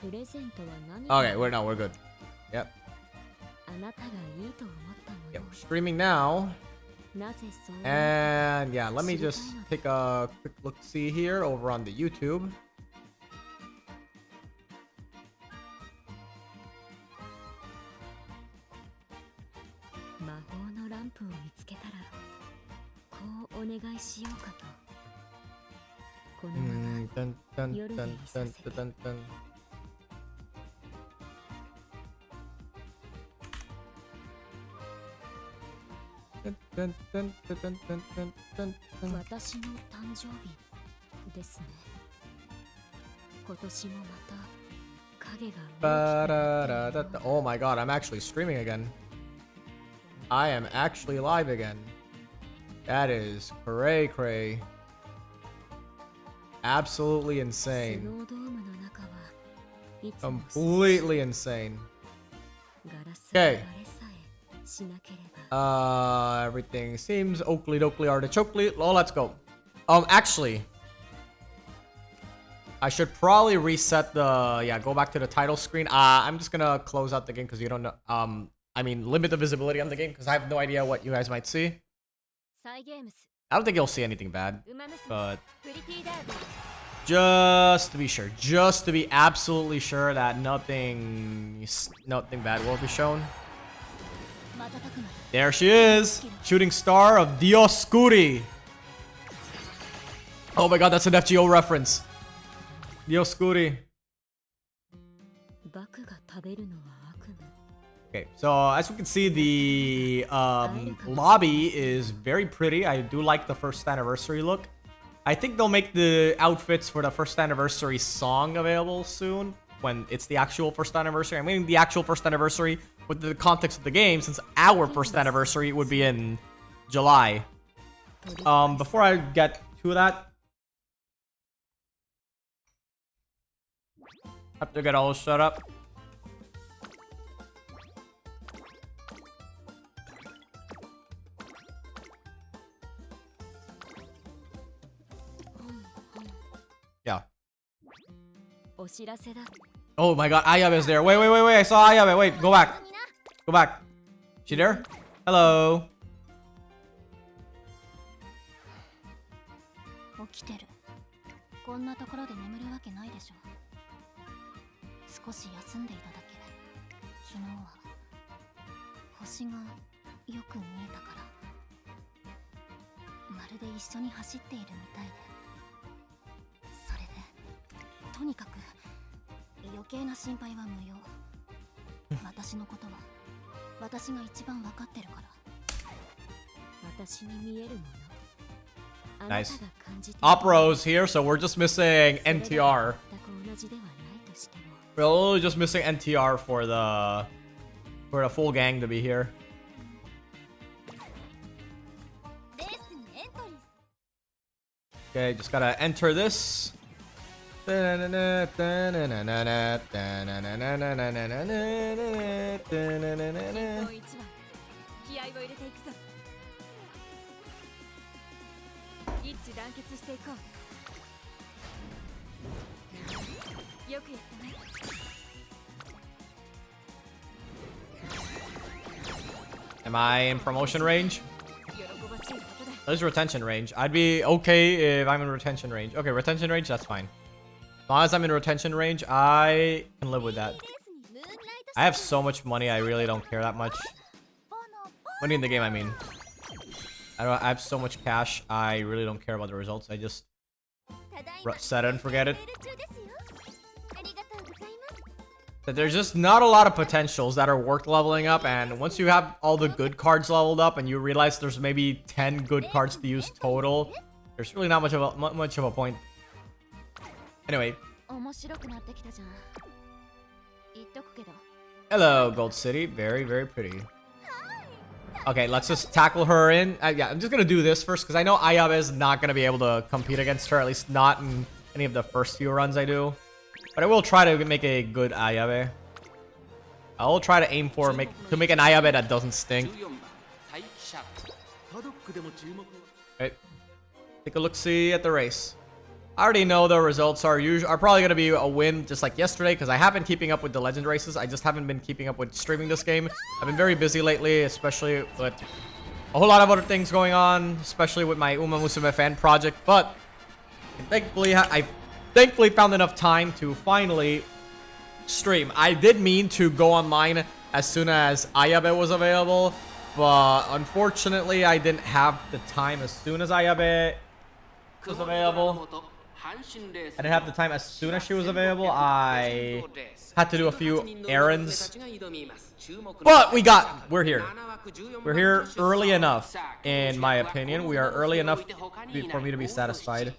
Okay, we're good. Yep. Yeah, we're streaming now. And yeah, let me just take a quick look-see here over on the YouTube. Dun, dun, dun, dun, dun, dun, dun. Dun, dun, dun, dun, dun, dun, dun, dun, dun. Ba-da-da-da-da. Oh my god, I'm actually streaming again. I am actually live again. That is cray cray. Absolutely insane. Completely insane. Okay. Everything seems oakley dokley artichokely. Oh, let's go. Actually, I should probably reset the, go back to the title screen. I'm just gonna close out the game because you don't know, I mean, limit the visibility on the game because I have no idea what you guys might see. I don't think you'll see anything bad, but just to be sure, just to be absolutely sure that nothing bad will be shown. There she is, shooting star of Dioscuri. Oh my god, that's an FGO reference. Dioscuri. Okay, so as we can see, the lobby is very pretty. I do like the first anniversary look. I think they'll make the outfits for the first anniversary song available soon when it's the actual first anniversary. I mean the actual first anniversary with the context of the game, since our first anniversary would be in July. Before I get to that, have to get all shut up. Yeah. Oh my god, Ayabe is there. Wait, I saw Ayabe. Wait, go back. Go back. She there? Hello. Nice. Opero's here, so we're just missing NTR. We're only just missing NTR for the full gang to be here. Okay, just gotta enter this. Am I in promotion range? There's retention range. I'd be okay if I'm in retention range. Okay, retention range, that's fine. As long as I'm in retention range, I can live with that. I have so much money, I really don't care that much. Money in the game, I mean. I have so much cash, I really don't care about the results. I just set it and forget it. But there's just not a lot of potentials that are worth leveling up, and once you have all the good cards leveled up and you realize there's maybe 10 good cards to use total, there's really not much of a point. Anyway. Hello, Gold City. Very, very pretty. Okay, let's just tackle her in. Yeah, I'm just gonna do this first because I know Ayabe is not gonna be able to compete against her, at least not in any of the first few runs I do. But I will try to make a good Ayabe. I will try to aim for make an Ayabe that doesn't stink. Okay. Take a look-see at the race. I already know the results are probably gonna be a win, just like yesterday, because I have been keeping up with the legend races. I just haven't been keeping up with streaming this game. I've been very busy lately, especially with a whole lot of other things going on, especially with my Uma Musume fan project. But I thankfully found enough time to finally stream. I did mean to go online as soon as Ayabe was available, but unfortunately I didn't have the time as soon as Ayabe was available. I didn't have the time as soon as she was available. I had to do a few errands. But we're here. We're here early enough, in my opinion. We are early enough for me to be satisfied.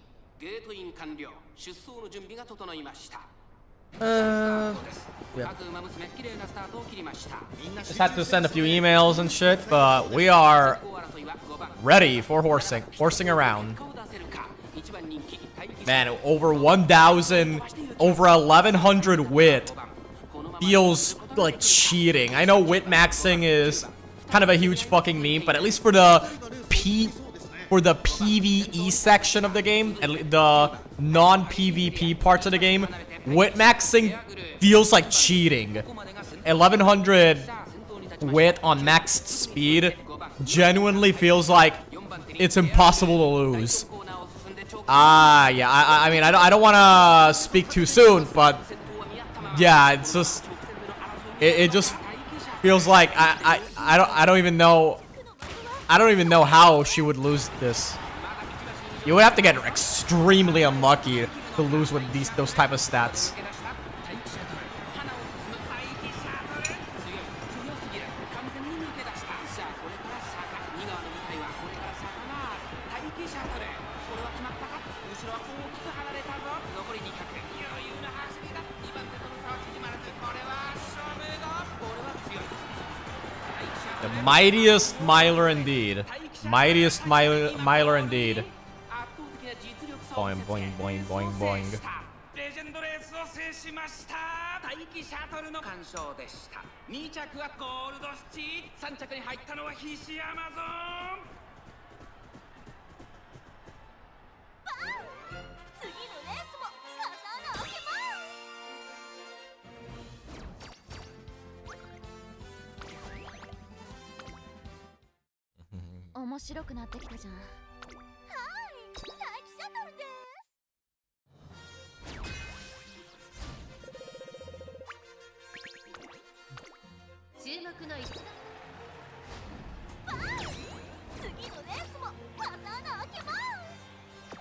Yeah. Just had to send a few emails and shit, but we are ready for horsing around. Man, over 1,000, over 1,100 wit feels like cheating. I know wit maxing is kind of a huge fucking meme, but at least for the PvE section of the game, the non-PvP parts of the game, wit maxing feels like cheating. 1,100 wit on maxed speed genuinely feels like it's impossible to lose. Yeah, I mean, I don't want to speak too soon, but yeah, it's just, it just feels like I don't even know how she would lose this. You would have to get extremely unlucky to lose with those type of stats. The mightiest miler indeed. Mightiest miler indeed. Boing, boing, boing, boing, boing.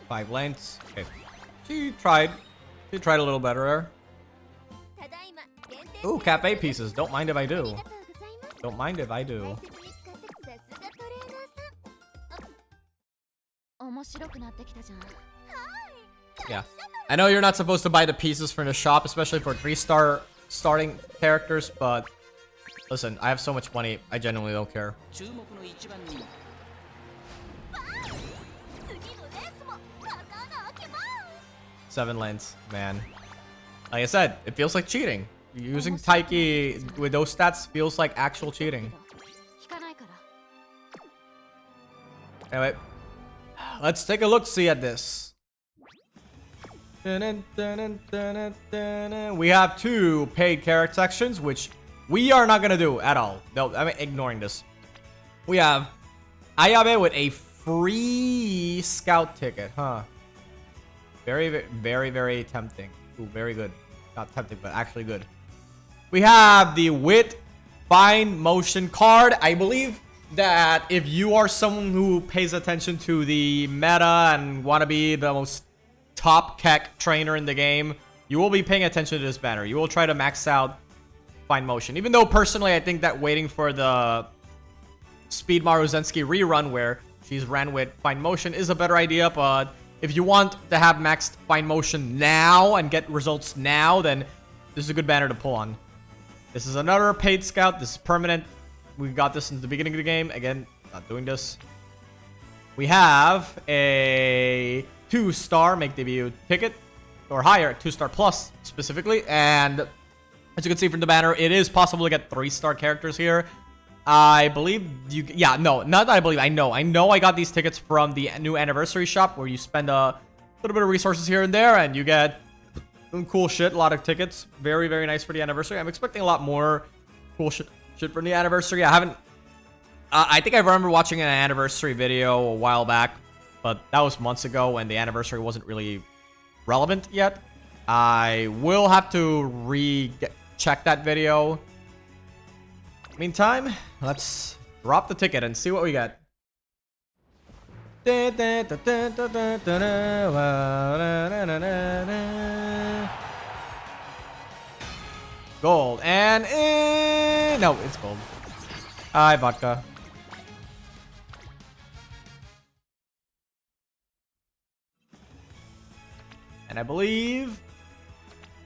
Five lanes. Okay. She tried a little better there. Ooh, cap 8 pieces. Don't mind if I do. Don't mind if I do. Yeah. I know you're not supposed to buy the pieces from the shop, especially for 3-star starting characters, but listen, I have so much money, I genuinely don't care. 7 lanes, man. Like I said, it feels like cheating. Using Taiki with those stats feels like actual cheating. Anyway, let's take a look-see at this. We have 2 paid carrot sections, which we are not gonna do at all. No, I'm ignoring this. We have Ayabe with a free scout ticket, huh? Very, very, very tempting. Ooh, very good. Not tempting, but actually good. We have the Wit Fine Motion card. I believe that if you are someone who pays attention to the meta and want to be the most top Keck trainer in the game, you will be paying attention to this banner. You will try to max out Fine Motion. Even though personally, I think that waiting for the Speed Maruzensky rerun where she's ran with Fine Motion is a better idea, but if you want to have maxed Fine Motion now and get results now, then this is a good banner to pull on. This is another paid scout. This is permanent. We got this in the beginning of the game. Again, not doing this. We have a 2-star make debut ticket, or higher, 2-star plus specifically. And as you can see from the banner, it is possible to get 3-star characters here. I believe you, yeah, no, not that I believe, I know I got these tickets from the new anniversary shop where you spend a little bit of resources here and there, and you get some cool shit. A lot of tickets. Very, very nice for the anniversary. I'm expecting a lot more cool shit from the anniversary. I haven't... I think I remember watching an anniversary video a while back, but that was months ago when the anniversary wasn't really relevant yet. I will have to check that video. Meantime, let's drop the ticket and see what we get. Gold and no, it's gold. Hi, vodka. And I believe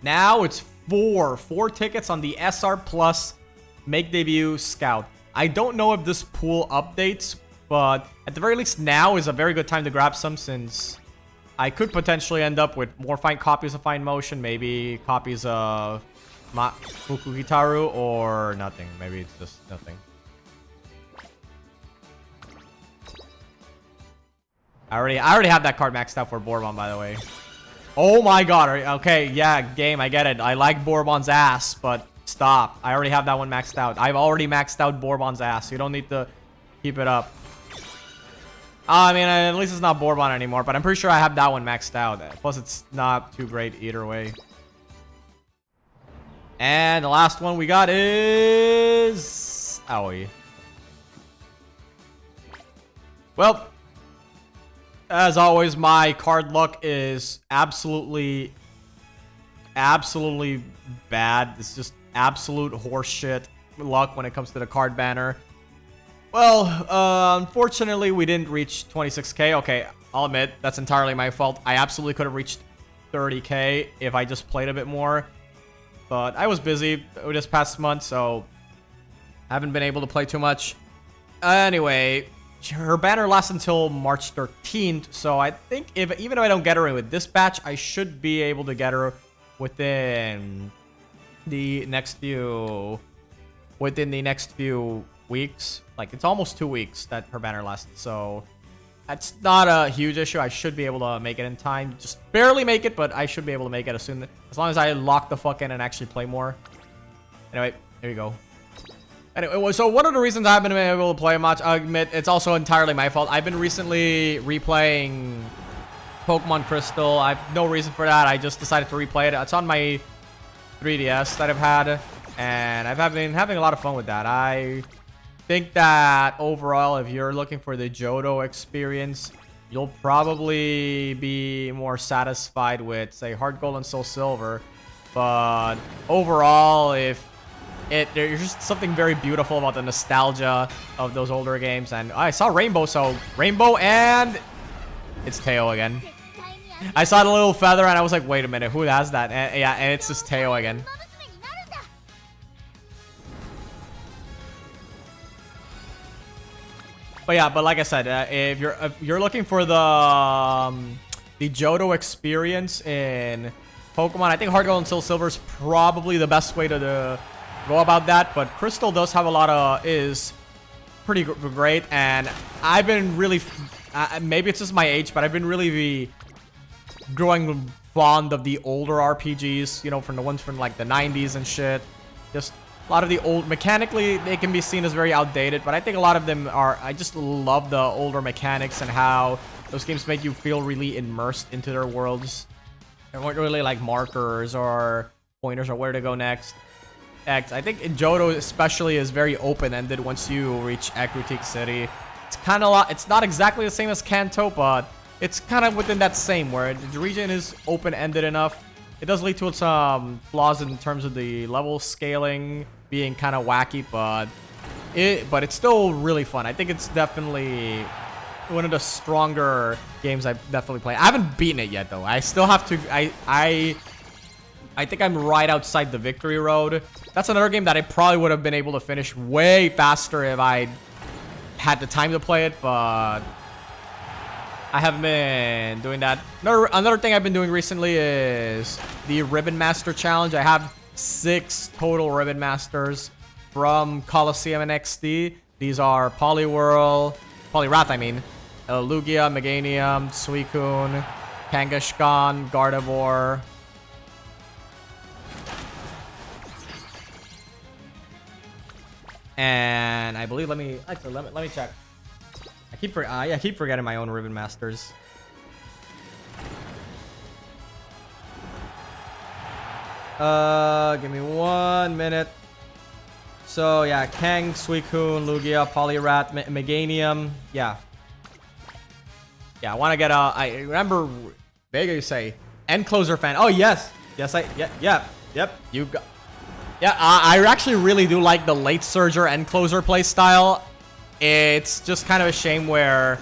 now it's four tickets on the SR Plus Make Debut Scout. I don't know if this pool updates, but at the very least now is a very good time to grab some, since I could potentially end up with more copies of Fine Motion, maybe copies of Fukugitaru, or nothing. Maybe it's just nothing. I already have that card maxed out for Bourbon, by the way. Oh my god. Okay, yeah, game, I get it. I like Bourbon's ass, but stop. I already have that one maxed out. I've already maxed out Bourbon's ass. You don't need to keep it up. I mean, at least it's not Bourbon anymore, but I'm pretty sure I have that one maxed out. Plus, it's not too great either way. And the last one we got is... Owie. Well... As always, my card luck is absolutely bad. It's just absolute horseshit luck when it comes to the card banner. Well, unfortunately, we didn't reach 26k. Okay, I'll admit, that's entirely my fault. I absolutely could have reached 30k if I just played a bit more. But I was busy this past month, so I haven't been able to play too much. Anyway... Her banner lasts until March 13th, so I think even if I don't get her with this batch, I should be able to get her within the next few weeks. Like, it's almost 2 weeks that her banner lasts, so that's not a huge issue. I should be able to make it in time. Just barely make it, but I should be able to make it as long as I lock the fuck in and actually play more. Anyway, here we go. Anyway, so one of the reasons I haven't been able to play much, I admit, it's also entirely my fault. I've been recently replaying Pokemon Crystal. I have no reason for that. I just decided to replay it. It's on my 3DS that I've had, and I've been having a lot of fun with that. I think that overall, if you're looking for the Johto experience, you'll probably be more satisfied with, say, Heart Gold and Soul Silver. But overall, there's just something very beautiful about the nostalgia of those older games. And I saw Rainbow, so Rainbow, and it's Teo again. I saw the little feather and I was like, wait a minute, who has that? And yeah, and it's just Teo again. But yeah, but like I said, if you're looking for the Johto experience in Pokemon, I think Heart Gold and Soul Silver is probably the best way to go about that. But Crystal does have a lot of is pretty great, and I've been really maybe it's just my age, but I've been really growing fond of the older RPGs, you know, from the ones from like the 90s and shit. Just a lot of the old, mechanically they can be seen as very outdated, but I think a lot of them are, I just love the older mechanics and how those games make you feel really immersed into their worlds. There weren't really like markers or pointers or where to go next. I think in Johto especially is very open-ended once you reach Ekrutik City. It's kind of it's not exactly the same as Kanto, but it's kind of within that same, where the region is open-ended enough. It does lead to some flaws in terms of the level scaling being kind of wacky, but it's still really fun. I think it's definitely one of the stronger games I've definitely played. I haven't beaten it yet though. I still have to. I think I'm right outside the victory road. That's another game that I probably would have been able to finish way faster if I had the time to play it, but I haven't been doing that. Another thing I've been doing recently is the Ribbon Master Challenge. I have 6 total Ribbon Masters from Coliseum and XD. These are Poliwrath, I mean, Lugia, Meganium, Suicune, Kangaskhan, Gardevoir. And I believe, let me check. I keep forgetting my own Ribbon Masters. Give me 1 minute. So yeah, Kang, Suicune, Lugia, Poliwrath, Meganium. Yeah. Yeah, I want to get a. I remember Vega, you say end closer fan. Oh yes, yep. You got. Yeah, I actually really do like the late surger end closer play style. It's just kind of a shame where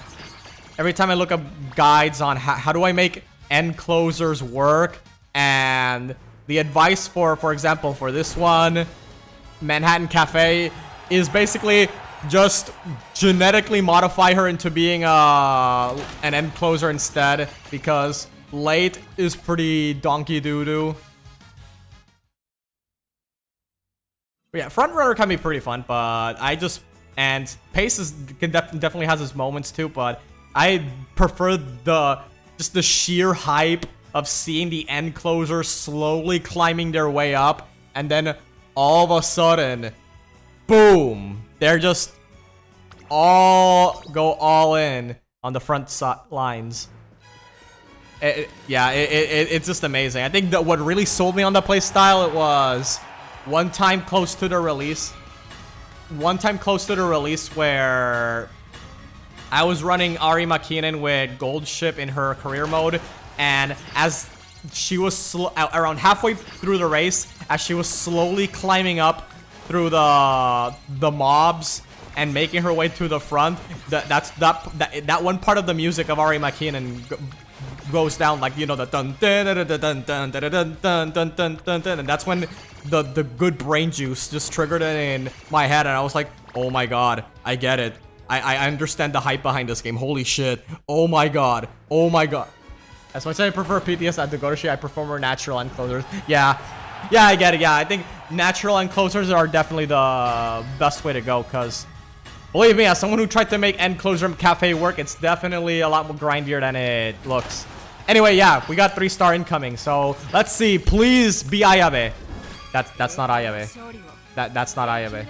every time I look up guides on how do I make end closers work, and the advice for example, for this one, Manhattan Cafe, is basically just genetically modify her into being an end closer instead, because late is pretty donkey doo-doo. Yeah, front runner can be pretty fun, but and pace definitely has its moments too, but I prefer just the sheer hype of seeing the end closers slowly climbing their way up, and then all of a sudden, boom, they're just go all in on the front lines. It's just amazing. I think that what really sold me on the play style, it was one time close to the release where I was running Ari Makinen with Gold Ship in her career mode, and as she was around halfway through the race, as she was slowly climbing up through the mobs and making her way to the front, that one part of the music of Ari Makinen goes down, like, you know, the dun dun dun dun dun dun dun dun dun dun dun, and that's when the good brain juice just triggered it in my head, and I was like, oh my god, I get it. I understand the hype behind this game. Holy shit. Oh my god. Oh my god. As much as I prefer PTS at the Gotoshi, I prefer more natural end closers. Yeah, I get it. Yeah, I think natural end closers are definitely the best way to go, because believe me, as someone who tried to make end closer cafe work, it's definitely a lot more grindier than it looks. Anyway, yeah, we got 3-star incoming, so let's see. Please be Ayabe. That's not Ayabe. That's not Ayabe.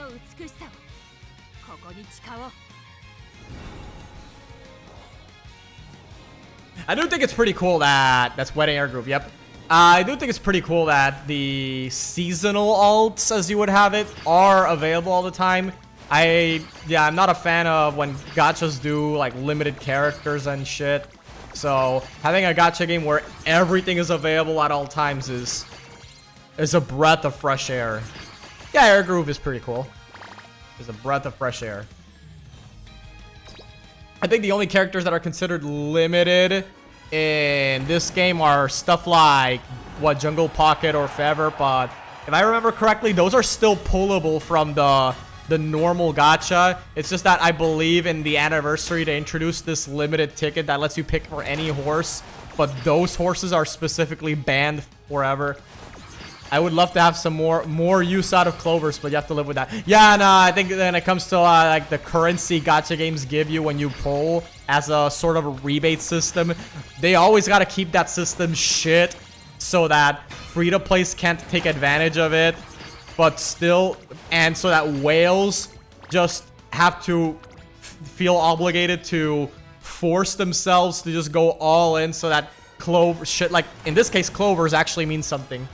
I do think it's pretty cool that's Wedding Air Groove. Yep. I do think it's pretty cool that the seasonal alts, as you would have it, are available all the time. I'm not a fan of when gachas do like limited characters and shit. So having a gacha game where everything is available at all times is a breath of fresh air. Yeah, Air Groove is pretty cool. It's a breath of fresh air. I think the only characters that are considered limited in this game are stuff like Jungle Pocket or Fever, but if I remember correctly, those are still pullable from the normal gacha. It's just that I believe in the anniversary they introduced this limited ticket that lets you pick for any horse, but those horses are specifically banned forever. I would love to have some more use out of Clovers, but you have to live with that. Yeah, no, I think when it comes to like the currency gacha games give you when you pull as a sort of a rebate system, they always got to keep that system shit so that free-to-plays can't take advantage of it, but still, and so that whales just have to feel obligated to force themselves to just go all in so that shit, like in this case, Clovers actually means something.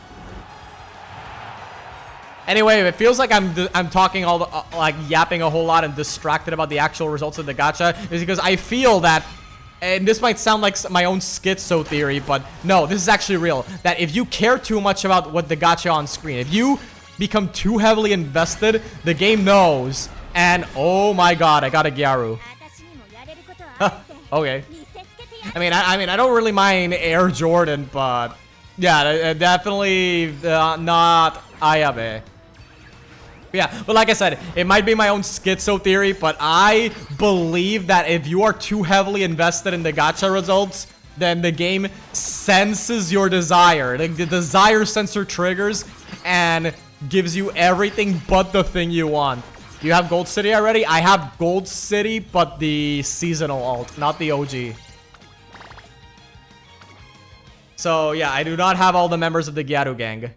Anyway, it feels like I'm talking like yapping a whole lot and distracted about the actual results of the gacha, is because I feel that, and this might sound like my own schizo theory, but no, this is actually real, that if you care too much about what the gacha on screen, if you become too heavily invested, the game knows, and oh my god, I got a Gyaru. Okay. I mean, I don't really mind Air Jordan, but yeah, definitely not Ayabe. Yeah, but like I said, it might be my own schizo theory, but I believe that if you are too heavily invested in the gacha results, then the game senses your desire. Like the desire sensor triggers and gives you everything but the thing you want. Do you have Gold City already? I have Gold City, but the seasonal alt, not the OG. So yeah, I do not have all the members of the Gyaru gang.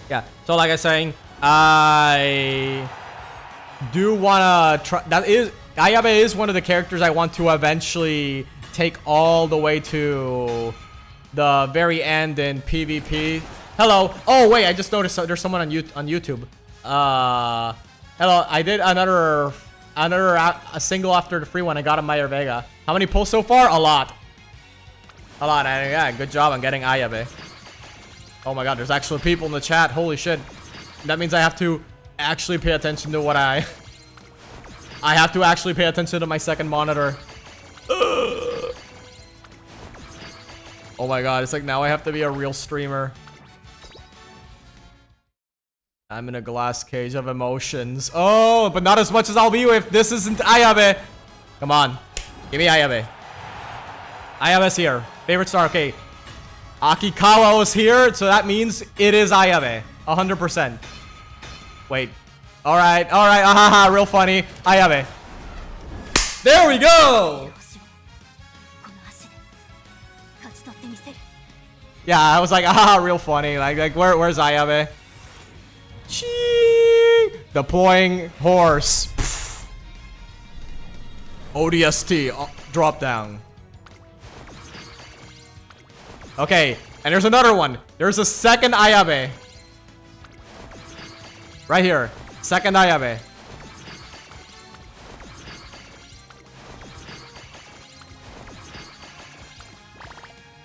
Yeah, so like I was saying, I do wanna try. Ayabe is one of the characters I want to eventually take all the way to the very end in PvP. Hello. Oh wait, I just noticed there's someone on YouTube. Hello. I did another a single after the free one. I got Admire Vega. How many pulls so far? A lot. A lot. And yeah, good job on getting Ayabe. Oh my god, there's actually people in the chat. Holy shit. That means I have to actually pay attention to what I have to actually pay attention to my second monitor. Oh my god, it's like now I have to be a real streamer. I'm in a glass cage of emotions. Oh, but not as much as I'll be if this isn't Ayabe. Come on. Give me Ayabe. Ayabe's here. Favorite star. Okay. Akikawa was here, so that means it is Ayabe. 100%. Wait. Alright, alright. Ahaha, real funny. Ayabe. There we go! Yeah, I was like, ah, real funny. Like where's Ayabe? Chee! Deploying horse. Pff. ODST. Drop down. Okay, and there's another one. There's a second Ayabe. Right here. Second Ayabe.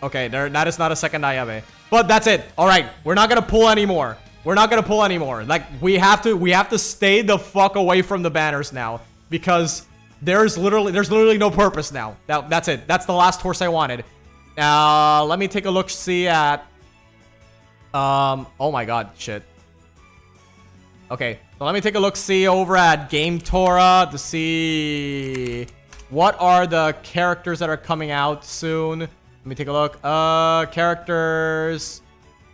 Okay, that is not a second Ayabe. But that's it. Alright, we're not gonna pull anymore. We're not gonna pull anymore. Like, we have to stay the fuck away from the banners now. Because there's literally no purpose now. That's it. That's the last horse I wanted. Let me take a look, see at... oh my god, shit. Okay, so let me take a look, see over at Game Torah to see what are the characters that are coming out soon. Let me take a look. Characters.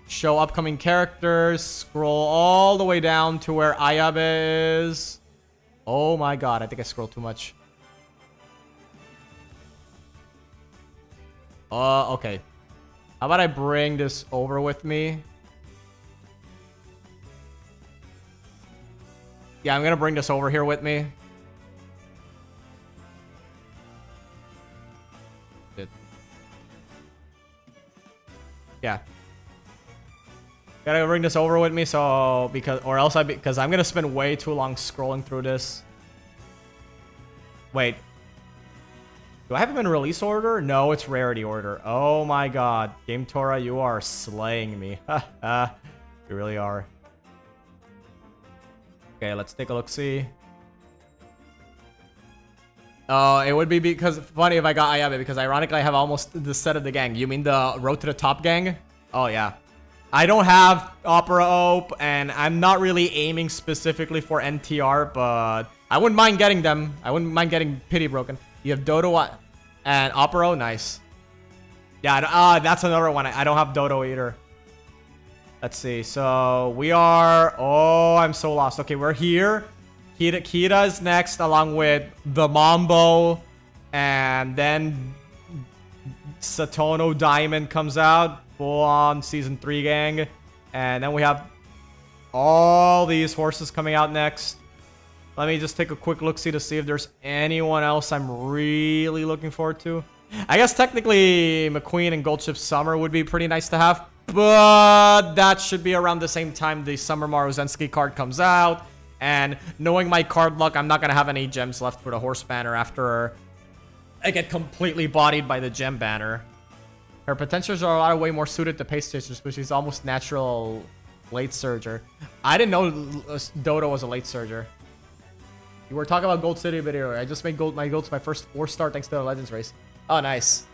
Show upcoming characters. Scroll all the way down to where Ayabe is. Oh my god, I think I scrolled too much. Okay. How about I bring this over with me? Yeah, I'm gonna bring this over here with me. Yeah. Gotta bring this over with me, so because I'm gonna spend way too long scrolling through this. Wait. Do I have him in release order? No, it's rarity order. Oh my god. Game Torah, you are slaying me. You really are. Okay, let's take a look, see. Oh, it would be because funny if I got Ayabe, because ironically I have almost the set of the gang. You mean the Road to the Top gang? Oh yeah. I don't have Opera Ope, and I'm not really aiming specifically for NTR, but I wouldn't mind getting them. I wouldn't mind getting Pity Broken. You have Dodo and Opera, nice. Yeah, that's another one. I don't have Dodo either. Let's see. So we are... Oh, I'm so lost. Okay, we're here. Kira is next, along with the Mambo, and then Satono Diamond comes out, full on season 3 gang, and then we have all these horses coming out next. Let me just take a quick look to see if there's anyone else I'm really looking forward to. I guess technically McQueen and Goldship Summer would be pretty nice to have, but that should be around the same time the Summer Maruzensky card comes out. And knowing my card luck, I'm not going to have any gems left for the horse banner after I get completely bodied by the gem banner. Her potentials are a lot of way more suited to pace chasers, but she's almost natural late surger. I didn't know Dodo was a late surger. You were talking about Gold City a bit earlier. I just made my gold to my first 4-star thanks to the Legends race. Oh, nice.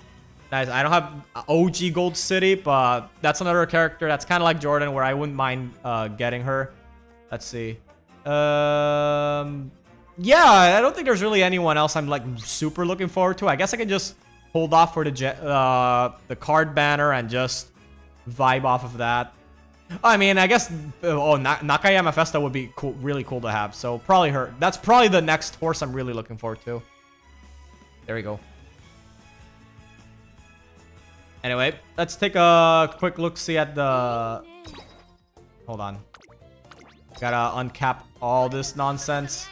Nice. I don't have OG Gold City, but that's another character that's kind of like Jordan where I wouldn't mind getting her. Let's see. Yeah, I don't think there's really anyone else I'm like super looking forward to. I guess I can just hold off for the card banner and just vibe off of that. I mean, I guess Nakayama Festa would be cool, really cool to have. So probably her. That's probably the next horse I'm really looking forward to. There we go. Anyway, let's take a quick look-see at the... Hold on. Gotta uncap all this nonsense.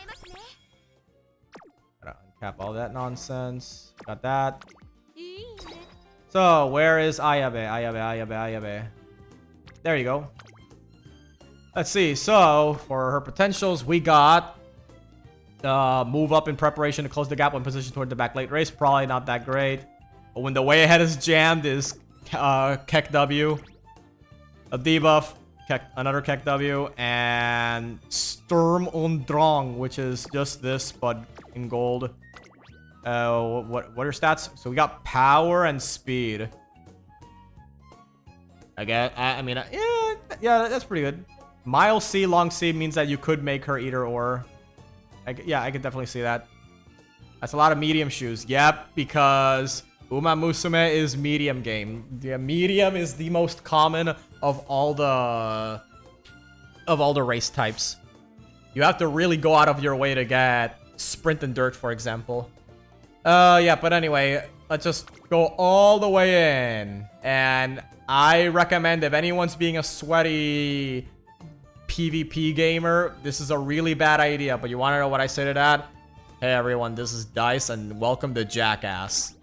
Gotta uncap all that nonsense. Got that. So, where is Ayabe? There you go. Let's see. So, for her potentials, we got... move up in preparation to close the gap when positioned toward the back late race. Probably not that great. But when the way ahead is jammed is Kek W. A debuff. Another Kek W. And Sturm und Drang, which is just this, but in gold. What are stats? So we got power and speed. I mean, yeah, that's pretty good. Mile C, long C means that you could make her either or. Yeah, I could definitely see that. That's a lot of medium shoes. Yep, because Uma Musume is medium game. Yeah, medium is the most common of all the race types. You have to really go out of your way to get sprint and dirt, for example. Yeah, but anyway, let's just go all the way in. And I recommend if anyone's being a sweaty PvP gamer, this is a really bad idea. But you want to know what I say to that? Hey everyone, this is Dice and welcome to Jackass.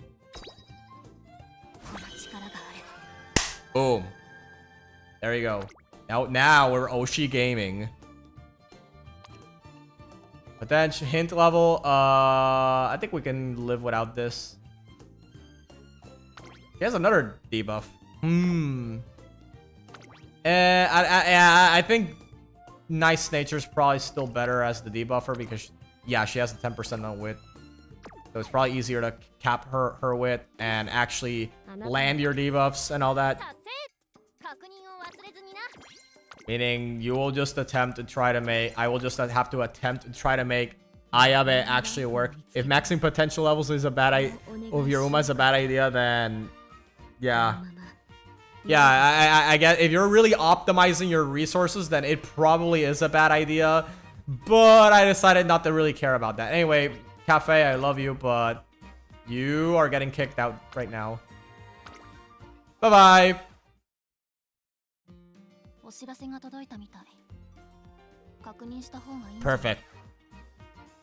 Boom. There you go. Now we're Oshi gaming. But then hint level, I think we can live without this. He has another debuff. I think Nice Nature's probably still better as the debuffer because, yeah, she has a 10% on wit. So it's probably easier to cap her wit and actually land your debuffs and all that. Meaning you will just attempt to try to make... I will just have to attempt to try to make Ayabe actually work. If maxing potential levels is a bad idea... If your Uma is a bad idea, then... Yeah. Yeah, I get... If you're really optimizing your resources, then it probably is a bad idea. But I decided not to really care about that. Anyway, Cafe, I love you, but... You are getting kicked out right now. Bye-bye. Perfect.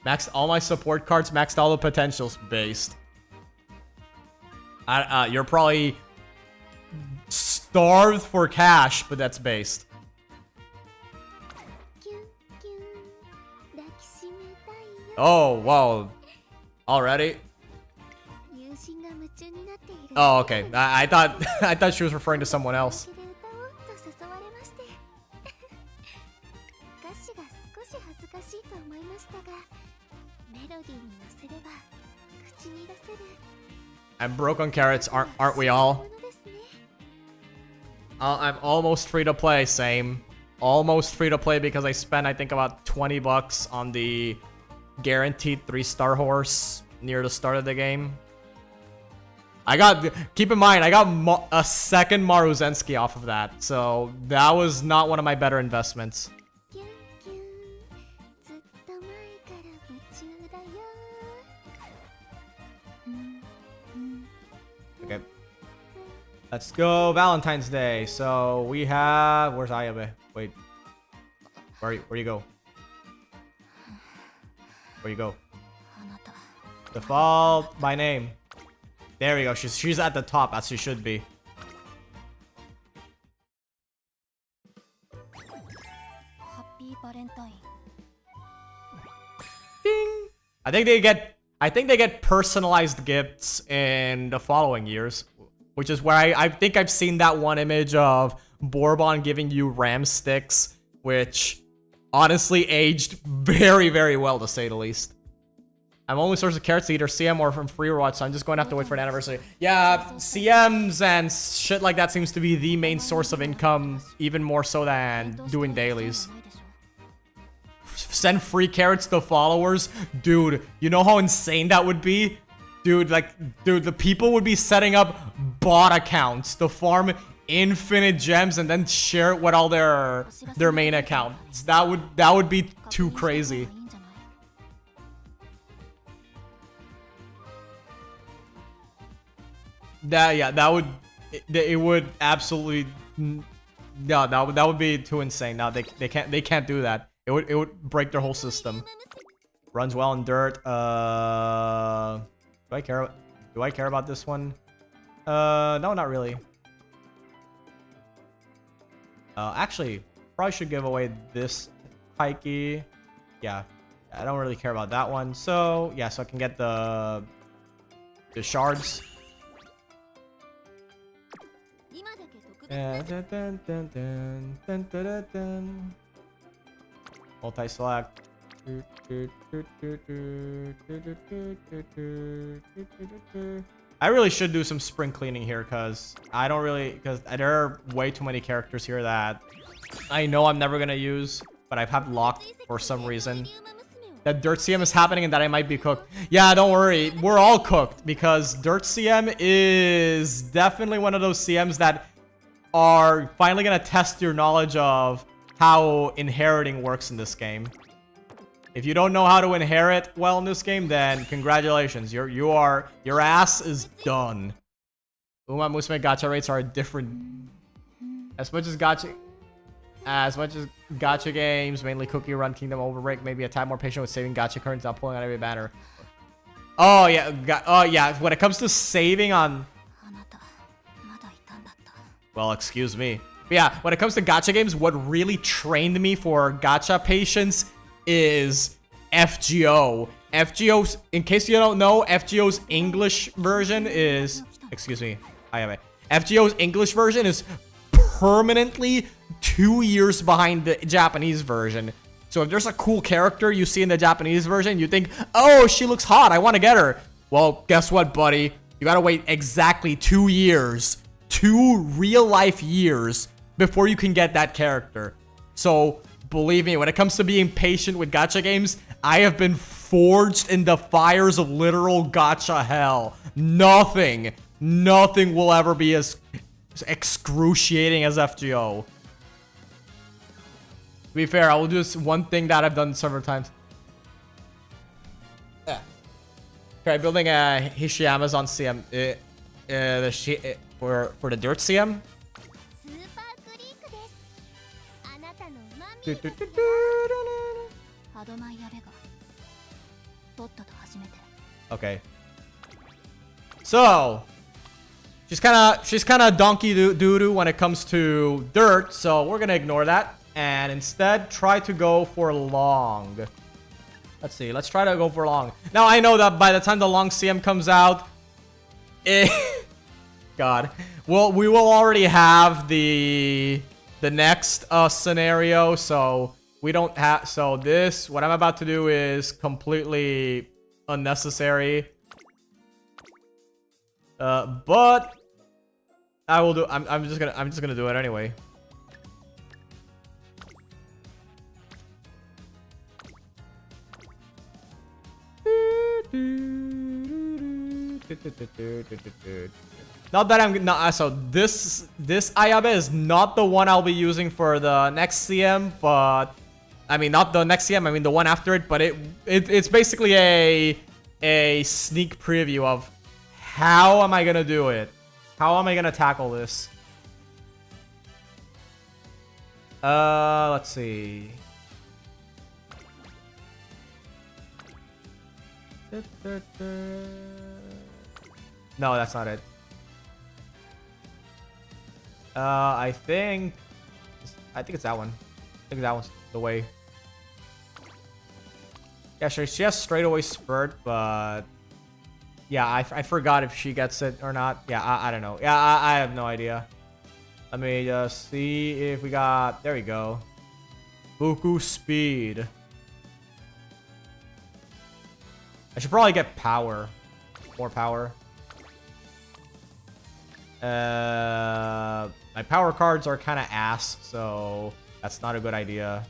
Maxed all my support cards, maxed all the potentials based. You're probably starved for cash, but that's based. Oh, wow. Already? Oh, okay. I thought she was referring to someone else. I'm broke on carrots, aren't we all? I'm almost free to play, same. Almost free to play because I spent, I think, about 20 bucks on the guaranteed 3-star horse near the start of the game. Keep in mind, I got a second Maruzensky off of that, so that was not one of my better investments. Okay. Let's go Valentine's Day. So we have... Where's Ayabe? Wait. Where you go? Where you go? Default by name. There we go. She's at the top as she should be. Happy Valentine. Ding. I think they get personalized gifts in the following years, which is where I think I've seen that one image of Bourbon giving you ram sticks, which honestly aged very, very well to say the least. I'm only source of carrots to either CM or from free rewatch, so I'm just going to have to wait for an anniversary. Yeah, CMs and shit like that seems to be the main source of income, even more so than doing dailies. Send free carrots to followers? Dude, you know how insane that would be? Dude, the people would be setting up bot accounts to farm infinite gems and then share it with all their main accounts. That would be too crazy. That it would absolutely no, that would be too insane. No, they can't do that. It would break their whole system. Runs well in dirt. Do I care about this one? No, not really. Actually, probably should give away this Pikey. Yeah, I don't really care about that one. So yeah, so I can get the shards. Multi-select. I really should do some spring cleaning here because there are way too many characters here that I know I'm never gonna use, but I've had locked for some reason. That Dirt CM is happening and that I might be cooked. Yeah, don't worry. We're all cooked because Dirt CM is definitely one of those CMs that are finally gonna test your knowledge of how inheriting works in this game. If you don't know how to inherit well in this game, then congratulations. Your ass is done. Uma Musume gacha rates are different. As much as gacha games, mainly Cookie Run, Kingdom Overbreak, maybe a tad more patient with saving gacha currents, not pulling out every banner. Oh yeah, when it comes to saving on, well, excuse me. But yeah, when it comes to gacha games, what really trained me for gacha patience is FGO. FGO's, in case you don't know, FGO's English version is, excuse me, FGO's English version is permanently 2 years behind the Japanese version. So if there's a cool character you see in the Japanese version, you think, oh, she looks hot, I want to get her. Well, guess what, buddy? You gotta wait exactly 2 years, 2 real life years before you can get that character. So believe me, when it comes to being patient with gacha games, I have been forged in the fires of literal gacha hell. Nothing will ever be as excruciating as FGO. To be fair, I will do this one thing that I've done several times. Yeah. Okay, building a Hishiyama's on CM. For the Dirt CM. Okay. So she's kind of donkey doo-doo when it comes to dirt, so we're gonna ignore that and instead try to go for long. Let's see. Let's try to go for long. Now I know that by the time the long CM comes out, God, well, we will already have the next scenario, so we don't have. So this, what I'm about to do, is completely unnecessary. But I will do. I'm just gonna do it anyway. Not that I'm not. So this Ayabe is not the one I'll be using for the next CM, but I mean not the next CM. I mean the one after it. But it's basically a sneak preview of how am I gonna do it? How am I gonna tackle this? Let's see. No, that's not it. I think it's that one. I think that one's the way. Yeah, sure. She has straightaway spurt, but yeah, I forgot if she gets it or not. Yeah, I don't know. Yeah, I have no idea. Let me just see if we got. There we go. Buku speed. I should probably get power. More power. My power cards are kind of ass, so that's not a good idea.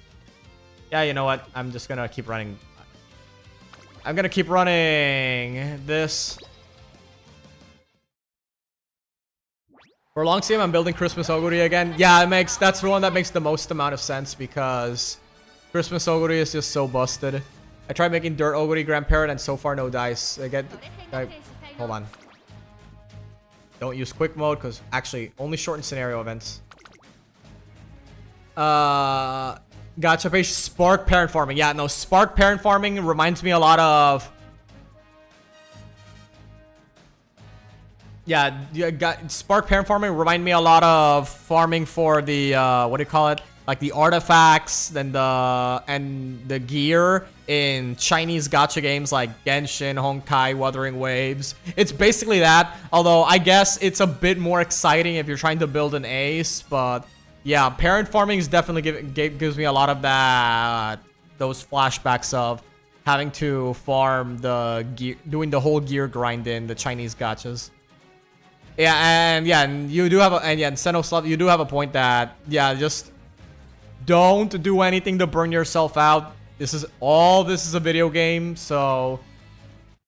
Yeah, you know what? I'm just gonna keep running. I'm gonna keep running this. For long CM, I'm building Christmas Oguri again. Yeah, that's the one that makes the most amount of sense because Christmas Oguri is just so busted. I tried making Dirt Oguri Grandparent and so far no dice. Hold on. Don't use quick mode because actually only shorten scenario events. Gacha page Spark parent farming. Yeah, no, Spark parent farming reminds me a lot of. Yeah, Spark parent farming remind me a lot of farming for the what do you call it? Like the artifacts and the gear in Chinese gacha games like Genshin, Honkai, Wuthering Waves. It's basically that, although I guess it's a bit more exciting if you're trying to build an ace, but yeah, parent farming is definitely gives me a lot of those flashbacks of having to farm the gear, doing the whole gear grind in the Chinese gachas. Yeah, and you do have Senoslav, you do have a point that just don't do anything to burn yourself out. This is a video game, so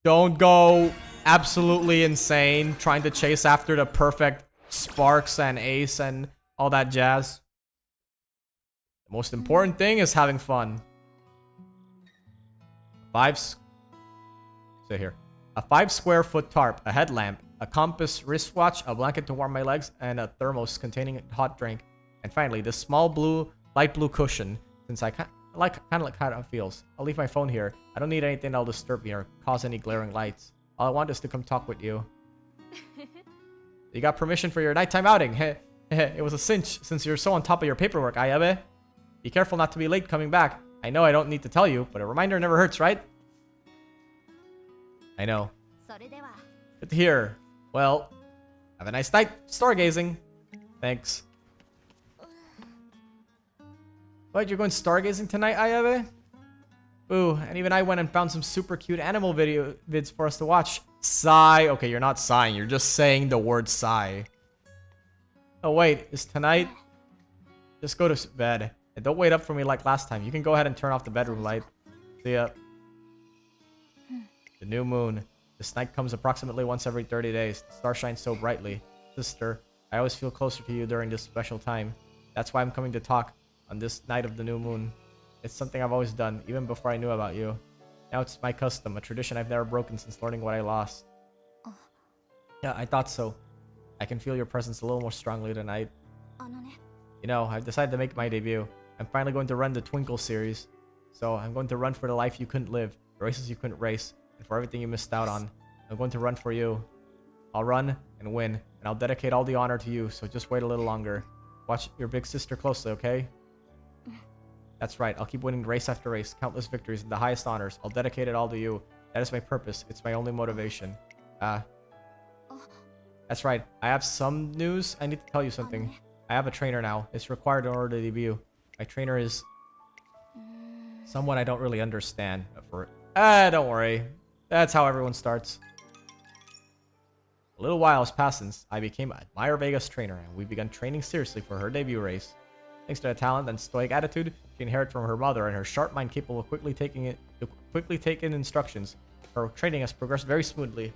don't go absolutely insane trying to chase after the perfect sparks and ace and all that jazz. The most important thing is having fun. Sit here. A 5 square foot tarp, a headlamp, a compass wristwatch, a blanket to warm my legs, and a thermos containing a hot drink. And finally, this small light blue cushion, since I kind of like how it feels. I'll leave my phone here. I don't need anything that'll disturb me or cause any glaring lights. All I want is to come talk with you. You got permission for your nighttime outing. It was a cinch since you're so on top of your paperwork, Ayabe. Be careful not to be late coming back. I know I don't need to tell you, but a reminder never hurts, right? I know. Good to hear. Well, have a nice night stargazing. Thanks. What, you're going stargazing tonight, Ayabe? Ooh, and even I went and found some super cute animal vids for us to watch. Sigh. Okay, you're not sighing. You're just saying the word sigh. Oh, wait. Is tonight? Just go to bed. And don't wait up for me like last time. You can go ahead and turn off the bedroom light. See ya. The new moon. This night comes approximately once every 30 days. The star shines so brightly. Sister, I always feel closer to you during this special time. That's why I'm coming to talk on this night of the new moon. It's something I've always done, even before I knew about you. Now it's my custom, a tradition I've never broken since learning what I lost. Yeah, I thought so. I can feel your presence a little more strongly tonight. You know, I've decided to make my debut. I'm finally going to run the Twinkle series. So I'm going to run for the life you couldn't live, the races you couldn't race, and for everything you missed out on. I'm going to run for you. I'll run and win, and I'll dedicate all the honor to you, so just wait a little longer. Watch your big sister closely, okay? That's right, I'll keep winning race after race, countless victories, and the highest honors. I'll dedicate it all to you. That is my purpose. It's my only motivation. That's right, I have some news. I need to tell you something. I have a trainer now. It's required in order to debut. My trainer is someone I don't really understand. Don't worry. That's how everyone starts. A little while has passed since I became Admire Vega's trainer, and we began training seriously for her debut race. Thanks to her talent and stoic attitude she inherited from her mother and her sharp mind capable of quickly taking instructions, her training has progressed very smoothly.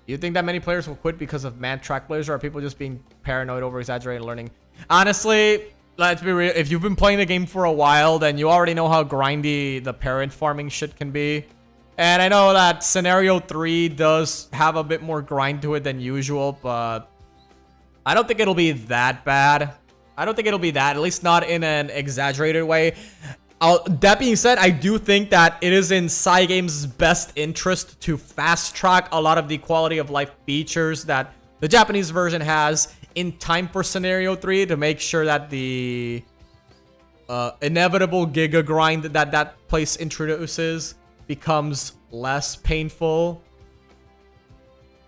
Do you think that many players will quit because of mad track players, or are people just being paranoid, over-exaggerated learning? Honestly, let's be real. If you've been playing the game for a while, then you already know how grindy the parent farming shit can be. And I know that Scenario 3 does have a bit more grind to it than usual, but I don't think it'll be that bad. I don't think it'll be that, at least not in an exaggerated way. That being said, I do think that it is in Cygames' best interest to fast track a lot of the quality of life features that the Japanese version has in time for Scenario 3 to make sure that the inevitable Giga grind that place introduces becomes less painful.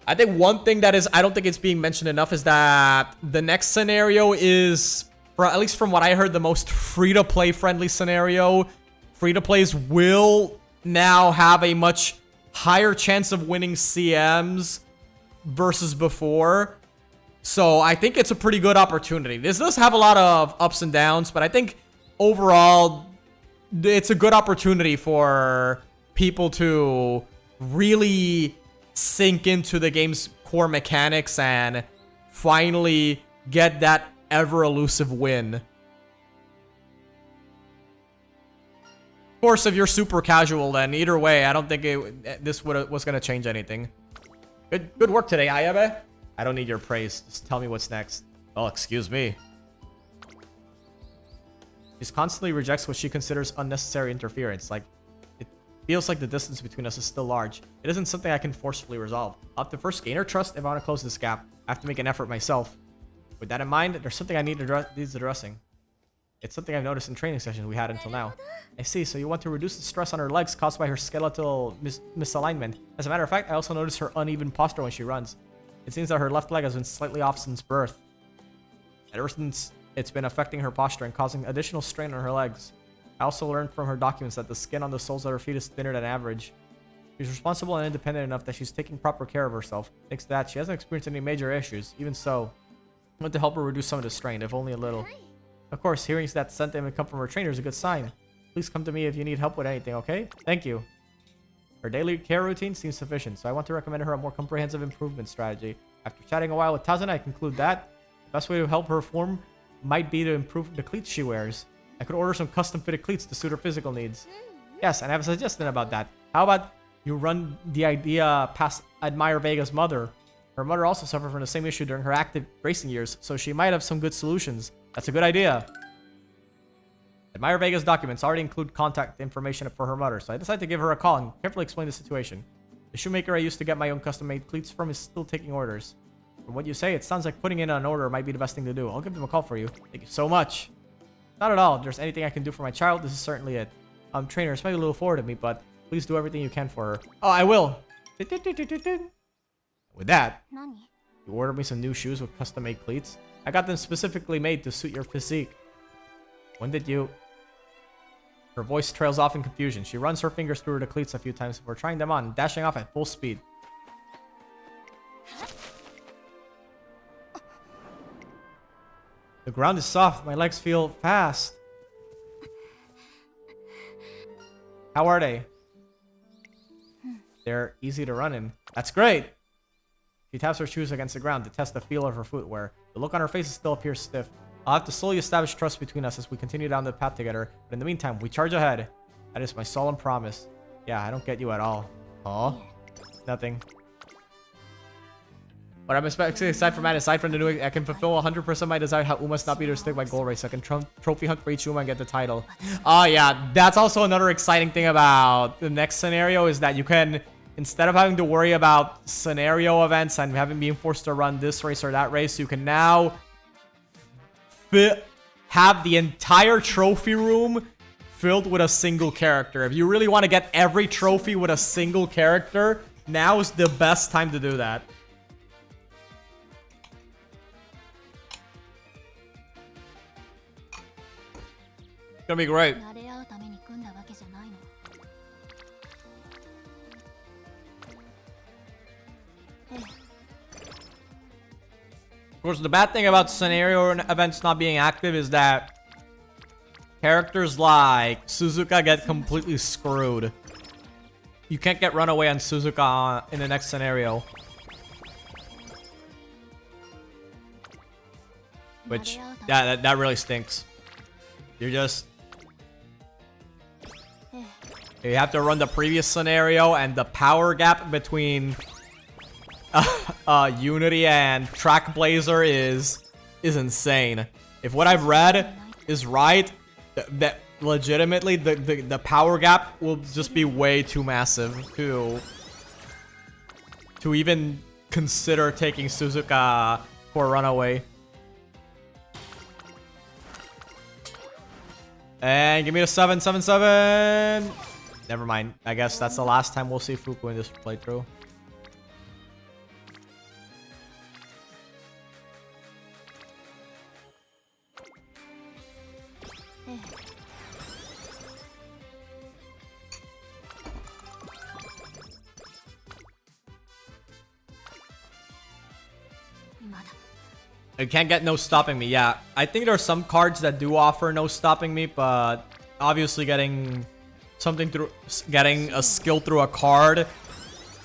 I think one thing that I don't think it's being mentioned enough is that the next scenario is, at least from what I heard, the most free-to-play friendly scenario. Free-to-plays will now have a much higher chance of winning CMs versus before. So I think it's a pretty good opportunity. This does have a lot of ups and downs, but I think overall it's a good opportunity for people to really sink into the game's core mechanics and finally get that ever-elusive win. Of course, if you're super casual, then either way, I don't think this was going to change anything. Good work today, Ayabe. I don't need your praise. Just tell me what's next. Oh, excuse me. She constantly rejects what she considers unnecessary interference. Like, it feels like the distance between us is still large. It isn't something I can forcefully resolve. I'll have to first gain her trust if I want to close this gap. I have to make an effort myself. With that in mind, there's something I needs addressing. It's something I've noticed in training sessions we had until now. I see, so you want to reduce the stress on her legs caused by her skeletal misalignment. As a matter of fact, I also noticed her uneven posture when she runs. It seems that her left leg has been slightly off since birth. Ever since, it's been affecting her posture and causing additional strain on her legs. I also learned from her documents that the skin on the soles of her feet is thinner than average. She's responsible and independent enough that she's taking proper care of herself. Thanks to that, she hasn't experienced any major issues. Even so, I want to help her reduce some of the strain, if only a little. Of course, hearing that sentiment come from her trainer is a good sign. Please come to me if you need help with anything, okay? Thank you. Her daily care routine seems sufficient, so I want to recommend her a more comprehensive improvement strategy. After chatting a while with Tazuna, I conclude that the best way to help her form might be to improve the cleats she wears. I could order some custom-fitted cleats to suit her physical needs. Yes, and I have a suggestion about that. How about you run the idea past Admire Vega's mother? Her mother also suffered from the same issue during her active racing years, so she might have some good solutions. That's a good idea. Admire Vega's documents already include contact information for her mother, so I decided to give her a call and carefully explain the situation. The shoemaker I used to get my own custom-made cleats from is still taking orders. From what you say, it sounds like putting in an order might be the best thing to do. I'll give them a call for you. Thank you so much. Not at all. If there's anything I can do for my child, this is certainly it. Trainer, this might be a little forward of me, but please do everything you can for her. Oh, I will. With that, you ordered me some new shoes with custom-made cleats. I got them specifically made to suit your physique. When did you... Her voice trails off in confusion. She runs her fingers through the cleats a few times before trying them on, dashing off at full speed. The ground is soft. My legs feel fast. How are they? They're easy to run in. That's great. She taps her shoes against the ground to test the feel of her footwear. The look on her face still appears stiff. I'll have to slowly establish trust between us as we continue down the path together. But in the meantime, we charge ahead. That is my solemn promise. Yeah, I don't get you at all. Oh? Nothing. What I'm expecting aside from the new, I can fulfill 100% my desire how Uma's not be to stick my goal race. I can trophy hunt for each Uma and get the title. Oh yeah, that's also another exciting thing about the next scenario is that you can, instead of having to worry about scenario events and having been forced to run this race or that race, you can now have the entire trophy room filled with a single character. If you really want to get every trophy with a single character, now is the best time to do that. It's gonna be great. Of course, the bad thing about scenario events not being active is that characters like Suzuka get completely screwed. You can't get runaway on Suzuka in the next scenario. Which, yeah, that really stinks. You're just... You have to run the previous scenario, and the power gap between Unity and Trackblazer is insane. If what I've read is right, that legitimately the power gap will just be way too massive to even consider taking Suzuka for runaway. And give me the 777. Never mind. I guess that's the last time we'll see Fuku in this playthrough. You can't get no stopping me. Yeah, I think there are some cards that do offer no stopping me, but obviously getting a skill through a card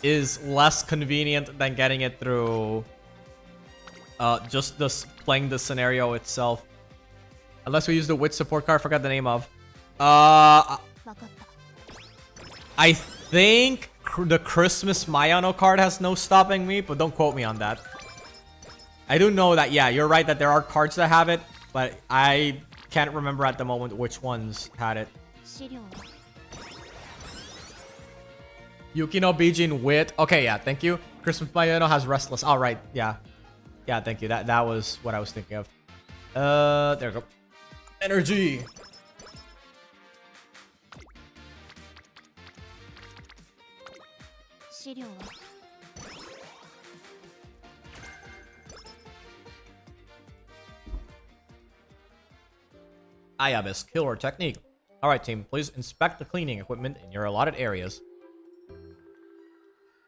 is less convenient than getting it through just playing the scenario itself. Unless we use the wit support card, I forgot the name of. I think the Christmas Mayano card has no stopping me, but don't quote me on that. I do know that, yeah, you're right that there are cards that have it, but I can't remember at the moment which ones had it. 資料は Yukino Bijin Wit. Okay, yeah, thank you. Christmas Mayano has Restless. All right, yeah. Yeah, thank you. That was what I was thinking of. There we go. Energy. "資料は Ayabis, killer technique. Alright team, please inspect the cleaning equipment in your allotted areas.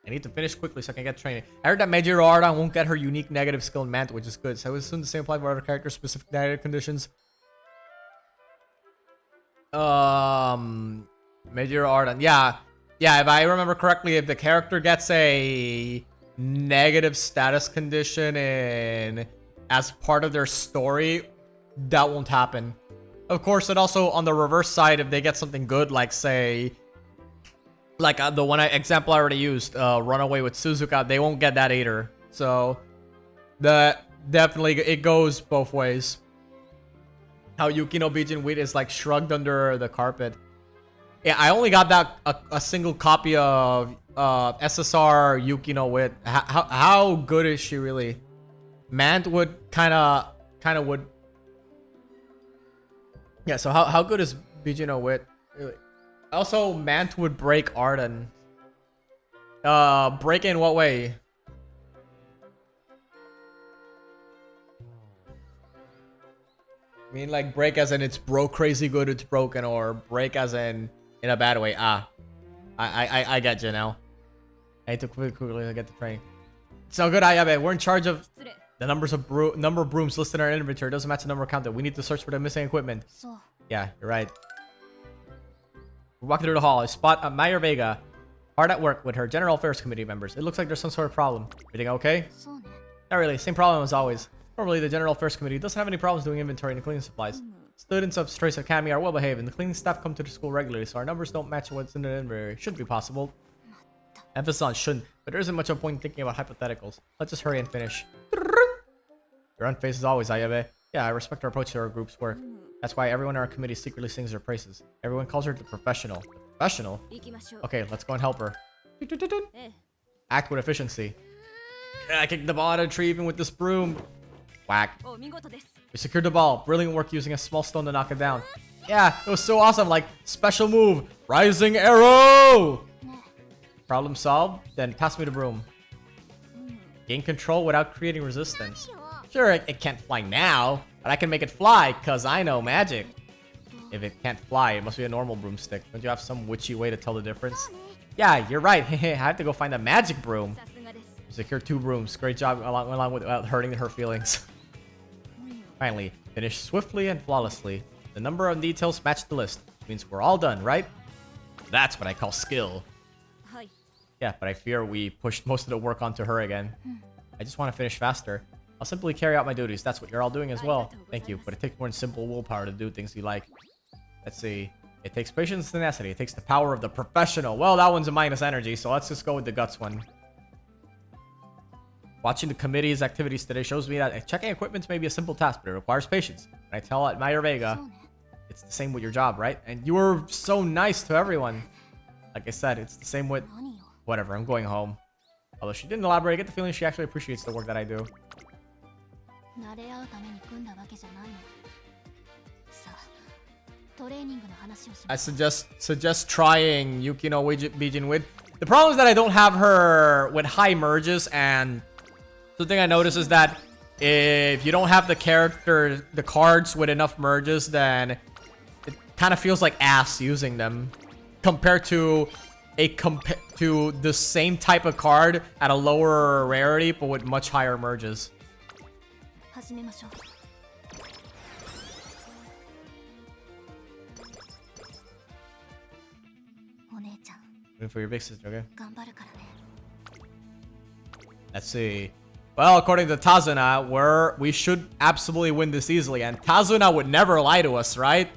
I need to finish quickly so I can get training. I heard that Meijiro Ardan won't get her unique negative skill in Mant, which is good. So I would assume the same apply for other characters, specific negative conditions. Meijiro Ardan. Yeah. Yeah, if I remember correctly, if the character gets a negative status condition in as part of their story, that won't happen. Of course, and also on the reverse side, if they get something good, like say, like the one example I already used, Runaway with Suzuka, they won't get that either. So, that definitely, it goes both ways. How Yukino Bijin Wheat is like shrugged under the carpet. Yeah, I only got that a single copy of SSR Yukino Wit. How good is she really? Mant would kind of would. Yeah, so how good is Bijino Wit? Really? Also, Mant would break Arden. Break in what way? I mean, like, break as in it's broke crazy good, it's broken, or break as in a bad way. I get you now. I need to quickly get the training. So good, Ayabe. We're in charge of the number of brooms listed in our inventory. Doesn't match the number counted. We need to search for the missing equipment. そう Yeah, you're right. We're walking through the hall. I spot Admire Vega hard at work with her General Affairs Committee members. It looks like there's some sort of problem. Everything okay? そうね Not really. Same problem as always. Normally, the General Affairs Committee doesn't have any problems doing inventory and cleaning supplies. Students of Trace Academy are well behaved, and the cleaning staff come to the school regularly, so our numbers don't match what's in the inventory. Should be possible. Emphasis on shouldn't, but there isn't much of a point in thinking about hypotheticals. Let's just hurry and finish. You're on face as always, Ayabe. Yeah, I respect her approach to our group's work. That's why everyone in our committee secretly sings her praises. Everyone calls her the professional. The professional? 行きましょう Okay, let's go and help her. ええ Act with efficiency. Yeah, I kicked the ball out of the tree even with this broom. Whack. お見事です We secured the ball. Brilliant work using a small stone to knock it down. Yeah, it was so awesome. Like, special move. Rising arrow! ね Problem solved? Then pass me the broom. Gain control without creating resistance. Sure, it can't fly now, but I can make it fly, cause I know magic. If it can't fly, it must be a normal broomstick. Don't you have some witchy way to tell the difference? Yeah, you're right. I have to go find a magic broom. さすがです Secure 2 brooms. Great job along without hurting her feelings. Finally, finish swiftly and flawlessly. The number of details match the list. Means we're all done, right? That's what I call skill. はい Yeah, but I fear we pushed most of the work onto her again. I just want to finish faster. I'll simply carry out my duties. That's what you're all doing as well. Thank you, but it takes more than simple willpower to do things you like. Let's see. It takes patience and tenacity. It takes the power of the professional. Well, that one's a minus energy, so let's just go with the guts one. Watching the committee's activities today shows me that checking equipment may be a simple task, but it requires patience. And I tell Admire Vega, そうね it's the same with your job, right? And you were so nice to everyone. Like I said, it's the same with... 何よ Whatever, I'm going home. Although she didn't elaborate, I get the feeling she actually appreciates the work that I do. 慣れ合うために組んだわけじゃないのさあトレーニングの話をし I ます suggest trying Yukino Bijin with. The problem is that I don't have her with high merges, and the thing I notice is that if you don't have the cards with enough merges, then it kind of feels like ass using them compared to the same type of card at a lower rarity but with much higher merges. 始めましょうお姉ちゃん Waiting for your big sister, okay? 頑張るからね Let's see. Well, according to Tazuna, we should absolutely win this easily, and Tazuna would never lie to us, right?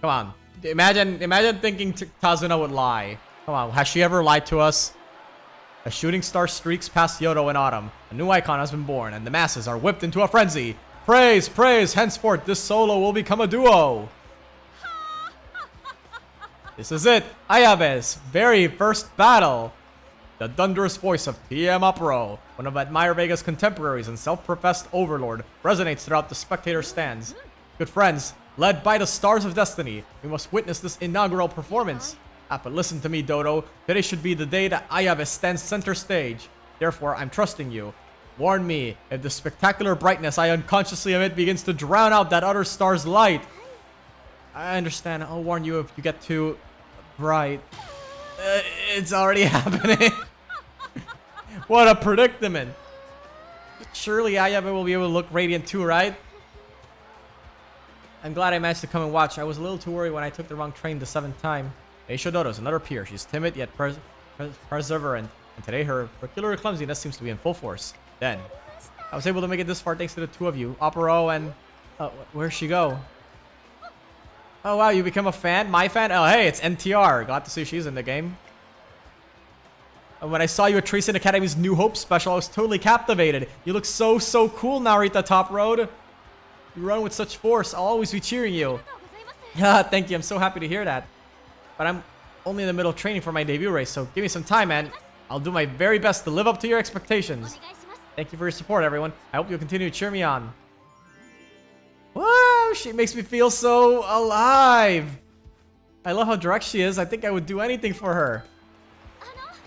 Come on. Imagine thinking Tazuna would lie. Come on, has she ever lied to us? A shooting star streaks past Yodo in autumn. A new icon has been born, and the masses are whipped into a frenzy. Praise, praise, henceforth this solo will become a duo. This is it, Ayabe's very first battle. The thunderous voice of TM Apro, one of Admire Vega's contemporaries and self-professed overlord, resonates throughout the spectator stands. Good friends, led by the stars of destiny, we must witness this inaugural performance. But listen to me, Dodo. Today should be the day that Ayabe stands center stage. Therefore, I'm trusting you. Warn me if the spectacular brightness I unconsciously emit begins to drown out that other star's light. I understand. I'll warn you if you get too bright. It's already happening. What a predicament. Surely Ayabe will be able to look radiant too, right? I'm glad I managed to come and watch. I was a little too worried when I took the wrong train the 7th time. Eisho Dodo's another peer. She's timid yet perseverant, and today her peculiar clumsiness seems to be in full force. Then, I was able to make it this far thanks to the two of you, Aparo and... where'd she go? Oh wow, you become a fan? My fan? Oh hey, it's NTR. Glad to see she's in the game. And when I saw you at Treason Academy's New Hope special, I was totally captivated. You look so cool, Narita Top Road. You run with such force. I'll always be cheering you. Yeah, thank you. I'm so happy to hear that. But I'm only in the middle of training for my debut race, so give me some time, man. I'll do my very best to live up to your expectations. Thank you for your support, everyone. I hope you'll continue to cheer me on. Wow, she makes me feel so alive. I love how direct she is. I think I would do anything for her.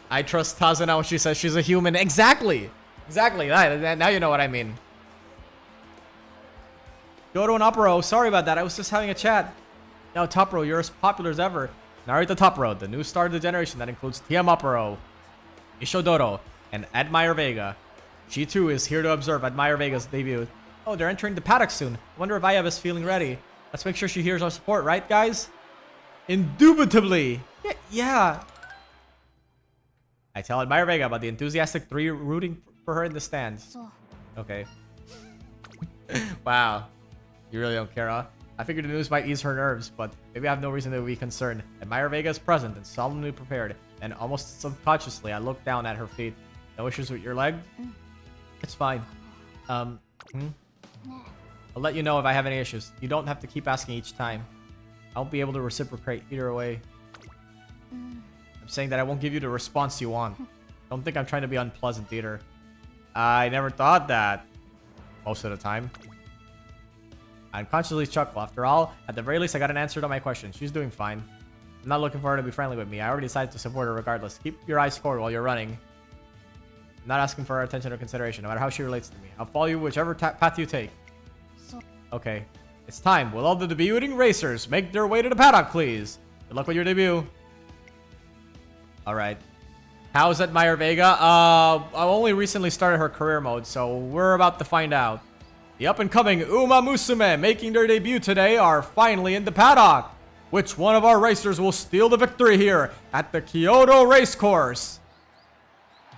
I trust Tazuna when she says she's a human. Exactly. Exactly. Now you know what I mean. Yodo and Aparo, sorry about that. I was just having a chat. Now, Topro, you're as popular as ever. Narita Top Road, the new star of the generation that includes TM Aparo, Ishodoro, and Admire Vega. She too is here to observe Admire Vega's debut. Oh, they're entering the paddock soon. Wonder if Ayabe is feeling ready. Let's make sure she hears our support, right, guys? Indubitably. Yeah. I tell Admire Vega about the enthusiastic 3 rooting for her in the stands. Okay. Wow. You really don't care, huh? I figured the news might ease her nerves, but maybe I have no reason to be concerned. Admire Vega is present and solemnly prepared, and almost subconsciously I look down at her feet. No issues with your leg? It's fine. I'll let you know if I have any issues. You don't have to keep asking each time. I'll be able to reciprocate either way. I'm saying that I won't give you the response you want. Don't think I'm trying to be unpleasant either. I never thought that. Most of the time. I unconsciously chuckle. After all, at the very least, I got an answer to my question. She's doing fine. I'm not looking for her to be friendly with me. I already decided to support her regardless. Keep your eyes forward while you're running. I'm not asking for her attention or consideration, no matter how she relates to me. I'll follow you whichever path you take. Okay. It's time. Will all the debuting racers make their way to the paddock, please? Good luck with your debut. Alright. How's Admire Vega? I only recently started her career mode, so we're about to find out. The up-and-coming Uma Musume making their debut today are finally in the paddock. Which one of our racers will steal the victory here at the Kyoto Racecourse?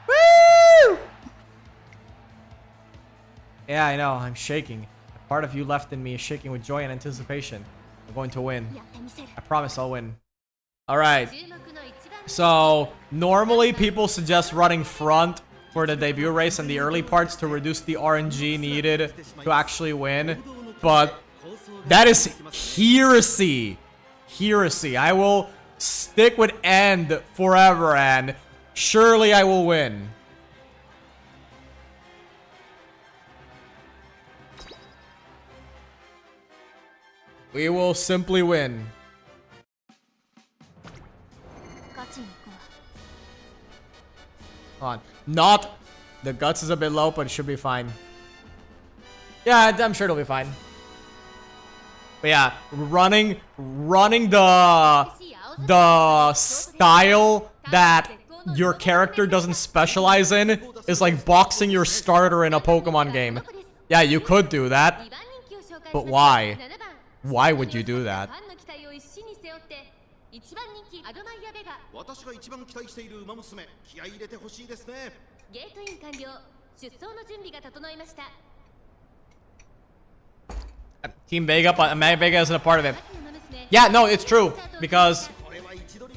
Woo! Yeah, I know. I'm shaking. A part of you left in me is shaking with joy and anticipation. I'm going to win. I promise I'll win. Alright. So, normally people suggest running front for the debut race and the early parts to reduce the RNG needed to actually win. But that is heresy. Heresy. I will stick with end forever and surely I will win. We will simply win. On. Not. The guts is a bit low, but it should be fine. Yeah, I'm sure it'll be fine. But yeah, running the style that your character doesn't specialize in is like boxing your starter in a Pokemon game. Yeah, you could do that. But why? Why would you do that? Team Vega, but Admire Vega isn't a part of it. Yeah, no, it's true. Because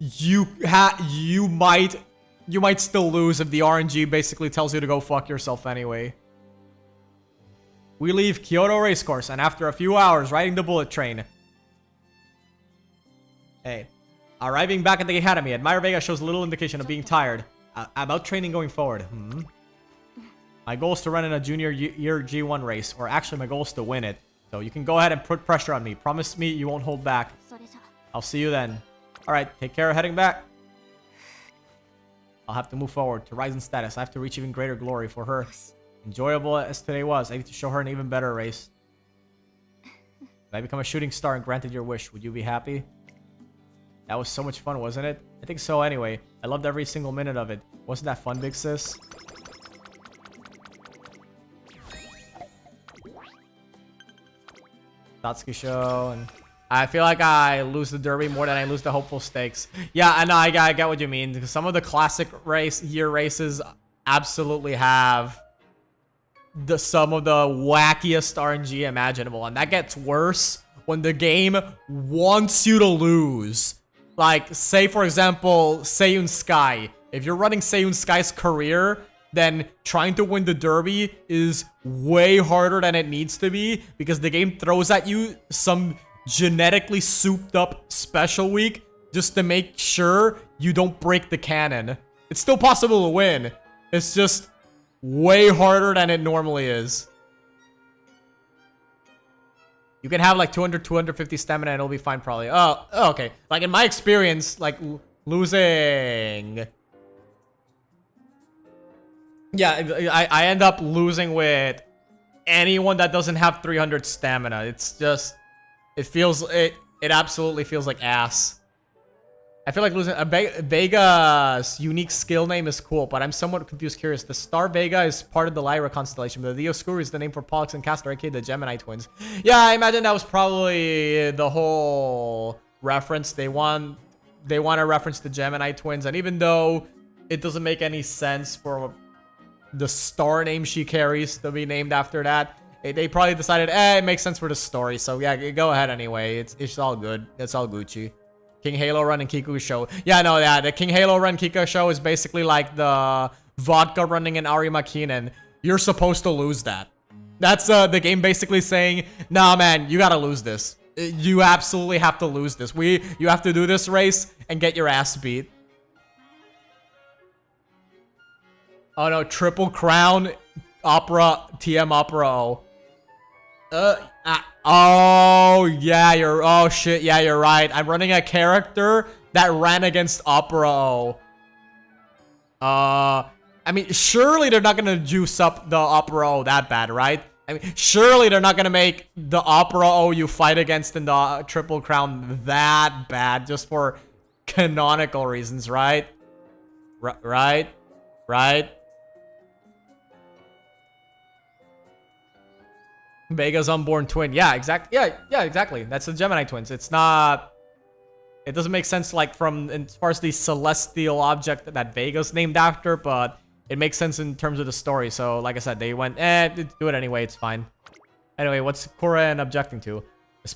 you might still lose if the RNG basically tells you to go fuck yourself anyway. We leave Kyoto Racecourse, and after a few hours riding the bullet train... Hey. Arriving back at the academy, Admire Vega shows little indication of being tired. About training going forward. My goal is to run in a junior year G1 race, or actually my goal is to win it. So you can go ahead and put pressure on me. Promise me you won't hold back. I'll see you then. Alright, take care heading back. I'll have to move forward to rise in status. I have to reach even greater glory for her. Enjoyable as today was, I need to show her an even better race. If I become a shooting star and granted your wish, would you be happy? That was so much fun, wasn't it? I think so anyway. I loved every single minute of it. Wasn't that fun, big sis? Satsuki show, and I feel like I lose the derby more than I lose the hopeful stakes. Yeah, I know, I get what you mean. Because some of the classic year races absolutely have some of the wackiest RNG imaginable, and that gets worse when the game wants you to lose. Like, say for example, Seiyun Sky. If you're running Seiyun Sky's career, then trying to win the derby is way harder than it needs to be, because the game throws at you some genetically souped up special week just to make sure you don't break the canon. It's still possible to win. It's just way harder than it normally is. You can have like 200, 250 stamina and it'll be fine probably. Oh, okay. Like in my experience, like losing... Yeah, I end up losing with anyone that doesn't have 300 stamina. It's just... It absolutely feels like ass. I feel like losing... Vega's unique skill name is cool, but I'm somewhat confused curious. The Star Vega is part of the Lyra constellation, but the Dioscuri is the name for Pollux and Castor, aka the Gemini twins. Yeah, I imagine that was probably the whole reference. They want to reference the Gemini twins, and even though it doesn't make any sense for the star name she carries to be named after that, they probably decided, it makes sense for the story, so yeah, go ahead anyway. It's all good. It's all Gucci. King Halo Run and Kiku show. Yeah, no, yeah, the King Halo Run Kiku show is basically like the vodka running in Ari Makinen. You're supposed to lose that. That's the game basically saying, nah, man, you gotta lose this. You absolutely have to lose this. You have to do this race and get your ass beat. Oh no, Triple Crown Opera TM Opera O. Oh yeah, oh shit, yeah, you're right. I'm running a character that ran against Opera O. I mean, surely they're not gonna juice up the Opera O that bad, right? I mean, surely they're not gonna make the Opera O you fight against in the Triple Crown that bad just for canonical reasons, right? Right? Vega's unborn twin. Yeah, exactly. Yeah, exactly. That's the Gemini twins. It's not... It doesn't make sense, like, from as far as the celestial object that Vega's named after, but it makes sense in terms of the story. So, like I said, they went, do it anyway. It's fine. Anyway, what's Koren objecting to?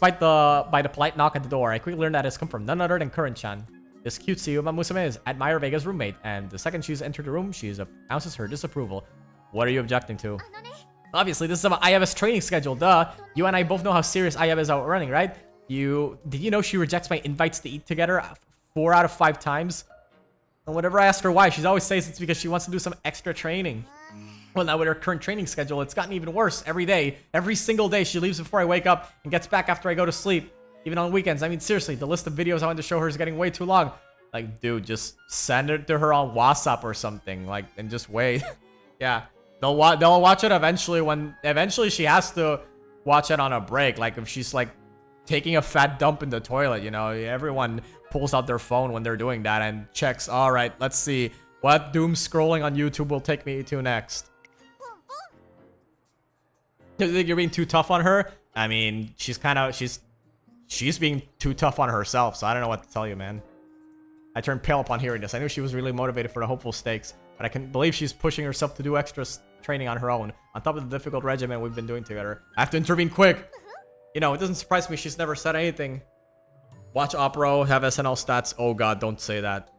By the polite knock at the door, I quickly learned that it's come from none other than Current-chan. This cutesy Uma Musume is Admire Vega's roommate, and the second she's entered the room, she announces her disapproval. What are you objecting to? Obviously, this is about Ayabe's training schedule, duh. You and I both know how serious Ayabe is out running, right? Did you know she rejects my invites to eat together 4 out of 5 times? And whenever I ask her why, she always says it's because she wants to do some extra training. Well, now with her current training schedule, it's gotten even worse every day. Every single day, she leaves before I wake up and gets back after I go to sleep. Even on weekends. I mean, seriously, the list of videos I want to show her is getting way too long. Like, dude, just send it to her on WhatsApp or something, like, and just wait. Yeah. They'll watch it eventually when she has to watch it on a break. Like if she's like taking a fat dump in the toilet, you know, everyone pulls out their phone when they're doing that and checks, all right, let's see what doom scrolling on YouTube will take me to next. Do you think you're being too tough on her? I mean, she's being too tough on herself, so I don't know what to tell you, man. I turned pale upon hearing this. I knew she was really motivated for the hopeful stakes, but I can believe she's pushing herself to do extra training on her own, on top of the difficult regimen we've been doing together. I have to intervene quick. You know, it doesn't surprise me she's never said anything Watch Opera, have SNL stats. Oh god, don't say that.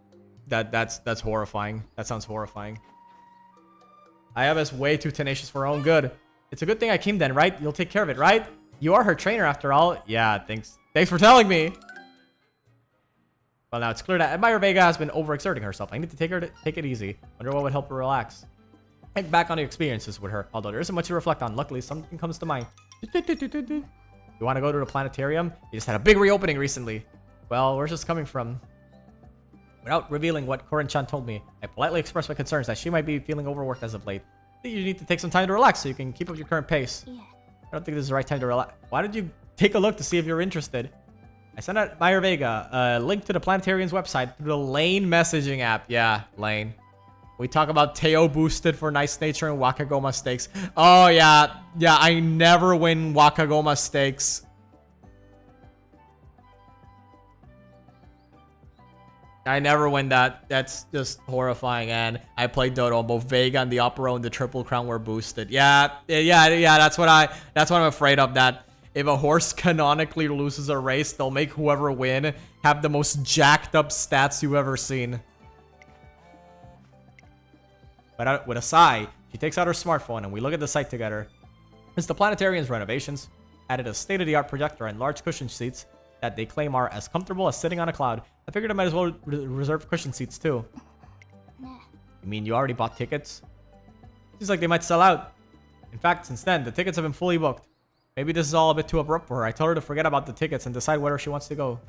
That's horrifying. That sounds horrifying. Ayaba's way too tenacious for her own good. It's a good thing I came then, right? You'll take care of it, right? You are her trainer after all. Yeah, thanks. Thanks for telling me. Well, now it's clear that Admire Vega has been overexerting herself. I need to take it easy. Wonder what would help her relax. Think back on your experiences with her. Although there isn't much to reflect on. Luckily, something comes to mind. You want to go to the planetarium? You just had a big reopening recently. Well, where's this coming from? Without revealing what Korin-chan told me, I politely expressed my concerns that she might be feeling overworked as of late. I think you need to take some time to relax so you can keep up your current pace. Yeah. I don't think this is the right time to relax. Why did you take a look to see if you're interested? I sent out Admire Vega a link to the planetarium's website through the Lane messaging app. Yeah, Lane. We talk about Teo boosted for nice nature and Wakagoma stakes. Oh, yeah. Yeah, I never win Wakagoma stakes. I never win that. That's just horrifying. And I played Dodo. Both Vega and the Opera and the Triple Crown were boosted. Yeah. That's what I'm afraid of. That if a horse canonically loses a race, they'll make whoever win have the most jacked up stats you've ever seen. But with a sigh, she takes out her smartphone and we look at the site together. It's the planetarium's renovations. Added a state-of-the-art projector and large cushion seats that they claim are as comfortable as sitting on a cloud. I figured I might as well reserve cushion seats too. You mean you already bought tickets? Seems like they might sell out. In fact, since then, the tickets have been fully booked. Maybe this is all a bit too abrupt for her. I told her to forget about the tickets and decide whether she wants to go.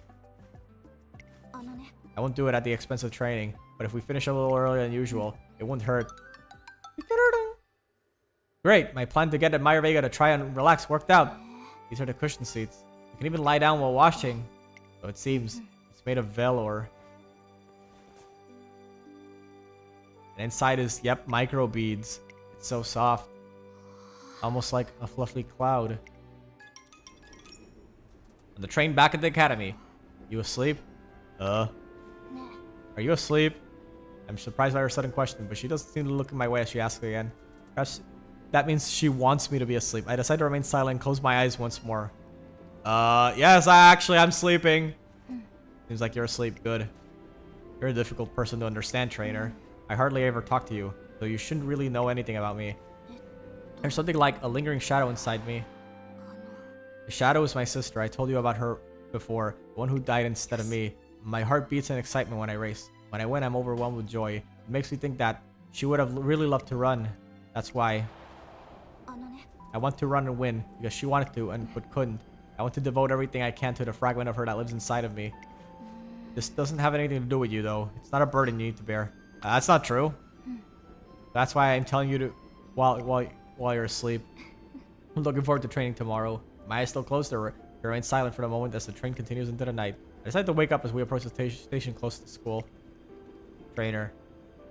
I won't do it at the expense of training, but if we finish a little earlier than usual, it won't hurt. Great, my plan to get Admire Vega to try and relax worked out. These are the cushion seats. You can even lie down while washing. So it seems. It's made of velour. And inside is, yep, micro beads. It's so soft. Almost like a fluffy cloud. On the train back at the academy. You asleep? Are you asleep? I'm surprised by her sudden question, but she doesn't seem to look in my way as she asks again. Perhaps that means she wants me to be asleep. I decide to remain silent and close my eyes once more. Yes, I'm sleeping. Seems like you're asleep. Good. You're a difficult person to understand, trainer. I hardly ever talk to you, so you shouldn't really know anything about me. There's something like a lingering shadow inside me. The shadow is my sister. I told you about her before. The one who died instead of me. My heart beats in excitement when I race. When I win, I'm overwhelmed with joy. It makes me think that she would have really loved to run. That's why. I want to run and win because she wanted to but couldn't. I want to devote everything I can to the fragment of her that lives inside of me. This doesn't have anything to do with you, though. It's not a burden you need to bear. That's not true. That's why I'm telling you to while you're asleep. I'm looking forward to training tomorrow. My eyes still closed or remain silent for the moment as the train continues into the night. I decide to wake up as we approach the station close to school. Trainer.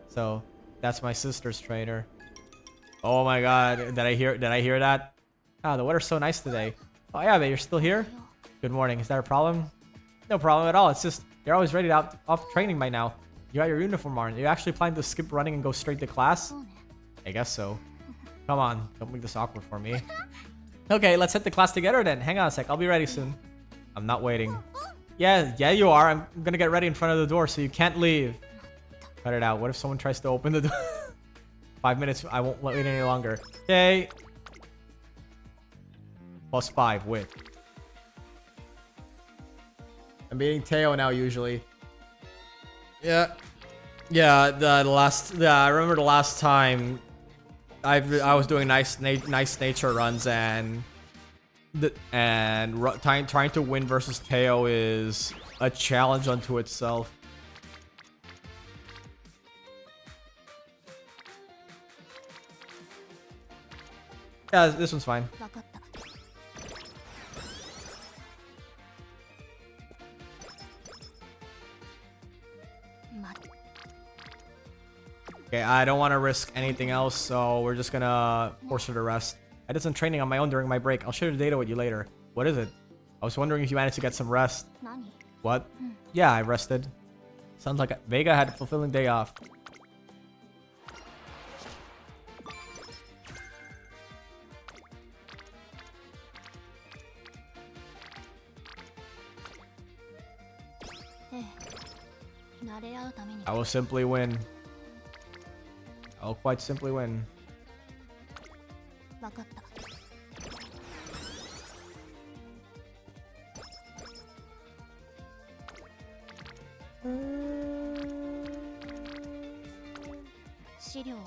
So that's my sister's trainer. Oh my god, did I hear that? Ah, the weather's so nice today. Oh yeah, but you're still here? Good morning. Is that a problem? No problem at all. It's just you're always ready to off training by now. You got your uniform on. You actually plan to skip running and go straight to class? I guess so. Come on, don't make this awkward for me. Okay, let's head to class together then. Hang on a sec, I'll be ready soon. I'm not waiting. Yeah, you are. I'm gonna get ready in front of the door so you can't leave. Cut it out. What if someone tries to open the door? 5 minutes. I won't wait any longer. Okay. +5 wit. I'm beating Teo now usually. Yeah. I remember the last time I was doing nice nature runs and trying to win versus Teo is a challenge unto itself. Yeah, this one's fine. Okay, I don't want to risk anything else, so we're just gonna force her to rest. I did some training on my own during my break. I'll share the data with you later. What is it? I was wondering if you managed to get some rest. What? Yeah, I rested. Sounds like Vega had a fulfilling day off. I will simply win. I will quite simply win. わかった。資料は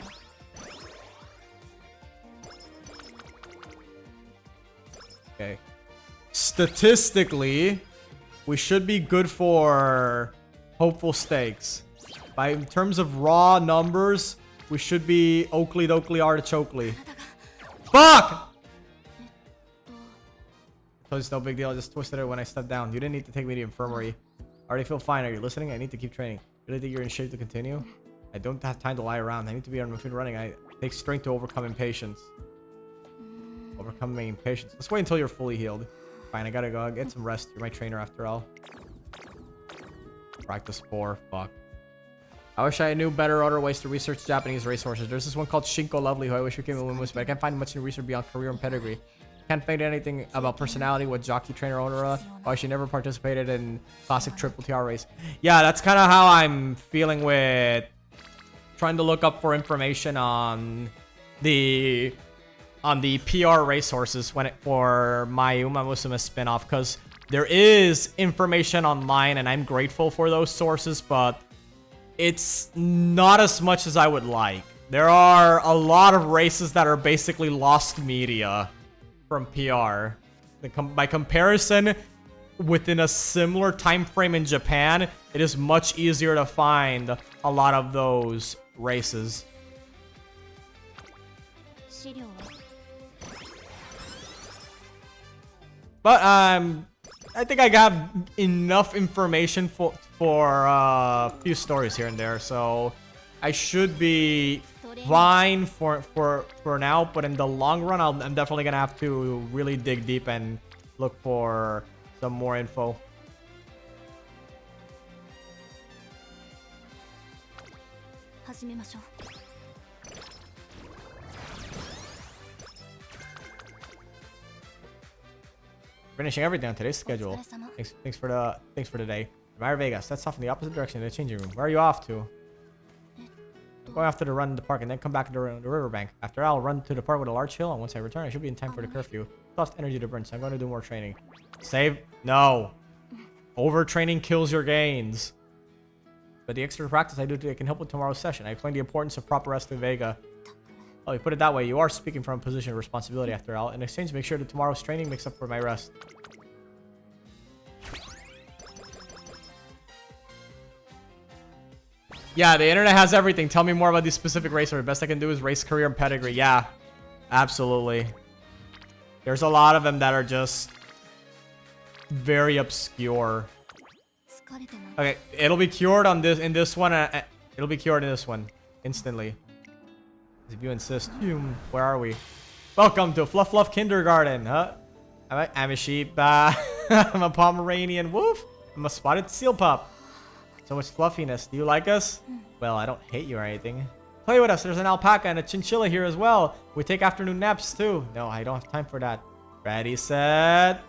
Okay. Statistically, we should be good for hopeful stakes. By in terms of raw numbers, we should be Oakley Dokley Artichokely. Fuck! So it's no big deal. I just twisted it when I stepped down. You didn't need to take me to the infirmary. I already feel fine. Are you listening? I need to keep training. Really think you're in shape to continue? I don't have time to lie around. I need to be on my feet running. It takes strength to overcome impatience. Overcoming impatience. Let's wait until you're fully healed. Fine, I gotta go get some rest. You're my trainer after all. Practice 4. Fuck. I wish I knew better other ways to research Japanese racehorses. There's this one called Shinko Lovely who I wish we came with, but I can't find much new research beyond career and pedigree. Can't find anything about personality with jockey trainer Onora. Why she never participated in classic triple TR race. Yeah, that's kind of how I'm feeling with trying to look up for information on the PR racehorses for my Uma Musume spinoff, because there is information online and I'm grateful for those sources, but it's not as much as I would like. There are a lot of races that are basically lost media from PR. By comparison, within a similar time frame in Japan, it is much easier to find a lot of those races. But I think I got enough information for a few stories here and there, so I should be fine for now. But in the long run, I'm definitely gonna have to really dig deep and look for some more info. Finishing everything on today's schedule. Thanks for today. Admire Vega. That's off in the opposite direction in the changing room. Where are you off to? I'm going off to the run to the park and then come back to the riverbank. After I'll run to the park with a large hill, and once I return, I should be in time for the curfew. Lost energy to burn, so I'm going to do more training. Save? No. Overtraining kills your gains. But the extra practice I do today can help with tomorrow's session. I explained the importance of proper rest in Vega. Oh, you put it that way. You are speaking from a position of responsibility after all. In exchange, make sure that tomorrow's training makes up for my rest. Yeah, the internet has everything. Tell me more about these specific racers. Best I can do is race career and pedigree. Yeah, absolutely. There's a lot of them that are just very obscure. Okay, it'll be cured on this in this one. It'll be cured in this one instantly. If you insist. Where are we? Welcome to Fluff Fluff Kindergarten, huh? I'm a sheep. I'm a Pomeranian. Woof. I'm a spotted seal pup. So much fluffiness. Do you like us? Well, I don't hate you or anything. Play with us. There's an alpaca and a chinchilla here as well. We take afternoon naps too. No, I don't have time for that. Ready, set.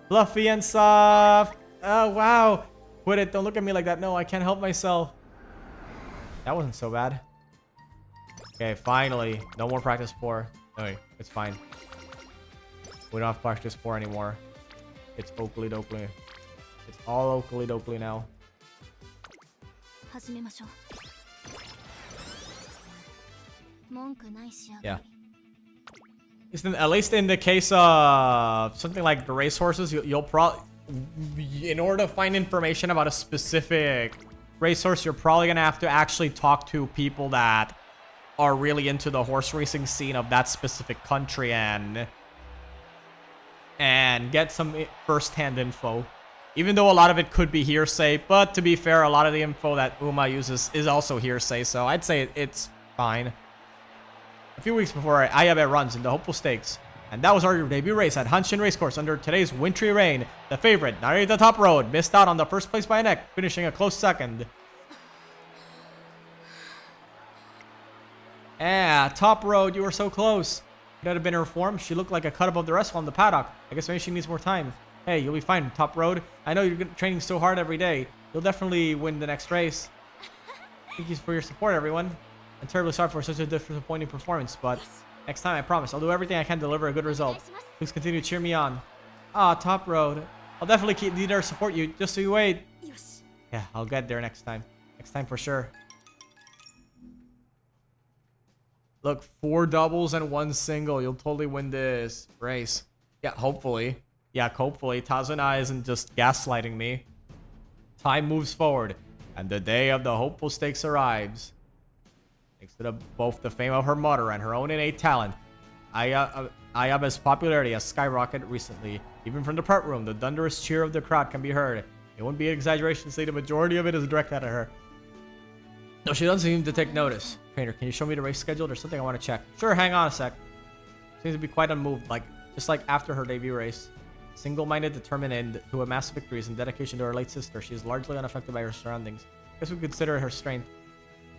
Fluffy and soft. Oh, wow. Quit it. Don't look at me like that. No, I can't help myself. That wasn't so bad. Okay, finally. No more practice 4. No, it's fine. We don't have practice 4 anymore. It's Oakley Dokley. It's all Oakley Dokley now. Yeah. At least in the case of something like the racehorses, you'll probably, in order to find information about a specific racehorse, you're probably gonna have to actually talk to people that are really into the horse racing scene of that specific country and get some first-hand info. Even though a lot of it could be hearsay, but to be fair, a lot of the info that Uma uses is also hearsay, so I'd say it's fine. A few weeks before Ayabe runs in the Hopeful Stakes, and that was our debut race at Hanshin Racecourse under today's wintry rain. The favorite, Narita Top Road, missed out on the first place by a neck, finishing a close second. Yeah, Top Road, you were so close. Could have been informed. She looked like a cut above the rest on the paddock. I guess maybe she needs more time. Hey, you'll be fine, Top Road. I know you're training so hard every day. You'll definitely win the next race. Thank you for your support, everyone. I'm terribly sorry for such a disappointing performance, but next time I promise I'll do everything I can to deliver a good result. Please continue to cheer me on. Ah, top road. I'll definitely be there to support you. Just so you wait. Yeah, I'll get there next time. Next time for sure. Look, 4 doubles and 1 single. You'll totally win this race. Yeah, hopefully. Yeah, hopefully. Tazuna isn't just gaslighting me. Time moves forward, and the day of the hopeful stakes arrives. Thanks to both the fame of her mother and her own innate talent, Ayabe's popularity has skyrocketed recently. Even from the prep room, the thunderous cheer of the crowd can be heard. It wouldn't be an exaggeration to say the majority of it is directed at her. No, she doesn't seem to take notice. Trainer, can you show me the race schedule? There's something I want to check. Sure, hang on a sec. Seems to be quite unmoved, just like after her debut race. Single-minded, determined, and to amass victories and dedication to her late sister, she is largely unaffected by her surroundings. I guess we consider it her strength.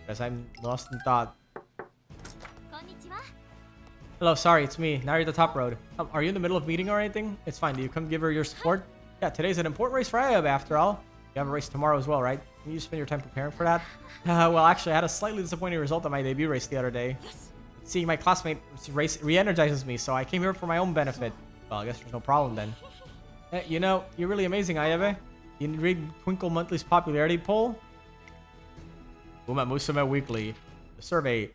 As I'm lost in thought. Hello, sorry, it's me. Now you're at the top road. Are you in the middle of meeting or anything? It's fine. Do you come give her your support? Yeah, today's an important race for Ayabe after all. You have a race tomorrow as well, right? Can you spend your time preparing for that? Well, actually, I had a slightly disappointing result on my debut race the other day. Seeing my classmate race re-energizes me, so I came here for my own benefit. Well, I guess there's no problem then. Hey, you know, you're really amazing, Ayabe. You read Twinkle Monthly's popularity poll? Uma Musume Weekly. The survey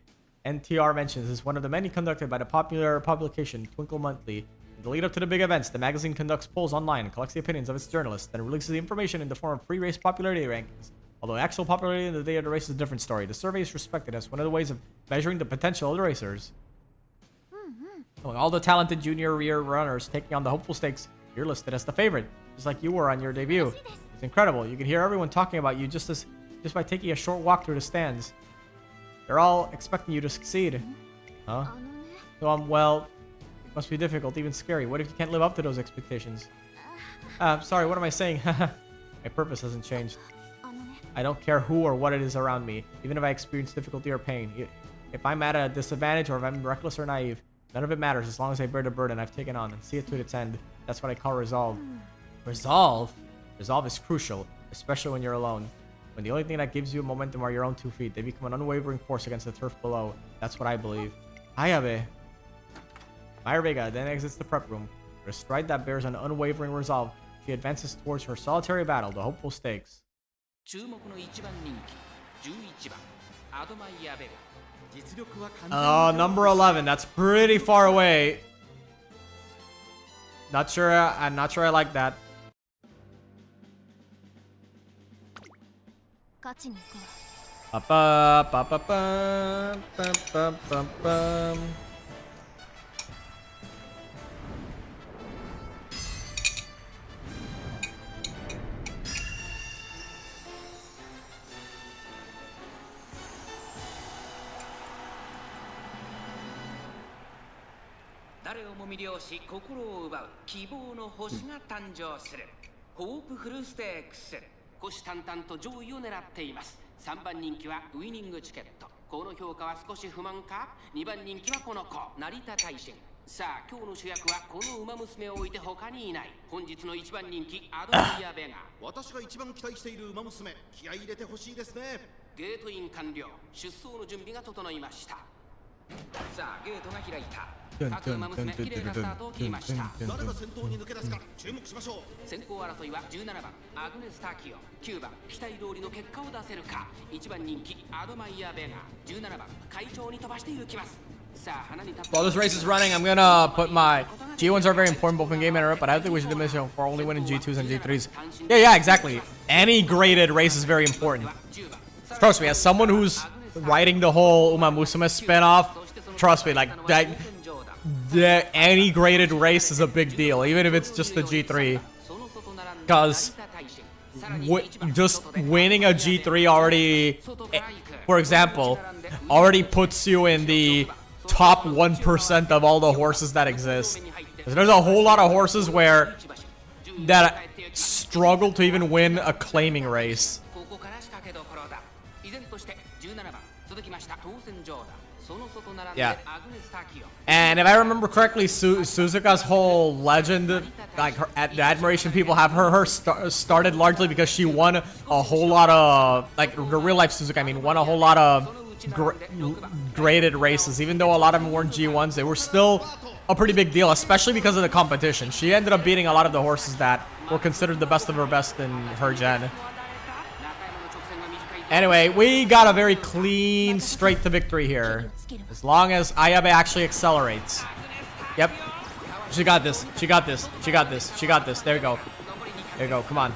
NTR mentions is one of the many conducted by the popular publication Twinkle Monthly. In the lead up to the big events, the magazine conducts polls online and collects the opinions of its journalists, then releases the information in the form of pre-race popularity rankings. Although actual popularity in the day of the race is a different story, the survey is respected as one of the ways of measuring the potential of the racers. Among all the talented junior year runners taking on the hopeful stakes, you're listed as the favorite, just like you were on your debut. It's incredible. You can hear everyone talking about you just by taking a short walk through the stands. They're all expecting you to succeed. Huh? So, well, it must be difficult, even scary. What if you can't live up to those expectations? Sorry, what am I saying? My purpose hasn't changed. I don't care who or what it is around me, even if I experience difficulty or pain. If I'm at a disadvantage or if I'm reckless or naive, none of it matters as long as I bear the burden I've taken on and see it to its end. That's what I call resolve. Resolve? Resolve is crucial, especially when you're alone. When the only thing that gives you momentum are your own 2 feet, they become an unwavering force against the turf below. That's what I believe. Ayabe. Admire Vega then exits the prep room. With a stride that bears an unwavering resolve, she advances towards her solitary battle, the hopeful stakes. Number 11. That's pretty far away. I'm not sure I like that. While this race is running, I'm gonna put my G1s are very important both in game and Europe, but I don't think we should diminish them for only winning G2s and G3s. Yeah, exactly. Any graded race is very important. Trust me, as someone who's writing the whole Uma Musume spin-off, trust me, like any graded race is a big deal, even if it's just the G3. Because just winning a G3 already, for example, already puts you in the top 1% of all the horses that exist. There's a whole lot of horses that struggle to even win a claiming race. Yeah. And if I remember correctly, Suzuka's whole legend like the admiration people have started largely because she won a whole lot of like the real life Suzuki. I mean, won a whole lot of graded races. Even though a lot of them weren't G1s, they were still a pretty big deal, especially because of the competition. She ended up beating a lot of the horses that were considered the best of her best in her gen. Anyway, we got a very clean, straight to victory here. As long as Ayabe actually accelerates. Yep. She got this. She got this. She got this. She got this. There you go. There you go. Come on.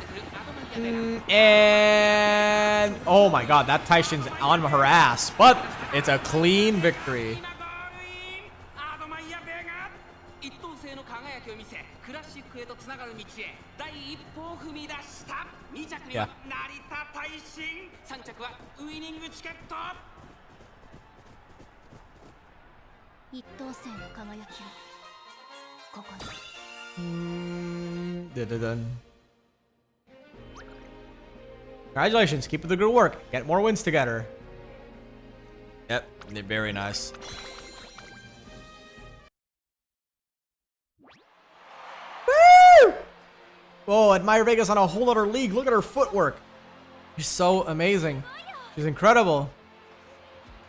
And oh my god, that Taishin's on her ass. But it's a clean victory. Yeah. Congratulations, keep up the good work. Get more wins together. Yep, they're very nice. Woo! Whoa, Admire Vega's on a whole other league. Look at her footwork. She's so amazing. She's incredible.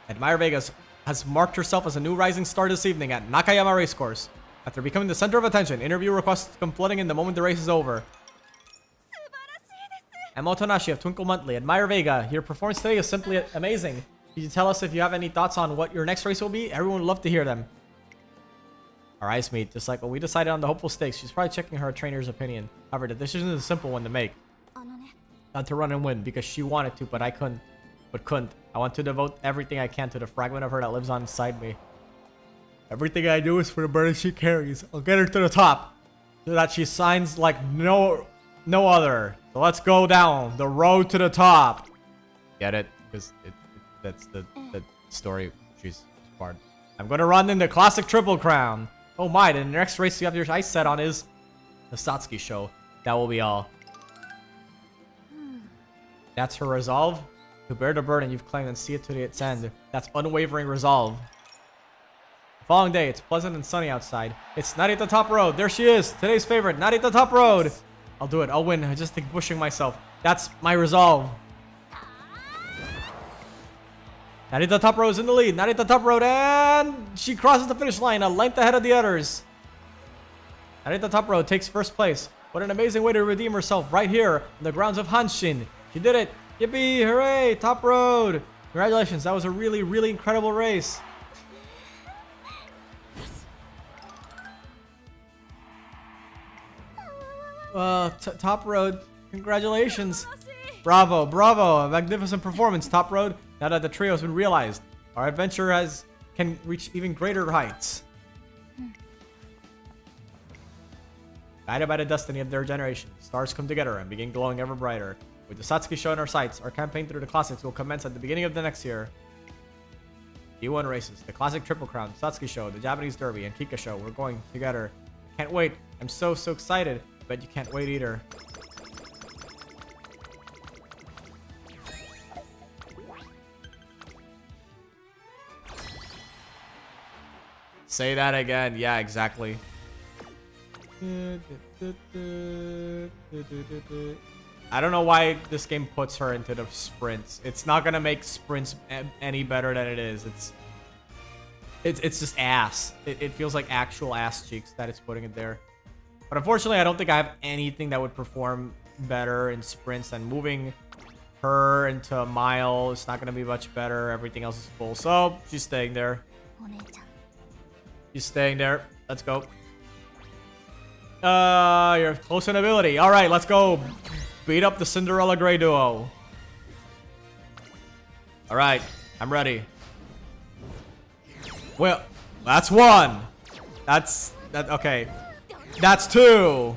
Admire Vega has marked herself as a new rising star this evening at Nakayama Racecourse. After becoming the center of attention, interview requests come flooding in the moment the race is over. Emo Tonashi of Twinkle Monthly. Admire Vega, your performance today is simply amazing. Could you tell us if you have any thoughts on what your next race will be? Everyone would love to hear them. Our ice meet, just like when we decided on the hopeful stakes, she's probably checking her trainer's opinion. However, the decision is a simple one to make. Not to run and win, because she wanted to, but I couldn't. I want to devote everything I can to the fragment of her that lives on inside me. Everything I do is for the burden she carries. I'll get her to the top, so that she shines like no other. So let's go down the road to the top. Get it? Because that's the story she's part. I'm gonna run in the classic Triple Crown. Oh my, the next race you have your eyes set on is the Satsuki show. That will be all. That's her resolve. To bear the burden you've claimed and see it to its end. That's unwavering resolve. The following day, it's pleasant and sunny outside. It's Narita Top Road. There she is. Today's favorite, Narita Top Road. I'll do it. I'll win. I just think pushing myself. That's my resolve. Narita Top Road is in the lead. Narita Top Road, and she crosses the finish line a length ahead of the others. Narita Top Road takes first place. What an amazing way to redeem herself right here on the grounds of Hanshin. She did it. Yippee! Hooray! Top Road! Congratulations. That was a really, really incredible race. Top Road. Congratulations. Bravo, bravo. A magnificent performance, Top Road. Now that the trio has been realized, our adventure can reach even greater heights. Guided by the destiny of their generation, stars come together and begin glowing ever brighter. With the Satsuki show in our sights, our campaign through the classics will commence at the beginning of the next year. D1 races, the classic Triple Crown, Satsuki show, the Japanese Derby, and Kika show. We're going together. Can't wait. I'm so excited. Bet you can't wait either. Say that again. Yeah, exactly. I don't know why this game puts her into the sprints. It's not gonna make sprints any better than it is. It's just ass. It feels like actual ass cheeks that it's putting it there. But unfortunately, I don't think I have anything that would perform better in sprints, and moving her into a mile is not gonna be much better. Everything else is full, so she's staying there. She's staying there. Let's go. You're close in ability. All right, let's go. Beat up the Cinderella Grey duo. All right, I'm ready. Well, that's one. Okay. That's two.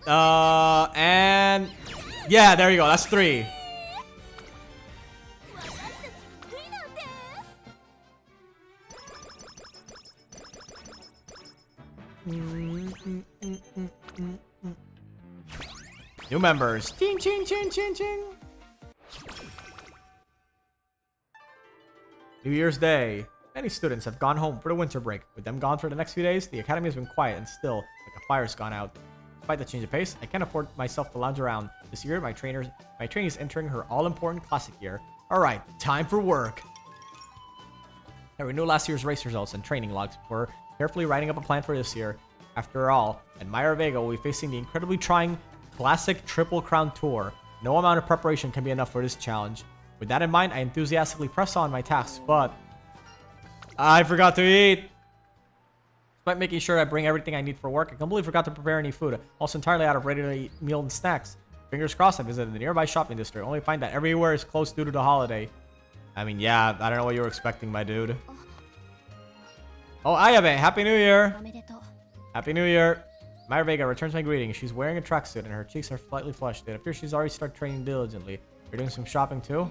And yeah, there you go. That's three. New members. Ching, ching, ching, ching, ching. New Year's Day. Many students have gone home for the winter break. With them gone for the next few days, the academy has been quiet and still, like a fire's gone out. Despite the change of pace, I can't afford myself to lounge around. This year, my training is entering her all-important classic year. Alright, time for work. I renew last year's race results and training logs before carefully writing up a plan for this year. After all, Admire Vega will be facing the incredibly trying Classic Triple Crown Tour. No amount of preparation can be enough for this challenge. With that in mind, I enthusiastically press on my tasks, but I forgot to eat. Despite making sure I bring everything I need for work, I completely forgot to prepare any food. Also entirely out of ready-to-eat meal and snacks. Fingers crossed, I visited the nearby shopping district, only to find that everywhere is closed due to the holiday. I mean, yeah, I don't know what you were expecting, my dude. Oh, Ayabe, Happy New Year! Happy New Year! Admire Vega returns my greeting. She's wearing a tracksuit and her cheeks are slightly flushed. It appears she's already started training diligently. You're doing some shopping too?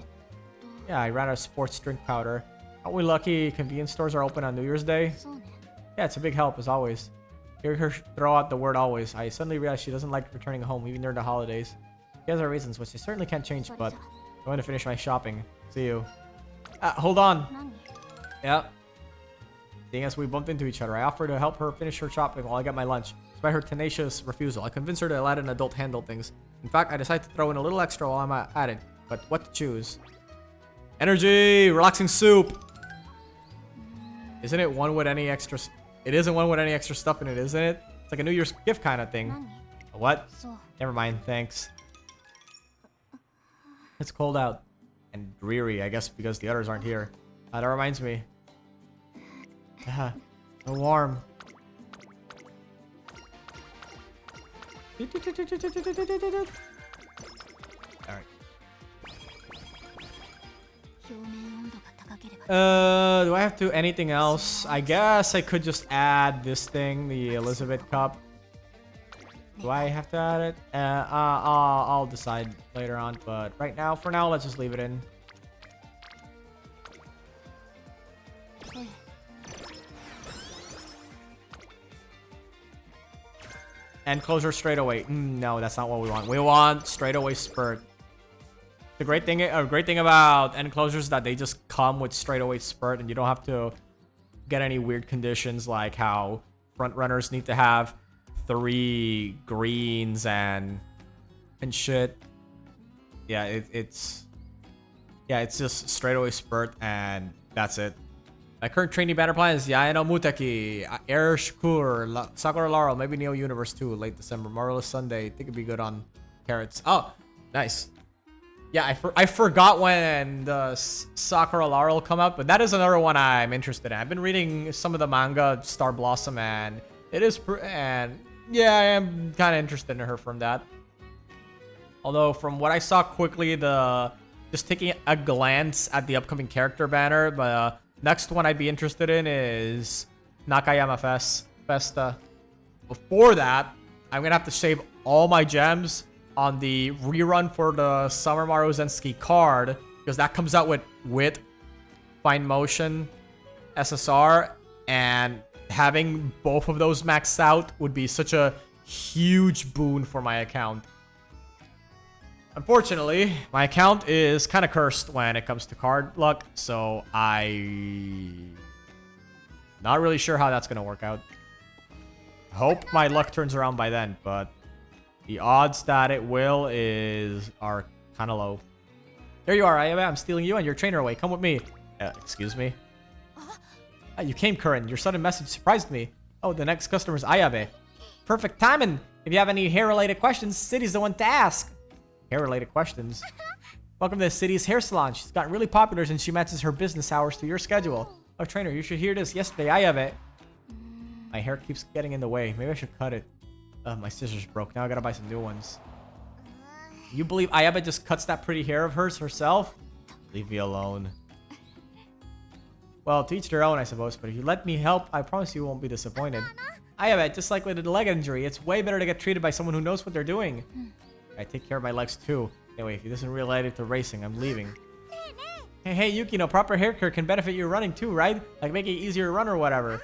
Yeah, I ran out of sports drink powder. Aren't we lucky convenience stores are open on New Year's Day? Yeah, it's a big help as always. Hear her throw out the word always. I suddenly realized she doesn't like returning home even during the holidays. She has her reasons, which she certainly can't change, but I'm going to finish my shopping. See you. Hold on. Yeah. Seeing as we bumped into each other, I offered to help her finish her shopping while I get my lunch. Despite her tenacious refusal, I convinced her to let an adult handle things. In fact, I decided to throw in a little extra while I'm at it. But what to choose? Energy! Relaxing soup! Isn't it one with any extra... It isn't one with any extra stuff in it, isn't it? It's like a New Year's gift kind of thing. What? Never mind, thanks. It's cold out. And dreary, I guess, because the others aren't here. That reminds me. So warm. Alright. Do I have to anything else? I guess I could just add this thing, the Elizabeth cup. Do I have to add it? I'll decide later on, but right now, for now, let's just leave it in. And closure straight away. No, that's not what we want. We want straight away spurt. The great thing about end closures is that they just come with straight away spurt, and you don't have to get any weird conditions like how front runners need to have 3 greens and shit. Yeah, it's just straight away spurt and that's it. My current training banner plan is Yaeno Muteki, Air Shukur, Sakura Laurel, maybe Neo Universe 2, late December, Marvelous Sunday. I think it'd be good on carats. Oh, nice. Yeah, I forgot when the Sakura Laurel come out, but that is another one I'm interested in. I've been reading some of the manga Star Blossom, and it is, and yeah, I am kind of interested in her from that. Although from what I saw quickly, just taking a glance at the upcoming character banner, the next one I'd be interested in is Nakayama Festa. Before that, I'm gonna have to save all my gems on the rerun for the Summer Maru Zensky card, because that comes out with Fine Motion SSR, and having both of those maxed out would be such a huge boon for my account. Unfortunately, my account is kind of cursed when it comes to card luck, so I'm not really sure how that's gonna work out. Hope my luck turns around by then, but the odds that it will are kind of low. There you are, I'm stealing you and your trainer away. Come with me. Excuse me? You came, Curran. Your sudden message surprised me. Oh, the next customer is Ayabe. Perfect timing. If you have any hair-related questions, City's the one to ask. Hair-related questions? Welcome to the City's hair salon. She's gotten really popular since she matches her business hours to your schedule. Oh, trainer, you should hear this. Yesterday, Ayabe. My hair keeps getting in the way. Maybe I should cut it. My scissors broke. Now I gotta buy some new ones. You believe Ayabe just cuts that pretty hair of hers herself? Leave me alone. Well, to each their own, I suppose, but if you let me help, I promise you won't be disappointed. Ayabe, just like with a leg injury, it's way better to get treated by someone who knows what they're doing. I take care of my legs too. Anyway, if it isn't related to racing, I'm leaving. Hey, Yukino, proper hair care can benefit your running too, right? Like making it easier to run or whatever.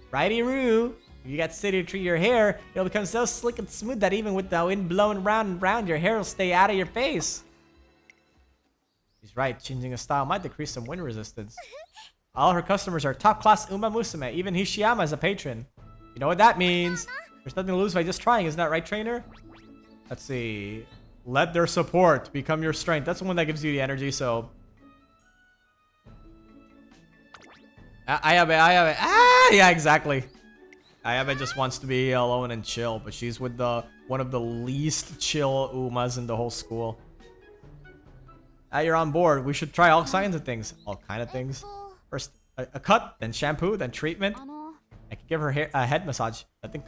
Righty-roo. If you got City to treat your hair, it'll become so slick and smooth that even with the wind blowing round and round, your hair will stay out of your face. She's right, changing a style might decrease some wind resistance. All her customers are top-class Uma Musume, even Hishiyama is a patron. You know what that means? There's nothing to lose by just trying, isn't that right, trainer? Let's see. Let their support become your strength. That's the one that gives you the energy, so... Ayabe. Ah, yeah, exactly. Ayabe just wants to be alone and chill, but she's with the one of the least chill Umas in the whole school. You're on board. We should try all kinds of things. All kind of things. First, a cut, then shampoo, then treatment. I could give her a head massage. I think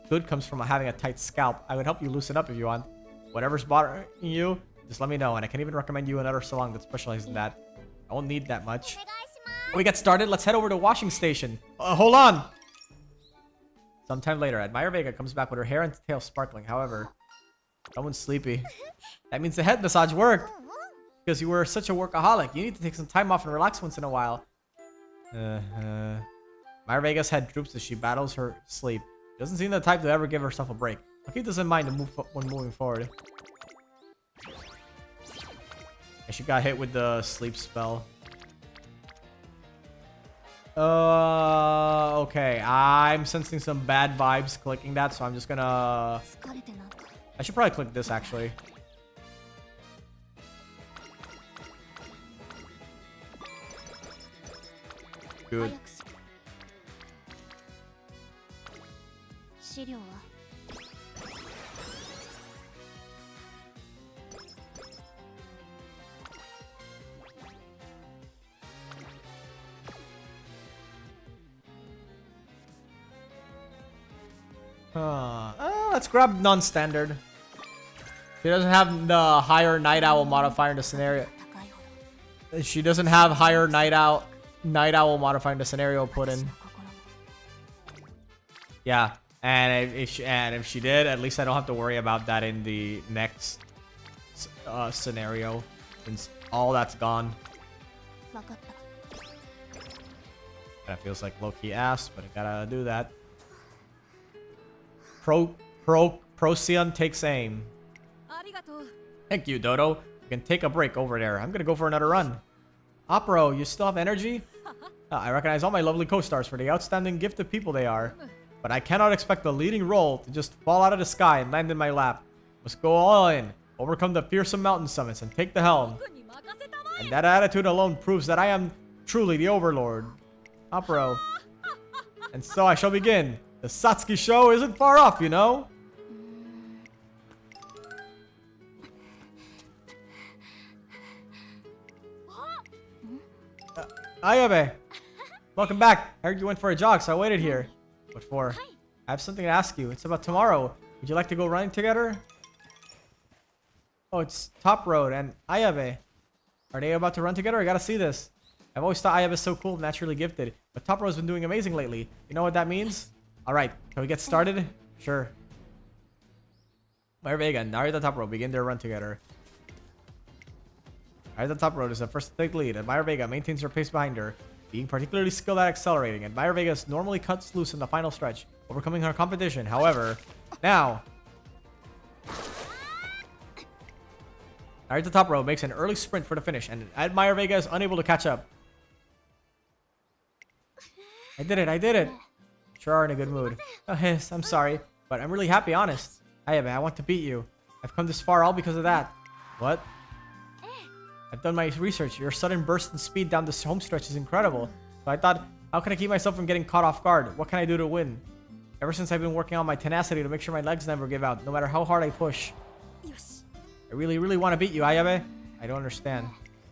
good comes from having a tight scalp. I would help you loosen up if you want. Whatever's bothering you, just let me know. And I can even recommend you another salon that specializes in that. I won't need that much. When we get started, let's head over to washing station. Hold on! Sometime later, Admire Vega comes back with her hair and tail sparkling. However, someone's sleepy. That means the head massage worked. Because you were such a workaholic. You need to take some time off and relax once in a while. Admire Vega's head droops as she battles her sleep. She doesn't seem the type to ever give herself a break. I'll keep this in mind when moving forward. And she got hit with the sleep spell. Okay. I'm sensing some bad vibes clicking that, so I'm just gonna... I should probably click this, actually. Good. Let's grab non-standard. She doesn't have the higher night owl modifier in the scenario. She doesn't have higher night owl modifier in the scenario put in. Yeah, and if she did, at least I don't have to worry about that in the next scenario, since all that's gone. That feels like low-key ass, but I gotta do that. Procyon takes aim. Thank you, Dodo. You can take a break over there. I'm gonna go for another run. Opero, you still have energy? I recognize all my lovely co-stars for the outstanding gifted people they are. But I cannot expect the leading role to just fall out of the sky and land in my lap. Must go all in, overcome the fearsome mountain summits, and take the helm. And that attitude alone proves that I am truly the overlord. Opero. And so I shall begin. The Satsuki show isn't far off, you know? Ayabe! Welcome back. I heard you went for a jog, so I waited here. What for? I have something to ask you. It's about tomorrow. Would you like to go running together? Oh, it's Top Road and Ayabe. Are they about to run together? I gotta see this. I've always thought Ayabe's so cool, naturally gifted. But Top Road's been doing amazing lately. You know what that means? Alright, can we get started? Sure. Admire Vega and Narita Top Road begin their run together. Narita Top Road is the first to take lead. Admire Vega maintains her pace behind her, being particularly skilled at accelerating. Admire Vega normally cuts loose in the final stretch, overcoming her competition. However, now... Narita Top Road makes an early sprint for the finish, and Admire Vega is unable to catch up. I did it. Sure are in a good mood. Oh, yes, I'm sorry, but I'm really happy, honest. Ayabe, I want to beat you. I've come this far all because of that. What? I've done my research. Your sudden burst in speed down this home stretch is incredible. So I thought, how can I keep myself from getting caught off guard? What can I do to win? Ever since I've been working on my tenacity to make sure my legs never give out, no matter how hard I push. I really, really want to beat you, Ayabe. I don't understand.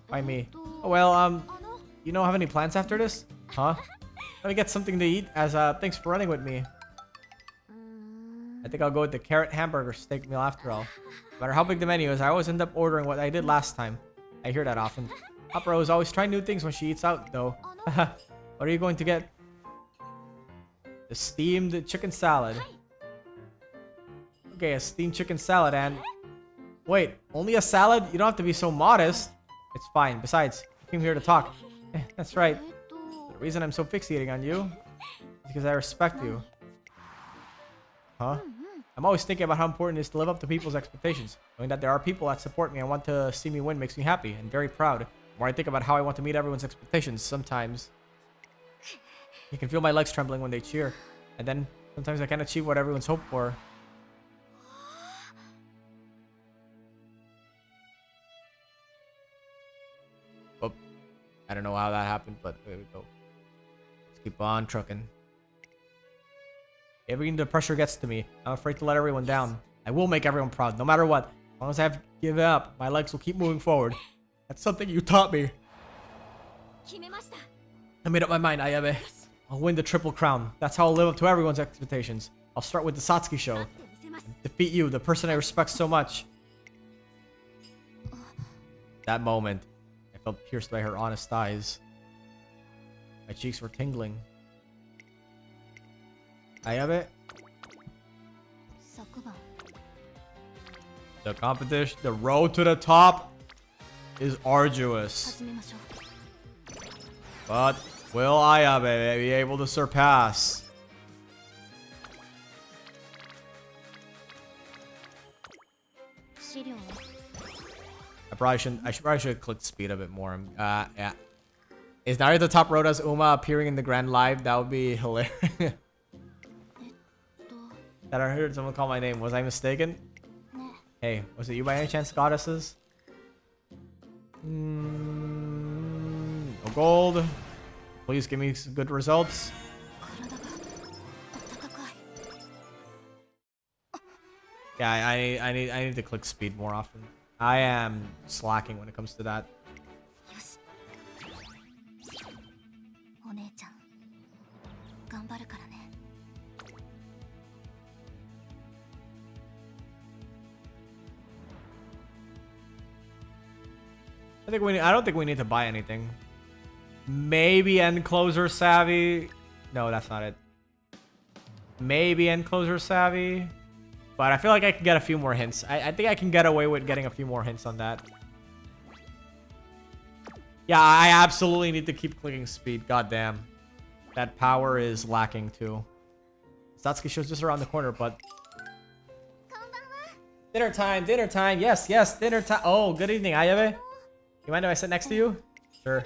Why me? Oh, well, you don't have any plans after this? Huh? Let me get something to eat as thanks for running with me. I think I'll go with the carrot hamburger steak meal after all. No matter how big the menu is, I always end up ordering what I did last time. I hear that often. Opera is always trying new things when she eats out, though. What are you going to get? The steamed chicken salad. Okay, a steamed chicken salad and... Wait, only a salad? You don't have to be so modest. It's fine. Besides, I came here to talk. That's right. The reason I'm so fixating on you is because I respect you. Huh? I'm always thinking about how important it is to live up to people's expectations. Knowing that there are people that support me and want to see me win makes me happy and very proud. The more I think about how I want to meet everyone's expectations, sometimes you can feel my legs trembling when they cheer. And then Sometimes I can't achieve what everyone's hoped for. Oh, I don't know how that happened, but there we go. Let's keep on trucking. If the pressure gets to me, I'm afraid to let everyone down. I will make everyone proud, no matter what. As long as I have to give up, my legs will keep moving forward. That's something you taught me. I made up my mind, Ayabe. I'll win the triple crown. That's how I'll live up to everyone's expectations. I'll start with the Satsuki show. Defeat you, the person I respect so much. That moment, I felt pierced by her honest eyes. My cheeks were tingling. Ayabe? The competition, the road to the top is arduous. But will Ayabe be able to surpass? I probably should click speed a bit more. Yeah. Is Naruto top road as Uma appearing in the Grand Live? That would be hilarious. That I heard someone call my name. Was I mistaken? Hey, was it you by any chance, goddesses? No gold. Please give me some good results. Yeah, I need to click speed more often. I am slacking when it comes to that. I don't think we need to buy anything. Maybe end closer savvy. No, that's not it. Maybe end closer savvy. But I feel like I can get a few more hints. I think I can get away with getting a few more hints on that. Yeah, I absolutely need to keep clicking speed. God damn. That power is lacking too. Satsuki show's just around the corner, but... Dinner time, dinner time. Yes, yes, dinner time. Oh, good evening, Ayabe. You mind if I sit next to you? Sure.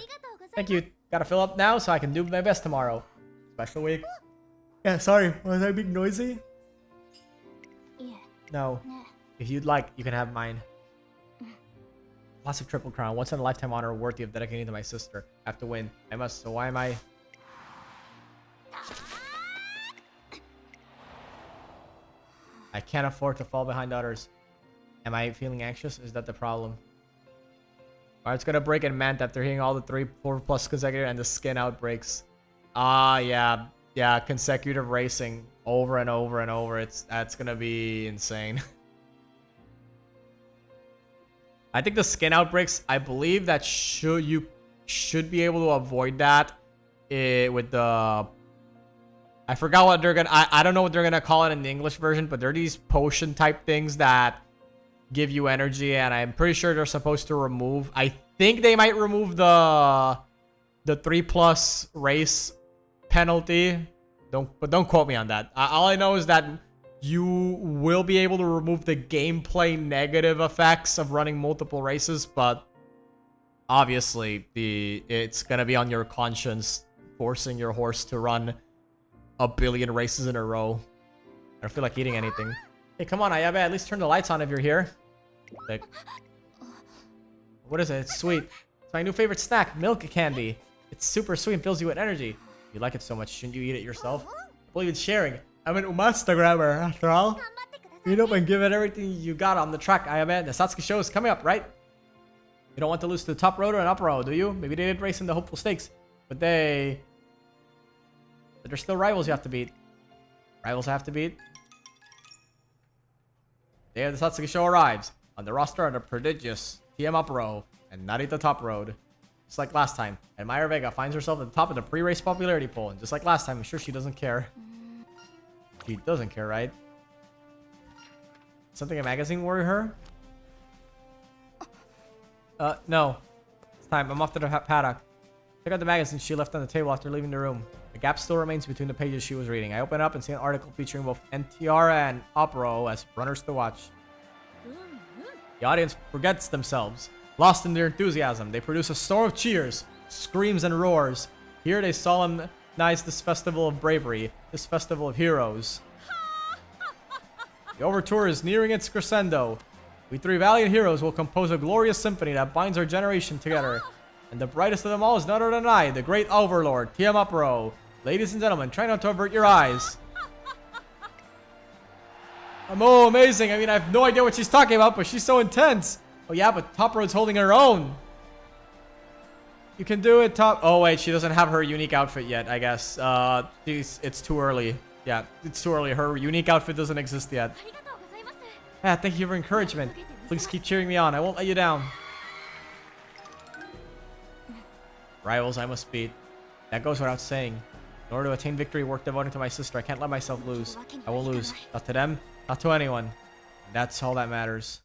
Thank you. Gotta fill up now so I can do my best tomorrow. Special week. Yeah, sorry. Was I being noisy? No. If you'd like, you can have mine. Classic triple crown. Once in a lifetime honor worthy of dedicating to my sister. I have to win. I must. So why am I... I can't afford to fall behind others. Am I feeling anxious? Is that the problem? It's gonna break and meant after hitting all the 4+ consecutive and the skin outbreaks. Ah, yeah. Yeah, consecutive racing over and over and over. That's gonna be insane. I think the skin outbreaks, I believe that you should be able to avoid that with the... I forgot what they're gonna... I don't know what they're gonna call it in the English version, but they're these potion type things that give you energy, and I'm pretty sure they're supposed to remove... I think they might remove the 3+ race penalty. Don't quote me on that. All I know is that you will be able to remove the gameplay negative effects of running multiple races, but obviously it's gonna be on your conscience forcing your horse to run a billion races in a row. I don't feel like eating anything. Hey, come on, Ayabe, at least turn the lights on if you're here. Like, what is it? It's sweet. It's my new favorite snack, milk candy. It's super sweet and fills you with energy. You like it so much, shouldn't you eat it yourself? I believe in sharing. I'm an Umastagrammer, after all. Read up and give it everything you got on the track, Ayabe. The Satsuki show is coming up, right? You don't want to lose to the top road or an upper road, do you? Maybe they did race in the hopeful stakes, but they're still rivals you have to beat. Rivals have to beat. Day of the Satsuki show arrives. On the roster are the prodigious TM Upper Row and Narita Top Road. Just like last time, Admire Vega finds herself at the top of the pre-race popularity poll. And just like last time, I'm sure she doesn't care. She doesn't care, right? Something a magazine worry her? No. It's time. I'm off to the paddock. Check out the magazine she left on the table after leaving the room. The gap still remains between the pages she was reading. I open up and see an article featuring both NTR and Opero as runners to watch. The audience forgets themselves. Lost in their enthusiasm, they produce a storm of cheers, screams, and roars. Here they solemn recognize this festival of bravery, this festival of heroes. The overture is nearing its crescendo. We three valiant heroes will compose a glorious symphony that binds our generation together. And the brightest of them all is none other than I, the great overlord, Tiamat Pro. Ladies and gentlemen, try not to avert your eyes. Oh, amazing. I mean, I have no idea what she's talking about, but she's so intense. Oh yeah, but Top Road's holding her own. You can do it, Top. Oh wait, she doesn't have her unique outfit yet, I guess. It's too early. Yeah, it's too early. Her unique outfit doesn't exist yet. Yeah, thank you for encouragement. Please keep cheering me on. I won't let you down. Rivals I must beat. That goes without saying. In order to attain victory, work devoted to my sister. I can't let myself lose. I won't lose. Not to them, not to anyone. And that's all that matters.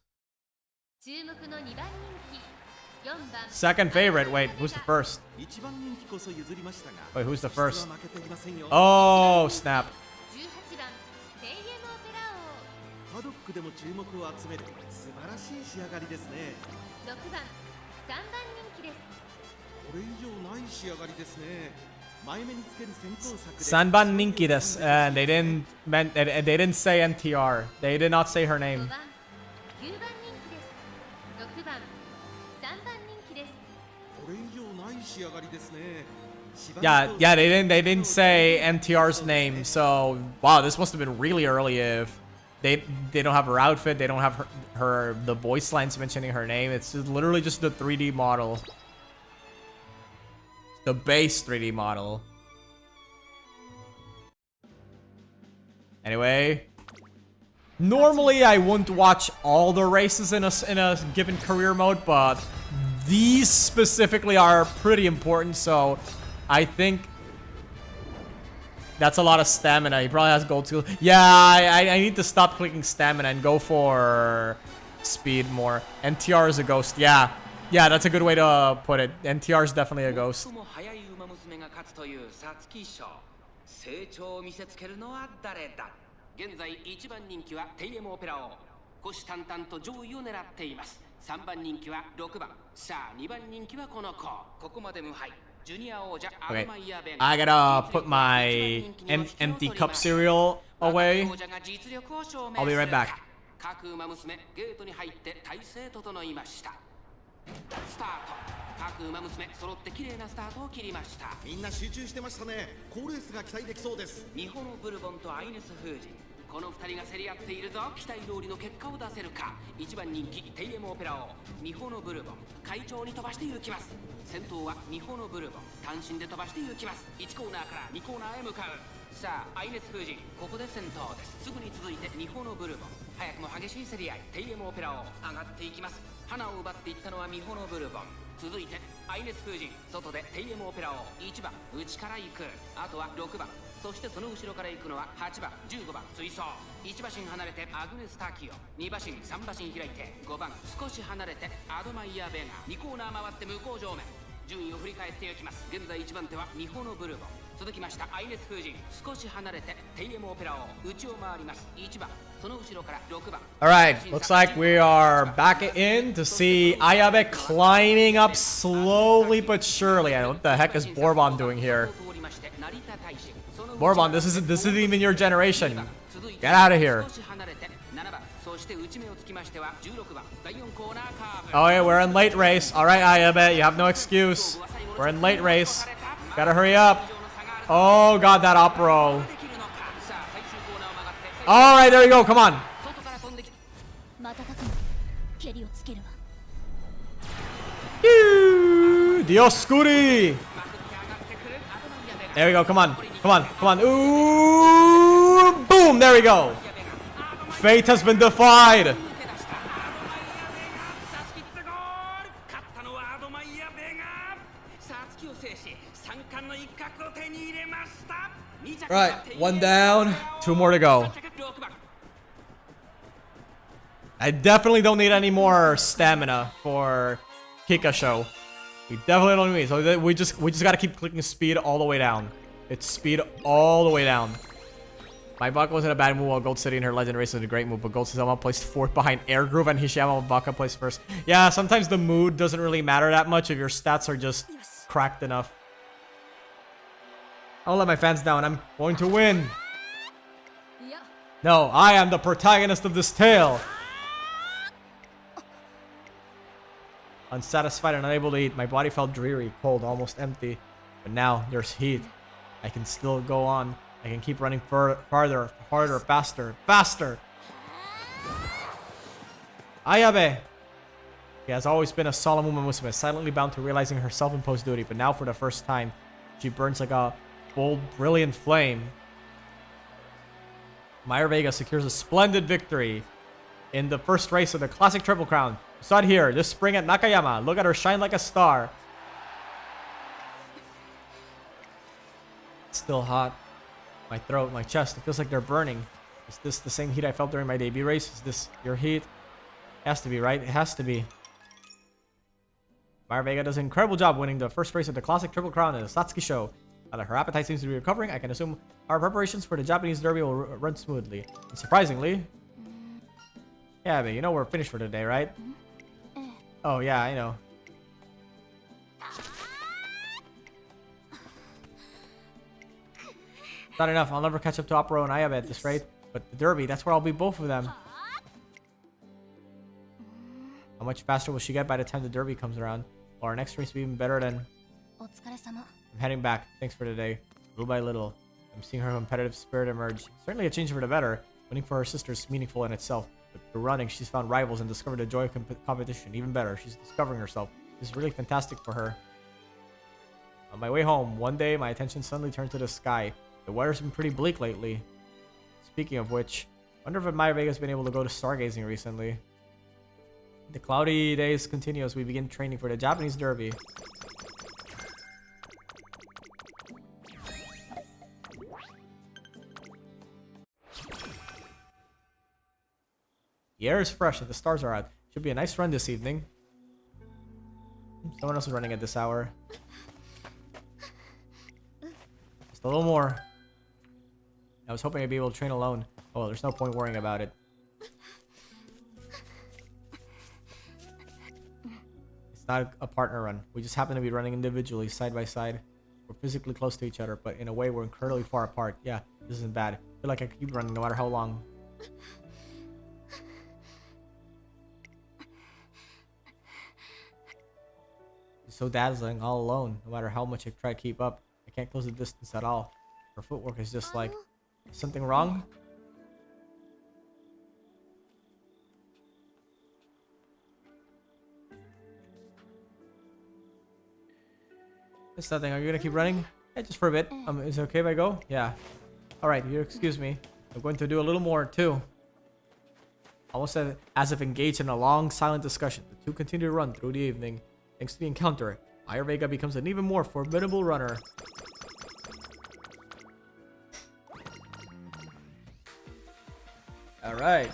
Second favorite. Wait, who's the first? Wait, who's the first? Oh, snap. Sanban Ninki desu. And they didn't say NTR. They did not say her name. Yeah, they didn't say NTR's name. So wow, this must have been really early if they don't have her outfit, they don't have her the voice lines mentioning her name. It's literally just the 3D model. The base 3D model. Anyway, normally I wouldn't watch all the races in a given career mode, but these specifically are pretty important, so I think that's a lot of stamina. He probably has gold skill. Yeah, I need to stop clicking stamina and go for speed more. NTR is a ghost. Yeah, that's a good way to put it. NTR is definitely a ghost. 成長を見せつけるのは誰だ。現在1番人気はテイエムオペラ王。虎視眈々と上位を狙っています。3番人気は6番。さあ2番人気はこの子。ここまで無敗。ジュニア王者アドマイヤベン。I gotta put my empty cup cereal away. I'll be right back. 各馬娘ゲートに入って体勢整いました。スタート。各馬娘揃って綺麗なスタートを切りました。みんな集中してましたね。好レースが期待できそうです。日本のブルボンとアイネスフージ。この2人が競り合っているぞ。期待通りの結果を出せるか。1番人気テイエムオペラ王。日本のブルボン会長に飛ばして行きます。先頭は日本のブルボン単身で飛ばして行きます。1コーナーから2コーナーへ向かう。さあアイネスフージここで先頭です。すぐに続いて日本のブルボン早くも激しい競り合い。テイエムオペラ王上がっていきます。花を奪っていったのはミホのブルボン。続いてアイネス風神外でテイエムオペラ王1番内から行く。あとは6番そしてその後ろから行くのは8番15番追走。1馬身離れてアグネスタキオ2馬身3馬身開いて5番少し離れてアドマイヤベガ2コーナー回って向こう上面順位を振り返っていきます。現在1番手はミホのブルボン続きましたアイネス風神少し離れてテイエムオペラ王内を回ります。1番その後ろから6番。 Alright, looks like we are back in to see Ayabe climbing up slowly but surely. What the heck is Bourbon doing here? Bourbon, this isn't even your generation. Get out of here. Oh yeah, we're in late race. Alright, Ayabe, you have no excuse. We're in late race. Gotta hurry up. Oh god, that opera. Alright, there you go, come on. Dioscuri. There we go, come on. Come on, come on. Ooh, boom, there we go. Fate has been defied. Right, one down, two more to go. I definitely don't need any more stamina for Kikasho. We definitely don't need, so we just gotta keep clicking speed all the way down. It's speed all the way down. My Baka wasn't a bad move while Gold City in her Legend Race was a great move, but Gold City placed fourth behind Air Groove and Hishiyama Baka placed first. Yeah, sometimes the mood doesn't really matter that much if your stats are just cracked enough. I'll let my fans down. I'm going to win. いや No, I am the protagonist of this tale. Unsatisfied and unable to eat, my body felt dreary, cold, almost empty. But now there's heat. I can still go on. I can keep running farther, harder, faster, faster. Ayabe! She has always been a solemn woman Musume, silently bound to realizing her self-imposed duty, but now for the first time, she burns like a bold, brilliant flame. Admire Vega secures a splendid victory in the first race of the Classic Triple Crown. We saw it here this spring at Nakayama. Look at her shine like a star. It's still hot. My throat, my chest, it feels like they're burning. Is this the same heat I felt during my debut race? Is this your heat? It has to be, right? It has to be. Admire Vega does an incredible job winning the first race of the Classic Triple Crown at the Satsuki Show. Now that her appetite seems to be recovering, I can assume our preparations for the Japanese Derby will run smoothly. And surprisingly... Yeah, but you know we're finished for today, right? Oh, yeah, I know. Not enough. I'll never catch up to Opero and Ayabe at this rate. But the Derby, that's where I'll be both of them. How much faster will she get by the time the Derby comes around? Will our next race be even better than... お疲れ様 I'm heading back. Thanks for today. Little by little, I'm seeing her competitive spirit emerge. Certainly a change for the better. Winning for her sister is meaningful in itself. But through running, she's found rivals and discovered the joy of competition. Even better, she's discovering herself. This is really fantastic for her. On my way home, one day my attention suddenly turned to the sky. The weather's been pretty bleak lately. Speaking of which, I wonder if Admire Vega's been able to go to stargazing recently. The cloudy days continue as we begin training for the Japanese Derby. The air is fresh and the stars are out. Should be a nice run this evening. Someone else is running at this hour. Just a little more. I was hoping I'd be able to train alone. Oh, well, there's no point worrying about it. It's not a partner run. We just happen to be running individually, side by side. We're physically close to each other, but in a way we're incredibly far apart. Yeah, this isn't bad. I feel like I can keep running no matter how long. It's so dazzling, all alone. No matter how much I try to keep up, I can't close the distance at all. Her footwork is just like... Is something wrong? It's nothing. Are you gonna keep running? Yeah, just for a bit. Is it okay if I go? Yeah. Alright, you excuse me. I'm going to do a little more too. Almost as if engaged in a long, silent discussion, the two continue to run through the evening. Thanks to the encounter, Admire Vega becomes an even more formidable runner. Alright.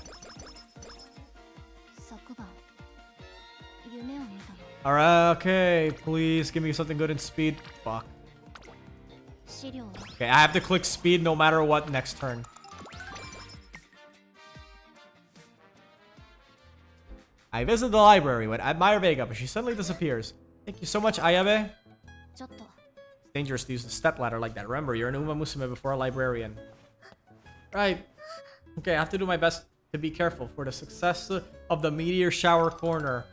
昨晩夢を見たの Alright, okay. Please give me something good in speed. Fuck. 資料は Okay, I have to click speed no matter what next turn. I visit the library with Admire Vega, but she suddenly disappears. Thank you so much, Ayabe. ちょっと It's dangerous to use the stepladder like that. Remember, you're an Uma Musume before a librarian. Right. Okay, I have to do my best to be careful for the success of the Meteor Shower Corner.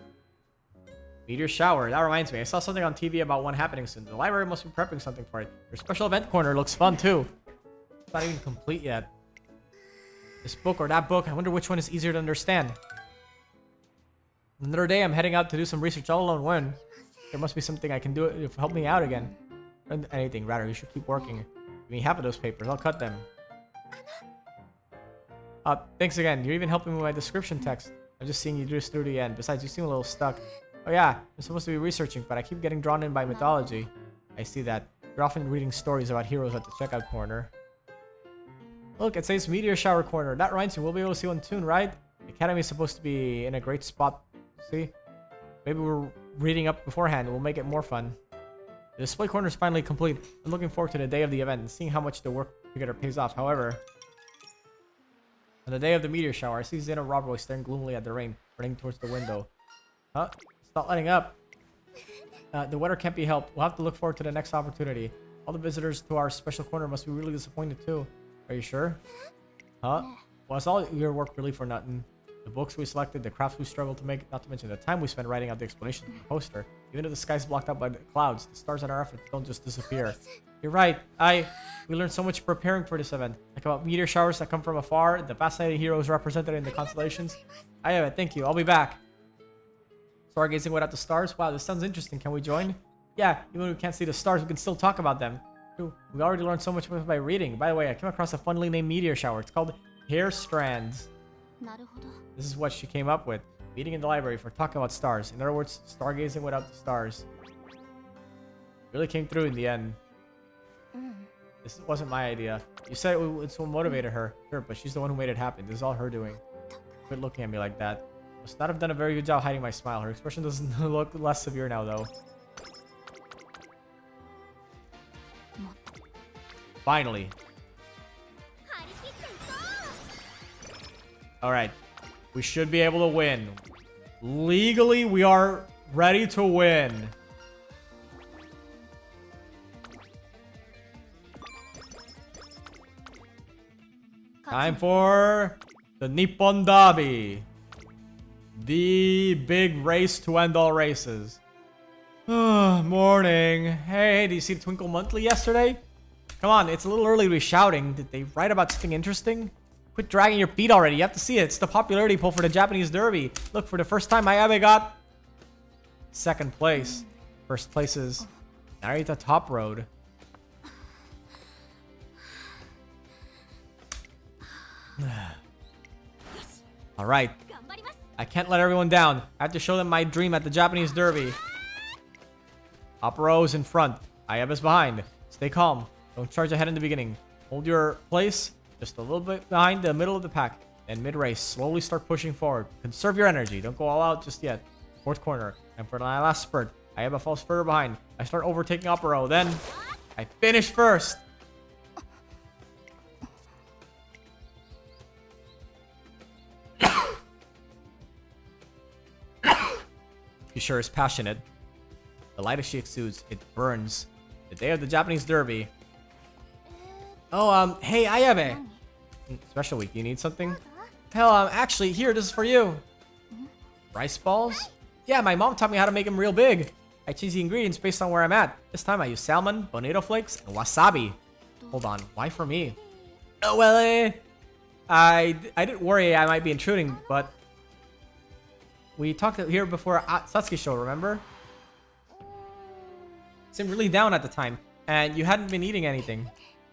Meteor Shower, that reminds me. I saw something on TV about one happening soon. The library must be prepping something for it. Your special event corner looks fun too. It's not even complete yet. This book or that book, I wonder which one is easier to understand. Another day, I'm heading out to do some research all alone. When? There must be something I can do to help me out again. Anything, rather, you should keep working. Give me half of those papers, I'll cut them. Thanks again. You're even helping me with my description text. I'm just seeing you just through the end. Besides, you seem a little stuck. Oh yeah, I'm supposed to be researching, but I keep getting drawn in by mythology. I see that. You're often reading stories about heroes at the checkout corner. Look, it says Meteor Shower Corner. That reminds me, we'll be able to see one soon, right? The academy is supposed to be in a great spot. See? Maybe we're reading up beforehand. We'll make it more fun. The display corner is finally complete. I'm looking forward to the day of the event and seeing how much the work together pays off. However, on the day of the meteor shower, I see Zeno Robboy staring gloomily at the rain, running towards the window. Huh? It's not letting up. The weather can't be helped. We'll have to look forward to the next opportunity. All the visitors to our special corner must be really disappointed too. Are you sure? Huh? Well, it's all your work really for nothing. The books we selected, the crafts we struggled to make, not to mention the time we spent writing out the explanation of the poster. Even if the sky's blocked out by the clouds, the stars in our efforts don't just disappear. You're right. We learned so much preparing for this event. Like about meteor showers that come from afar, the fascinating heroes represented in the constellations. Thank you. I'll be back. Stargazing without the stars? Wow, this sounds interesting. Can we join? Yeah, even if we can't see the stars, we can still talk about them. We already learned so much by reading. By the way, I came across a funnily named meteor shower. It's called Hair Strands. This is what she came up with. Meeting in the library for talking about stars. In other words, stargazing without the stars. Really came through in the end. This wasn't my idea. You said it's what motivated her. Sure, but she's the one who made it happen. This is all her doing. Quit looking at me like that. Must not have done a very good job hiding my smile. Her expression doesn't look less severe now, though. Finally. Alright. We should be able to win. Legally, we are ready to win. Time for the Nippon Derby. The big race to end all races. Morning. Hey, did you see the Twinkle Monthly yesterday? Come on, it's a little early to be shouting. Did they write about something interesting? Quit dragging your feet already. You have to see it. It's the popularity poll for the Japanese Derby. Look, for the first time, Ayabe got second place. First place is Narita Top Road. Alright. I can't let everyone down. I have to show them my dream at the Japanese Derby. Opero is in front. Ayabe's behind. Stay calm. Don't charge ahead in the beginning. Hold your place just a little bit behind the middle of the pack. Then mid-race, slowly start pushing forward. Conserve your energy. Don't go all out just yet. Fourth corner. And for my last spurt, Ayabe falls further behind. I start overtaking Opero. Then I finish first. He sure is passionate. The light she exudes, it burns. The day of the Japanese Derby. Oh, hey, Ayabe. Special week, you need something? Hell, actually, here, this is for you. Rice balls? Yeah, my mom taught me how to make them real big. I change the ingredients based on where I'm at. This time I use salmon, bonito flakes, and wasabi. Hold on, why for me? Oh, well, I didn't worry I might be intruding, but we talked here before at Satsuki show, remember? Seemed really down at the time, and you hadn't been eating anything.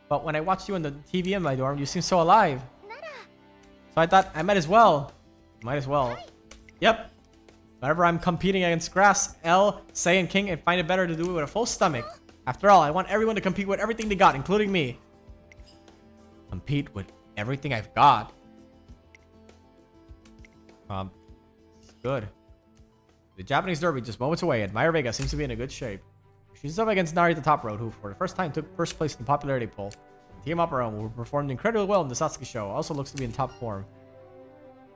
But when I watched you on the TV in my dorm, you seemed so alive. So I thought I might as well. Might as well. Yep. Whenever I'm competing against Grass, L, Sei, and King, I find it better to do it with a full stomach. After all, I want everyone to compete with everything they got, including me. Compete with everything I've got. Good. The Japanese Derby just moments away. Admire Vega seems to be in a good shape. She's up against Narita Top Road, who for the first time took first place in the popularity poll. Team Opera who performed incredibly well in the Satsuki show. Also looks to be in top form.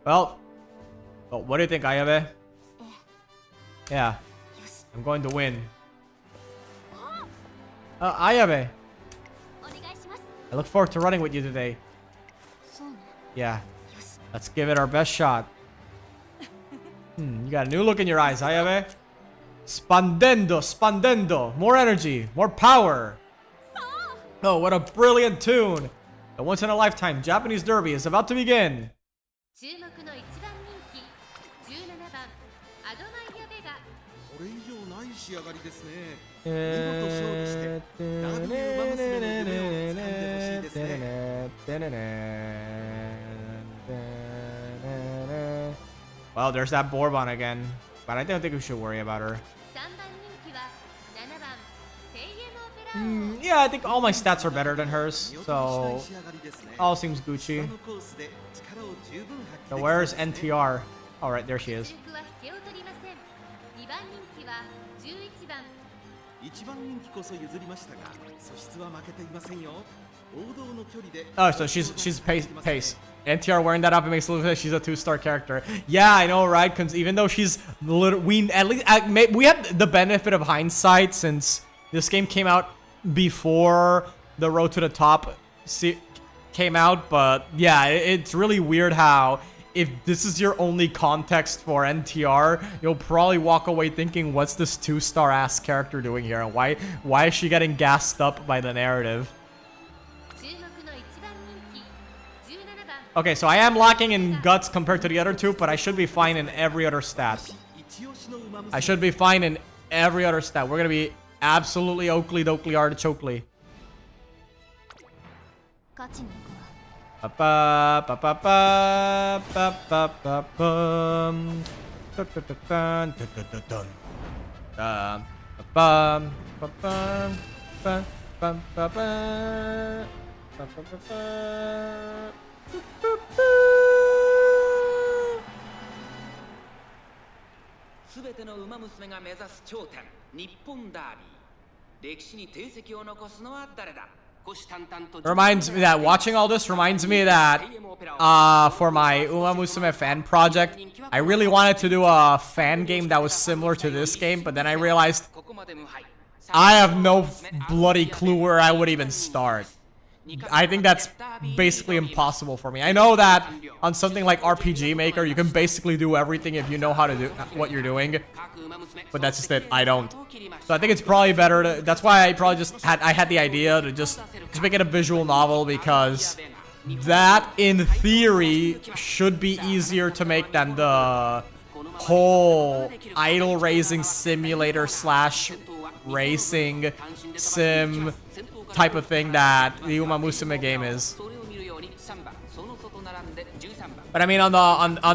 Well, what do you think, Ayabe? Yeah, I'm going to win. Ayabe, I look forward to running with you today. Yeah, let's give it our best shot. You got a new look in your eyes, Ayabe. Spandendo, spandendo. More energy, more power. Oh, what a brilliant tune. The once-in-a-lifetime Japanese Derby is about to begin. 注目の一番人気17番アドマイアベガこれ以上ない仕上がりですね。見事勝利してダブル馬娘の夢を掴んでほしいですね。 Well, there's that Bourbon again, but I don't think we should worry about her. 3番人気は7番テイエムオペラ Yeah, I think all my stats are better than hers, so all seems Gucci. So where's NTR? All right, there she is. 主力は引けを取りません2番人気は11番一番人気こそ譲りましたが、素質は負けていませんよ。王道の距離で Oh, so she's pace. NTR wearing that outfit makes it look like she's a 2-star character. Yeah, I know, right? Because even though she's we at least we have the benefit of hindsight since this game came out before the Road to the Top came out, but yeah, it's really weird how if this is your only context for NTR, you'll probably walk away thinking, what's this 2-star ass character doing here? And why is she getting gassed up by the narrative? 注目の一番人気17番 Okay, so I am lacking in guts compared to the other two, but I should be fine in every other stat. 一押しの馬娘 I should be fine in every other stat. We're gonna be absolutely Oakley Dokley Artichokely. 勝ちに行くわ Ba ba ba ba ba ba ba ba bum. Dun dun dun dun dun dun dun. Bum ba bum ba bum ba ba ba ba ba ba. すべての馬娘が目指す頂点日本ダービー歴史に定石を残すのは誰だ Reminds me that watching all this reminds me that for my Uma Musume fan project, I really wanted to do a fan game that was similar to this game, but then I realized I have no bloody clue where I would even start. I think that's basically impossible for me. I know that on something like RPG Maker, you can basically do everything if you know how to do what you're doing. But that's just it. I don't. So I think it's probably better to. That's why I probably just had the idea to just make it a visual novel, because that in theory should be easier to make than the whole idol raising simulator / racing sim type of thing that the Uma Musume game is. But I mean, on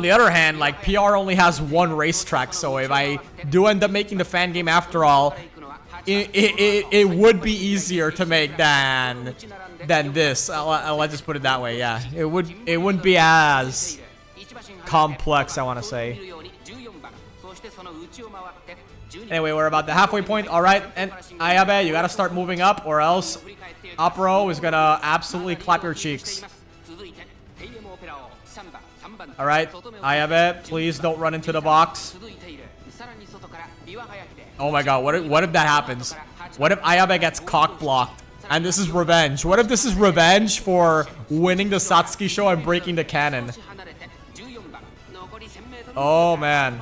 the other hand, like, PR only has one racetrack, so if I do end up making the fan game after all, it would be easier to make than this. Let's just put it that way. Yeah, it wouldn't be as complex, I want to say. Anyway, we're about the halfway point. All right, and Ayabe, you gotta start moving up, or else Opero is gonna absolutely clap your cheeks. All right, Ayabe, please don't run into the box. Oh my god, what if that happens? What if Ayabe gets cock blocked? And this is revenge. What if this is revenge for winning the Satsuki show and breaking the canon? Oh man.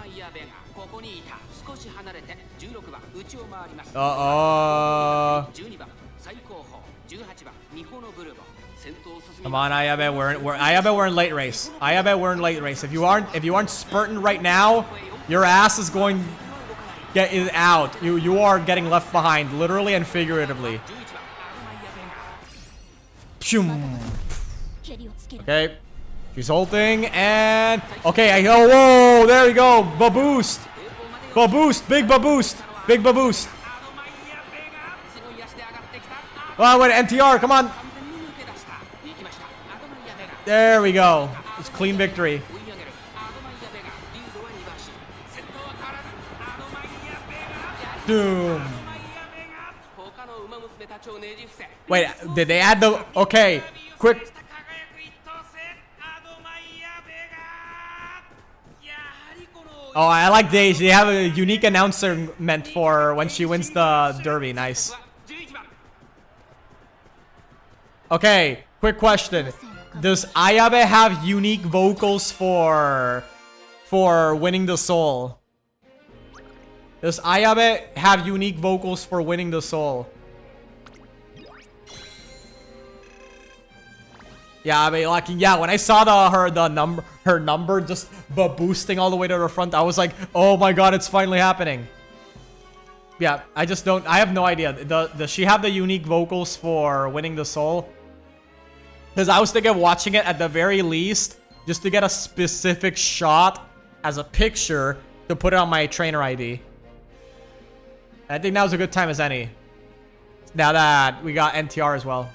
Come on, Ayabe, we're in late race. Ayabe, we're in late race. If you aren't spurting right now, your ass is going get out. You are getting left behind, literally and figuratively. Okay, she's holding and okay. Whoa, there we go. Baboost, baboost, big baboost, big baboost. Oh, wait, NTR, come on. There we go. It's clean victory. Doom. Wait, did they add the... Okay, quick. Oh, I like they have a unique announcement for when she wins the derby. Nice. Okay, quick question. Does Ayabe have unique vocals for winning the soul? Does Ayabe have unique vocals for winning the soul? Yeah, I mean, like, yeah, when I saw her number just boosting all the way to the front, I was like, oh my god, it's finally happening. Yeah, I have no idea. Does she have the unique vocals for winning the soul? Because I was thinking of watching it at the very least, just to get a specific shot as a picture to put it on my trainer ID. I think now's a good time as any. Now that we got NTR as well.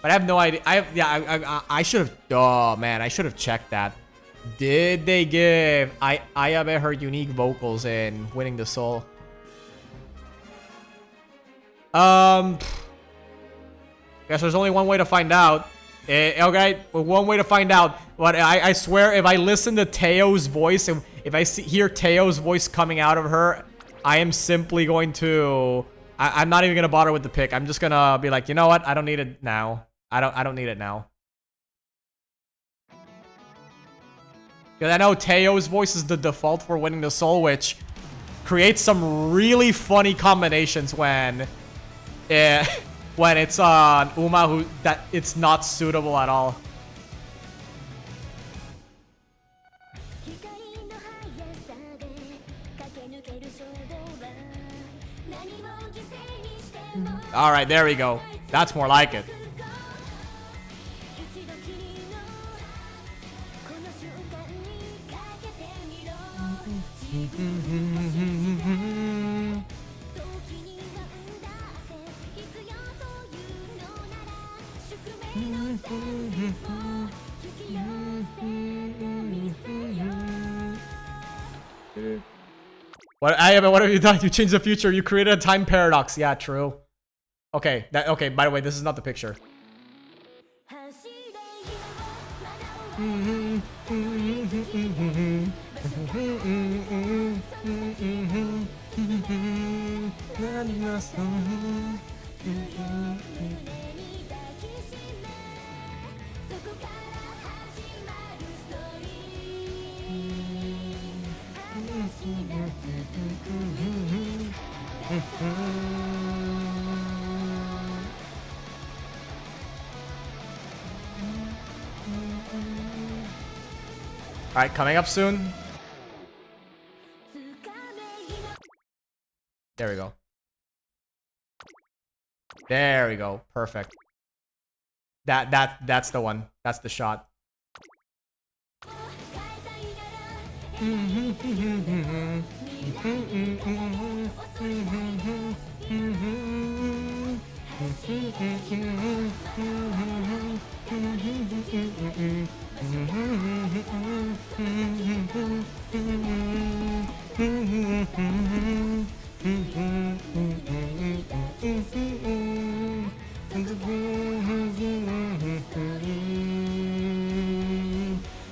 But I have no idea. I should have. Oh man, I should have checked that. Did they give Ayabe her unique vocals in winning the soul? Guess there's only one way to find out. Okay, one way to find out. But I swear, if I listen to Teo's voice, and if I hear Teo's voice coming out of her, I am simply going to I'm not even gonna bother with the pick. I'm just gonna be like, you know what? I don't need it now. I don't need it now. Because I know Teo's voice is the default for winning the soul, which creates some really funny combinations when it's on Uma who that it's not suitable at all. All right, there we go. That's more like it. What have you done? You changed the future. You created a time paradox. Yeah, true. Okay, okay, by the way, this is not the picture. Alright, coming up soon. There we go. There we go. Perfect. That's the one. That's the shot.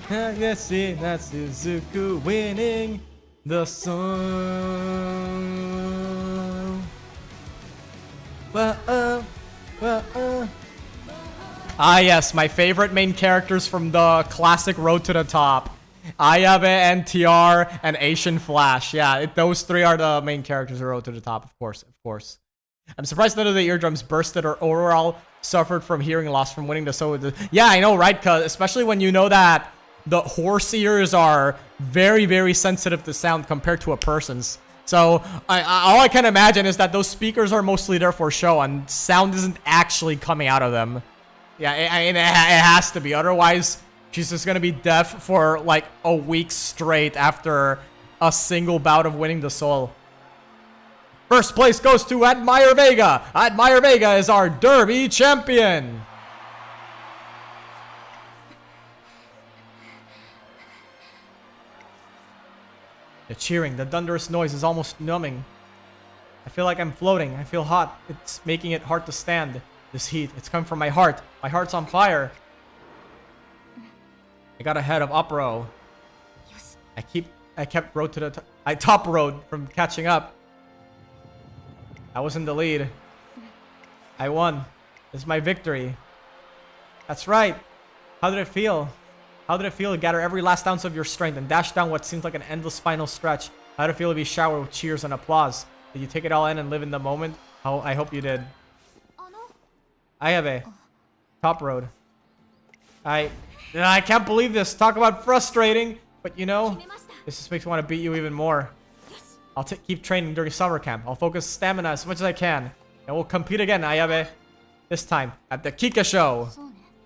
I guess see that's Suzuku winning the song. Ah yes, my favorite main characters from the classic Road to the Top. Ayabe, NTR, and Asian Flash. Yeah, those three are the main characters of Road to the Top, of course, of course. I'm surprised none of the eardrums bursted or overall suffered from hearing loss from winning the soul. Yeah, I know, right? Cause especially when you know that the horse ears are very, very sensitive to sound compared to a person's. So all I can imagine is that those speakers are mostly there for show and sound isn't actually coming out of them. Yeah, it has to be. Otherwise, she's just gonna be deaf for like a week straight after a single bout of winning the soul. First place goes to Admire Vega. Admire Vega is our Derby champion. The cheering, the thunderous noise is almost numbing. I feel like I'm floating. I feel hot. It's making it hard to stand. This heat, it's coming from my heart. My heart's on fire. I got ahead of up row. I kept road to the top road from catching up. I was in the lead. I won. This is my victory. That's right. How did it feel? How did it feel to gather every last ounce of your strength and dash down what seems like an endless final stretch? How did it feel to be showered with cheers and applause? Did you take it all in and live in the moment? Oh, I hope you did. Ayabe. Top road. I can't believe this. Talk about frustrating. But you know, this just makes me want to beat you even more. I'll keep training during summer camp. I'll focus stamina as much as I can. And we'll compete again, Ayabe. This time, at the Kika show.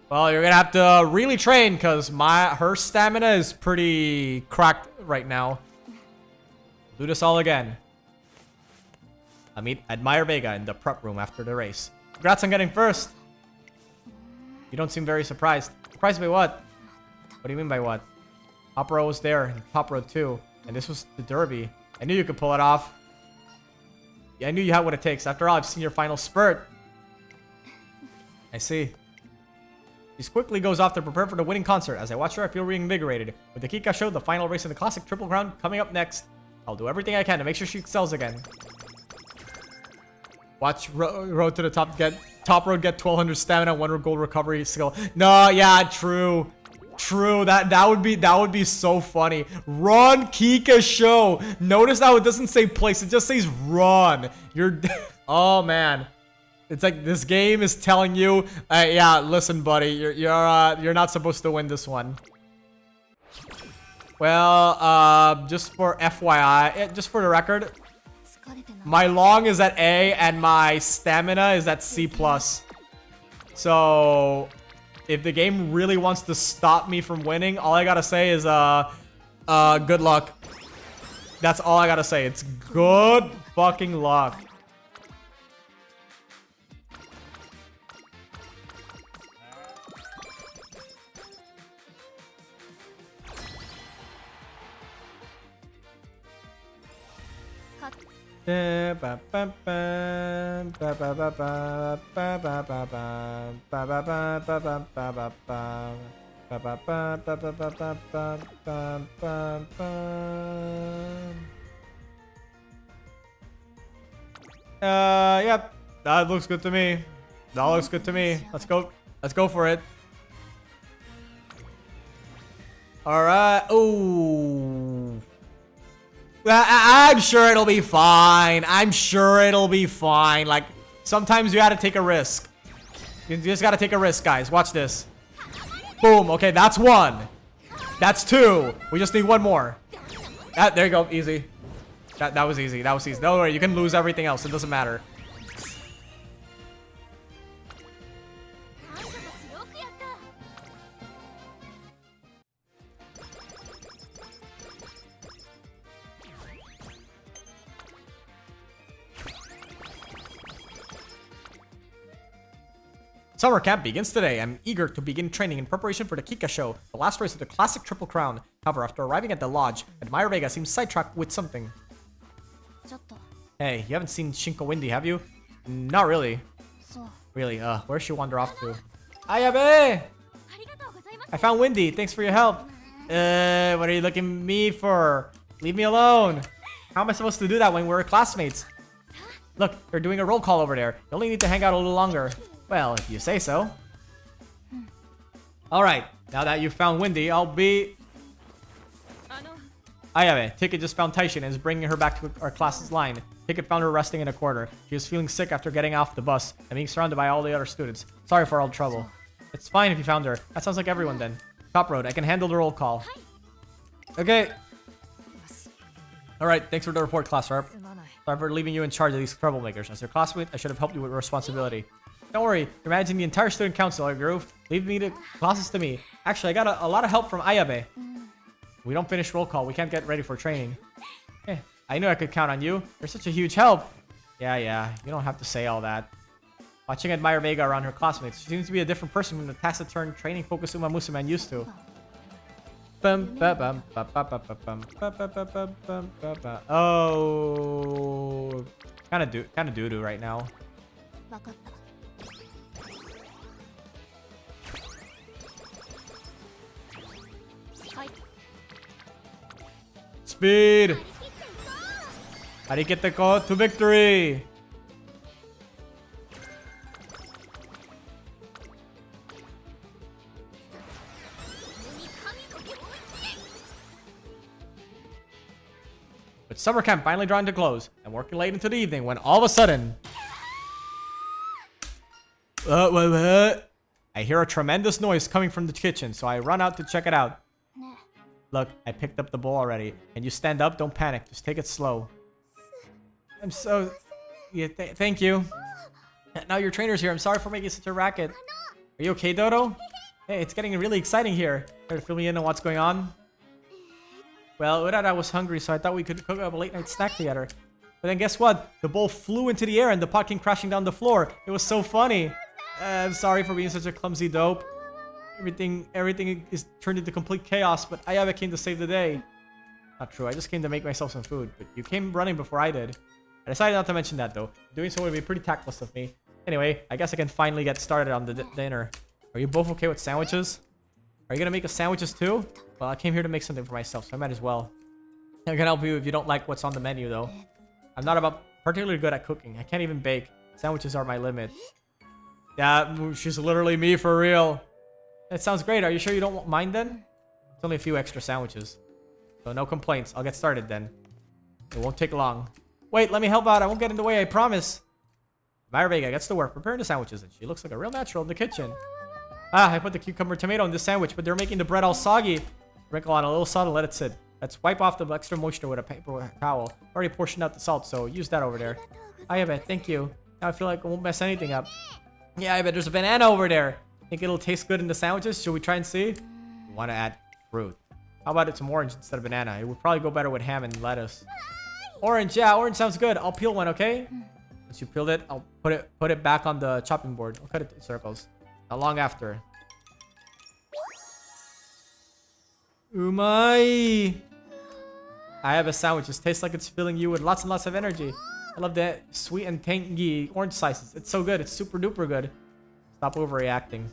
Well, you're gonna have to really train because her stamina is pretty cracked right now. Do this all again. I meet Admire Vega in the prep room after the race. Congrats on getting first. You don't seem very surprised. Surprised by what? What do you mean by what? Top row was there, and top row too. And this was the Derby. I knew you could pull it off. Yeah, I knew you had what it takes. After all, I've seen your final spurt. I see. She quickly goes off to prepare for the winning concert. As I watch her, I feel reinvigorated. With the Kika show, the final race in the classic Triple Crown coming up next. I'll do everything I can to make sure she excels again. Watch road to the top. Top road. Get 1200 stamina. 1 gold recovery skill. No, yeah, true. True. That would be so funny. Run, Kika show. Notice how it doesn't say place. It just says run. You're. Oh man. It's like this game is telling you, yeah, listen, buddy, you're not supposed to win this one. Well, just for FYI, just for the record, my long is at A and my stamina is at C+. So, if the game really wants to stop me from winning, all I gotta say is, good luck. That's all I gotta say. It's good fucking luck. Yep. That looks good to me. That looks good to me. Let's go. Let's go for it. All right. Ooh. I'm sure it'll be fine. I'm sure it'll be fine. Like, sometimes you gotta take a risk. You just gotta take a risk, guys. Watch this. Boom. Okay, that's 1. That's 2. We just need 1 more. There you go. Easy. That was easy. That was easy. Don't worry. You can lose everything else. It doesn't matter. Summer camp begins today. I'm eager to begin training in preparation for the Kika show, the last race of the classic Triple Crown. However, after arriving at the lodge, Admire Vega seems sidetracked with something. Hey, you haven't seen Shinko Windy, have you? Not really. Really, where'd she wander off to? Ayabe! I found Windy. Thanks for your help. What are you looking at me for? Leave me alone. How am I supposed to do that when we're classmates? Look, they're doing a roll call over there. You only need to hang out a little longer. Well, if you say so. Alright, now that you found Windy, I'll be... Ayabe, Ticket just found Taishin and is bringing her back to our class's line. Ticket found her resting in a corner. She was feeling sick after getting off the bus and being surrounded by all the other students. Sorry for all the trouble. It's fine if you found her. That sounds like everyone then. Top road, I can handle the roll call. Okay. Alright, thanks for the report, class rep. Sorry for leaving you in charge of these troublemakers. As your classmate, I should have helped you with responsibility. Don't worry, you're managing the entire student council, Groove. Leave me the classes to me. Actually, I got a lot of help from Ayabe. We don't finish roll call. We can't get ready for training. I knew I could count on you. You're such a huge help. Yeah. You don't have to say all that. Watching Admire Vega around her classmates, she seems to be a different person from the taciturn, training-focused Uma Musume I'm used to. Oh, kind of doo-doo right now. Speed! Arikete ko to victory! But summer camp finally drawing to close, and working late into the evening when all of a sudden... What? I hear a tremendous noise coming from the kitchen, so I run out to check it out. Look, I picked up the bowl already. And you stand up, don't panic. Just take it slow. I'm so... Yeah, thank you. Now your trainer's here. I'm sorry for making such a racket. Are you okay, Dodo? Hey, it's getting really exciting here. Care to fill me in on what's going on? Well, Urara was hungry, so I thought we could cook up a late-night snack together. But then guess what? The bowl flew into the air and the pot came crashing down the floor. It was so funny. I'm sorry for being such a clumsy dope. Everything is turned into complete chaos, but Ayabe came to save the day. Not true, I just came to make myself some food, but you came running before I did. I decided not to mention that though. Doing so would be pretty tactless of me. Anyway, I guess I can finally get started on the dinner. Are you both okay with sandwiches? Are you gonna make us sandwiches too? Well, I came here to make something for myself, so I might as well. I can help you if you don't like what's on the menu though. I'm not particularly good at cooking. I can't even bake. Sandwiches are my limit. Yeah, she's literally me for real. That sounds great. Are you sure you don't mind then? It's only a few extra sandwiches. So no complaints. I'll get started then. It won't take long. Wait, let me help out. I won't get in the way, I promise. Admire Vega gets to work preparing the sandwiches, and she looks like a real natural in the kitchen. Ah, I put the cucumber tomato in this sandwich, but they're making the bread all soggy. Sprinkle on a little salt and let it sit. Let's wipe off the extra moisture with a paper towel. Already portioned out the salt, so use that over there. I bet, thank you. Now I feel like I won't mess anything up. Yeah, I bet there's a banana over there. Think it'll taste good in the sandwiches? Should we try and see? We want to add fruit. How about some orange instead of banana? It would probably go better with ham and lettuce. Orange, yeah, orange sounds good. I'll peel one, okay? Once you peeled it, I'll put it back on the chopping board. I'll cut it in circles. Not long after. Umai! I have a sandwich. It tastes like it's filling you with lots and lots of energy. I love that sweet and tangy orange slices. It's so good. It's super duper good. Stop overreacting.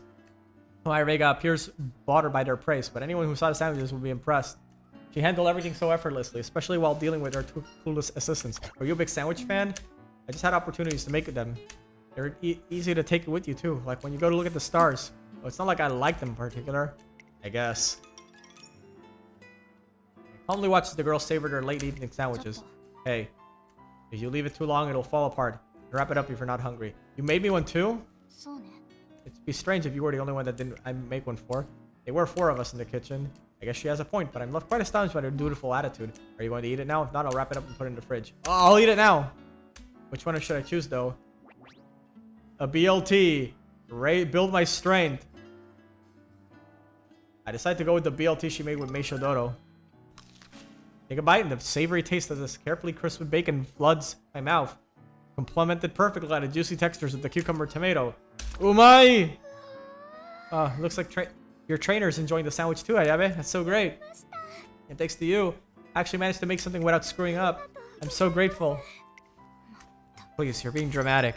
Admire Vega appears bothered by their praise, but anyone who saw the sandwiches will be impressed. She handled everything so effortlessly, especially while dealing with her two clueless assistants. Are you a big sandwich fan? I just had opportunities to make them. They're easy to take with you too, like when you go to look at the stars. Well, it's not like I like them in particular, I guess. Calmly watches the girls savor their late evening sandwiches. Hey, if you leave it too long, it'll fall apart. Wrap it up if you're not hungry. You made me one too? It'd be strange if you were the only one that didn't make one for. There were 4 of us in the kitchen. I guess she has a point, but I'm left quite astonished by her dutiful attitude. Are you going to eat it now? If not, I'll wrap it up and put it in the fridge. Oh, I'll eat it now. Which one should I choose though? A BLT. Build my strength. I decided to go with the BLT she made with Meisho Doro. Take a bite and the savory taste of this carefully crisped bacon floods my mouth. Complemented perfectly by the juicy textures of the cucumber tomato. Umai! Looks like your trainer's enjoying the sandwich too, Ayabe. That's so great. And thanks to you, I actually managed to make something without screwing up. I'm so grateful. Please, you're being dramatic.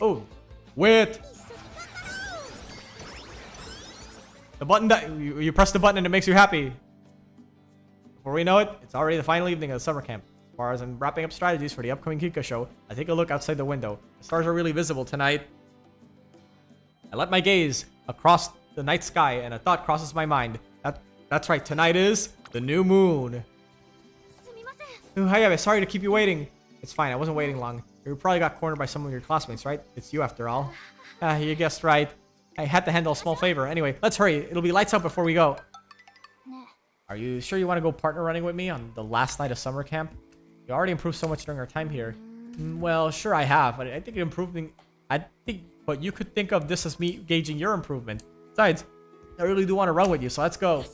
Oh, wait! The button that you press the button and it makes you happy. Before we know it, it's already the final evening of the summer camp. As far as I'm wrapping up strategies for the upcoming Kika show, I take a look outside the window. The stars are really visible tonight. I let my gaze across the night sky and a thought crosses my mind. That's right, tonight is the new moon. Oh, Hayabe, sorry to keep you waiting. It's fine, I wasn't waiting long. You probably got cornered by some of your classmates, right? It's you after all. You guessed right. I had to handle a small favor. Anyway, let's hurry. It'll be lights out before we go. Are you sure you want to go partner running with me on the last night of summer camp? You already improved so much during our time here. Well, sure I have, but I think but you could think of this as me gauging your improvement. Besides, I really do want to run with you, so let's go.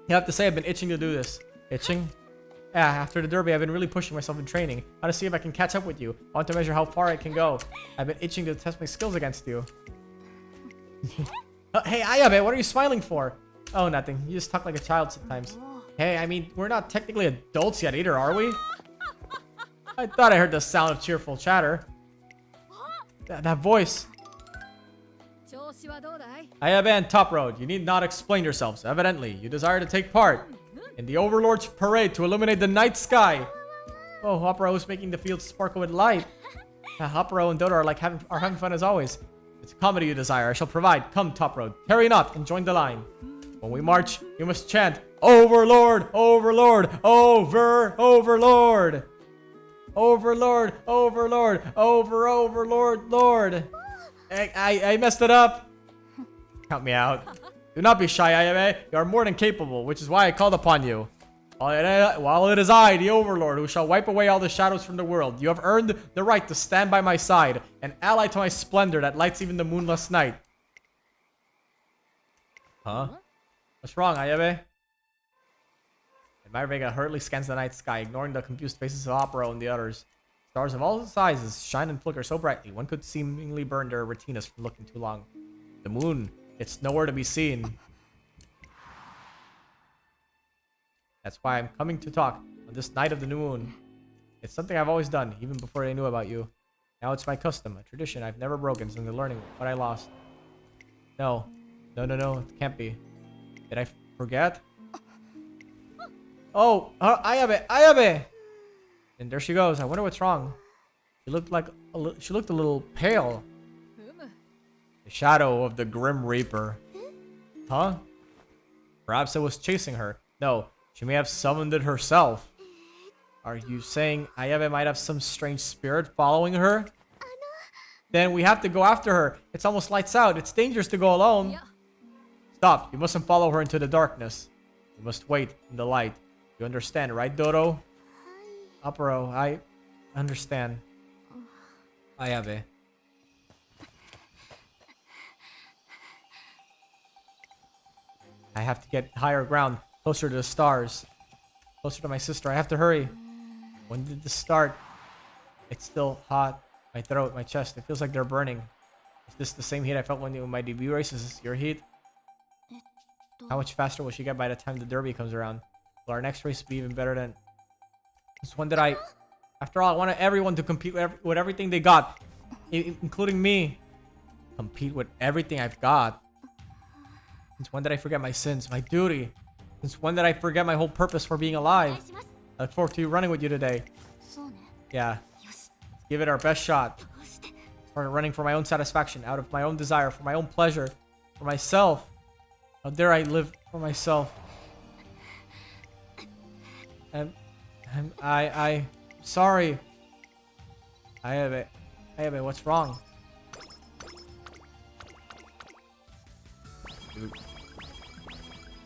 You have to say I've been itching to do this. Itching? Yeah, after the derby, I've been really pushing myself in training. I want to see if I can catch up with you. I want to measure how far I can go. I've been itching to test my skills against you. Hey, Ayabe, what are you smiling for? Oh, nothing. You just talk like a child sometimes. Hey, I mean, we're not technically adults yet either, are we? I thought I heard the sound of cheerful chatter. That voice. Ayabe and Top Road, you need not explain yourselves. Evidently, you desire to take part in the Overlord's parade to illuminate the night sky. Oh, Hopro is making the fields sparkle with light. Hopro and Dodo are having fun as always. It's a comedy you desire. I shall provide. Come, Top Road. Tarry not and join the line. When we march, you must chant, Overlord, Overlord, Overlord. Overlord, Overlord, Overlord, Lord. I messed it up. Help me out. Do not be shy, Ayabe. You are more than capable, which is why I called upon you. While it is I, the Overlord, who shall wipe away all the shadows from the world, you have earned the right to stand by my side, an ally to my splendor that lights even the moonless night. Huh? What's wrong, Ayabe? Admire Vega hurriedly scans the night sky, ignoring the confused faces of Opera and the others. Stars of all sizes shine and flicker so brightly, one could seemingly burn their retinas from looking too long. The moon, it's nowhere to be seen. That's why I'm coming to talk on this night of the new moon. It's something I've always done, even before I knew about you. Now it's my custom, a tradition I've never broken since the learning what I lost. No, it can't be. Did I forget? Oh, Ayabe! And there she goes. I wonder what's wrong. She looked a little pale. The shadow of the Grim Reaper. Huh? Perhaps it was chasing her. No, she may have summoned it herself. Are you saying Ayabe might have some strange spirit following her? Then we have to go after her. It's almost lights out. It's dangerous to go alone. Stop. You mustn't follow her into the darkness. You must wait in the light. You understand, right, Dodo? Apero, I understand. Ayabe. I have to get higher ground, closer to the stars, closer to my sister. I have to hurry. When did this start? It's still hot. My throat, my chest, it feels like they're burning. Is this the same heat I felt when my debut race? Is this your heat? How much faster will she get by the time the derby comes around? Will our next race be even better than this one that after all, I wanted everyone to compete with everything they got, including me. Compete with everything I've got. Since when did I forget my sins, my duty? Since when did I forget my whole purpose for being alive? I look forward to running with you today. Yeah. Let's give it our best shot. For running for my own satisfaction, out of my own desire, for my own pleasure, for myself. How dare I live for myself? I'm sorry. Ayabe, what's wrong?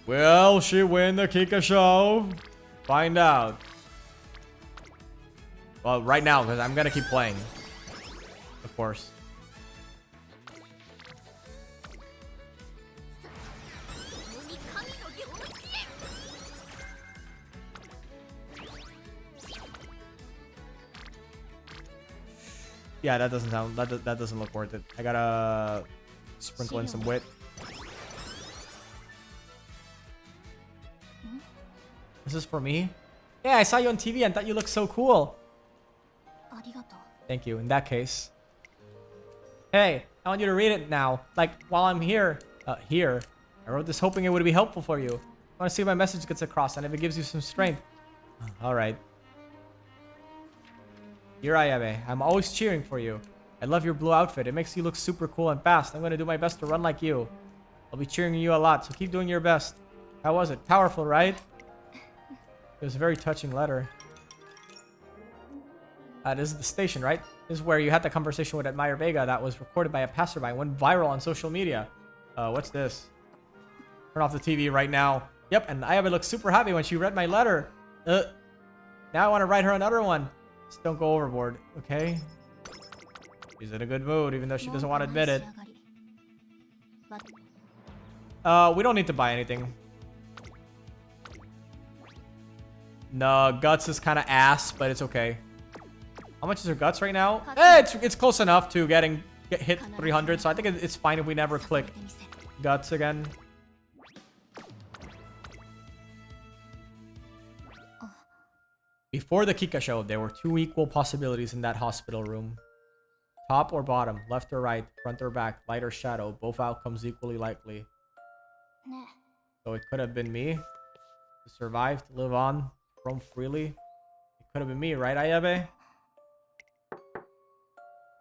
Will she win the Kika show? Find out. Well, right now, because I'm gonna keep playing. Of course. Yeah, that doesn't sound that doesn't look worth it. I gotta sprinkle in some wit. This is for me? Yeah, I saw you on TV and thought you looked so cool. Thank you. In that case. Hey, I want you to read it now. Like, while I'm here. Here. I wrote this hoping it would be helpful for you. I want to see if my message gets across and if it gives you some strength. Alright. Dear Ayabe, I'm always cheering for you. I love your blue outfit. It makes you look super cool and fast. I'm going to do my best to run like you. I'll be cheering you a lot, so keep doing your best. How was it? Powerful, right? It was a very touching letter. This is the station, right? This is where you had the conversation with Admire Vega that was recorded by a passerby and went viral on social media. What's this? Turn off the TV right now. Yep, and Ayabe looked super happy when she read my letter. Now I want to write her another one. Just don't go overboard, okay? She's in a good mood, even though she doesn't want to admit it. We don't need to buy anything. No, Guts is kind of ass, but it's okay. How much is her Guts right now? It's close enough to get hit 300, so I think it's fine if we never click Guts again. Before the Kika show, there were 2 equal possibilities in that hospital room. Top or bottom, left or right, front or back, light or shadow, both outcomes equally likely. So it could have been me to survive, to live on, roam freely. It could have been me, right, Ayabe?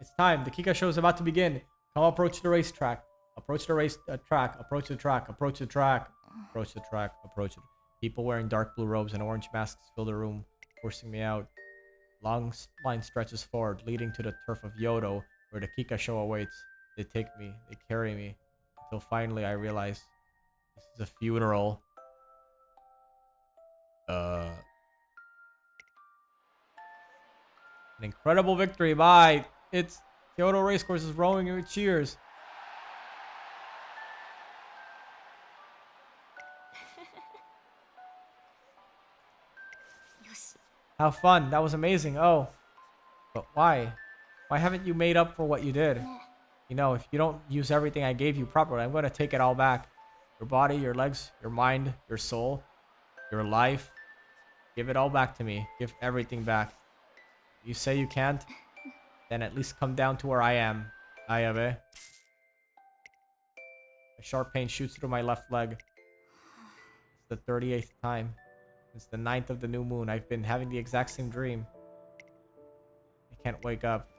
It's time. The Kika show is about to begin. Come approach the racetrack. Approach the race track. Approach the track. Approach the track. Approach the track. Approach it. People wearing dark blue robes and orange masks fill the room, forcing me out. Long line stretches forward, leading to the turf of Yodo, where the Kika show awaits. They take me. They carry me. Until finally I realize this is a funeral. An incredible victory by... It's Kyoto Racecourse is rolling with cheers. How fun. That was amazing. Oh. But why? Why haven't you made up for what you did? You know, if you don't use everything I gave you properly, I'm going to take it all back. Your body, your legs, your mind, your soul, your life. Give it all back to me. Give everything back. You say you can't? Then at least come down to where I am. Ayabe. A sharp pain shoots through my left leg. It's the 38th time. It's the 9th of the new moon. I've been having the exact same dream. can't wake up.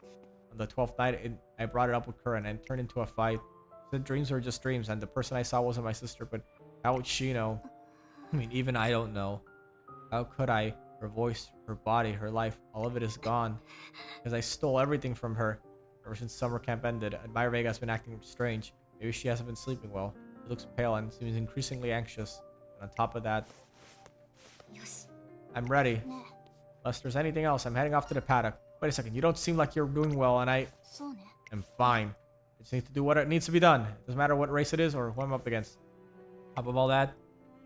On the 12th night, I brought it up with her and it turned into a fight. The dreams were just dreams, and the person I saw wasn't my sister, but how would she know? I mean, even I don't know. How could I? Her voice, her body, her life, all of it is gone. Because I stole everything from her. Ever since summer camp ended, Admire Vega has been acting strange. Maybe she hasn't been sleeping well. She looks pale and seems increasingly anxious. And on top of that, I'm ready. Unless there's anything else, I'm heading off to the paddock. Wait a second, you don't seem like you're doing well, and I am fine. I just need to do what it needs to be done. It doesn't matter what race it is or who I'm up against. Top of all that,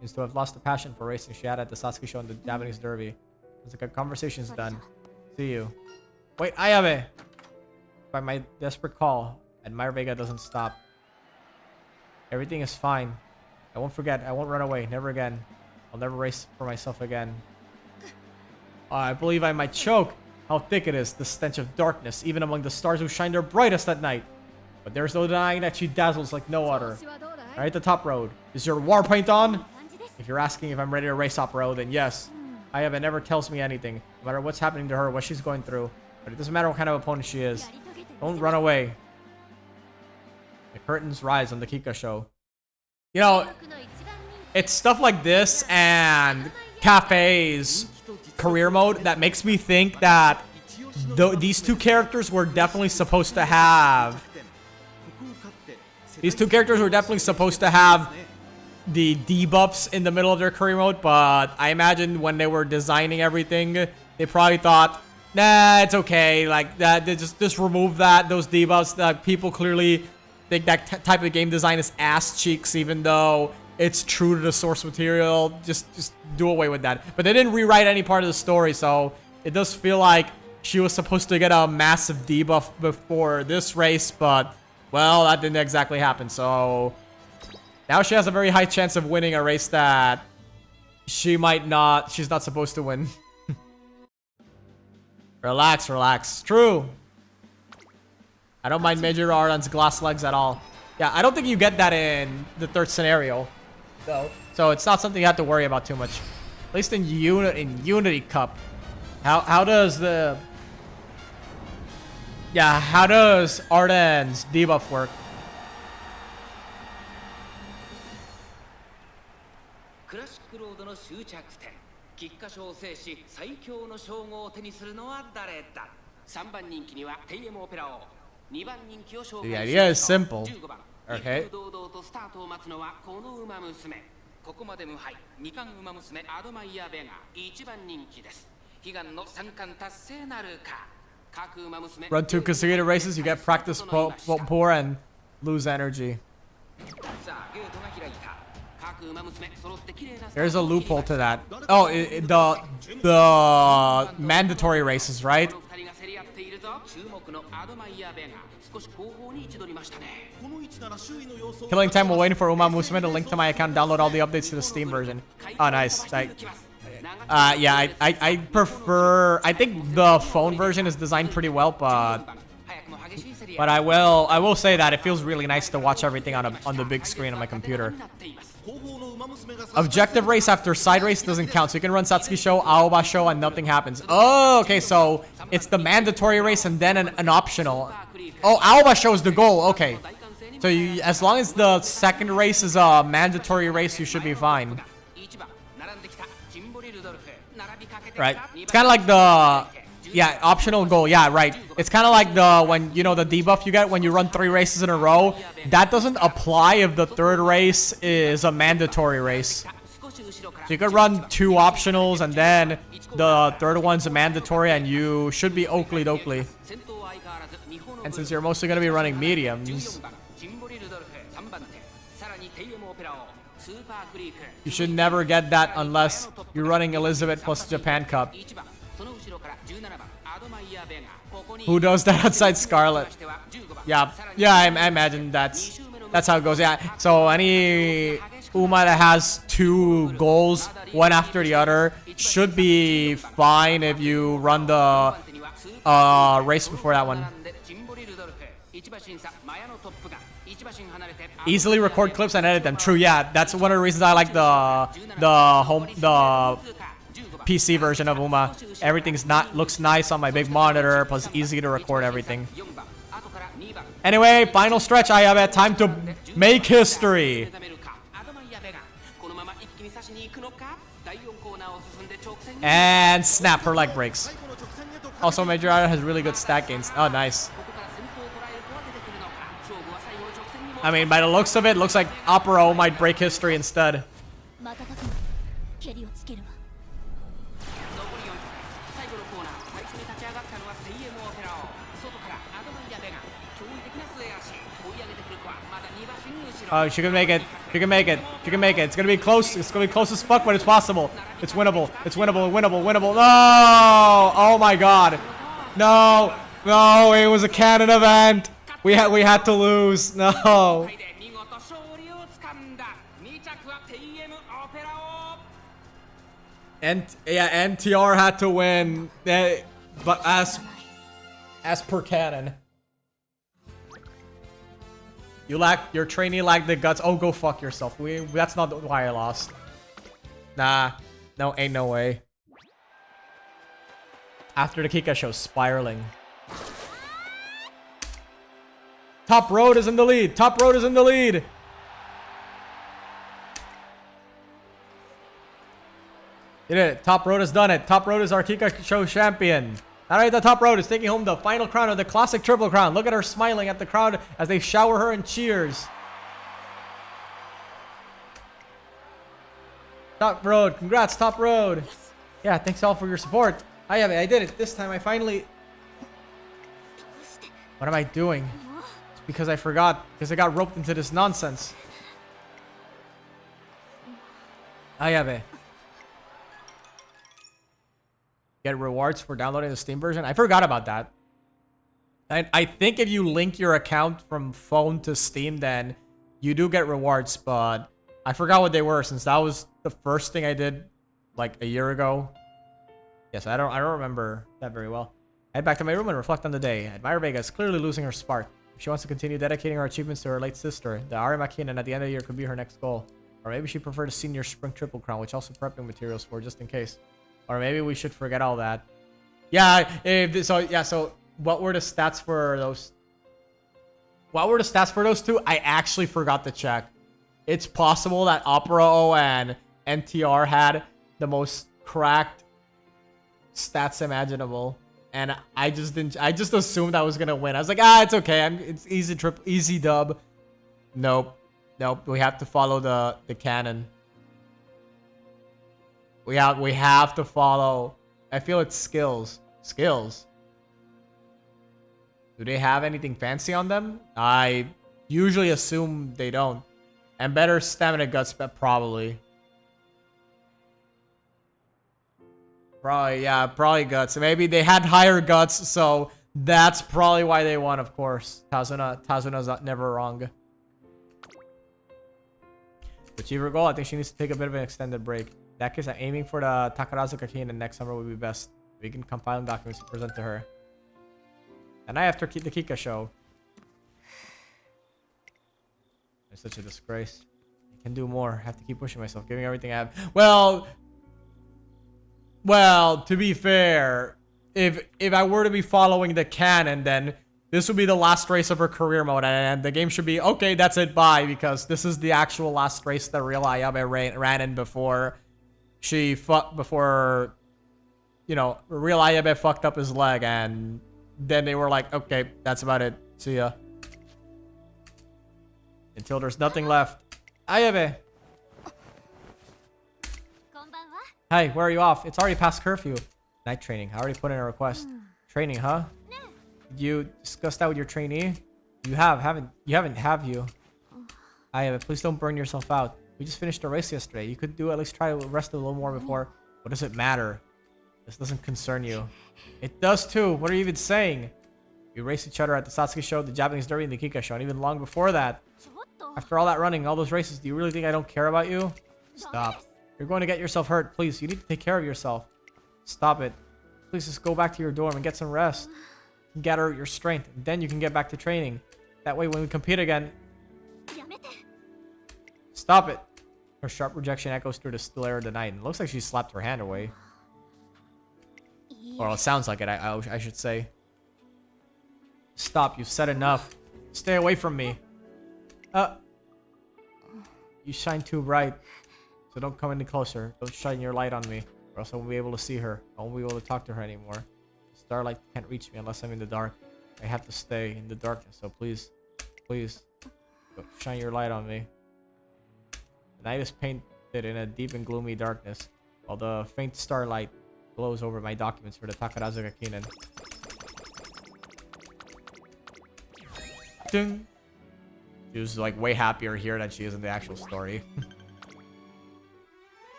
seems to have lost the passion for racing she had at the Satsuki show and the Japanese Derby. It's like a conversation's done. See you. Wait, Ayabe! By my desperate call, Admire Vega doesn't stop. Everything is fine. I won't forget. I won't run away. Never again. I'll never race for myself again. I believe I might choke. How thick it is, the stench of darkness, even among the stars who shine their brightest at night. But there's no denying that she dazzles like no other. Alright, the top road. Is your war paint on? If you're asking if I'm ready to race off-road, then yes. Ayaba never tells me anything, no matter what's happening to her, what she's going through. But it doesn't matter what kind of opponent she is. Don't run away. The curtains rise on the Kika show. You know, it's stuff like this and Cafe's career mode that makes me think that these two characters were definitely supposed to have... These two characters were definitely supposed to have the debuffs in the middle of their career mode, but I imagine when they were designing everything, they probably thought, nah, it's okay, like that. They just remove those debuffs. That people clearly think that type of game design is ass cheeks, even though it's true to the source material. Just do away with that. But they didn't rewrite any part of the story, so it does feel like she was supposed to get a massive debuff before this race, but well, that didn't exactly happen. So now she has a very high chance of winning a race that she's not supposed to win. Relax, relax. True. I don't mind Major Arden's glass legs at all. Yeah, I don't think you get that in the third scenario, though. So it's not something you have to worry about too much. At least in Unity Cup. How does the... Yeah, how does Arden's debuff work? The idea is simple. Okay. Run 2 consecutive races, you get practice poor and lose energy. There's a loophole to that. Oh, the mandatory races, right? Killing time while waiting for Uma Musume to link to my account, download all the updates to the Steam version. Oh, nice. Yeah, I prefer... I think the phone version is designed pretty well, but I will say that it feels really nice to watch everything on the big screen on my computer. Objective race after side race doesn't count, so you can run Satsuki show, Aoba show, and nothing happens. Oh, okay, so it's the mandatory race and then an optional. Oh, Aoba show is the goal. Okay, so as long as the second race is a mandatory race, you should be fine. Right? It's kind of like the... Yeah, optional goal. Yeah, right. It's kind of like the the debuff you get when you run 3 races in a row. That doesn't apply if the third race is a mandatory race. So you could run 2 optionals and then the third one's a mandatory, and you should be Oakley dokley. And since you're mostly going to be running mediums, you should never get that unless you're running Elizabeth plus Japan Cup. Who does that outside Scarlet? Yeah, I imagine that's how it goes. Yeah, so any Uma that has 2 goals, one after the other, should be fine if you run the race before that one. Easily record clips and edit them. True, yeah, that's one of the reasons I like the PC version of Uma. Everything's looks nice on my big monitor, plus easy to record everything. Anyway, final stretch. I have had time to make history. And snap, her leg breaks. Also, Major Iron has really good stat gains. Oh, nice. I mean, by the looks of it, looks like Opera might break history instead. Oh, she can make it. She can make it. She can make it. It's gonna be close. It's gonna be close as fuck, but it's possible. It's winnable. It's winnable. Winnable. Winnable. No! Oh my god. No. No. It was a canon event. We had to lose. No. And yeah, NTR had to win. But as per canon. Your trainee lacked the guts. Oh, go fuck yourself. That's not why I lost. Nah. No, ain't no way. After the Kika show, spiraling. Top Road is in the lead. Top Road is in the lead. Did it. Top Road has done it. Top Road is our Kika show champion. Alright, the Top Road is taking home the final crown of the classic triple crown. Look at her smiling at the crowd as they shower her in cheers. Top Road, congrats, Top Road. Yeah, thanks all for your support. I did it. This time I finally... What am I doing? It's because I forgot. Because I got roped into this nonsense. Ayabe. Get rewards for downloading the Steam version. I forgot about that. I think if you link your account from phone to Steam, then you do get rewards, but I forgot what they were since that was the first thing I did like a year ago. Yes, I don't remember that very well. Head back to my room and reflect on the day. Admire Vega is clearly losing her spark. If she wants to continue dedicating her achievements to her late sister, the Arimakinan at the end of the year could be her next goal. Or maybe she preferred a senior spring triple crown, which also prepping materials for just in case. Or maybe we should forget all that. Yeah, so what were the stats for those? What were the stats for those two? I actually forgot to check. It's possible that Opera O and NTR had the most cracked stats imaginable. And I just assumed I was gonna win. I was like, it's okay. It's easy dub. Nope. We have to follow the canon. We have to follow. I feel it's skills. Skills. Do they have anything fancy on them? I usually assume they don't. And better stamina guts, but probably. Probably guts. Maybe they had higher guts, so that's probably why they won, of course. Tazuna's never wrong. To achieve her goal, I think she needs to take a bit of an extended break. In that case, I'm aiming for the Takarazu Kakinen next summer would be best. We can compile documents to present to her. And I after the Kika show. It's such a disgrace. I can do more. I have to keep pushing myself, giving everything I have. Well, to be fair, if I were to be following the canon, then this would be the last race of her career mode, and the game should be, okay, that's it, bye, because this is the actual last race that Real Ayabe ran in before Real Ayabe fucked up his leg, and then they were like, okay, that's about it. See ya. Until there's nothing left. Ayabe. Hi, where are you off? It's already past curfew. Night training. I already put in a request. Training, huh? Did you discuss that with your trainee? You haven't you? Ayabe, please don't burn yourself out. We just finished a race yesterday. You could at least try to rest a little more before. What does it matter? This doesn't concern you. It does too. What are you even saying? We raced each other at the Satsuki show, the Japanese Derby, and the Kika show, and even long before that. After all that running, all those races, do you really think I don't care about you? Stop. You're going to get yourself hurt. Please, you need to take care of yourself. Stop it. Please just go back to your dorm and get some rest. Gather your strength, and then you can get back to training. That way, when we compete again... Stop it. Her sharp rejection echoes through the still air of the night, and it looks like she slapped her hand away. Or it sounds like it, I should say. Stop, you've said enough. Stay away from me. You shine too bright. So don't come any closer. Don't shine your light on me. Or else I won't be able to see her. I won't be able to talk to her anymore. Starlight can't reach me unless I'm in the dark. I have to stay in the darkness, so please, please, don't shine your light on me. The night is painted in a deep and gloomy darkness, while the faint starlight glows over my documents for the Takarazuka Kinen. Ding! She was like way happier here than she is in the actual story.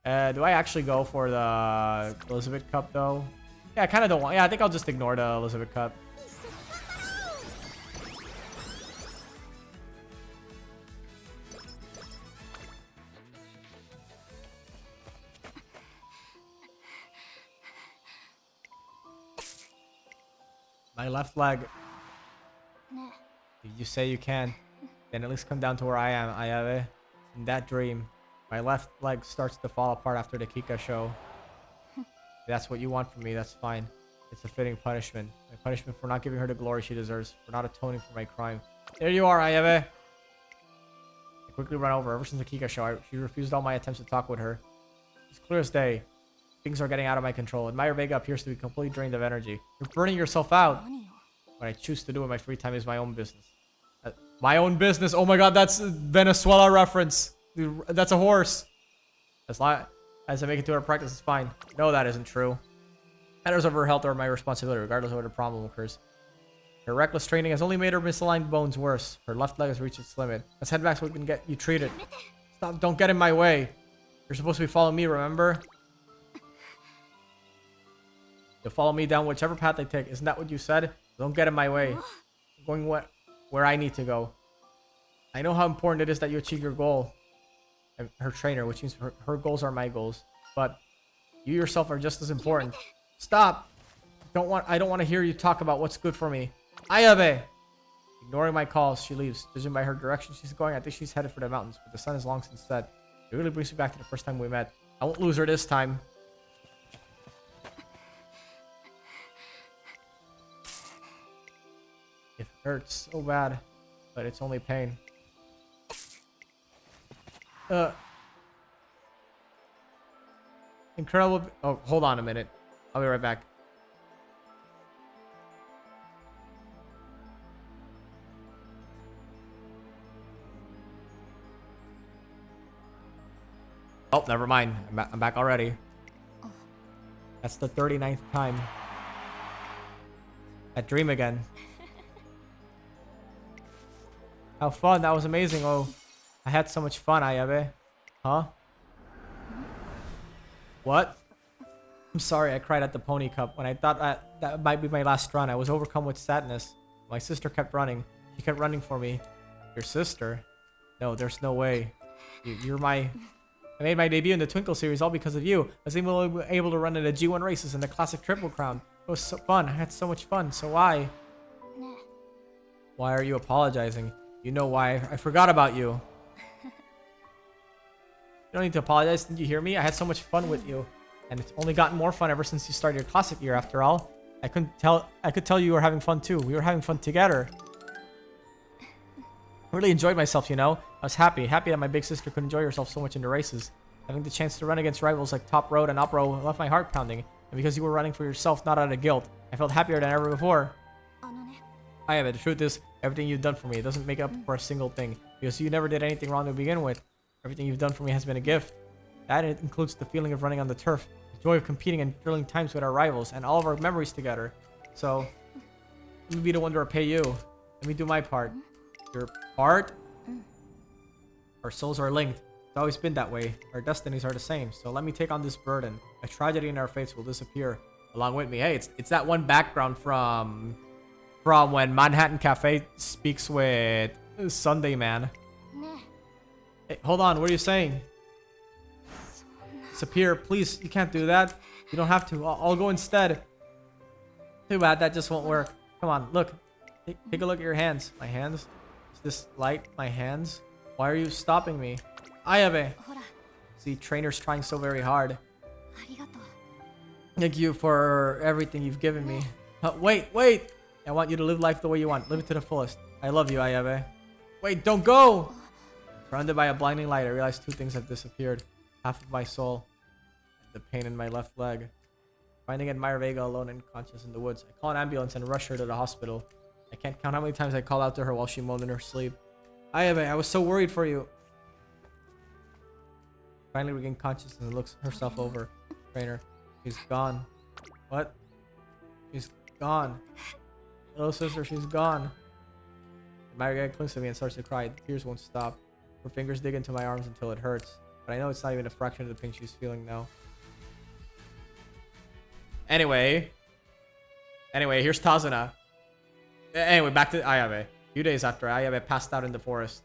Do I actually go for the Elizabeth Cup though? Yeah, I kind of don't want. Yeah, I think I'll just ignore the Elizabeth Cup. My left leg. If you say you can, then at least come down to where I am, Ayabe. In that dream, my left leg starts to fall apart after the Kika show. If that's what you want from me, that's fine. It's a fitting punishment. My punishment for not giving her the glory she deserves, for not atoning for my crime. There you are, Ayabe. I quickly run over. Ever since the Kika show, she refused all my attempts to talk with her. It's clear as day. Things are getting out of my control. Admire Vega appears to be completely drained of energy. You're burning yourself out. What I choose to do in my free time is my own business. My own business? Oh my god, that's a Venezuela reference. That's a horse. As long as I make it to her practice, it's fine. No, that isn't true. Matters of her health are my responsibility, regardless of what the problem occurs. Her reckless training has only made her misaligned bones worse. Her left leg has reached its limit. Let's head back so we can get you treated. Stop, don't get in my way. You're supposed to be following me, remember? You'll follow me down whichever path I take. Isn't that what you said? Don't get in my way. I'm going where I need to go. I know how important it is that you achieve your goal. I'm her trainer, which means her goals are my goals. But you yourself are just as important. Stop! I don't want to hear you talk about what's good for me. Ayabe! Ignoring my calls, she leaves. Judging by her direction she's going, I think she's headed for the mountains, but the sun is long since set. It really brings me back to the first time we met. I won't lose her this time. It hurts so bad, but it's only pain. Incredible. Oh, hold on a minute. I'll be right back. Oh, never mind. I'm back already. That's the 39th time. That dream again. How fun. That was amazing. Oh, I had so much fun, Ayabe. Huh? What? I'm sorry I cried at the Pony Cup. When I thought that might be my last run, I was overcome with sadness. My sister kept running. She kept running for me. Your sister? No, there's no way. You're my... I made my debut in the Twinkle series all because of you. I was able to run in the G1 races and the Classic Triple Crown. It was so fun. I had so much fun. So why? Why are you apologizing? You know why. I forgot about you. You don't need to apologize. Didn't you hear me? I had so much fun with you. And it's only gotten more fun ever since you started your classic year after all. I could tell you were having fun too. We were having fun together. I really enjoyed myself, you know. I was happy that my big sister could enjoy herself so much in the races. Having the chance to run against rivals like Top Road and Opro left my heart pounding. And because you were running for yourself, not out of guilt, I felt happier than ever before. Ayabe, the truth is, everything you've done for me doesn't make up for a single thing. Because you never did anything wrong to begin with. Everything you've done for me has been a gift. That includes the feeling of running on the turf, the joy of competing and thrilling times with our rivals, and all of our memories together. So, let me be the one to repay you. Let me do my part. Your part? Our souls are linked. It's always been that way. Our destinies are the same. So let me take on this burden. A tragedy in our fates will disappear along with me. Hey, it's that one background from when Manhattan Cafe speaks with Sunday Man. Hey, hold on. What are you saying? Disappear, please. You can't do that. You don't have to. I'll go instead. Too bad. That just won't work. Come on. Look. Take a look at your hands. My hands? Is this light? My hands? Why are you stopping me? Ayabe. See, trainer's trying so very hard. Thank you for everything you've given me. Wait, wait! I want you to live life the way you want. Live it to the fullest. I love you, Ayabe. Wait, don't go! Surrounded by a blinding light, I realized two things have disappeared. Half of my soul. And the pain in my left leg. Finding Admire Vega alone and unconscious in the woods, I call an ambulance and rush her to the hospital. I can't count how many times I call out to her while she moaned in her sleep. Ayabe, I was so worried for you. Finally regained consciousness and looks herself over. Trainer. She's gone. What? She's gone. Little sister, she's gone. Admire clings to me and starts to cry. The tears won't stop. Her fingers dig into my arms until it hurts. But I know it's not even a fraction of the pain she's feeling now. Anyway, here's Tazuna. Anyway, back to Ayabe. A few days after, Ayabe passed out in the forest.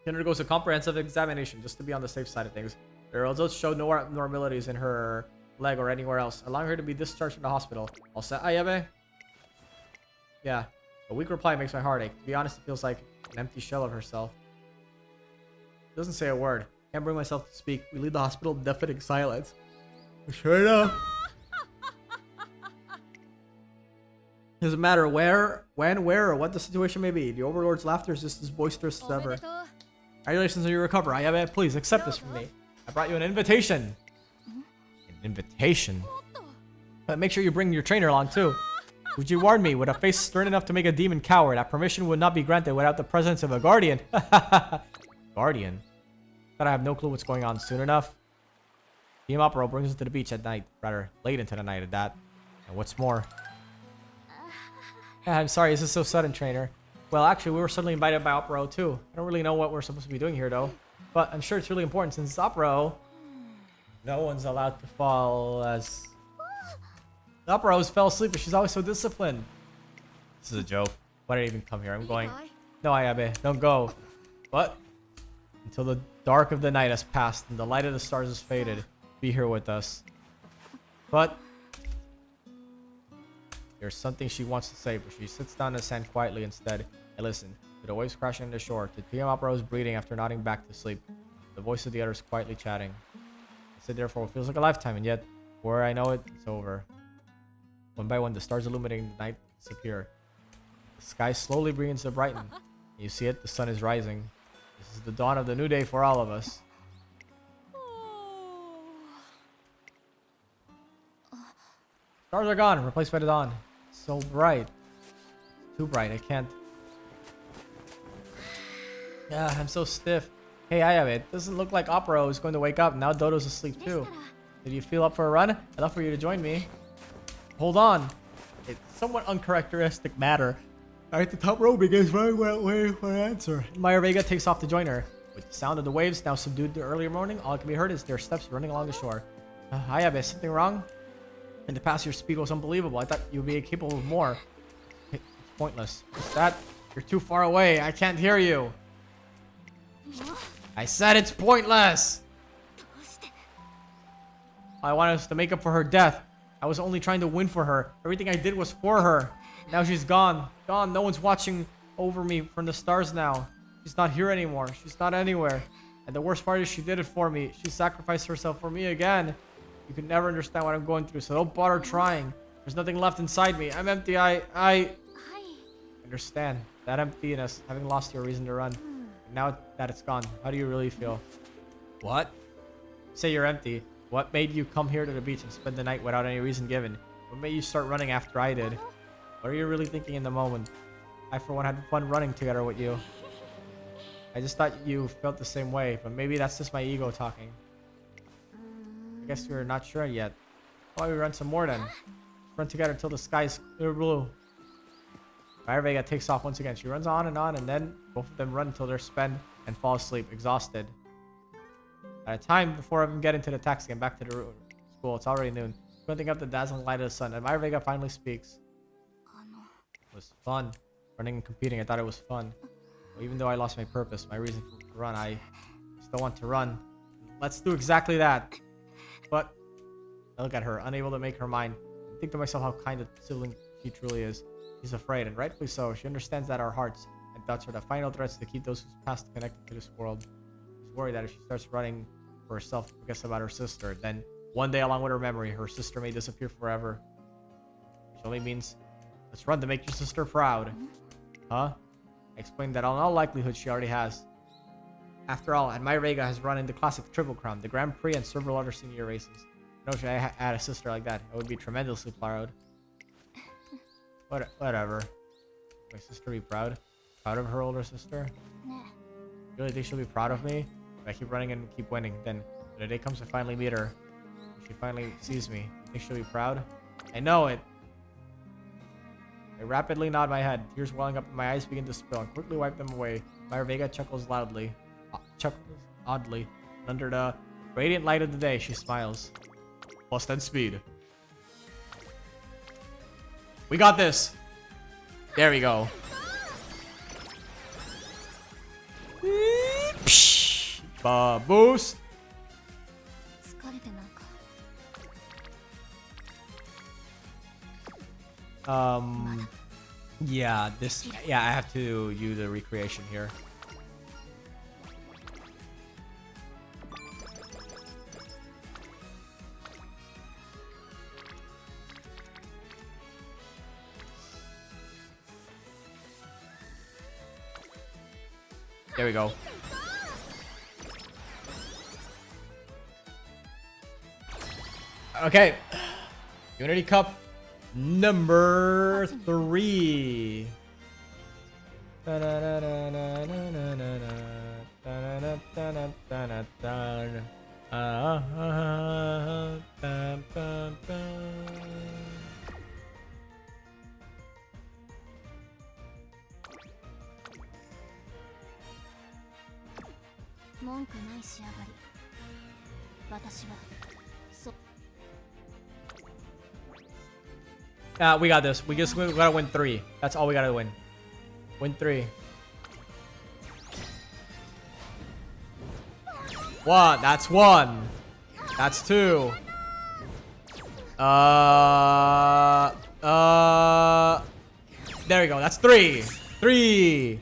She undergoes a comprehensive examination just to be on the safe side of things. The results showed no abnormalities in her leg or anywhere else, allowing her to be discharged from the hospital. All set, Ayabe? Yeah. A weak reply makes my heart ache. To be honest, it feels like an empty shell of herself. She doesn't say a word. Can't bring myself to speak. We leave the hospital in deafening silence. Sure enough. Doesn't matter where, when, where, or what the situation may be. The Overlord's laughter is just as boisterous as ever. Congratulations on your recovery. Ayabe, please accept this from me. I brought you an invitation. An invitation? But make sure you bring your trainer along too. Would you warn me, with a face stern enough to make a demon cower, that permission would not be granted without the presence of a guardian? Guardian? But I have no clue what's going on. Soon enough, Team Opera brings us to the beach at night. Rather, late into the night at that. And what's more... I'm sorry, this is so sudden, trainer. Well, actually, we were suddenly invited by Opera too. I don't really know what we're supposed to be doing here, though. But I'm sure it's really important since it's Opera. No one's allowed to fall as... Opera always fell asleep, but she's always so disciplined. This is a joke. Why did I even come here? I'm going... No, Ayabe, don't go. What? Until the dark of the night has passed and the light of the stars has faded. Be here with us. But... There's something she wants to say, but she sits down in the sand quietly instead. I listen to the waves crashing on the shore, to Team Opera's breathing after nodding back to sleep. The voice of the others quietly chatting. I sit there for what feels like a lifetime, and yet, before I know it, it's over. One by one, the stars illuminating the night disappear. The sky slowly begins to brighten. You see it, the sun is rising. This is the dawn of the new day for all of us. Stars are gone, replaced by the dawn. So bright. Too bright, I can't. Yeah, I'm so stiff. Hey, Ayabe, it doesn't look like Opera is going to wake up. Now Dodo's asleep too. Did you feel up for a run? I'd love for you to join me. Hold on. It's somewhat uncharacteristic matter. Alright, the top row begins right waiting for an answer. Admire Vega takes off to join her. With the sound of the waves now subdued to earlier morning, all that can be heard is their steps running along the shore. Ayabe, something wrong? In the past, your speed was unbelievable. I thought you'd be capable of more. It's pointless. What's that? You're too far away. I can't hear you. I said it's pointless. I wanted us to make up for her death. I was only trying to win for her. Everything I did was for her. Now she's gone. Gone. No one's watching over me from the stars now. She's not here anymore. She's not anywhere. And the worst part is she did it for me. She sacrificed herself for me again. You can never understand what I'm going through, so don't bother trying. There's nothing left inside me. I'm empty. I understand that emptiness, having lost your reason to run. And now that it's gone, how do you really feel? What? Say you're empty. What made you come here to the beach and spend the night without any reason given? What made you start running after I did? What are you really thinking in the moment? I, for one, had fun running together with you. I just thought you felt the same way, but maybe that's just my ego talking. I guess we're not sure yet. Why don't we run some more then? Let's run together until the sky's clear blue. Admire Vega takes off once again. She runs on, and then both of them run until they're spent and fall asleep, exhausted. At a time before even getting to the taxi and back to the school, it's already noon. Squinting up the dazzling light of the sun, Admire Vega finally speaks. It was fun. Running and competing, I thought it was fun. Well, even though I lost my purpose, my reason to run, I still want to run. Let's do exactly that. But I look at her, unable to make her mind. I think to myself how kind a sibling she truly is. She's afraid, and rightfully so. She understands that our hearts and thoughts are the final threats to keep those whose past connected to this world. She's worried that if she starts running for herself, forgets about her sister, then One day along with her memory, her sister may disappear forever. Which only means, let's run to make your sister proud. Huh? I explained that in all likelihood she already has. After all, Admire Vega has run in the classic Triple Crown, the Grand Prix, and several other senior races. I know if I had a sister like that, I would be tremendously proud. Whatever. My sister be proud? Proud of her older sister? You really think she'll be proud of me? If I keep running and keep winning, then when the day comes to finally meet her, when she finally sees me, you think she'll be proud? I know it! I rapidly nod my head. Tears welling up and my eyes begin to spill and quickly wipe them away. Admire Vega chuckles loudly. Chuckles oddly. And under the radiant light of the day, she smiles. Plus 10 speed. We got this! There we go. Boost! Yeah, I have to use the recreation here. There we go. Okay. Unity Cup number 3. We got this. We gotta win 3. That's all we gotta win. Win 3. 1. That's 1. That's 2. There we go. That's 3. 3.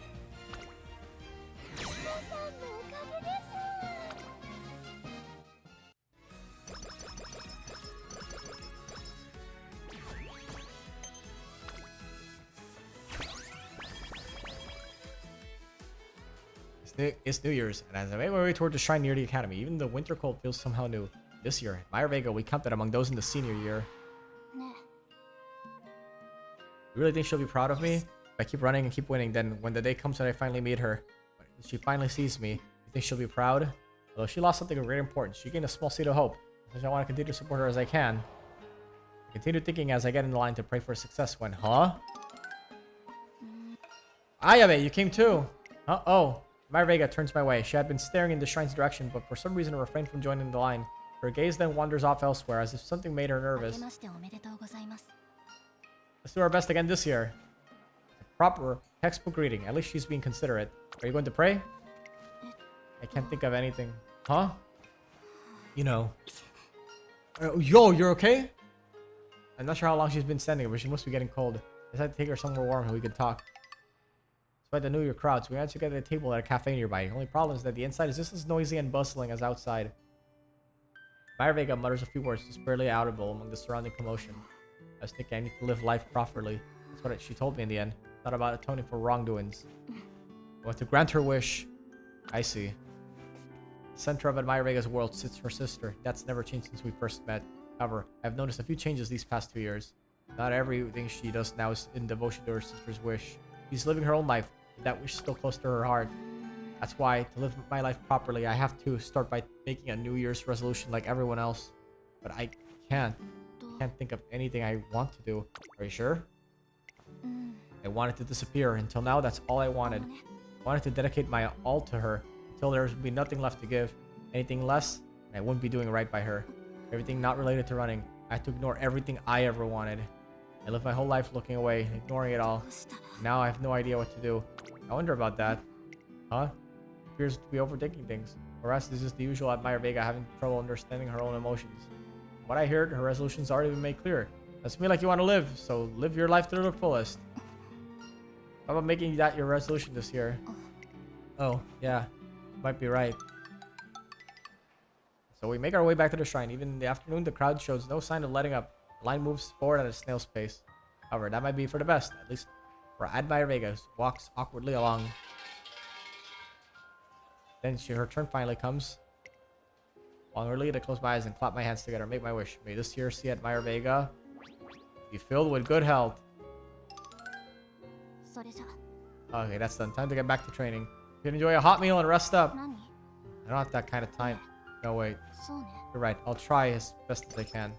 It's New Year's, and as I make my way toward the shrine near the academy, even the winter cold feels somehow new. This year, Admire Vega, we counted among those in the senior year. You really think she'll be proud of me? If I keep running and keep winning, then when the day comes when I finally meet her, when she finally sees me, you think she'll be proud? Although she lost something of great importance, she gained a small seed of hope. Since I want to continue to support her as I can. I continue thinking as I get in the line to pray for success when, huh? Ayabe, you came too. Uh-oh. Admire Vega turns my way. She had been staring in the shrine's direction, but for some reason refrained from joining the line. Her gaze then wanders off elsewhere, as if something made her nervous. Let's do our best again this year. A proper textbook greeting. At least she's being considerate. Are you going to pray? I can't think of anything. Huh? You know. Yo, you're okay? I'm not sure how long she's been standing, but she must be getting cold. I decided to take her somewhere warm so we could talk. Despite the New Year crowds, we managed to get a table at a cafe nearby. The only problem is that the inside is just as noisy and bustling as outside. Admire Vega mutters a few words, just barely audible among the surrounding commotion. I was thinking I need to live life properly. That's what she told me in the end. Not about atoning for wrongdoings. But to grant her wish. I see. The center of Admire Vega's world sits her sister. That's never changed since we first met. However, I've noticed a few changes these past 2 years. Not everything she does now is in devotion to her sister's wish. She's living her own life. That wish is still close to her heart. That's why, to live my life properly, I have to start by making a New Year's resolution like everyone else. But I can't think of anything I want to do. Are you sure? I wanted to disappear. Until now, that's all I wanted. I wanted to dedicate my all to her. Until there would be nothing left to give. Anything less, I wouldn't be doing right by her. Everything not related to running. I had to ignore everything I ever wanted. I lived my whole life looking away, ignoring it all. Now I have no idea what to do. I wonder about that. Huh? Appears to be overthinking things. Or else this is the usual Admire Vega having trouble understanding her own emotions. From what I heard, her resolution's already been made clear. Sounds to me like you want to live, so live your life to the fullest. How about making that your resolution this year? Oh, yeah. Might be right. So we make our way back to the shrine. Even in the afternoon, the crowd shows no sign of letting up. The line moves forward at a snail's pace. However, that might be for the best, at least for Admire Vega, who walks awkwardly along. Then her turn finally comes. On her lead, I close my eyes and clap my hands together. Make my wish. May this year see Admire Vega be filled with good health. それじゃ Okay, that's done. Time to get back to training. You can enjoy a hot meal and rest up. 何 I don't have that kind of time. No, wait. そうね You're right. I'll try as best as I can.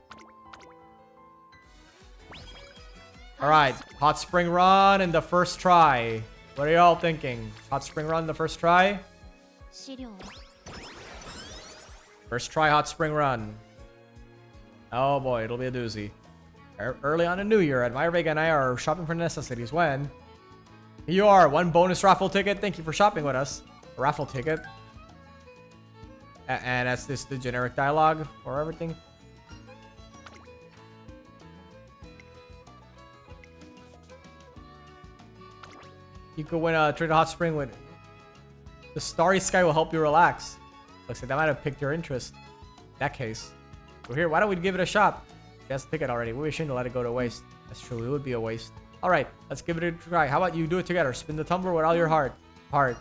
Alright. Hot spring run in the first try. What are y'all thinking? Hot spring run in the first try? 資料は First try hot spring run. Oh boy, it'll be a doozy. Early on in New Year, Admire Vega and I are shopping for necessities when... Here you are, one bonus raffle ticket. Thank you for shopping with us. A raffle ticket. And that's the generic dialogue for everything. You could win a trade hot spring with... The starry sky will help you relax. Looks like that might have piqued your interest. In that case. We're here, why don't we give it a shot? That's the ticket already. We shouldn't let it go to waste. That's true, it would be a waste. Alright, let's give it a try. How about you do it together? Spin the tumbler with all your heart. Heart.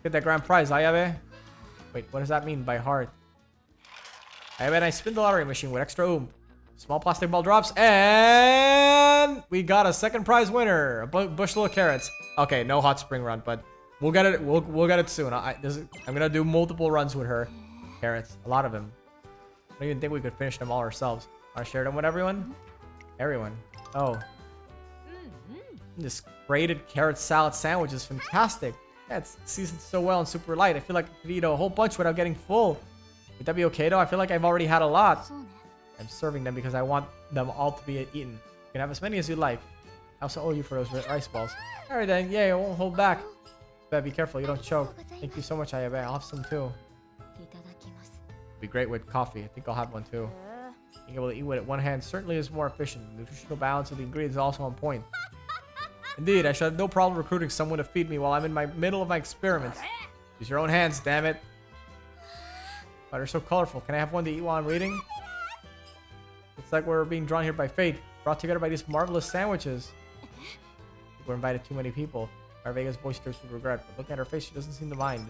Get that grand prize, Ayabe. Wait, what does that mean by heart? Ayabe and I spin the lottery machine with extra oomph. Small plastic ball drops, and we got a second prize winner. A bushel of carrots. Okay, no hot spring run, but we'll get it. We'll get it soon. I'm gonna do multiple runs with her. Carrots, a lot of them. I don't even think we could finish them all ourselves. Wanna share them with everyone? Everyone. Oh. This grated carrot salad sandwich is fantastic. Yeah, it's seasoned so well and super light. I feel like I could eat a whole bunch without getting full. Would that be okay though? I feel like I've already had a lot. そうね I'm serving them because I want them all to be eaten. You can have as many as you like. I also owe you for those rice balls. Alright then, yeah, I won't hold back. But be careful, you don't choke. Thank you so much, Ayabe. I'll have some too. いただきます Be great with coffee. I think I'll have one too. Being able to eat with it one hand certainly is more efficient. The nutritional balance of the ingredients is also on point. Indeed, I should have no problem recruiting someone to feed me while I'm in my middle of my experiments. Use your own hands, damn it. Oh, they're so colorful. Can I have one to eat while I'm reading? It's like we're being drawn here by fate, brought together by these marvelous sandwiches. We're invited too many people. Our Vega's voice drips with regret, but looking at her face, she doesn't seem to mind.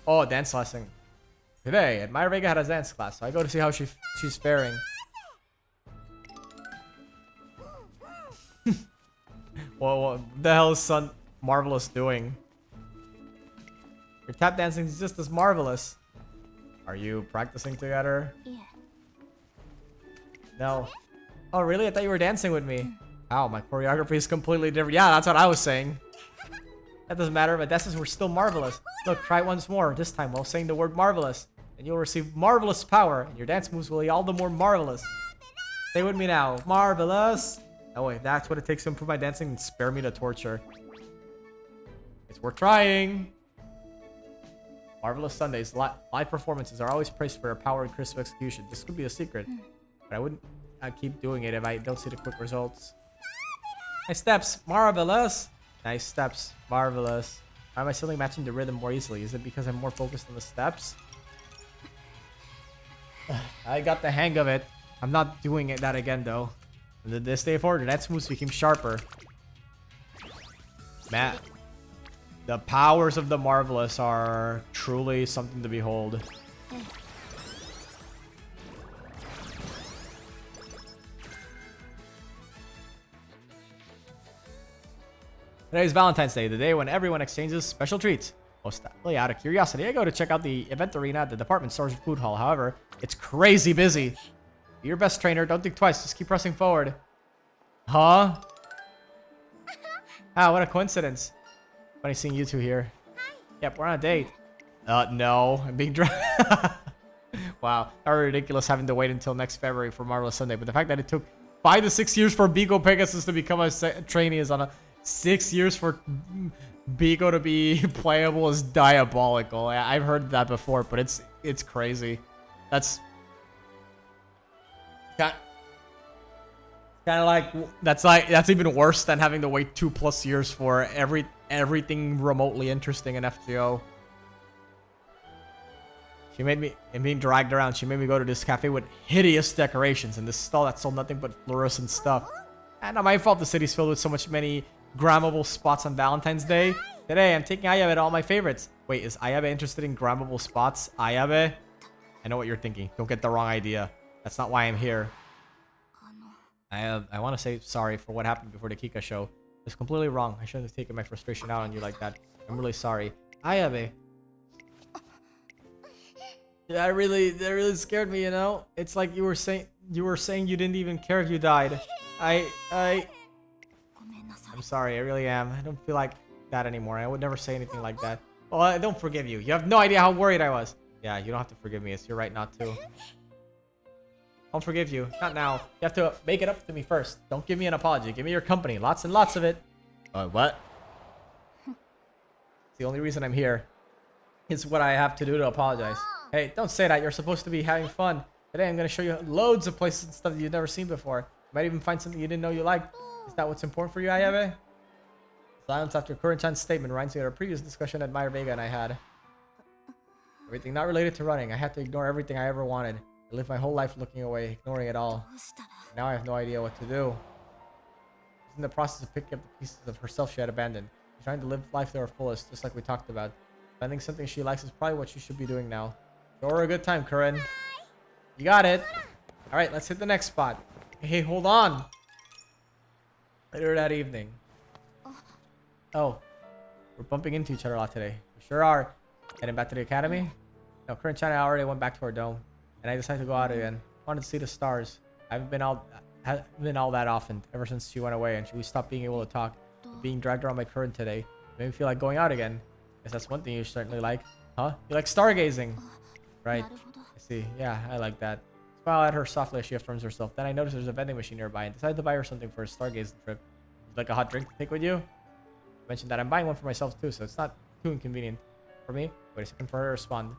Oh, dance lesson. Today, Admire Vega had a dance class, so I go to see how she's faring. Well, what the hell is Son Marvelous doing? Your tap dancing is just as marvelous. Are you practicing together? いえ No. Oh, really? I thought you were dancing with me. Wow, my choreography is completely different. Yeah, that's what I was saying. That doesn't matter, but dances were still marvelous. Look, try it once more, this time while saying the word marvelous. And you'll receive marvelous power, and your dance moves will be all the more marvelous. Stay with me now. Marvelous! Oh wait, that's what it takes to improve my dancing and spare me the torture. It's worth trying! Marvelous Sundays. Live performances are always praised for their power and crisp execution. This could be a secret. But I wouldn't keep doing it if I don't see the quick results. Nice steps! Marvelous! Nice steps. Marvelous. Why am I suddenly matching the rhythm more easily? Is it because I'm more focused on the steps? I got the hang of it. I'm not doing that again though. This day forward, the dance moves became sharper. Man, the powers of the marvelous are truly something to behold. Today is Valentine's Day, the day when everyone exchanges special treats. Mostly out of curiosity, I go to check out the event arena at the department store's food hall. However, it's crazy busy. Be your best, trainer. Don't think twice. Just keep pressing forward. Huh? Ah, what a coincidence. Funny seeing you two here. Yep, we're on a date. No. I'm being drunk. Wow. How ridiculous having to wait until next February for Marvelous Sunday. But the fact that it took 5 to 6 years for Biko Pegasus to become a trainee is on a... 6 years for Biko to be playable is diabolical. I've heard that before, but it's crazy. That's kind Kind of like that's even worse than having to wait 2+ years for everything remotely interesting in FGO. She made me, and being dragged around, she made me go to this cafe with hideous decorations and this stall that sold nothing but fluorescent stuff. And not my fault the city's filled with so many grammable spots on Valentine's Day. Today, I'm taking Ayabe to all my favorites. Wait, is Ayabe interested in grammable spots? Ayabe? I know what you're thinking. Don't get the wrong idea. That's not why I'm here. I want to say sorry for what happened before the Kika show. It's completely wrong. I shouldn't have taken my frustration out on you like that. I'm really sorry. Ayabe. That really scared me, you know? It's like you were saying you didn't even care if you died. I'm sorry, I really am. I don't feel like that anymore. I would never say anything like that. Well, I don't forgive you. You have no idea how worried I was. Yeah, you don't have to forgive me. It's your right not to. I'll forgive you. Not now. You have to make it up to me first. Don't give me an apology. Give me your company. Lots and lots of it. What? It's the only reason I'm here. Is what I have to do to apologize. Hey, don't say that. You're supposed to be having fun. Today I'm going to show you loads of places and stuff that you've never seen before. You might even find something you didn't know you liked. Is that what's important for you, Ayabe? Silence after Kuren-chan's statement reminds me of a previous discussion Admire Vega and I had. Everything not related to running. I had to ignore everything I ever wanted. I lived my whole life looking away, ignoring it all. Now I have no idea what to do. She's in the process of picking up the pieces of herself she had abandoned. She's trying to live life to her fullest, just like we talked about. Finding something she likes is probably what she should be doing now. Show her a good time, Kuren. You got it. Alright, let's hit the next spot. Hey, hold on. Later that evening. Oh. We're bumping into each other a lot today. We sure are. Heading back to the academy? No, Kuren-chan and I already went back to our dome. And I decided to go out again. Wanted to see the stars. I haven't been all that often ever since she went away and we stopped being able to talk. Being dragged around by Kuren today made me feel like going out again. Guess that's one thing you certainly like. Huh? You like stargazing? Right. I see. Yeah, I like that. Smile at her softly as she affirms herself. Then I noticed there's a vending machine nearby and decided to buy her something for a stargazing trip. Would you like a hot drink to take with you? I mentioned that I'm buying one for myself too, so it's not too inconvenient for me. Wait a second for her to respond.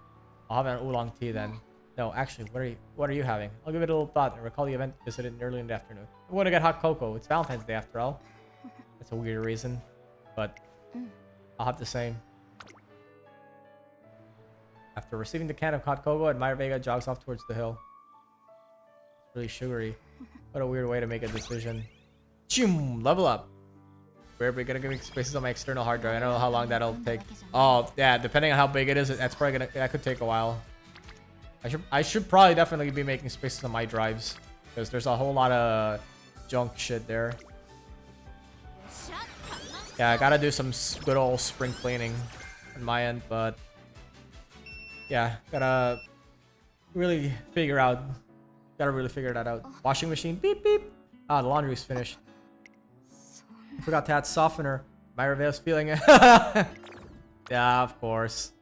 I'll have an oolong tea then. No, actually, what are you having? I'll give it a little thought and recall the event visited early in the afternoon. I want to get hot cocoa. It's Valentine's Day after all. That's a weird reason, but I'll have the same. After receiving the can of hot cocoa, Admire Vega jogs off towards the hill. It's really sugary. What a weird way to make a decision. Choom! Level up. We're gonna give me spaces on my external hard drive. I don't know how long that'll take. Oh, yeah, depending on how big it is, that could take a while. I should probably definitely be making spaces on my drives because there's a whole lot of junk shit there. Yeah, I gotta do some good old spring cleaning on my end, but yeah, gotta really figure that out. Washing machine, beep beep. Ah, the laundry's finished. I forgot to add softener. Admire Vega's feeling it. Yeah, of course.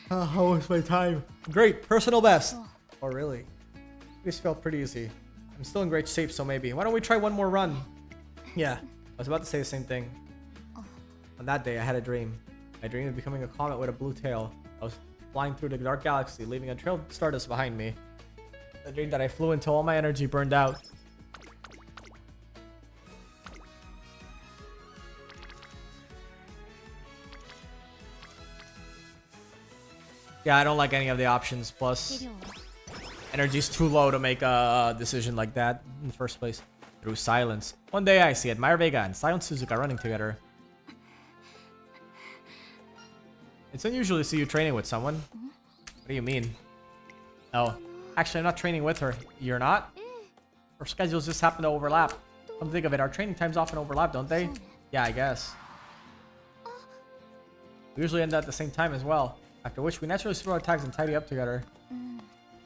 How was my time? Great, personal best. Oh, really? This felt pretty easy. I'm still in great shape, so maybe. Why don't we try one more run? Yeah, I was about to say the same thing. On that day, I had a dream. I dreamed of becoming a comet with a blue tail. I was flying through the dark galaxy, leaving a trail of stardust behind me. I dreamed that I flew until all my energy burned out. Yeah, I don't like any of the options. Plus, energy's too low to make a decision like that in the first place. Through silence. One day I see Admire Vega and Silent Suzuka running together. It's unusual to see you training with someone. What do you mean? Oh, actually I'm not training with her. You're not? Our schedules just happen to overlap. Come to think of it, our training times often overlap, don't they? Yeah, I guess. We usually end at the same time as well. After which we naturally throw our tags and tidy up together.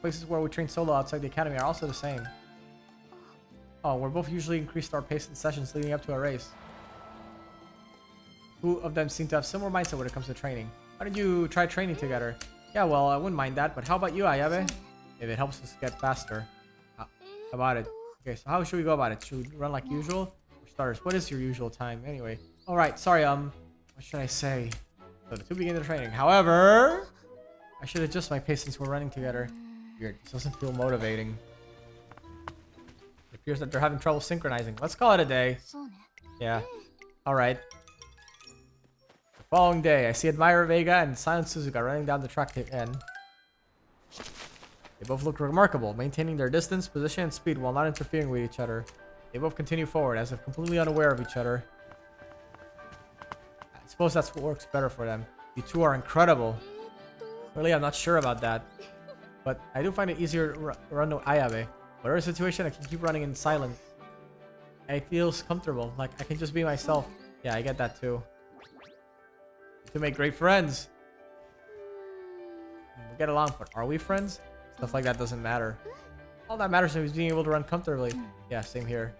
Places where we train solo outside the academy are also the same. Oh, we're both usually increased our pace in sessions leading up to a race. Two of them seem to have similar mindset when it comes to training. Why don't you try training together? Yeah, well, I wouldn't mind that, but how about you, Ayabe? If it helps us get faster. How about it? Okay, so how should we go about it? Should we run like usual? For starters, what is your usual time anyway? Alright, sorry, what should I say? So the two begin the training. However, I should adjust my pace since we're running together. Weird, this doesn't feel motivating. It appears that they're having trouble synchronizing. Let's call it a day. そうね Yeah. Alright. The following day, I see Admire Vega and Silent Suzuka running down the track again. They both look remarkable, maintaining their distance, position, and speed while not interfering with each other. They both continue forward, as if completely unaware of each other. I suppose that's what works better for them. You two are incredible. Really, I'm not sure about that. But I do find it easier to run to Ayabe. Whatever situation, I can keep running in silence. It feels comfortable, like I can just be myself. Yeah, I get that too. To make great friends. We get along, but are we friends? Stuff like that doesn't matter. All that matters is being able to run comfortably. Yeah, same here.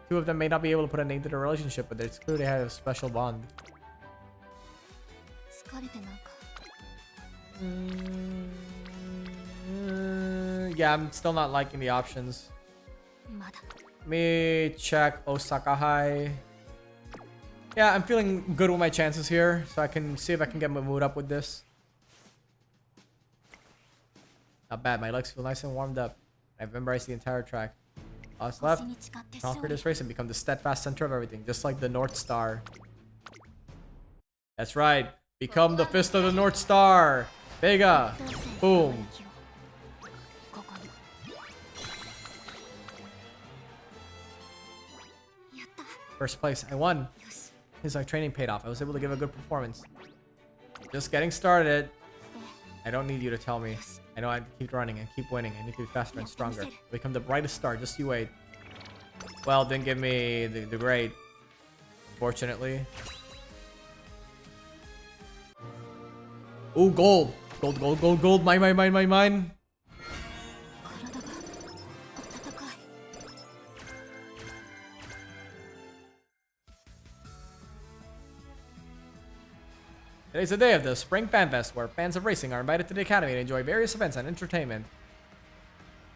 Two of them may not be able to put a name to their relationship, but it's clear they have a special bond. 疲れてなんか Yeah, I'm still not liking the options. まだ Let me check Osaka High. Yeah, I'm feeling good with my chances here, so I can see if I can get my mood up with this. Not bad, my legs feel nice and warmed up. I've memorized the entire track. All that's left, 星に誓って conquer 勝利 this race and become the steadfast center of everything, just like the North Star. That's right, become the fist of the North Star. Vega, 同性 boom. ここにやった First place, I won. よし His training paid off. I was able to give a good performance. Just getting started. I don't need you to tell me. I know I have to keep running and keep winning. I need to be faster and stronger. Become the brightest star. Just you wait. Well, didn't give me the grade. Fortunately. Ooh, gold. Gold, gold, gold, gold. Mine, mine, mine, mine, mine. 体が温かい Today's the day of the Spring Fan Fest, where fans of racing are invited to the Academy to enjoy various events and entertainment.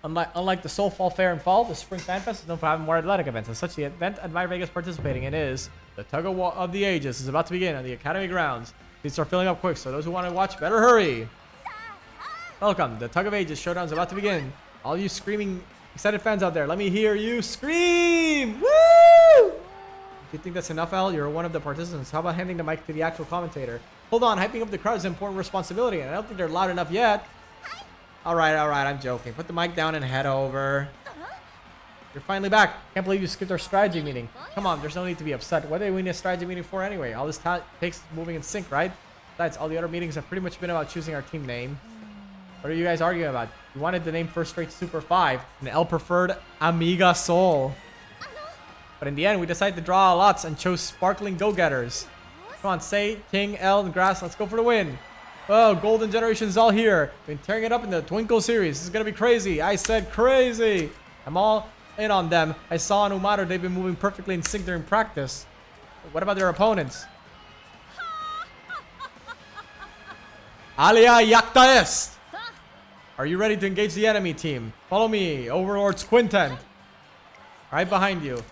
Unlike the Seoul Fall Fair and Fall, the Spring Fan Fest is known for having more athletic events. As such, the event Admire Vega is participating in is the Tug of War of the Ages is about to begin on the Academy grounds. Please start filling up quick, so those who want to watch better hurry. Welcome, the Tug of Ages showdown is about to begin. All you screaming, excited fans out there, let me hear you scream! Woo! If you think that's enough, Al, you're one of the participants. How about handing the mic to the actual commentator? Hold on, hyping up the crowd is an important responsibility, and I don't think they're loud enough yet. Alright, I'm joking. Put the mic down and head over. You're finally back. Can't believe you skipped our strategy meeting. Come on, there's no need to be upset. What do we need a strategy meeting for anyway? All this takes moving in sync, right? Besides, all the other meetings have pretty much been about choosing our team name. What are you guys arguing about? You wanted the name First Straight Super 5, and L preferred Amiga Soul. But in the end, we decided to draw lots and chose Sparkling Go-Getters. Come on, Say, King, L, and Grass, let's go for the win. Oh, Golden Generation's all here. Been tearing it up in the Twinkle series. This is gonna be crazy. I said crazy. I'm all in on them. I saw on Umaru they've been moving perfectly in sync during practice. What about their opponents? Alia Yakta Est. Are you ready to engage the enemy team? Follow me, Overlord's Quintet. Right behind you.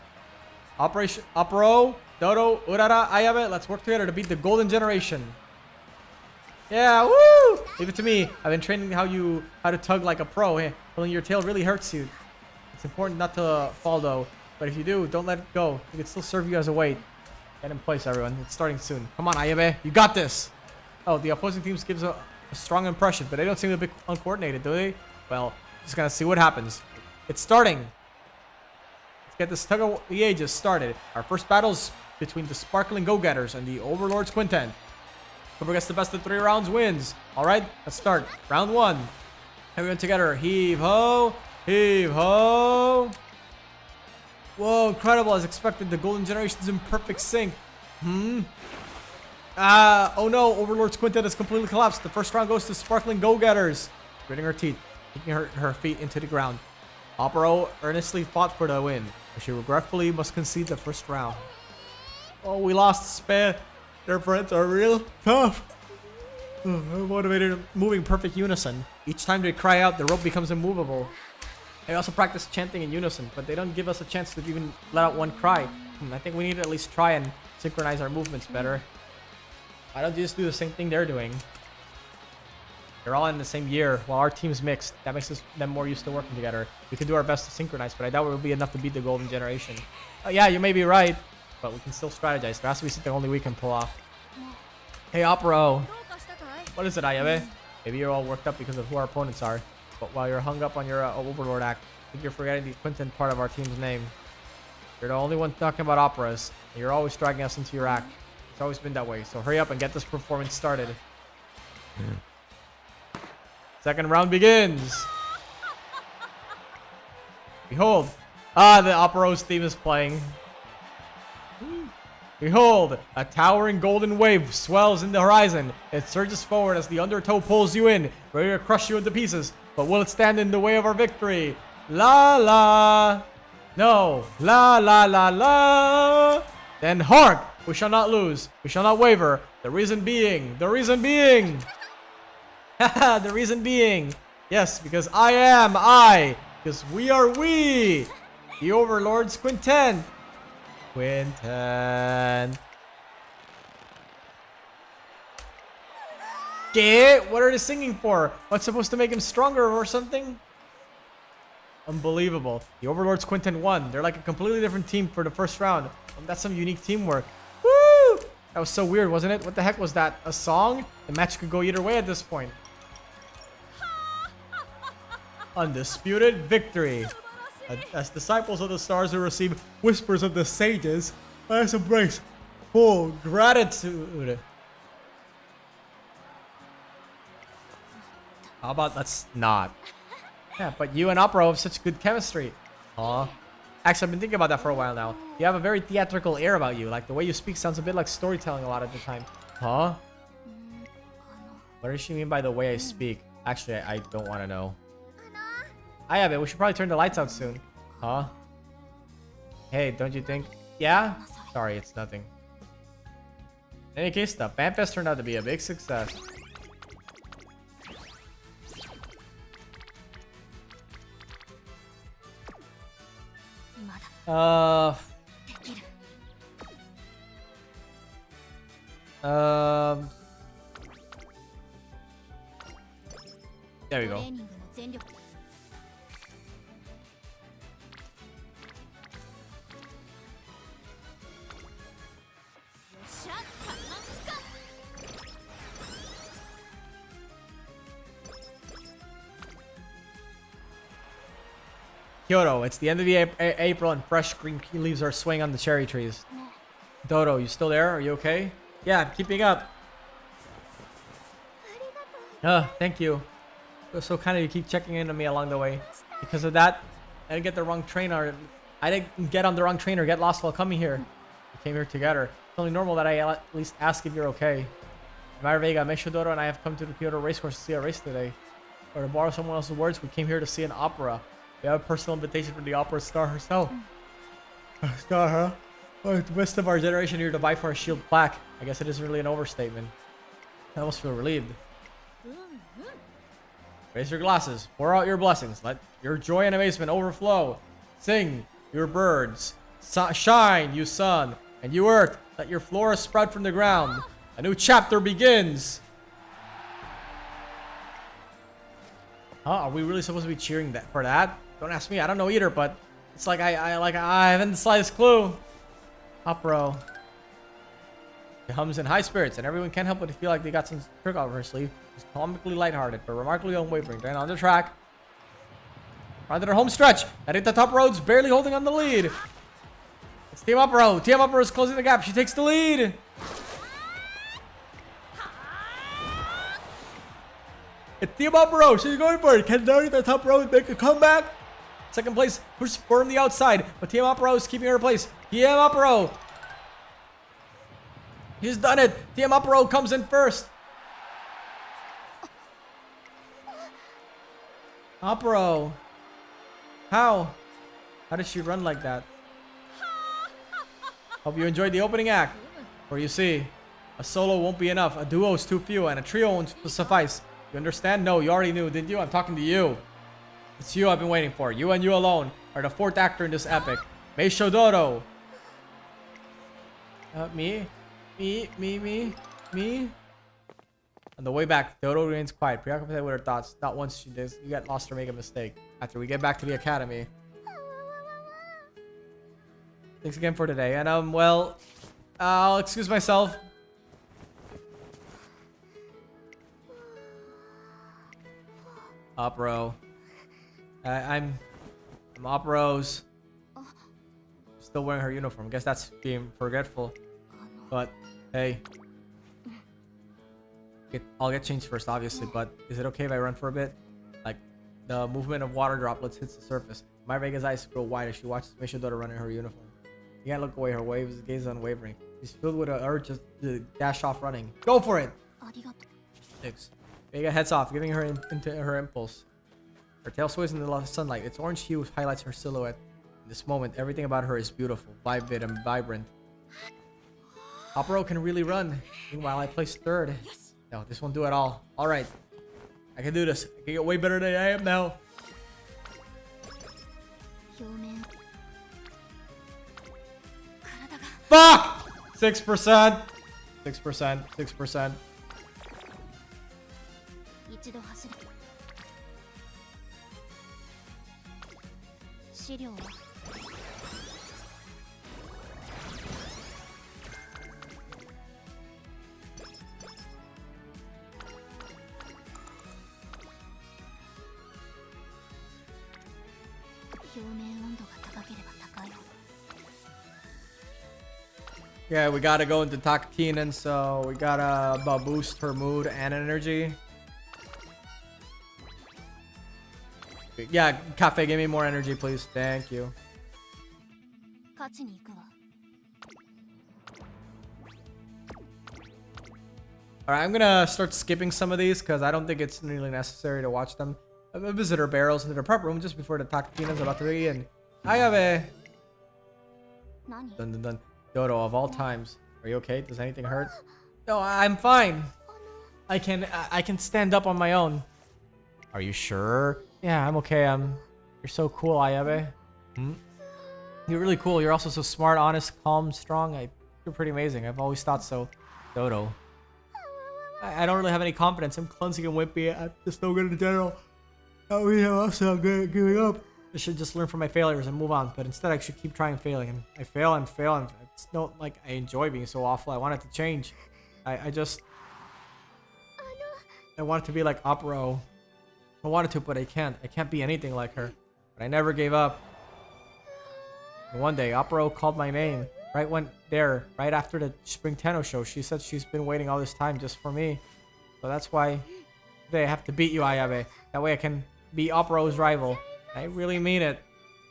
Operation Opero, Dodo, Urara, Ayabe, let's work together to beat the Golden Generation. Yeah, woo! Leave it to me. I've been training how to tug like a pro. Hey, pulling your tail really hurts you. It's important not to fall though. But if you do, don't let it go. It can still serve you as a weight. Get in place, everyone. It's starting soon. Come on, Ayabe. You got this. Oh, the opposing teams gives a strong impression, but they don't seem a bit uncoordinated, do they? Well, just gonna see what happens. It's starting. Let's get this Tug of the Ages started. Our first battle is between the Sparkling Go-Getters and the Overlord's Quintet. Whoever gets the best of 3 rounds wins. Alright, let's start. Round 1. Everyone together. Heave ho! Heave ho! Whoa, incredible. As expected, the Golden Generation is in perfect sync. Oh no, Overlord's Quintet has completely collapsed. The first round goes to Sparkling Go-Getters. Gritting her teeth, kicking her feet into the ground. Opero earnestly fought for the win, but she regretfully must concede the first round. Oh, we lost Span. Their friends are real tough. Motivated, moving perfect unison. Each time they cry out, the rope becomes immovable. They also practice chanting in unison, but they don't give us a chance to even let out one cry. I think we need to at least try and synchronize our movements better. Why don't you just do the same thing they're doing? They're all in the same year, while our team's mixed. That makes them more used to working together. We can do our best to synchronize, but I doubt it will be enough to beat the golden generation. Oh, yeah, you may be right, but we can still strategize. There has to be something only we can pull off. Hey, Opero. What is it, Ayabe? Maybe you're all worked up because of who our opponents are. But while you're hung up on your Overlord act, I think you're forgetting the Quinton part of our team's name. You're the only one talking about operas, and you're always dragging us into your act. It's always been that way, so hurry up and get this performance started. Second round begins. Behold. The Opero's theme is playing. Behold, a towering golden wave swells in the horizon. It surges forward as the undertow pulls you in, ready to crush you into pieces. But will it stand in the way of our victory? La la. No. La la la la. Then hark! We shall not lose. We shall not waver. The reason being. Haha, the reason being. Yes, because I am I. Because we are we. The Overlords Quinten. Get? What are they singing for? What's supposed to make him stronger or something? Unbelievable. The Overlords Quinten won. They're like a completely different team for the first round. That's some unique teamwork. Woo! That was so weird, wasn't it? What the heck was that? A song? The match could go either way at this point. Undisputed victory. As disciples of the stars who receive whispers of the sages, let us embrace full gratitude. How about let's not? Yeah, but you and Opera have such good chemistry. Aw. Actually, I've been thinking about that for a while now. You have a very theatrical air about you. Like, the way you speak sounds a bit like storytelling a lot of the time. Huh? What does she mean by the way I speak? Actually, I don't want to know. I have it. We should probably turn the lights out soon. Huh? Hey, don't you think? Yeah? Sorry, it's nothing. In any case, the FanFest turned out to be a big success. There we go. Kyoto, it's the end of the April and fresh green leaves are swaying on the cherry trees. Dodo, you still there? Are you okay? Yeah, I'm keeping up. Thank you. It was so kind of you keep checking in on me along the way. Because of that, I didn't get the wrong train or I didn't get on the wrong train or get lost while coming here. We came here together. It's only normal that I at least ask if you're okay. Admire Vega, Meisho Dodo and I have come to the Kyoto racecourse to see a race today. Or to borrow someone else's words, we came here to see an opera. We have a personal invitation from the opera star herself. Star, huh? Oh, the best of our generation here to buy for a shield plaque. I guess it isn't really an overstatement. I almost feel relieved. Raise your glasses. Pour out your blessings. Let your joy and amazement overflow. Sing, your birds. Shine, you sun. And you earth. Let your flora sprout from the ground. A new chapter begins. Huh? Are we really supposed to be cheering for that? Don't ask me. I don't know either, but it's like I haven't the slightest clue. Opero. He hums in high spirits, and everyone can't help but feel like they got some trick out of her sleeve. She's comically lighthearted, but remarkably unwavering. Then on the track. Right to their home stretch. Heading to the top roads, barely holding on the lead. It's Team Opero. Team Opero is closing the gap. She takes the lead. It's Team Opero. She's going for it. Can Nari the top road make a comeback? Second place, pushed from the outside, but Team Opero is keeping her place. Team Opero. He's done it. Team Opero comes in first. Opero. How? How did she run like that? Hope you enjoyed the opening act. Where you see, a solo won't be enough, a duo is too few, and a trio won't suffice. You understand? No, you already knew, didn't you? I'm talking to you. It's you I've been waiting for. You and you alone are the fourth actor in this epic. Meisho Dodo. Me. On the way back, Dodo remains quiet, preoccupied with her thoughts. Not once she does you get lost or make a mistake. After we get back to the academy. Thanks again for today. And well, I'll excuse myself. Opero. I'm Opero's. Still wearing her uniform. Guess that's being forgetful. But hey. I'll get changed first, obviously, but is it okay if I run for a bit? Like, the movement of water droplets hits the surface. Admire Vega's eyes grow wide as she watches Meisho Dodo run in her uniform. You can't look away, her waves gaze unwavering. She's filled with an urge to dash off running. Go for it! Thanks. Vega heads off, giving her into her impulse. Her tail sways in the sunlight. Its orange hue highlights her silhouette. In this moment, everything about her is beautiful, vivid, and vibrant. Opero can really run. Meanwhile, I placed third. No, this won't do at all. Alright. I can do this. I can get way better than I am now. Fuck! 6%. 6%. Yeah, we gotta go into Takakinen, so we gotta boost her mood and energy. Yeah, Cafe, give me more energy, please. Thank you. Alright, I'm gonna start skipping some of these because I don't think it's really necessary to watch them. A visitor barrels into the prep room just before the Takakinen's about to begin. Ayabe! Dun dun dun. Dodo, of all times. Are you okay? Does anything hurt? No, I'm fine. I can stand up on my own. Are you sure? Yeah, I'm okay. You're so cool, Ayabe. You're really cool. You're also so smart, honest, calm, strong. You're pretty amazing. I've always thought so. Dodo. I don't really have any confidence. I'm clumsy and wimpy. I'm just no good in general. I'm also good at giving up. I should just learn from my failures and move on, but instead I should keep trying failing. And I fail and fail, and it's not like I enjoy being so awful. I want it to change. I want it to be like Opero. I wanted to, but I can't. I can't be anything like her. But I never gave up. And one day, Opero called my name. Right after the Spring Tenno show. She said she's been waiting all this time just for me. So that's why today I have to beat you, Ayabe. That way I can be Opero's rival. I really mean it.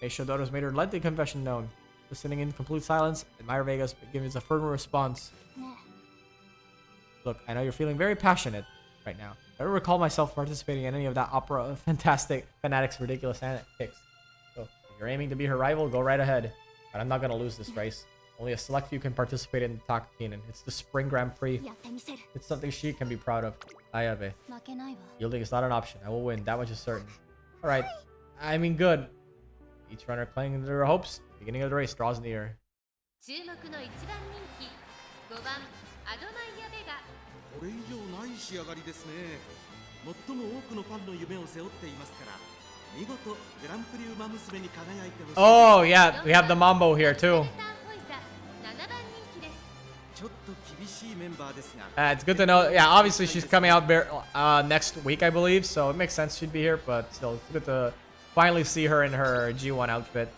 Meisho Dodo's made her lengthy confession known. Listening in complete silence, Admire Vega's gives a firm response. Look, I know you're feeling very passionate right now. I don't recall myself participating in any of that opera fantastic fanatics ridiculous antics. So if you're aiming to be her rival, go right ahead. But I'm not gonna lose this race. Only a select few can participate in Takakinen. It's the Spring Grand Prix. It's something she can be proud of. Ayabe. Yielding is not an option. I will win. That much is certain. Alright. I mean, good. Each runner clinging to their hopes. The beginning of the race draws near. 注目の一番人気5番アドマイアベガこれ以上ない仕上がりですね。最も多くのファンの夢を背負っていますから、見事グランプリウマ娘に輝いてほしい。Oh yeah, we have the Mambo here too. 7番人気ですちょっと厳しいメンバーですが。It's good to know. Yeah, obviously she's coming out next week, I believe, so it makes sense she'd be here. But still, it's good to finally see her in her G1 outfit.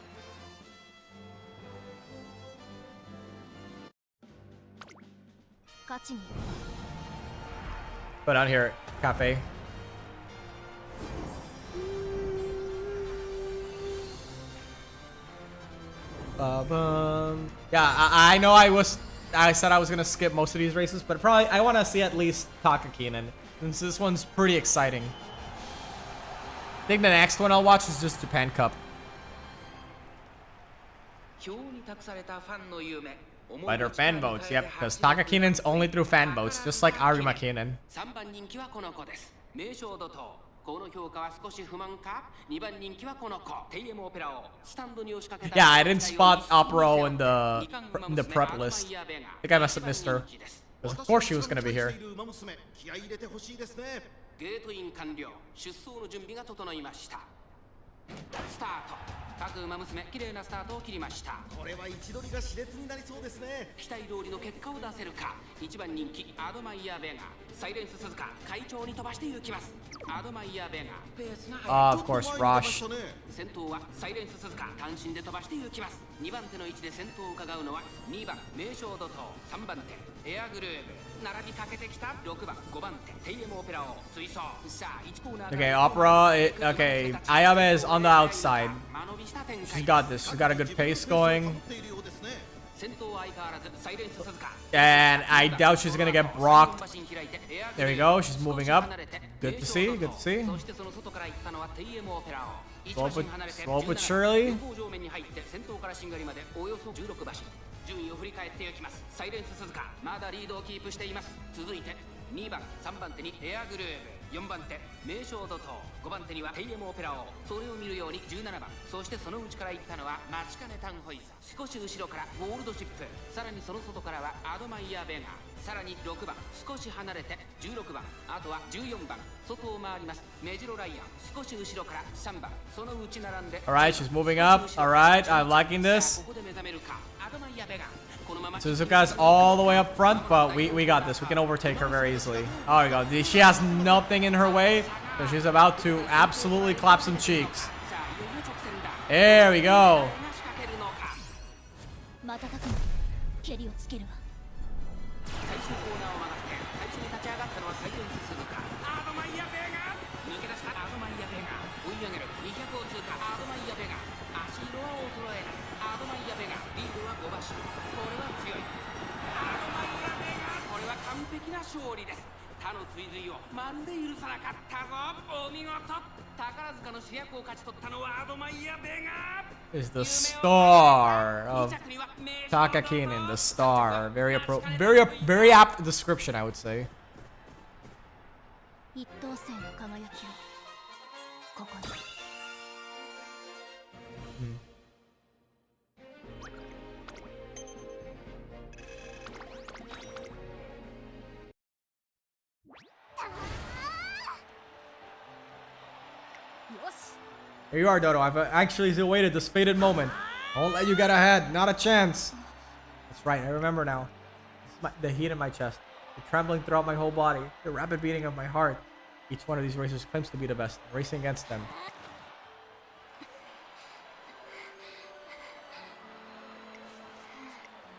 But out here, Cafe. Yeah, I know I said I was gonna skip most of these races, but probably I want to see at least Takakinen, since this one's pretty exciting. I think the next one I'll watch is just Japan Cup. By their fan votes, yep, because Takakinen's only through fan votes, just like Arimakinen. この評価は少し不満か。2番人気はこの子テイエムオペラをスタンドに押しかけた。 Yeah, I didn't spot Opera in the prep list. I think I must have missed her. Because of course she was gonna be here. 気合い入れてほしいですね。ゲートイン完了。出走の準備が整いました。スタート。各馬娘綺麗なスタートを切りました。これは位置取りが熾烈になりそうですね。期待通りの結果を出せるか。1番人気アドマイヤーベガ、サイレンス鈴鹿会長に飛ばして行きます。アドマイヤーベガペースが速い。 Of course, Rosh. 先頭はサイレンス鈴鹿単身で飛ばして行きます。2番手の位置で先頭を伺うのは2番名将怒涛、3番手エアグルーブ、並びかけてきた6番5番手テイエムオペラを追走。さあ1コーナー Okay, Opera. Okay, Ayame is on the outside. She's got this. She's got a good pace going. 先頭は相変わらずサイレンス鈴鹿。 And I doubt she's gonna get blocked. There we go. She's moving up. Good to see. Good to see. そしてその外から行ったのはテイエムオペラを。 Slow but surely. 上面に入って先頭からしんがりまでおよそ16馬身。順位を振り返っていきます。サイレンス鈴鹿まだリードをキープしています。続いて2番3番手にエアグルーブ、4番手名将怒涛、5番手にはテイエムオペラ王。それを見るように17番、そしてその内から行ったのはマチカネタンホイズ。少し後ろからゴールドシップ、さらにその外からはアドマイヤーベガ、さらに6番少し離れて16番、あとは14番外を回りますメジロライアン。少し後ろから3番、その内並んで。 Alright, she's moving up. Alright, I'm liking this. ここで目覚めるかアドマイヤーベガ。 Suzuka's all the way up front, but we got this. We can overtake her very easily. Oh, there we go. She has nothing in her way, so she's about to absolutely clap some cheeks. There we go. 瞬く間蹴りをつけるわ。最終コーナーを曲がって最初に立ち上がったのはサイレンス鈴鹿。アドマイヤベガ抜け出したアドマイヤベガ追い上げる200を通過。アドマイヤベガ足色は衰えない。アドマイヤベガリードは5馬身。これは強い。アドマイヤベガこれは完璧な勝利です。他の追随をまるで許さなかったぞ。お見事。宝塚の主役を勝ち取ったのはアドマイヤベガ Is the star of Takakinen, the star. Very apt description, I would say. 一等星の輝きをここに。よし。 Here you are, Dodo. I've actually awaited the fated moment. I won't let you get ahead. Not a chance. That's right. I remember now. The heat in my chest, the trembling throughout my whole body, the rapid beating of my heart. Each one of these racers claims to be the best. Racing against them.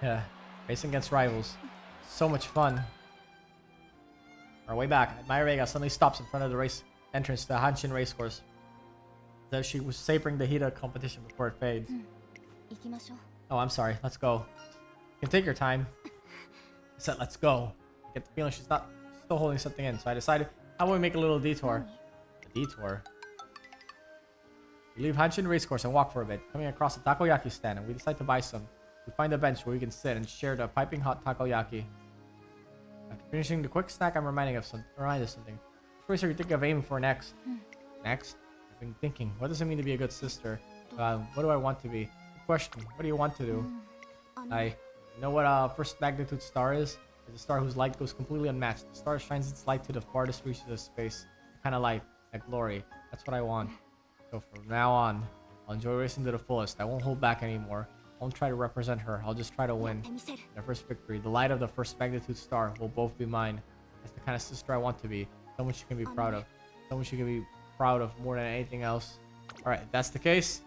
Yeah, racing against rivals. So much fun. Our way back, Admire Vega suddenly stops in front of the race entrance to the Hanshin racecourse. As she was savoring the heat of competition before it fades. 行きましょう。 Oh, I'm sorry. Let's go. You can take your time. I said, let's go. I get the feeling she's still holding something in. So I decided, how about we make a little detour? A detour? We leave Hanshin Racecourse and walk for a bit, coming across a takoyaki stand, and we decide to buy some. We find a bench where we can sit and share the piping hot takoyaki. After finishing the quick snack, I'm reminded of something. Which race are you thinking of aiming for next? Next? I've been thinking, what does it mean to be a good sister? What do I want to be? Good question. What do you want to do? I know what first magnitude star is? It's a star whose light goes completely unmatched. The star shines its light to the farthest reaches of space. Kind of light, like glory. That's what I want. So from now on, I'll enjoy racing to the fullest. I won't hold back anymore. I won't try to represent her. I'll just try to win. The first victory, the light of the first magnitude star, will both be mine. That's the kind of sister I want to be. Someone she can be proud of. Someone she can be proud of more than anything else. Alright, if that's the case,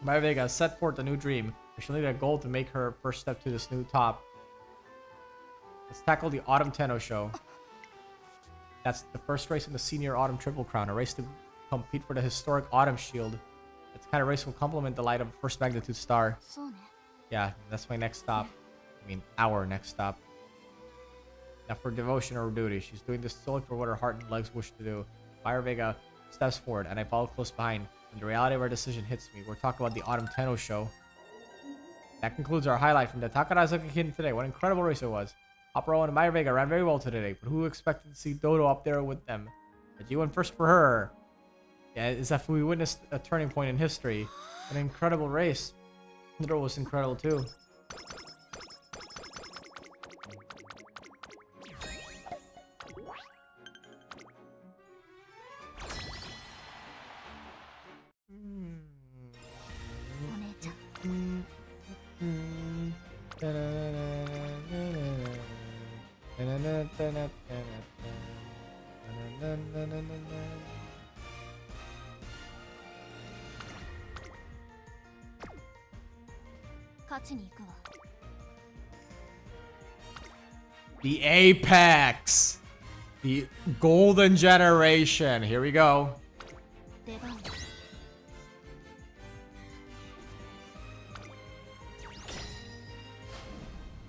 Admire Vega has set forth a new dream. She'll need a goal to make her first step to this new top. Let's tackle the Autumn Tenno Show. That's the first race in the Senior Autumn Triple Crown, a race to compete for the historic Autumn Shield. That kind of race will complement the light of a first magnitude star. そうね。 Yeah, that's my next stop. I mean, our next stop. Not for devotion or duty. She's doing this solely for what her heart and legs wish to do. Admire Vega steps forward, and I follow close behind. When the reality of our decision hits me, we're talking about the Autumn Tenno Show. That concludes our highlight from the Takarazuka Kid today. What an incredible race it was. Opera and Admire Vega ran very well today, but who expected to see Dodo up there with them? But you went first for her. Yeah, is that we witnessed a turning point in history. An incredible race. The draw was incredible too. The apex! The golden generation. Here we go.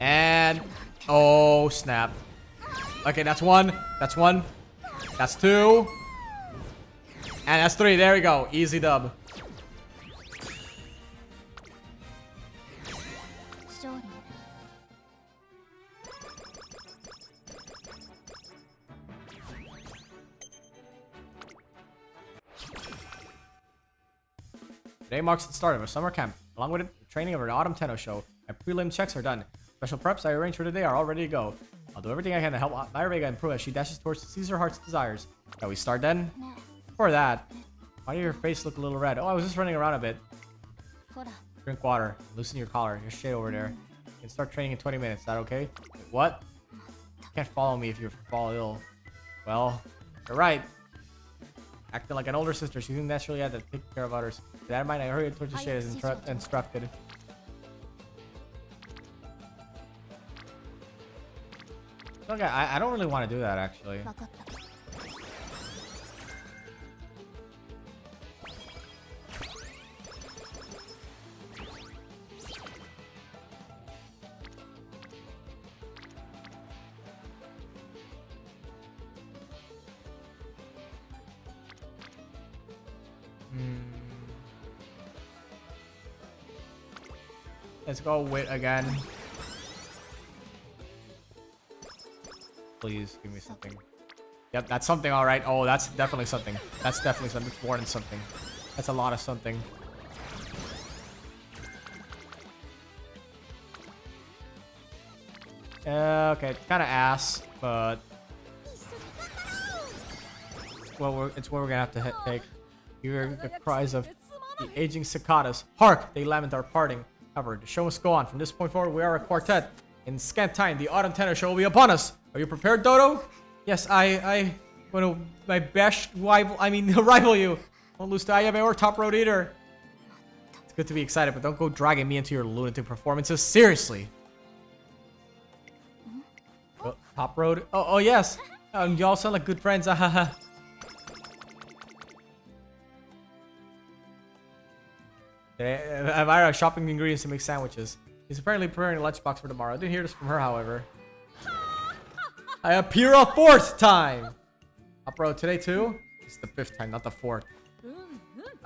And oh snap. Okay, that's one. That's one. That's two. And that's three. There we go. Easy dub. Today marks the start of a summer camp. Along with it, the training of our Autumn Tenno show. My prelim checks are done. Special preps I arranged for today are all ready to go. I'll do everything I can to help Admire Vega improve as she dashes towards to seize her heart's desires. Shall we start then? Before that, why does your face look a little red? Oh, I was just running around a bit. Drink water. Loosen your collar. Your shade over there. You can start training in 20 minutes. Is that okay? Wait, what? You can't follow me if you fall ill. Well, you're right. Acting like an older sister, she naturally had to take care of others. With that in mind, I hurried towards the shade as instructed. Okay, I don't really want to do that actually. Let's go wit again. Please give me something. Yep, that's something, all right. Oh, that's definitely something. That's definitely something. It's more than something. That's a lot of something. Okay, kind of ass, but well, it's what we're gonna have to take. You hear the cries of the aging cicadas. Hark! They lament our parting. However, the show must go on. From this point forward, we are a quartet. In scant time, the Autumn Tenno show will be upon us. Are you prepared, Dodo? Yes, I want to my best rival. I mean, rival you. Won't lose to Ayabe or Top Road either. It's good to be excited, but don't go dragging me into your lunatic performances. Seriously. Oh, Top Road. Oh yes. Y'all sound like good friends. Elvira shopping ingredients to make sandwiches. He's apparently preparing a lunchbox for tomorrow. I didn't hear this from her, however. I appear a fourth time! Bro, today too? It's the fifth time, not the fourth.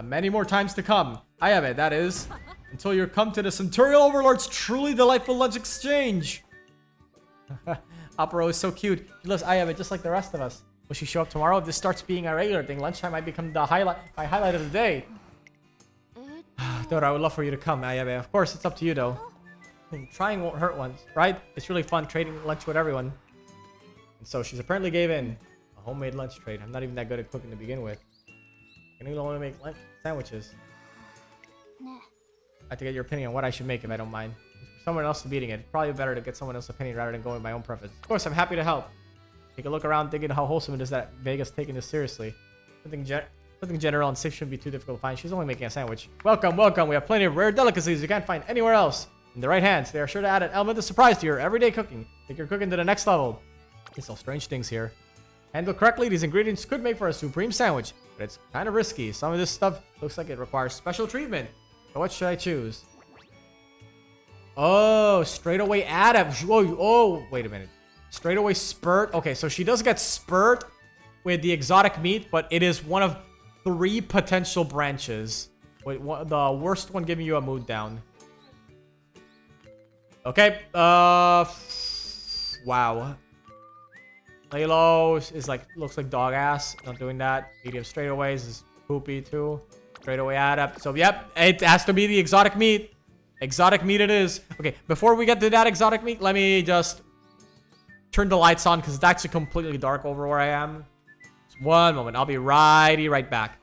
Many more times to come. I have it, that is. Until you come to the Centurial Overlord's truly delightful lunch exchange. Opero is so cute. She loves I have it just like the rest of us. Will she show up tomorrow? If this starts being a regular thing, lunchtime might become the my highlight of the day. Dodo, I would love for you to come, Ayabe. Of course, it's up to you, though. Trying won't hurt once, right? It's really fun trading lunch with everyone. And so she's apparently gave in. A homemade lunch trade. I'm not even that good at cooking to begin with. I can only make lunch sandwiches. I have to get your opinion on what I should make if I don't mind. For someone else to be eating it. It's probably better to get someone else's opinion rather than going with my own preference. Of course, I'm happy to help. Take a look around thinking how wholesome it is that Vega's taking this seriously. Something general and safe shouldn't be too difficult to find. She's only making a sandwich. Welcome, welcome. We have plenty of rare delicacies you can't find anywhere else. In the right hands, they are sure to add an element of surprise to your everyday cooking. Take your cooking to the next level. They sell strange things here. Handled correctly, these ingredients could make for a supreme sandwich, but it's kind of risky. Some of this stuff looks like it requires special treatment. So what should I choose? Oh, straight away add up. Oh, wait a minute. Straight away spurt. Okay, so she does get spurt with the exotic meat, but it is one of 3 potential branches. Wait, the worst one giving you a mood down. Okay, wow. Lalo is like, looks like dog ass. Not doing that. Medium straightaways is Poopy too. Straight away adept. So yep, it has to be the exotic meat. Exotic meat it is. Okay, before we get to that exotic meat, let me just turn the lights on because it's actually completely dark over where I am. Just one moment. I'll be right back.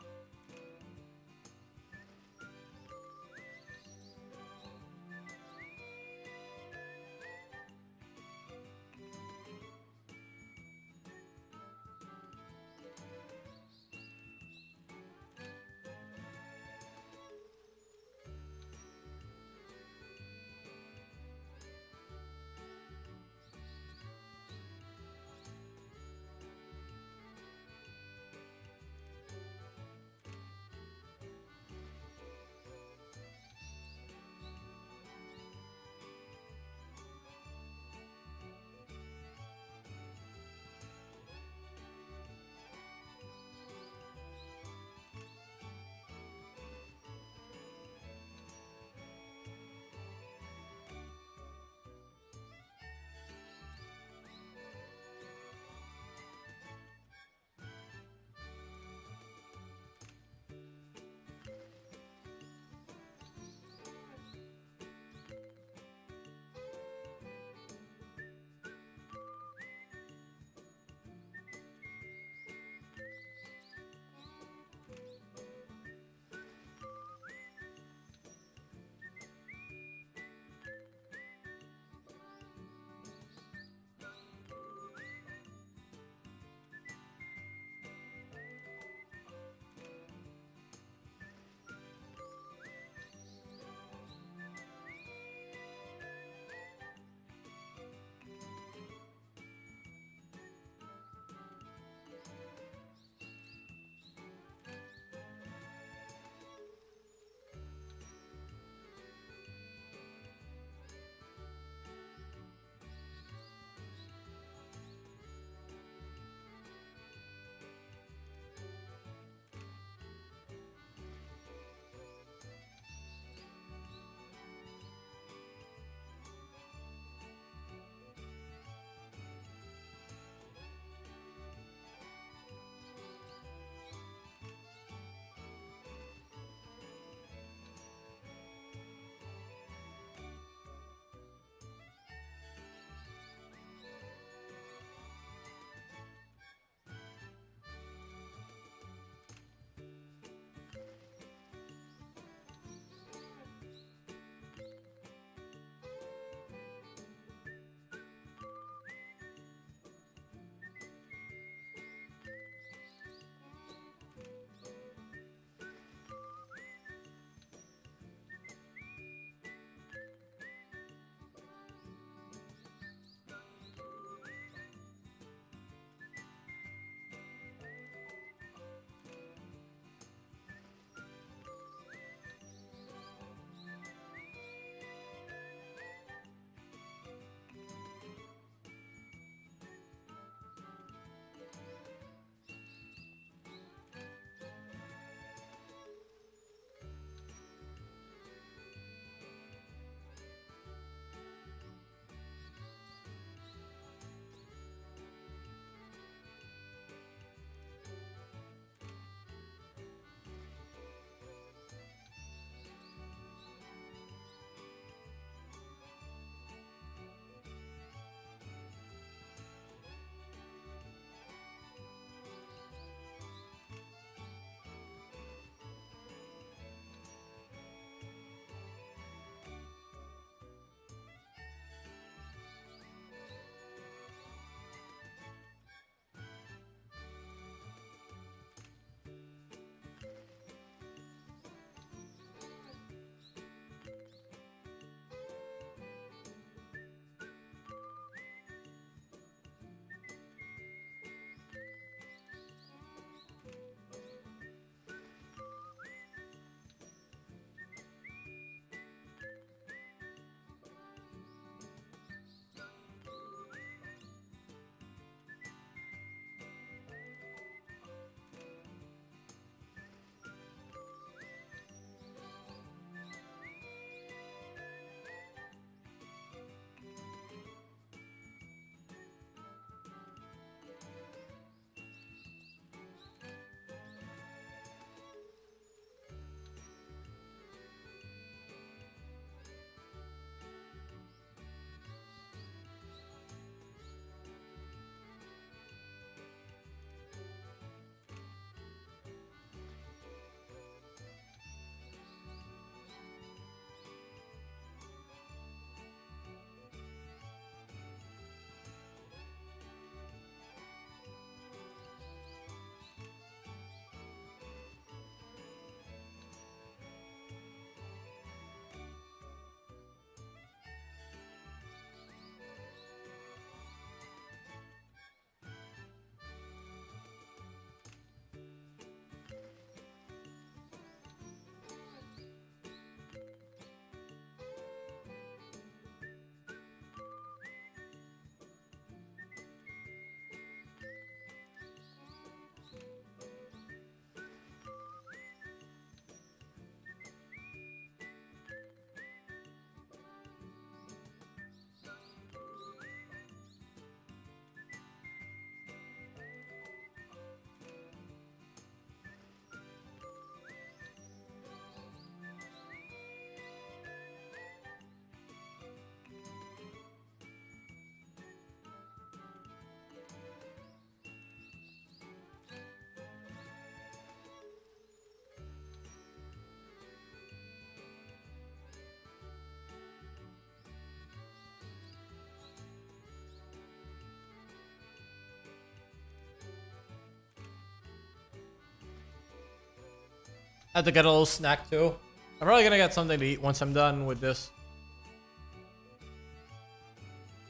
I have to get a little snack too. I'm probably gonna get something to eat once I'm done with this.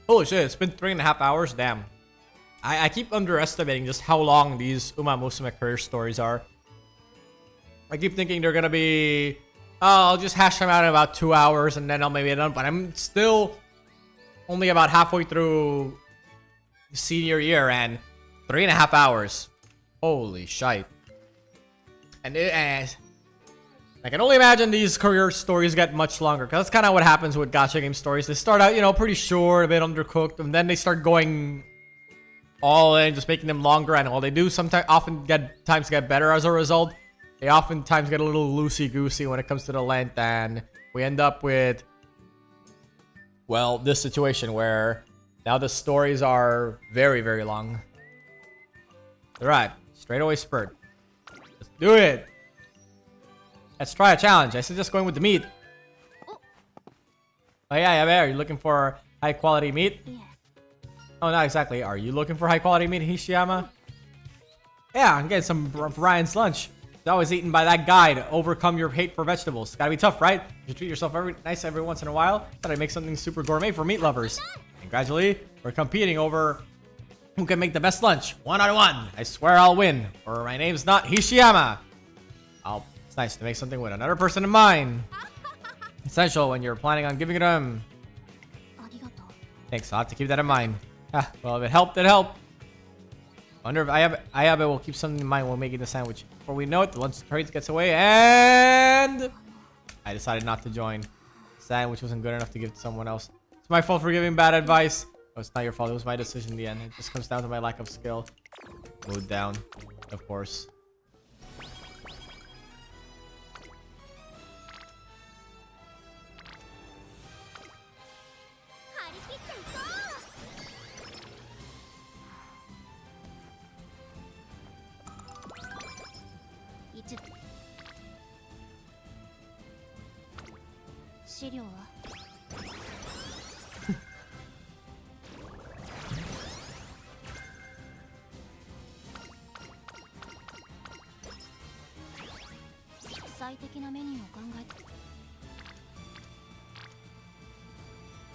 Holy shit, it's been 3.5 hours. Damn. I keep underestimating just how long these Uma Musume career stories are. I keep thinking they're gonna be, oh, I'll just hash them out in about 2 hours and then I'll maybe be done. But I'm still only about halfway through senior year and 3.5 hours. Holy shite. And I can only imagine these career stories get much longer, because that's kind of what happens with gacha game stories. They start out, you know, pretty short, a bit undercooked, and then they start going all in, just making them longer. And while they do sometimes often get better as a result, they oftentimes get a little loosey-goosey when it comes to the length, and we end up with, well, this situation where now the stories are very, very long. Alright, straight away spurt. Let's do it! Let's try a challenge. I suggest going with the meat. Oh yeah, are you looking for high quality meat? Yeah. Oh, not exactly. Are you looking for high quality meat, Hishiyama? Yeah, I'm getting some Ryan's lunch. He's always eaten by that guy to overcome your hate for vegetables. Gotta be tough, right? You treat yourself nice every once in a while. Thought I'd make something super gourmet for meat lovers. And gradually, we're competing over who can make the best lunch. 1 on 1. I swear I'll win. Or my name's not Hishiyama. It's nice to make something with another person in mind. Essential when you're planning on giving it to him. Thanks, I'll have to keep that in mind. Ah, well, if it helped, it helped. Wonder if Ayabe will keep something in mind while making the sandwich. Before we know it, the lunch trade gets away, and I decided not to join. The sandwich wasn't good enough to give to someone else. It's my fault for giving bad advice. Oh, it's not your fault. It was my decision in the end. It just comes down to my lack of skill. Mood down, of course.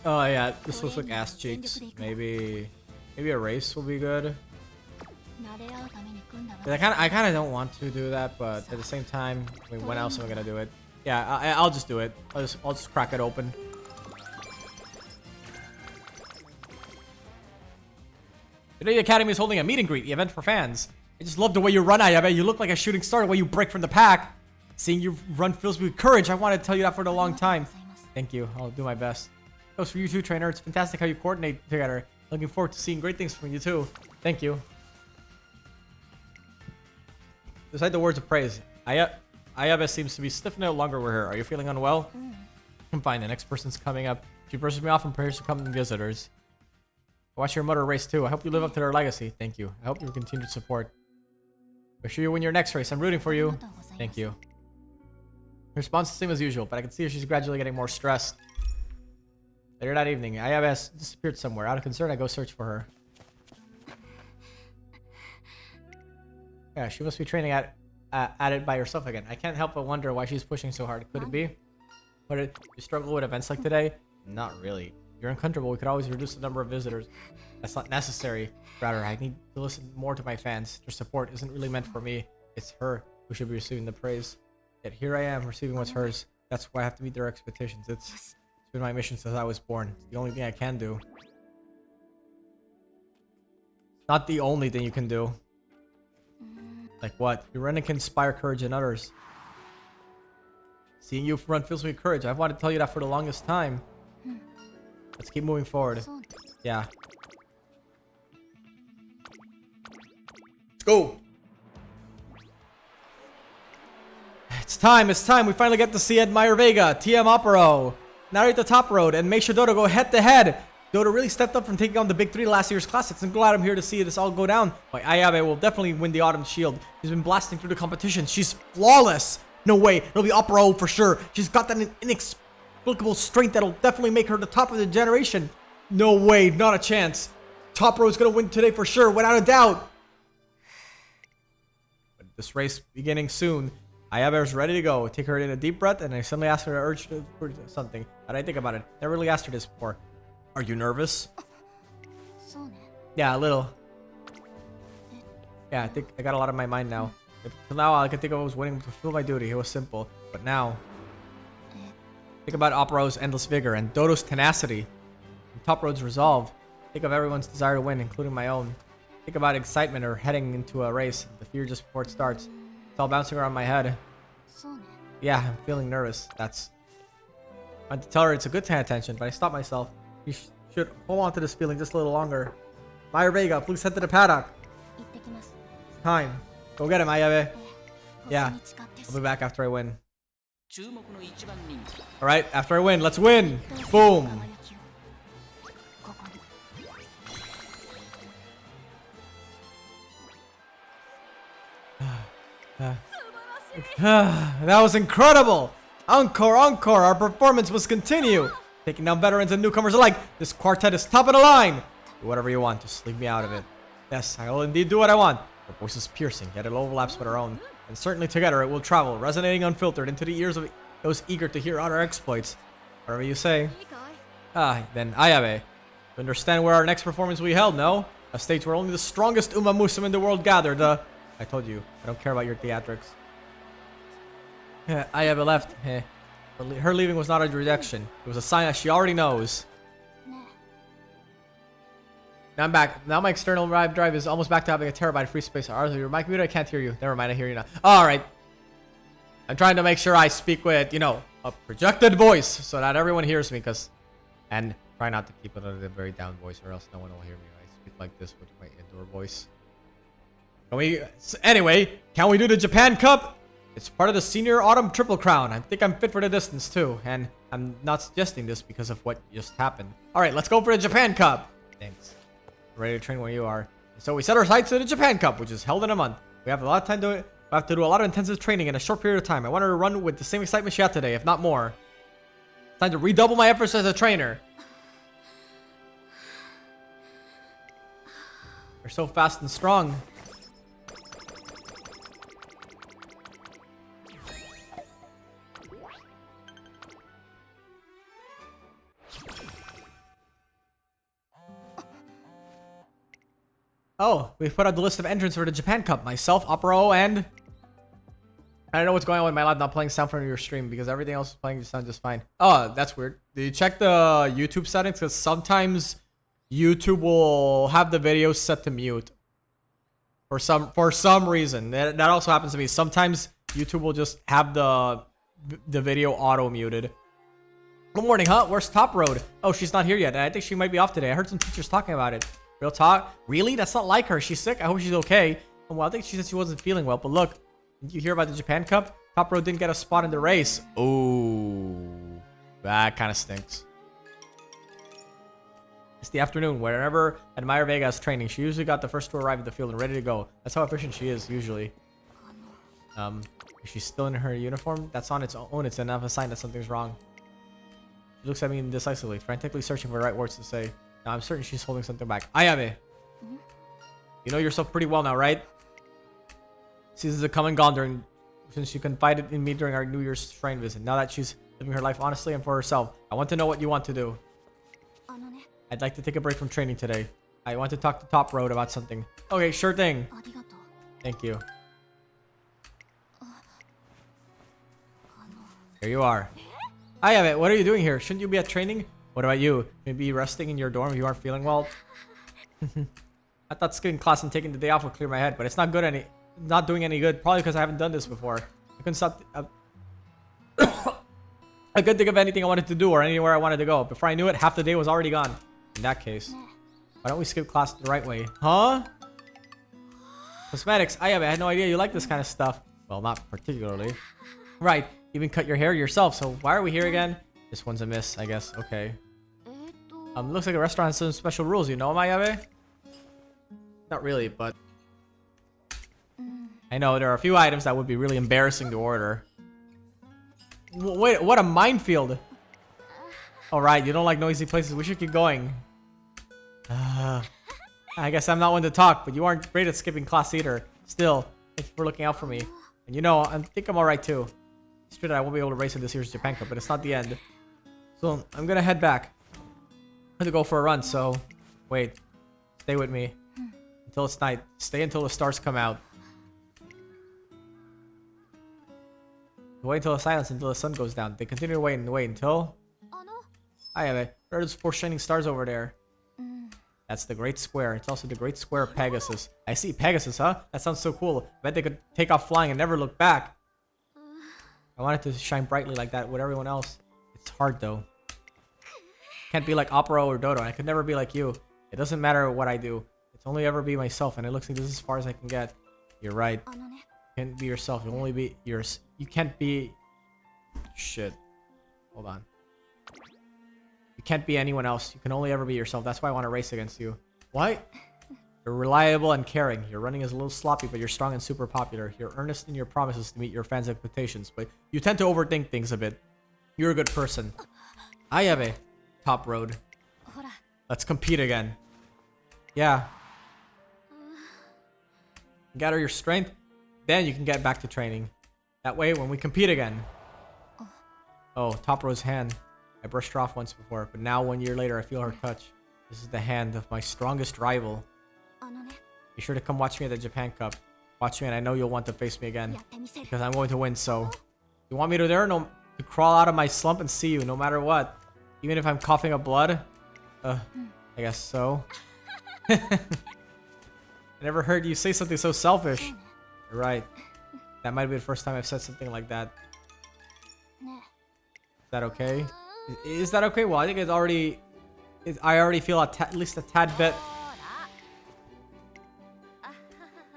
Oh yeah, this looks like ass cheeks. Maybe a race will be good. I kind of don't want to do that, but at the same time, I mean, when else am I gonna do it? Yeah, I'll just do it. I'll just crack it open. Today the Academy is holding a meet and greet, the event for fans. I just love the way you run, Ayabe. You look like a shooting star the way you break from the pack. Seeing you run fills me with courage. I wanted to tell you that for a long time. Thank you. I'll do my best. Goes for you too, trainer. It's fantastic how you coordinate together. Looking forward to seeing great things from you too. Thank you. Beside the words of praise, Ayabe seems to be stiff no longer with her. Are you feeling unwell? I'm fine. The next person's coming up. She brushes me off and prayers to come and visitors. Watch your mother race too. I hope you live up to their legacy. Thank you. I hope you continue to support. Make sure you win your next race. I'm rooting for you. Thank you. Her response is the same as usual, but I can see she's gradually getting more stressed. Later that evening, Ayabe disappeared somewhere. Out of concern, I go search for her. Yeah, she must be training at it by herself again. I can't help but wonder why she's pushing so hard. Could it be? You struggle with events like today? Not really. If you're uncomfortable, we could always reduce the number of visitors. That's not necessary. Rather, I need to listen more to my fans. Their support isn't really meant for me. It's her who should be receiving the praise. Yet here I am, receiving what's hers. That's why I have to meet their expectations. It's been my mission since I was born. It's the only thing I can do. It's not the only thing you can do. Like what? Your running can inspire courage in others. Seeing you run fills me with courage. I've wanted to tell you that for the longest time. Let's keep moving forward. Yeah. Let's go. It's time. We finally get to see Admire Vega, TM Opero. Narrate the top road and make sure Dodo go head to head. Dodo really stepped up from taking on the big three last year's classics. I'm glad I'm here to see this all go down. But Ayabe will definitely win the Autumn Shield. She's been blasting through the competition. She's flawless. No way. It'll be Opero for sure. She's got that inexplicable strength that'll definitely make her the top of the generation. No way. Not a chance. Top row is going to win today for sure, without a doubt. But this race beginning soon. Ayabe's ready to go. Take her in a deep breath, and I suddenly ask her to urge for something. How did I think about it? Never really asked her this before. Are you nervous? そうね Yeah, a little. Yeah, I think I got a lot on my mind now. Till now, all I could think of was winning to fulfill my duty. It was simple. But now, think about Opero's endless vigor and Dodo's tenacity. And Top Road's resolve. Think of everyone's desire to win, including my own. Think about excitement or heading into a race. The fear just before it starts. It's all bouncing around my head. そうね Yeah, I'm feeling nervous. That's... I had to tell her it's a good kind of tension, but I stopped myself. You should hold on to this feeling just a little longer. Admire Vega, please head to the paddock. 行ってきます It's time. Go get him, Ayabe. 星 Yeah. に誓って I'll be back after I win. 注目の一番人気 Alright, after I win, let's win! どうして Boom! 輝きをここに That was incredible! Encore, encore! Our performance must continue! Taking down veterans and newcomers alike, this quartet is top of the line! Do whatever you want, just leave me out of it. Yes, I will indeed do what I want. Her voice is piercing, yet it overlaps with our own. And certainly together it will travel, resonating unfiltered into the ears of those eager to hear our exploits. Whatever you say. いいかい Ah, then Ayabe. You understand where our next performance will be held, no? A stage where only the strongest Umamusume in the world gathered. I told you, I don't care about your theatrics. Ayabe left. Her leaving was not a rejection. It was a sign that she already knows. ね Now I'm back. Now my external drive is almost back to having a terabyte of free space. Arthur, your mic muted. I can't hear you. Never mind, I hear you now. Alright. I'm trying to make sure I speak with, you know, a projected voice so that everyone hears me, and try not to keep it at a very down voice or else no one will hear me. I speak like this with my indoor voice. Anyway, can we do the Japan Cup? It's part of the Senior Autumn Triple Crown. I think I'm fit for the distance too, and I'm not suggesting this because of what just happened. Alright, let's go for the Japan Cup. Thanks. Ready to train where you are. So we set our sights to the Japan Cup, which is held in a month. We have a lot of time to it. We have to do a lot of intensive training in a short period of time. I want her to run with the same excitement she had today, if not more. It's time to redouble my efforts as a trainer. You're so fast and strong. Oh, we've put out the list of entrants for the Japan Cup. Myself, Opero, and... I don't know what's going on with my lab not playing sound from your stream because everything else is playing just sound just fine. Oh, that's weird. Did you check the YouTube settings? Because sometimes YouTube will have the video set to mute. For some reason. That also happens to me. Sometimes YouTube will just have the video auto muted. Good morning, huh? Where's Top Road? Oh, she's not here yet. I think she might be off today. I heard some teachers talking about it. Real talk? Really? That's not like her. She's sick. I hope she's okay. Well, I think she said she wasn't feeling well. But look, did you hear about the Japan Cup? Top Road didn't get a spot in the race. Oh, that kind of stinks. It's the afternoon. Wherever Admire Vega is training, she usually got the first to arrive at the field and ready to go. That's how efficient she is, usually. Is she still in her uniform? That's on its own. It's enough a sign that something's wrong. She looks at me indecisively, frantically searching for the right words to say. Now, I'm certain she's holding something back. Ayabe. You know yourself pretty well now, right? Seasons have come and gone since you confided in me during our New Year's shrine visit. Now that she's living her life honestly and for herself, I want to know what you want to do. あのね I'd like to take a break from training today. I want to talk to Top Road about something. Okay, sure thing. ありがとう Thank you. Here you are. Ayabe, what are you doing here? Shouldn't you be at training? What about you? Maybe resting in your dorm if you aren't feeling well? I thought skipping class and taking the day off would clear my head, but it's not doing any good. Probably because I haven't done this before. I couldn't stop. I couldn't think of anything I wanted to do or anywhere I wanted to go. Before I knew it, half the day was already gone. In that case, why don't we skip class the right way? Huh? Cosmetics. Ayabe, I had no idea you like this kind of stuff. Well, not particularly. Right. Even cut your hair yourself. So why are we here again? This one's a miss, I guess. Okay. えーっと Looks like a restaurant has some special rules, you know, Ayabe? Not really, but... I know, there are a few items that would be really embarrassing to order. Wait, what a minefield! Alright, you don't like noisy places, we should keep going. I guess I'm not one to talk, but you aren't great at skipping class either. Still, thank you for looking out for me. And you know, I think I'm alright too. It's true that I won't be able to race in this year's Japan Cup, but it's not the end. So I'm gonna head back. I'm gonna go for a run, so wait. Stay with me. Until it's night. Stay until the stars come out. Wait until the silence until the sun goes down. They continue to wait and wait until... I have it. There are those 4 shining stars over there. That's the Great Square. It's also the Great Square of Pegasus. I see. Pegasus, huh? That sounds so cool. I bet they could take off flying and never look back. I want it to shine brightly like that with everyone else. It's hard, though. Can't be like Opera or Dodo. I could never be like you. It doesn't matter what I do. It's only ever be myself, and it looks like this is as far as I can get. You're right. You can't be yourself. You'll only be yours. You can't be... Shit. Hold on. You can't be anyone else. You can only ever be yourself. That's why I want to race against you. Why? You're reliable and caring. Your running is a little sloppy, but you're strong and super popular. You're earnest in your promises to meet your fans' expectations, but you tend to overthink things a bit. You're a good person. Ayabe. Top road. Let's compete again. Yeah. Gather your strength, then you can get back to training. That way, when we compete again. Oh, top road's hand. I brushed her off once before, but now 1 year later, I feel her touch. This is the hand of my strongest rival. Be sure to come watch me at the Japan Cup. Watch me and I know you'll want to face me again. Because I'm going to win, so... You want me to crawl out of my slump and see you, no matter what? Even if I'm coughing up blood? I guess so. I never heard you say something so selfish. You're right. That might be the first time I've said something like that. Is that okay? Is that okay? Well, I think it's already... I already feel at least a tad bit...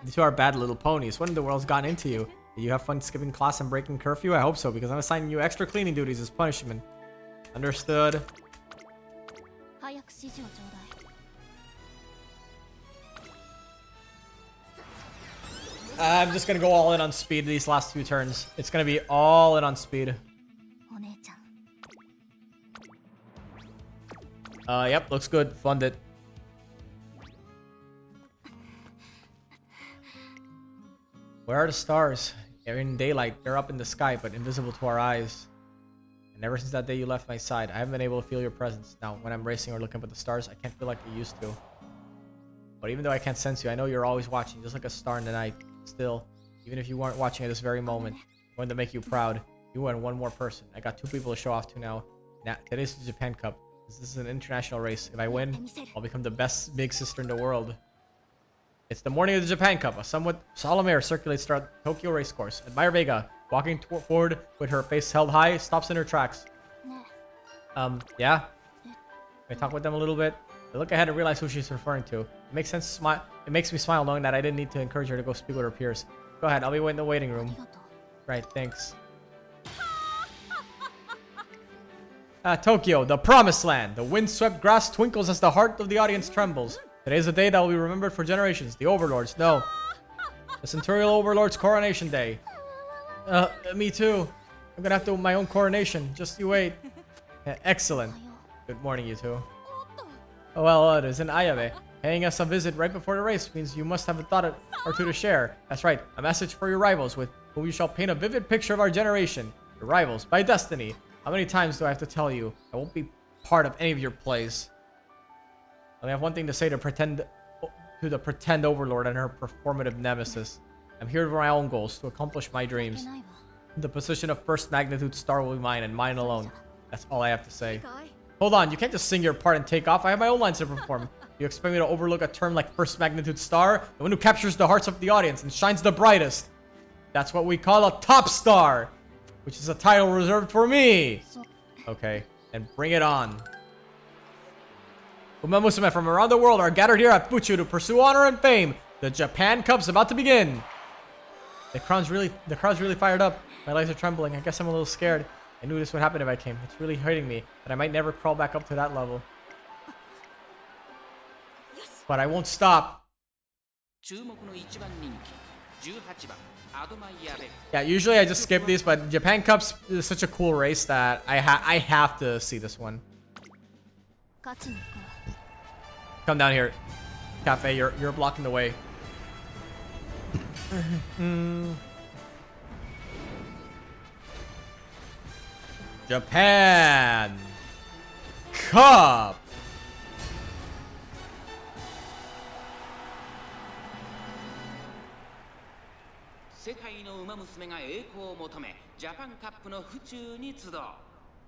These two are bad little ponies. What in the world's gotten into you? Did you have fun skipping class and breaking curfew? I hope so, because I'm assigning you extra cleaning duties as punishment. Understood. I'm just gonna go all in on speed these last few turns. It's gonna be all in on speed. Yep, looks good. Fund it. Where are the stars? They're in daylight. They're up in the sky, but invisible to our eyes. And ever since that day you left my side, I haven't been able to feel your presence. Now, when I'm racing or looking up at the stars, I can't feel like I used to. But even though I can't sense you, I know you're always watching, just like a star in the night. Still, even if you weren't watching at this very moment, I'm going to make you proud. You and one more person. I got 2 people to show off to now. Today's the Japan Cup. This is an international race. If I win, I'll become the best big sister in the world. It's the morning of the Japan Cup. A somewhat solemn air circulates throughout Tokyo racecourse. Admire Vega, walking forward with her face held high, stops in her tracks. Yeah? Can I talk with them a little bit? I look ahead and realize who she's referring to. It makes sense. Smile. It makes me smile knowing that I didn't need to encourage her to go speak with her peers. Go ahead. I'll be waiting in the waiting room. Right. Thanks. Tokyo, the promised land. The wind-swept grass twinkles as the heart of the audience trembles. Today's a day that will be remembered for generations. The overlords. No. The Centurial Overlord's coronation day. Me too. I'm gonna have to do my own coronation. Just you wait. Excellent. Good morning, you two. Oh, well, it is an Ayabe. Paying us a visit right before the race means you must have a thought or two to share. That's right, a message for your rivals with whom you shall paint a vivid picture of our generation. Your rivals, by destiny. How many times do I have to tell you? I won't be part of any of your plays. I have one thing to say to the pretend overlord and her performative nemesis. I'm here for my own goals, to accomplish my dreams. The position of first magnitude star will be mine and mine alone. That's all I have to say. Hold on, you can't just sing your part and take off. I have my own lines to perform. You expect me to overlook a term like first magnitude star? The one who captures the hearts of the audience and shines the brightest. That's what we call a top star, which is a title reserved for me. Okay, then bring it on. Umemusume from around the world are gathered here at Buchu to pursue honor and fame. The Japan Cup's about to begin. The crowd's really fired up. My legs are trembling. I guess I'm a little scared. I knew this would happen if I came. It's really hurting me, but I might never crawl back up to that level. But I won't stop. Yeah, usually I just skip these, but Japan Cup's is such a cool race that I have to see this one. Come down here, Cafe. You're blocking the way. Japan Cup. 世界の馬娘が栄光を求めジャパンカップの府中に集う。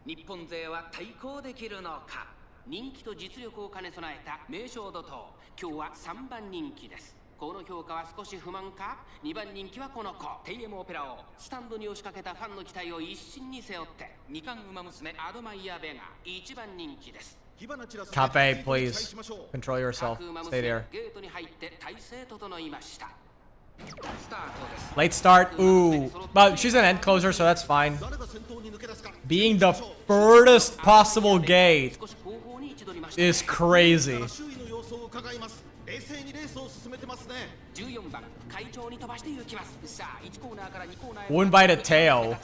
日本勢は対抗できるのか。人気と実力を兼ね備えた名将怒涛。今日は3番人気です。この評価は少し不満か。2番人気はこの子テイエムオペラをスタンドに押しかけたファンの期待を一身に背負って2冠馬娘アドマイヤベが1番人気です。 Cafe, please control yourself. Stay there. ゲートに入って体勢整いました。 Late start. Ooh. But she's an end closer, so that's fine. Being the furthest possible gate is crazy. 14番会長に飛ばして行きます。さあ1コーナーから2コーナーへ Wouldn't bite a tail.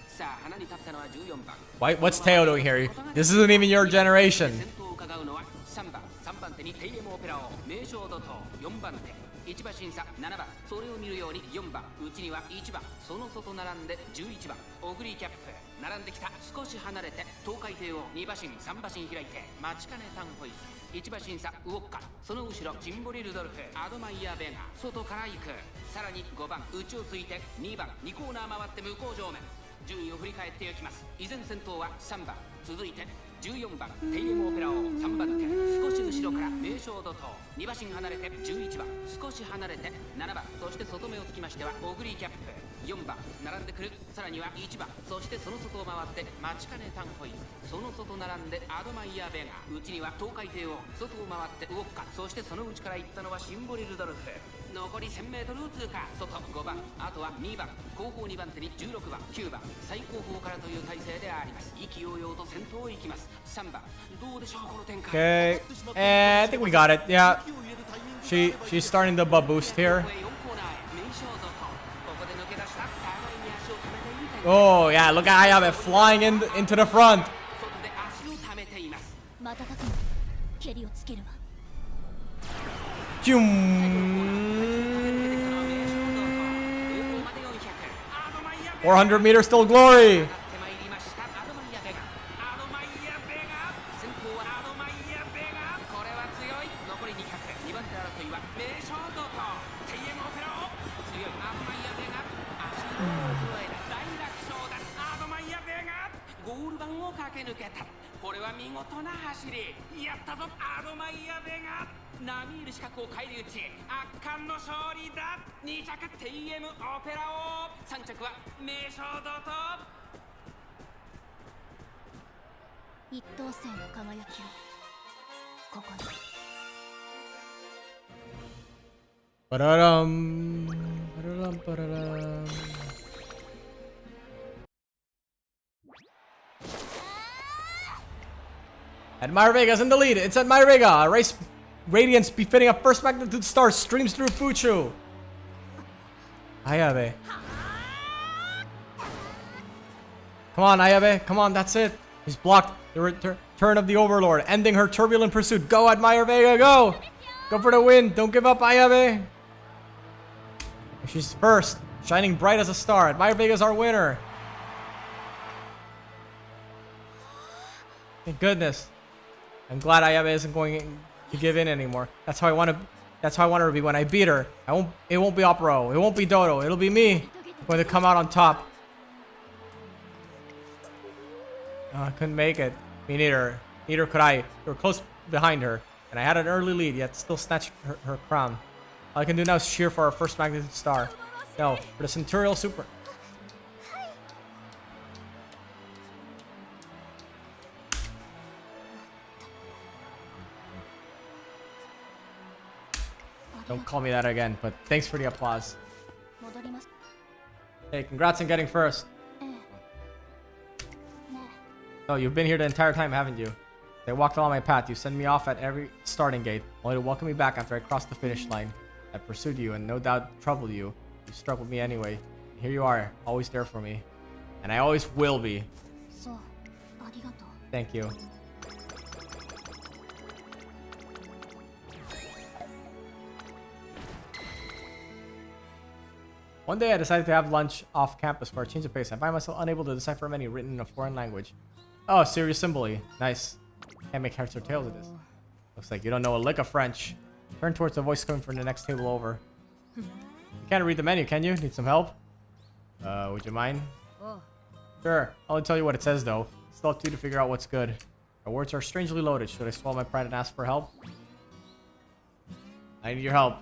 さあ花に立ったのは14番。 What's Teo doing here? This isn't even your generation. 先頭を伺うのは3番手にテイエムオペラを名将怒涛4番手1馬審査7番それを見るように4番内には1番その外並んで11番オグリーキャップ並んできた少し離れて東海帝を2馬身3馬身開いて待ちかねタンホイ1馬審査ウォッカその後ろシンボリルドルフアドマイヤベガ外から行くさらに5番内をついて2番2コーナー回って向こう上面順位を振り返っていきます。依然先頭は3番続いて14番テイエムオペラを3番手少し後ろから名将怒涛2馬身離れて11番少し離れて7番そして外目をつきましてはオグリーキャップ4番並んでくるさらには1番そしてその外を回って待ちかねタンホイその外並んでアドマイヤベガ内には東海帝王外を回ってウォッカそしてその内から行ったのはシンボリルドルフ残り 1000m を通過外5番あとは2番後方2番手に16番9番最後方からという体勢であります意気揚々と先頭を行きます3番どうでしょうこの展開 Okay. I think we got it. Yeah. She's starting the boost here. Oh yeah, look at Ayabe flying into the front. 瞬く間蹴りをつけるわ 400 meters still glory. これは見事な走りやったぞアドマイヤベが並みいる資格を返り討ち圧巻の勝利だ2着 TM オペラ王3着は名将怒涛一等星の輝きをここに Ba-da-dum. Ba-da-dum, ba-da-dum. Admire Vega's in the lead. It's Admire Vega. A race radiance befitting a first magnitude star streams through Fuchu. Ayabe. Come on, Ayabe. Come on, that's it. He's blocked the return of the Overlord, ending her turbulent pursuit. Go, Admire Vega, go! Go for the win. Don't give up, Ayabe. She's first, shining bright as a star. Admire Vega's our winner. Thank goodness. I'm glad Ayabe isn't going to give in anymore. That's how I want to. That's how I want her to be when I beat her. It won't be Opero. It won't be Dodo. It'll be me going to come out on top. Oh, I couldn't make it. Me neither. Neither could I. We were close behind her, and I had an early lead, yet still snatched her crown. All I can do now is cheer for our first magnitude star. No, for the Centurial Super. Don't call me that again, but thanks for the applause. 戻ります Hey, congrats on getting first. ええね Oh, you've been here the entire time, haven't you? They walked along my path. You sent me off at every starting gate, only to welcome me back after I crossed the finish line. I pursued you and no doubt troubled you. You struck with me anyway. Here you are, always there for me. And I always will be. そうありがとう Thank you. One day I decided to have lunch off campus for a change of pace. I find myself unable to decipher a menu written in a foreign language. Oh, serious symbol. Nice. Can't make heads or tails of this. Looks like you don't know a lick of French. Turn towards the voice coming from the next table over. You can't read the menu, can you? Need some help? Would you mind? Sure. I'll only tell you what it says, though. It's still up to you to figure out what's good. Our words are strangely loaded. Should I swallow my pride and ask for help? I need your help.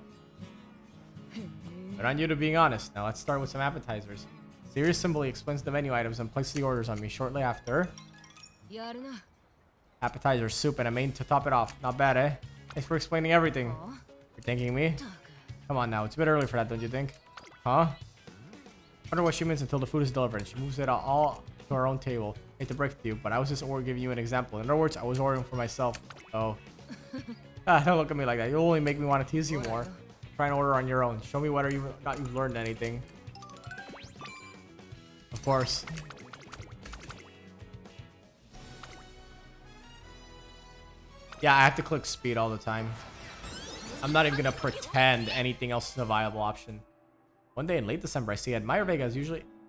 But on you to being honest. Now let's start with some appetizers. Serious Symbol explains the menu items and places the orders on me shortly after. Appetizer, soup, and a main to top it off. Not bad, eh? Thanks for explaining everything. You're thanking me? Come on now, it's a bit early for that, don't you think? Huh? Wonder what she means until the food is delivered. She moves it all to her own table. Hate to break it to you, but I was just giving you an example. In other words, I was ordering for myself. Oh. Don't look at me like that. You'll only make me want to tease you more. Try and order on your own. Show me whether you've learned anything. Of course. Yeah, I have to click speed all the time. I'm not even gonna pretend anything else is a viable option. One day in late December, I see Admire Vega is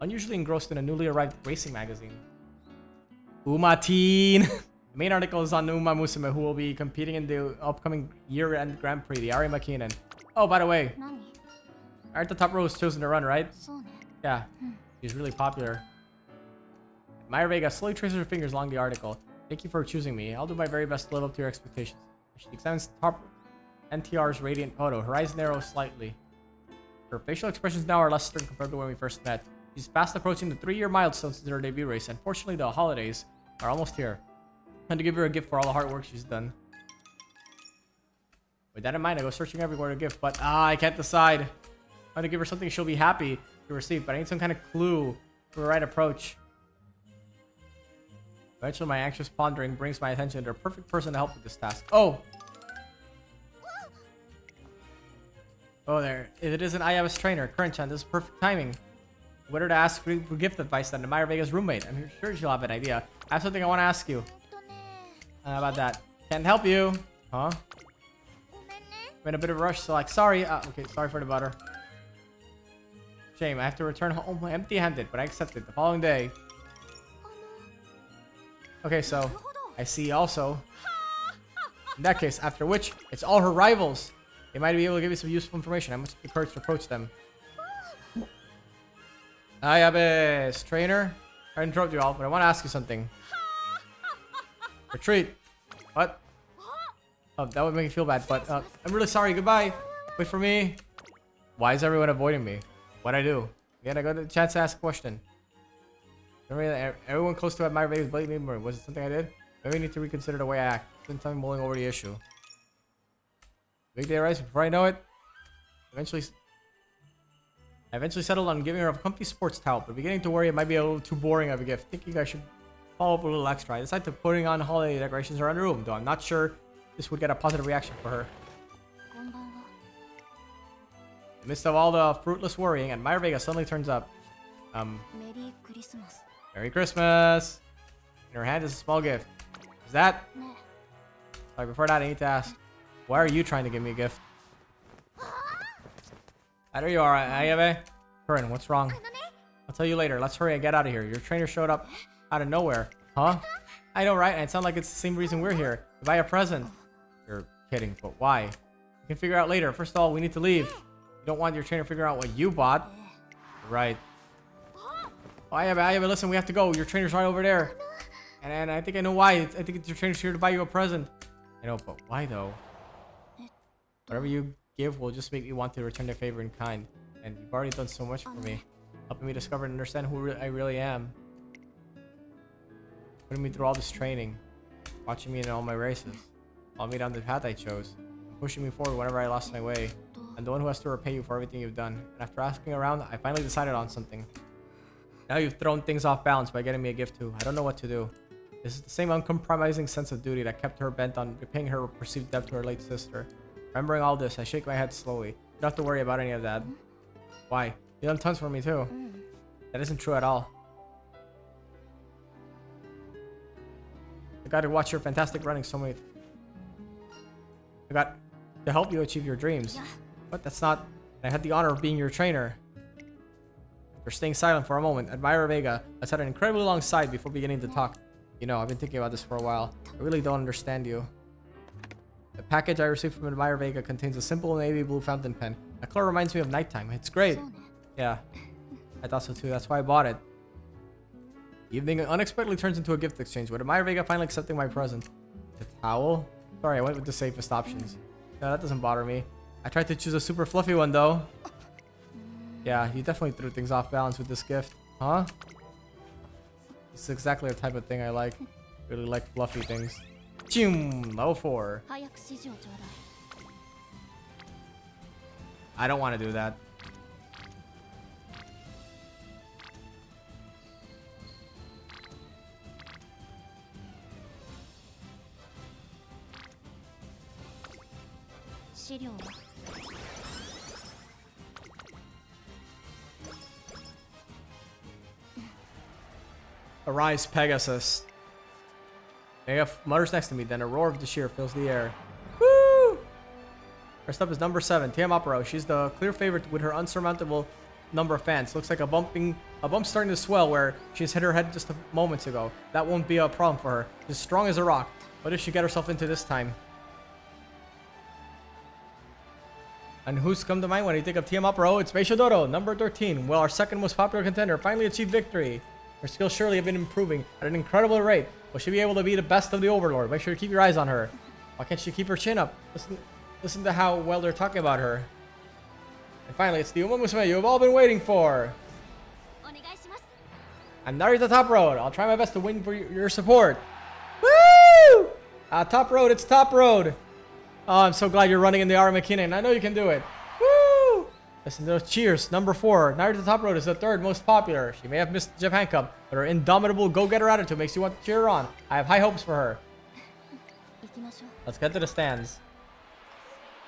unusually engrossed in a newly arrived racing magazine. Uma Teen! The main article is on Uma Musume, who will be competing in the upcoming year-end Grand Prix, the Ari Makinen. Oh, by the way, aren't the top row was chosen to run, right? Yeah, she's really popular. Admire Vega slowly traces her fingers along the article. Thank you for choosing me. I'll do my very best to live up to your expectations. She examines top NTR's radiant photo. Her eyes narrow slightly. Her facial expressions now are less stern compared to when we first met. She's fast approaching the 3-year milestone since her debut race. Unfortunately, the holidays are almost here. And to give her a gift for all the hard work she's done. With that in mind, I go searching everywhere to gift, but I can't decide. I want to give her something she'll be happy to receive, but I need some kind of clue for the right approach. Eventually, my anxious pondering brings my attention to a perfect person to help with this task. Oh! Oh, there. If it is an IABS trainer, Current-chan, this is perfect timing. Whether to ask for gift advice than Admire Vega's roommate. I'm sure she'll have an idea. I have something I want to ask you. How about that? Can't help you. Huh? I'm in a bit of a rush, so like, sorry. Okay, sorry for the butter. Shame, I have to return home empty-handed, but I accept it the following day. Okay, so I see also. In that case, after which, it's all her rivals. They might be able to give you some useful information. I must be encouraged to approach them. Ayabes, trainer. I interrupt you all, but I want to ask you something. Retreat. What? Oh, that would make me feel bad, but I'm really sorry. Goodbye. Wait for me. Why is everyone avoiding me? What'd I do? Again, I got the chance to ask a question. Everyone close to Admire Vega's blatantly ignorant. Was it something I did? Maybe I need to reconsider the way I act. Since I'm mulling over the issue. Big day arrives before I know it. I eventually settled on giving her a comfy sports towel, but beginning to worry it might be a little too boring of a gift. Thinking I should follow up a little extra. I decided to putting on holiday decorations around the room, though I'm not sure this would get a positive reaction for her. In the midst of all the fruitless worrying, Admire Vega suddenly turns up. Merry Christmas! In her hand is a small gift. Is that? Sorry, before that, I need to ask. Why are you trying to give me a gift? There you are, Ayabe. Curran, what's wrong? I'll tell you later. Let's hurry and get out of here. Your trainer showed up out of nowhere. Huh? I know, right? And it sounds like it's the same reason we're here. To buy a present. You're kidding, but why? We can figure out later. First of all, we need to leave. You don't want your trainer to figure out what you bought. Right. Oh, Ayabe, listen, we have to go. Your trainer's right over there. And I think I know why. I think your trainer's here to buy you a present. I know, but why though? Whatever you give will just make me want to return the favor in kind. And you've already done so much for me. Helping me discover and understand who I really am. Putting me through all this training. Watching me in all my races. Following me down the path I chose. And pushing me forward whenever I lost my way. I'm the one who has to repay you for everything you've done. And after asking around, I finally decided on something. Now you've thrown things off balance by getting me a gift too. I don't know what to do. This is the same uncompromising sense of duty that kept her bent on repaying her perceived debt to her late sister. Remembering all this, I shake my head slowly. You don't have to worry about any of that. Why? You done tons for me too. That isn't true at all. I got to watch your fantastic running so many. I got to help you achieve your dreams. But that's not. I had the honor of being your trainer. They're staying silent for a moment. Admire Vega has had an incredibly long sigh before beginning to talk. You know, I've been thinking about this for a while. I really don't understand you. The package I received from Admire Vega contains a simple navy blue fountain pen. That color reminds me of nighttime. It's great. Yeah, I thought so too. That's why I bought it. The evening unexpectedly turns into a gift exchange, with Admire Vega finally accepting my present. The towel? Sorry, I went with the safest options. No, that doesn't bother me. I tried to choose a super fluffy one though. Yeah, you definitely threw things off balance with this gift. Huh? This is exactly the type of thing I like. Really like fluffy things. Choom! Level 4. 早く指示をちょうだい I don't want to do that. Arise, Pegasus. Vega mutters next to me, then a roar of cheer fills the air. Woo! First up is number 7, TM Opero. She's the clear favorite with her unsurmountable number of fans. Looks like a bump starting to swell where she's hit her head just moments ago. That won't be a problem for her. She's strong as a rock. What did she get herself into this time? And who's come to mind when you think of TM Opero? It's Meishadoro, number 13. Well, our second most popular contender finally achieved victory. Her skills surely have been improving at an incredible rate. Will she be able to be the best of the Overlord? Make sure to keep your eyes on her. Why can't she keep her chin up? Listen to how well they're talking about her. And finally, it's the Uma Musume you've all been waiting for. I'm Narita Top Road. I'll try my best to win for your support. Woo! Top Road, it's Top Road. Oh, I'm so glad you're running in the Aramakinen. I know you can do it. Woo! Listen to those cheers. Number 4, Narita Top Road is the 3rd most popular. She may have missed the Japan Cup, but her indomitable go-getter attitude makes you want to cheer her on. I have high hopes for her. Let's get to the stands.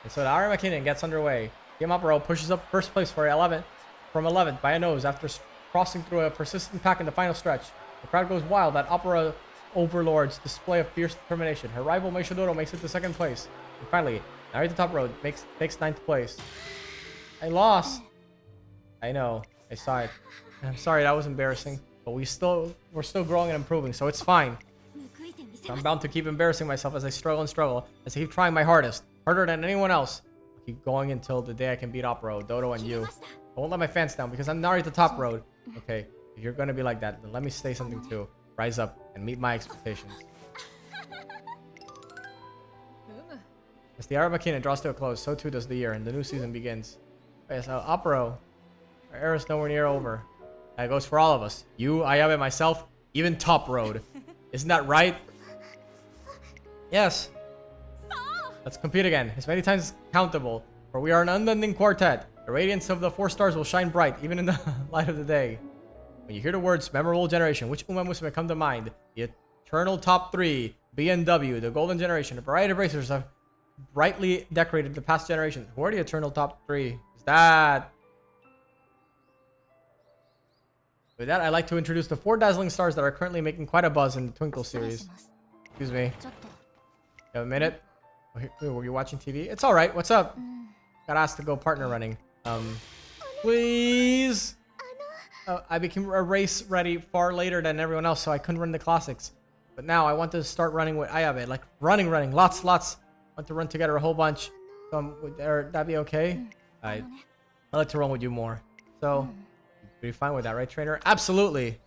And so the Aramakinen gets underway. TM Opero pushes up first place from 11th by a nose after crossing through a persistent pack in the final stretch. The crowd goes wild at Opera Overlord's display of fierce determination. Her rival Meishadoro makes it to 2nd place. And finally, Narita Top Road takes 9th place. I lost. I know. I saw it. I'm sorry, that was embarrassing. But we're still growing and improving, so it's fine. So I'm bound to keep embarrassing myself as I struggle, as I keep trying my hardest. Harder than anyone else. I'll keep going until the day I can beat Opero, Dodo, and you. I won't let my fans down because I'm Narita Top Road. Okay, if you're gonna be like that, then let me say something too. Rise up and meet my expectations. As the Aramakinen draws to a close, so too does the year, and the new season begins. Okay, so Opero, our era is nowhere near over. That goes for all of us. You, Ayabe, myself, even Top Road. Isn't that right? Yes. Let's compete again, as many times as countable, for we are an unending quartet. The radiance of the 4 stars will shine bright, even in the light of the day. When you hear the words memorable generation, which Uma Musume come to mind? The eternal top 3, BMW, the golden generation. A variety of racers have brightly decorated the past generation. Who are the eternal top 3? Is that... With that, I'd like to introduce the 4 dazzling stars that are currently making quite a buzz in the Twinkle series. Excuse me. You have a minute? Were you watching TV? It's alright. What's up? Got asked to go partner running. Please? I became a race ready far later than everyone else, so I couldn't run the classics. But now I want to start running with Ayabe. Like, running. Lots. I want to run together a whole bunch. So, would that be okay? I'd like to run with you more. So, you'd be fine with that, right, trainer? Absolutely!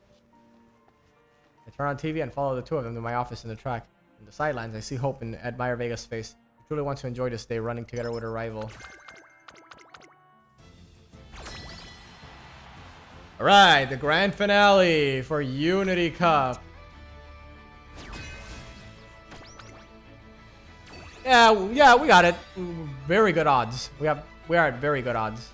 I turn on TV and follow the 2 of them to my office in the track. In the sidelines, I see hope in Admire Vega's face. I truly want to enjoy this day running together with her rival. Alright, the grand finale for Unity Cup. Yeah, we got it. Very good odds. We are at very good odds.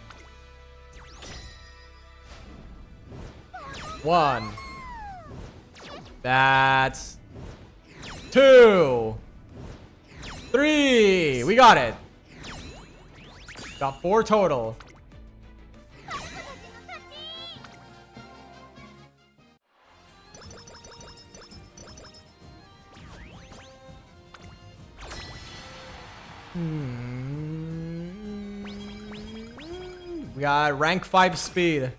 1. That's 2. 3. We got it. Got 4 total. We got rank 5 speed.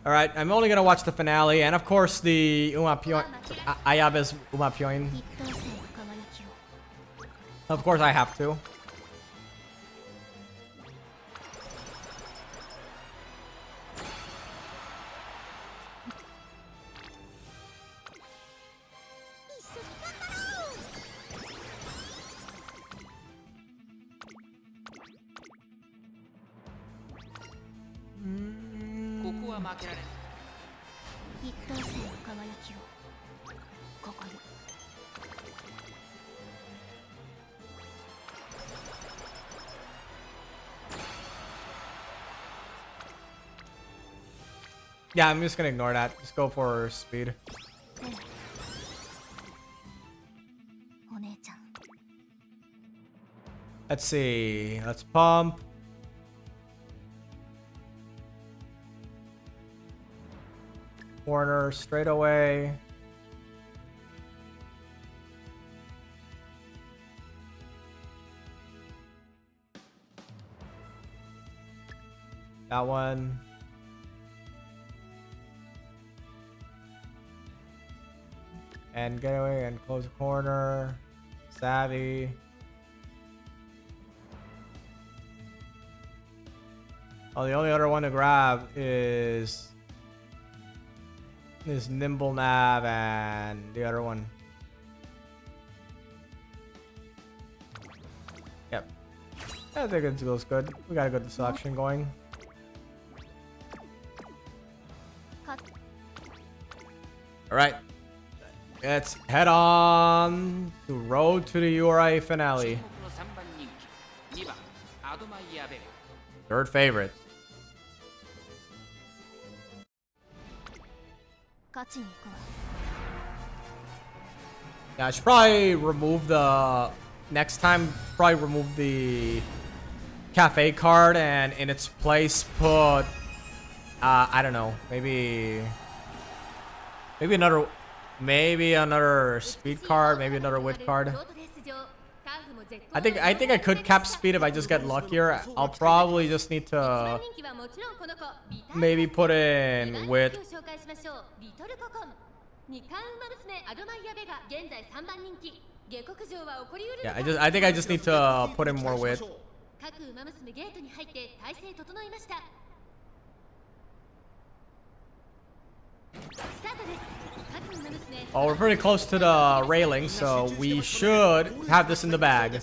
Alright, I'm only gonna watch the finale, and of course the Ayabe's Umapyoin. 一等星の輝きを Of course I have to. ここは負けられん。一等星の輝きをここに Yeah, I'm just gonna ignore that. Just go for speed. ええお姉ちゃん Let's see. Let's pump. Corner straight away. That one. And get away and close the corner. Savvy. Oh, the only other one to grab is Nimble Nav and the other one. Yep. I think it feels good. We got a good selection going. か Alright. Let's head on to Road to the URI 注 finale. 目の3番人気、2番アドマイヤベガ。 Third favorite. 勝ちに行くわ Yeah, I should probably remove the... Next time, probably remove the cafe card and in its place put... I don't know. Maybe another... Maybe another speed card, maybe another wit card. I think I could cap speed if I just get luckier. I'll probably just need to maybe put in wit. Yeah, I think I just need to put in more wit. 各馬娘ゲートに入って体勢整いました。スタートです。各馬娘 Well, we're pretty close to the railing, so we should have this in the bag.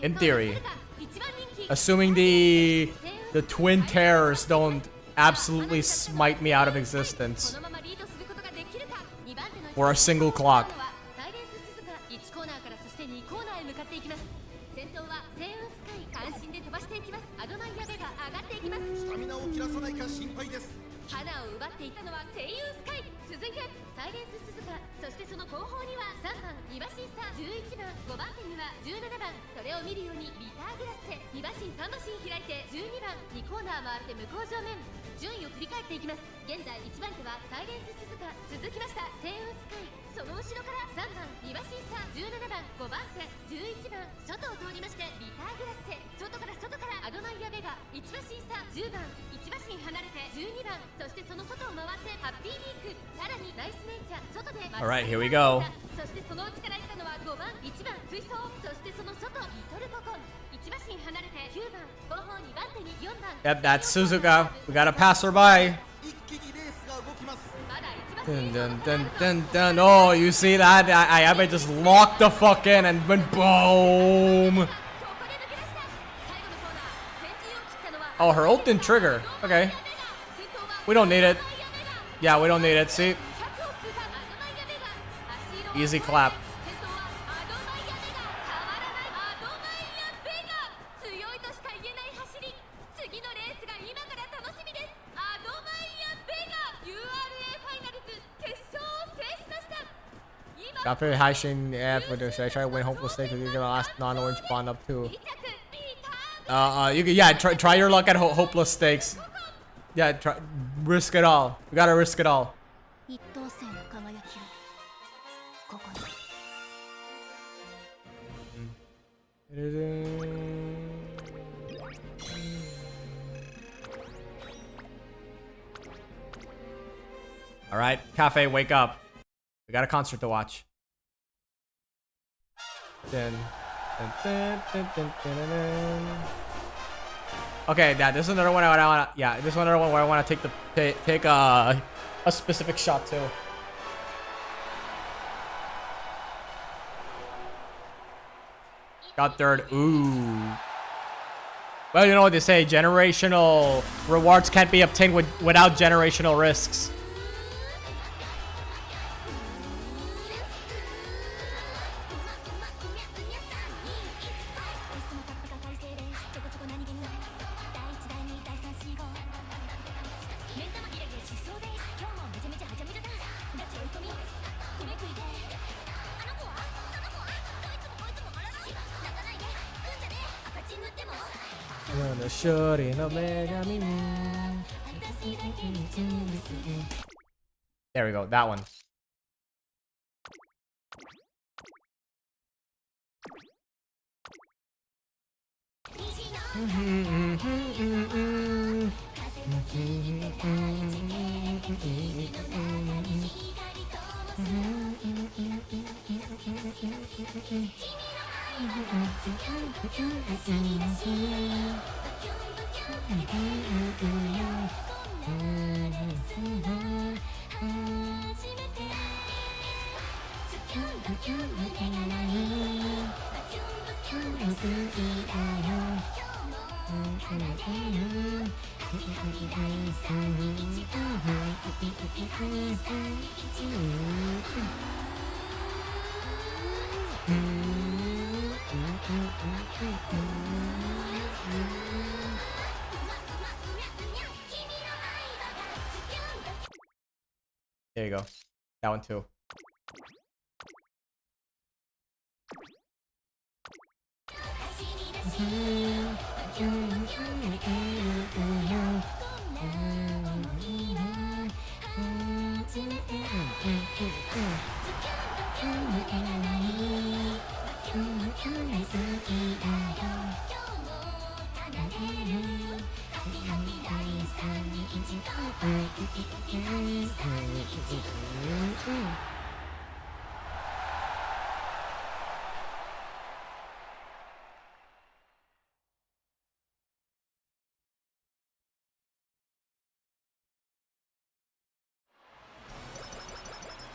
In theory. Assuming the twin terrors don't absolutely smite me out of existence. このままリードすることができるか。2番手の Or a single clock. サイレンス鈴鹿1コーナーからそして2コーナーへ向かっていきます。先頭はセイウンスカイ、関心で飛ばしていきます。アドマイヤベが上がっていきます。スタミナを切らさないか心配です。花を奪っていたのはセイウンスカイ。続いてサイレンス鈴鹿、そしてその後方には3番2馬身差、11番5番手には17番、それを見るようにビターグラッセ、2馬身3馬身開いて12番2コーナー回って向こう正面、順位を振り返っていきます。現在1番手はサイレンス鈴鹿、続きましたセイウンスカイ、その後ろから3番2馬身差、17番5番手11番、外を通りましてビターグラッセ、外からアドマイヤベガ1馬身差、10番1馬身離れて12番、そしてその外を回ってハッピーリーク、さらにナイスネイチャー、外で Alright, here we go. そしてその内から行ったのは5番1番追走、そしてその外リトルココン1馬身離れて9番、後方2番手に4番 Yep, that's Suzuka. We gotta pass her by. 一気にレースが動きます。まだ1馬身 Dun, dun, dun, dun, dun. Oh, you see that? I just locked the fuck in and went boom. ここで抜け出した。最後のコーナー、先陣を切ったのは Oh, her ult didn't trigger. Okay. 先頭は We don't need it. アドマイヤベガ Yeah, we don't need it. See? 100を通過、アドマイヤベガ足色を Easy clap. 先頭はアドマイヤベガ、変わらないアドマイヤベガ、強いとしか言えない走り、次のレースが今から楽しみです。アドマイヤベガ URA ファイナルズ決勝を制しました。今 After hashing F with this, I try to win hopeless stakes. You're gonna last non-orange pawn up too. 2着ビター You can, yeah, try your luck at hopeless stakes. Yeah, risk it all. We gotta risk it all. 一等星の輝きをここに Alright, All right, Cafe, wake up. We got a concert to watch. Dun, dun, dun, dun, dun, dun, dun, dun. Okay, Dad, this is another one I want to. Yeah, this is another one where I want to take a specific shot too. Got third. Ooh. Well, you know what they say. Generational rewards can't be obtained without generational risks. There we go, that one. There you go. That one too.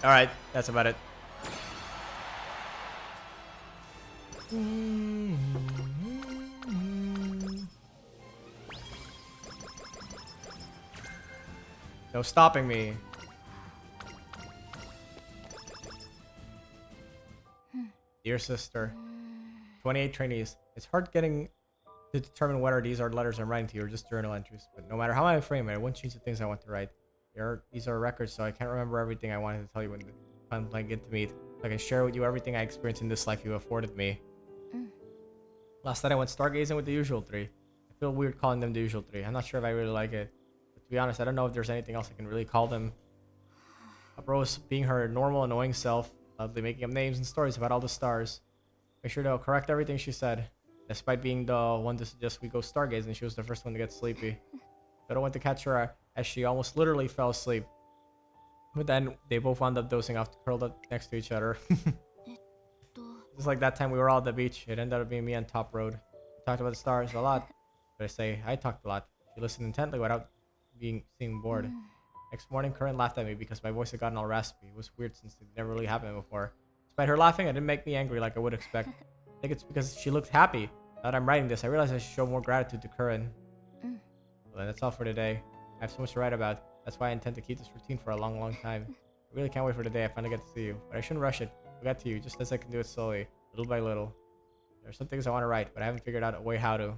All right, that's about it. No stopping me. Dear sister, 28 trainees. It's hard getting to determine whether these are letters I'm writing to you or just journal entries. But no matter how I frame it, I won't change the things I want to write. These are records, so I can't remember everything I wanted to tell you when I get to meet. I can share with you everything I experienced in this life you afforded me. Last night I went stargazing with the usual three. I feel weird calling them the usual three. I'm not sure if I really like it. But to be honest, I don't know if there's anything else I can really call them. Rose being her normal, annoying self, loudly making up names and stories about all the stars. Make sure to correct everything she said. Despite being the one to suggest we go stargazing, she was the first one to get sleepy. I don't want to catch her as she almost literally fell asleep. But then they both wound up dozing off, curled up next to each other. Just like that time we were all at the beach. It ended up being me on top road. We talked about the stars a lot. But I talked a lot. She listened intently without seeming bored. Next morning, Curran laughed at me because my voice had gotten all raspy. It was weird since it never really happened before. Despite her laughing, it didn't make me angry like I would expect. I think it's because she looked happy. Now that I'm writing this, I realize I should show more gratitude to Curran. Well, that's all for today. I have so much to write about. That's why I intend to keep this routine for a long, long time. I really can't wait for the day I finally get to see you. But I shouldn't rush it. I'll get to you just as I can do it slowly, little by little. There are some things I want to write, but I haven't figured out a way how to.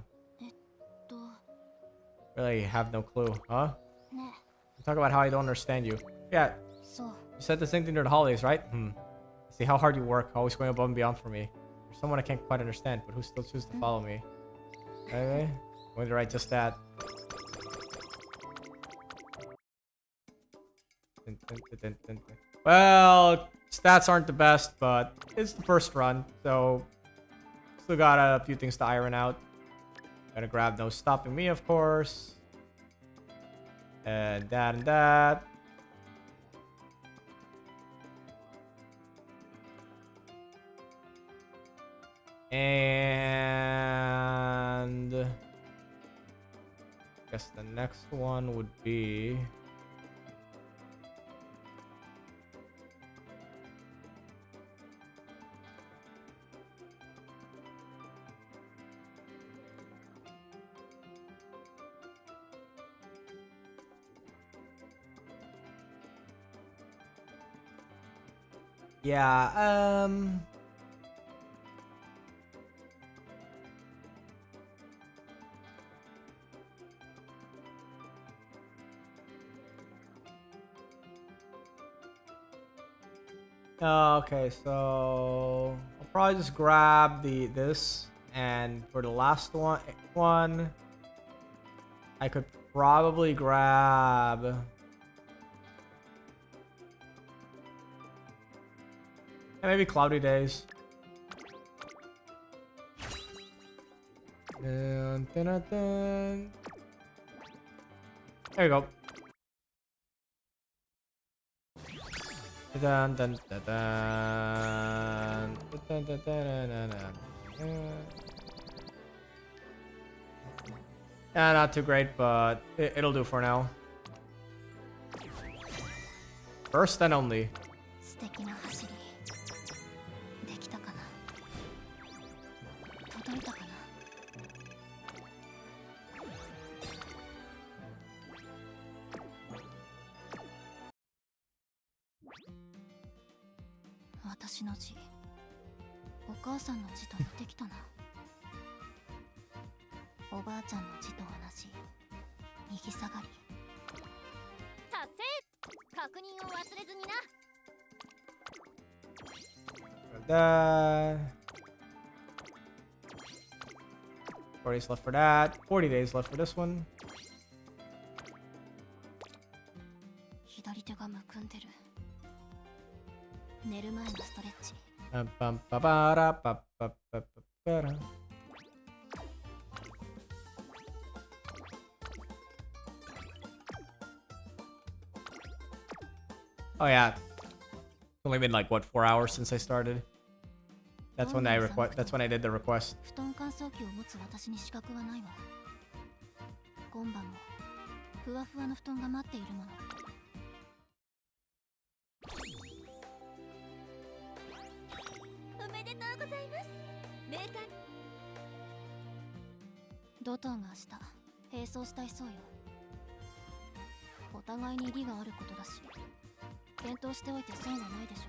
Really have no clue, huh? You talk about how I don't understand you. Yeah, you said the same thing during the holidays, right? I see how hard you work, always going above and beyond for me. You're someone I can't quite understand, but who still chooses to follow me. Anyway, I'm going to write just that. Well, stats aren't the best, but it's the first run, so still got a few things to iron out. Gotta grab no stopping me, of course. And that and that. And I guess the next one would be yeah, okay, so I'll probably just grab this, and for the last one I could probably grab maybe Cloudy Days. Dun, dun, dun, dun. There you go. Dun, dun, dun, dun. Dun, dun, dun, dun, dun, dun. Yeah, not too great, but it'll do for now. First and only. 素敵な走りできたかな届いたかな私の字お母さんの字と似てきたなおばあちゃんの字と同じ右下がり達成確認を忘れずにな That 4 days left for that. 40 days left for this one. 左手がむくんでる寝る前のストレッチ Oh yeah, it's only been like what 4 hours since I started. That's when I did the request. 布団乾燥機を持つ私に資格はないわ今晩もふわふわの布団が待っているものおめでとうございますメーカードトンが明日並走したいそうよお互いに利があることだし検討しておいて損はないでしょ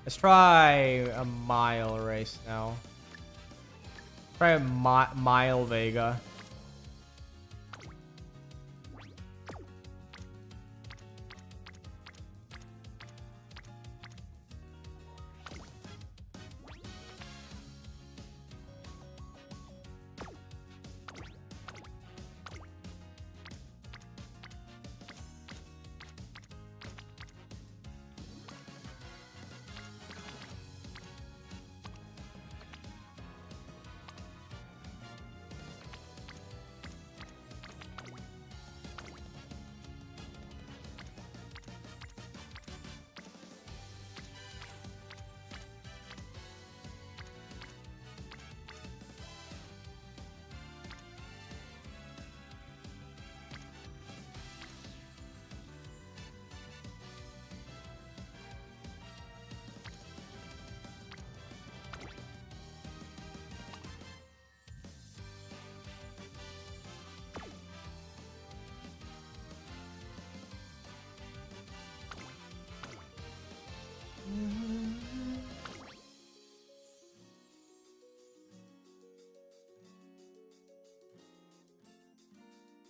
Let's try a mile race now. Try a mile Vega.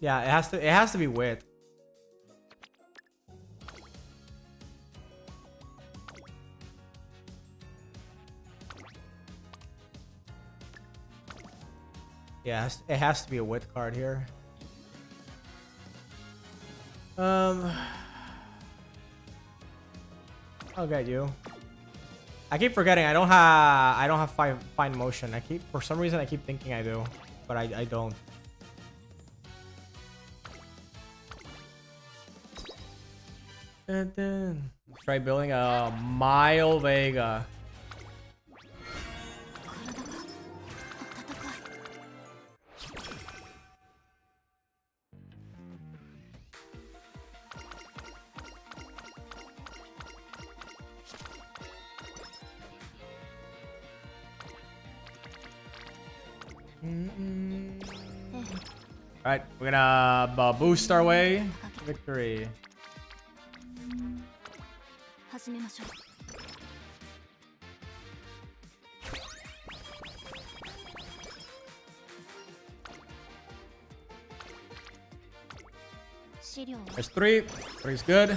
Yeah, it has to be wit. Yeah, it has to be a wit card here. I'll get you. I keep forgetting I don't have fine motion. For some reason I keep thinking I do, but I don't. Let's try building a Admire Vega. 体が温かい。Alright, we're gonna boost our way to victory. 始めましょう。資料は There's three. Three's good.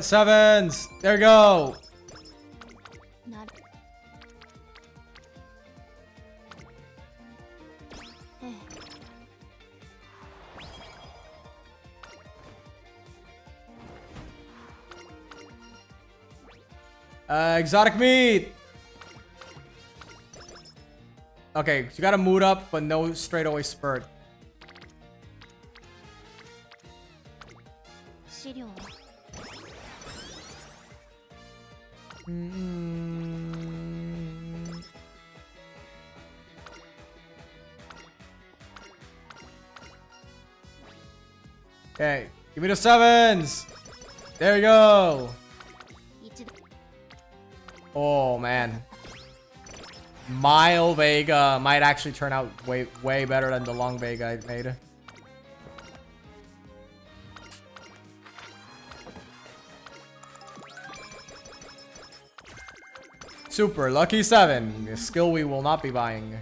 Sevens. There you go. なる。ええ。 Exotic meat. Okay, you gotta mood up, but no straightaway spurt. 資料は Okay, give me the sevens. There you go. 一度 Oh man. Mile Vega might actually turn out way better than the long Vega I made. Super lucky 7. A skill we will not be buying.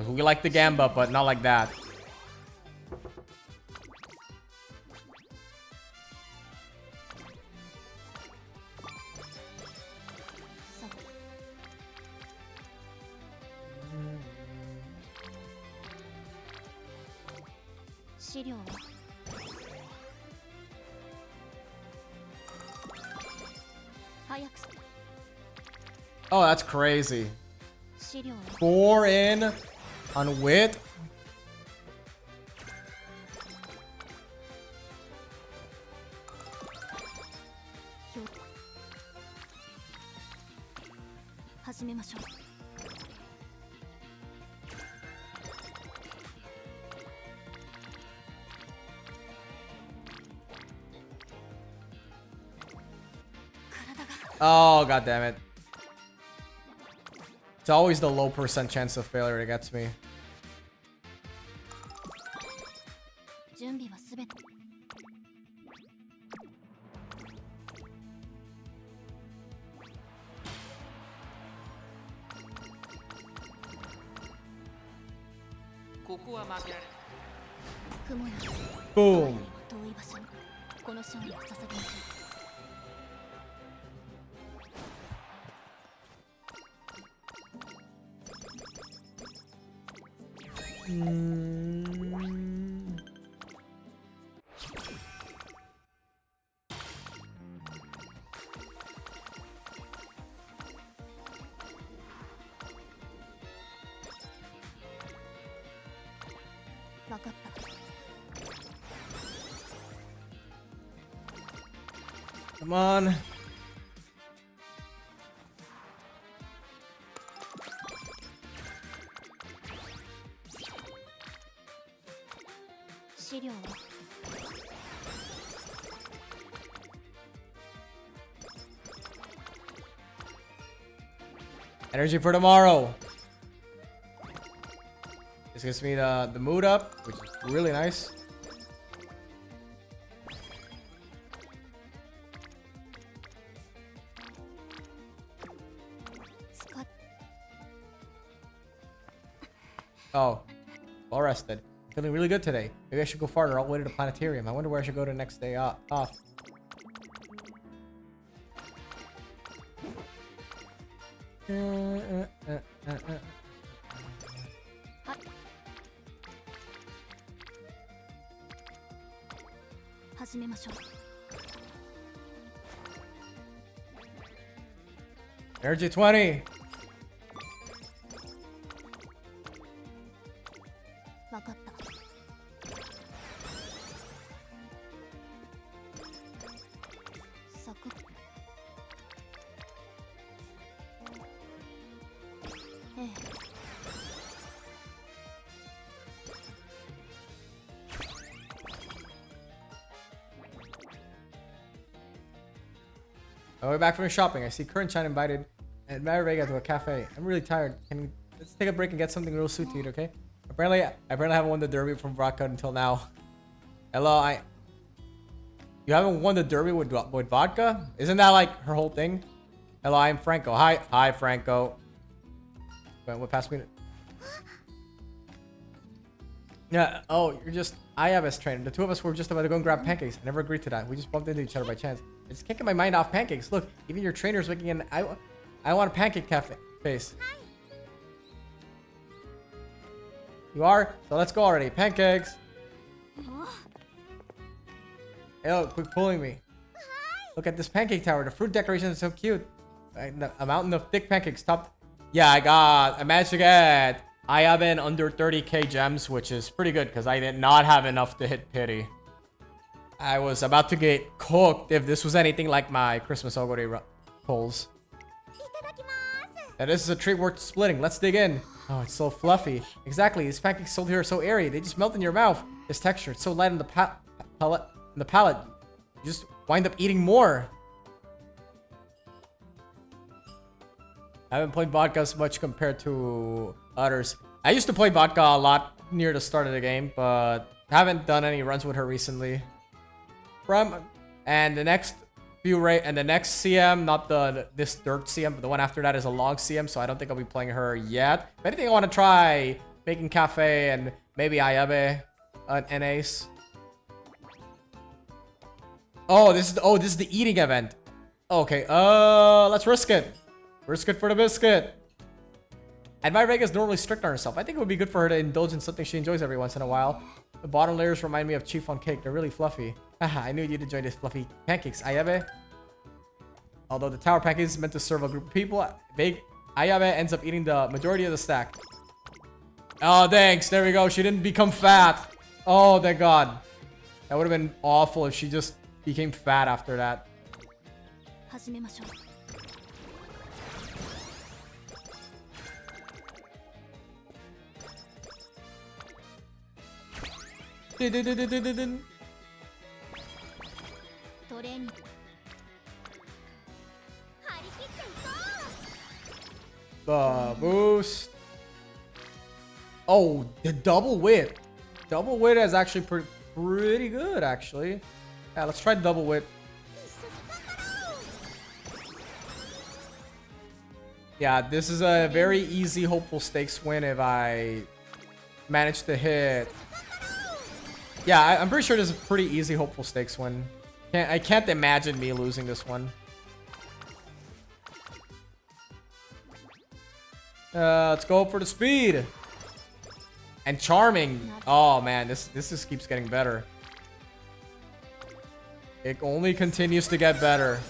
We like the Gamba, but not like that. Oh, that's crazy. 資料は 4 in on wit.表始めましょう。 Oh, god damn it. It's always the low percent chance of failure that gets me. 準備はすべて ここは負けられない。雲より Boom. 遠い場所にこの勝利を捧げましょう。 分かった。 Come on. 資料は Energy for tomorrow. This gives me the mood up, which is really nice. Oh, well rested. Feeling really good today. Maybe I should go farther all the way to the planetarium. I wonder where I should go the next day off. 始めましょう。Energy 20. わかった。サクッ。ええ。On the way back from shopping, I see current Chan invited Admire Vega to a cafe. I'm really tired. Let's take a break and get something real sweet to eat, okay? Apparently I haven't won the derby from vodka until now. Hello, you haven't won the derby with vodka? Isn't that like her whole thing? Hello, I'm Franco. Hi, Franco. What passed me? Yeah. Oh, you're just IFS trainer. The two of us were just about to go and grab pancakes. I never agreed to that. We just bumped into each other by chance. I just can't get my mind off pancakes. Look, even your trainer's making an I want a pancake cafe face. You are? So let's go already. Pancakes. Hey, quit pulling me. Look at this pancake tower. The fruit decoration is so cute. A mountain of thick pancakes topped. Yeah, I managed to get Ayaben under 30k gems, which is pretty good because I did not have enough to hit pity. I was about to get cooked if this was anything like my Christmas Ogori pulls. Now this is a treat worth splitting. Let's dig in. Oh, it's so fluffy. Exactly, these pancakes sold here are so airy. They just melt in your mouth. This texture, it's so light on the palate. You just wind up eating more. I haven't played vodka as much compared to others. I used to play vodka a lot near the start of the game, but haven't done any runs with her recently. And the next CM, not this dirt CM, but the one after that is a long CM, so I don't think I'll be playing her yet. If anything, I want to try making cafe and maybe Ayabe an ace. Oh, this is the eating event. Okay, let's risk it. Risk it for the biscuit. Admire Vega is normally strict on herself. I think it would be good for her to indulge in something she enjoys every once in a while. The bottom layers remind me of Chief on cake. They're really fluffy. Haha, I knew you'd enjoy these fluffy pancakes, Ayabe. Although the tower pancakes is meant to serve a group of people, Ayabe ends up eating the majority of the stack. Oh, thanks. There we go. She didn't become fat. Oh, thank God. That would have been awful if she just became fat after that. Boost. Oh, the double whip. Double whip is actually pretty good, actually. Yeah, let's try double whip. Yeah, this is a very easy hopeful stakes win if I manage to hit. Yeah, I'm pretty sure this is a pretty easy hopeful stakes win. I can't imagine me losing this one. Let's go for the speed. And charming. Oh man, this just keeps getting better. It only continues to get better.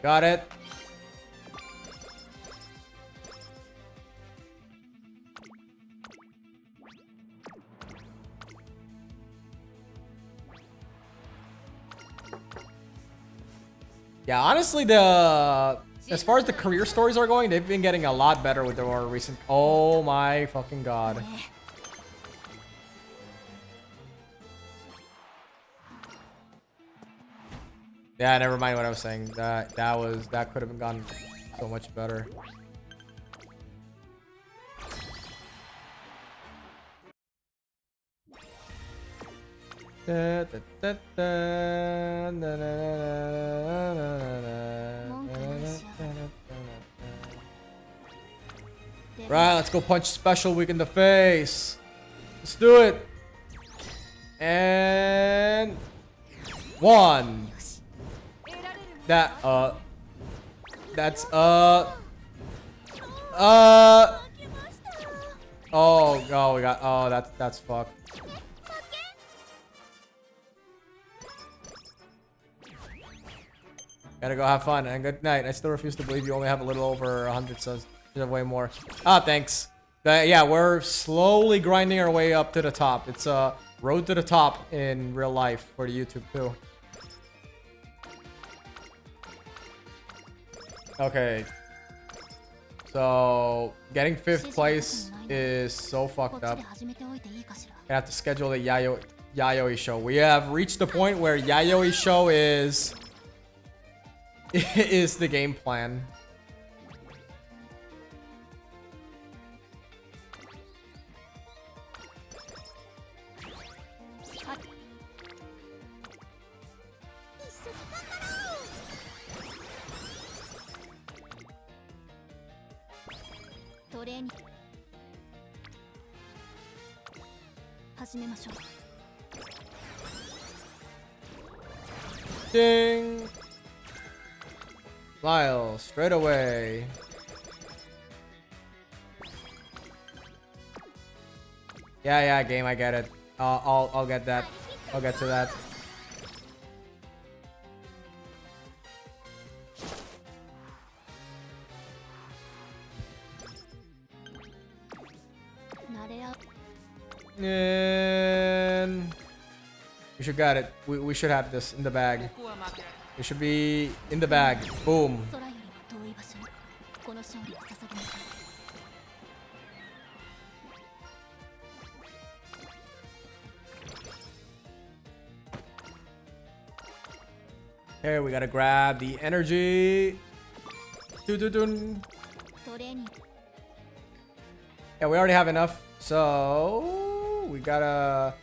Got it. Yeah, honestly, as far as the career stories are going, they've been getting a lot better with the more recent. Oh my fucking God. Yeah, never mind what I was saying. That could have gone so much better. Right, let's go punch Special Week in the face. Let's do it. And one. That's oh, we got, oh, that's fucked. Gotta go have fun and good night. I still refuse to believe you only have a little over 100 subs. You have way more. Ah, thanks. Yeah, we're slowly grinding our way up to the top. It's a road to the top in real life for the YouTube too. Okay. So, getting 5th place is so fucked up. I have to schedule the Yayoi show. We have reached the point where Yayoi show is the game plan. Ding! Smile straight away. Yeah, game. I get it. I'll get that. I'll get to that. And we should got it. We should have this in the bag. It should be in the bag. Boom. Okay, we gotta grab the energy. Doo-doo-doo. Yeah, we already have enough. So we gotta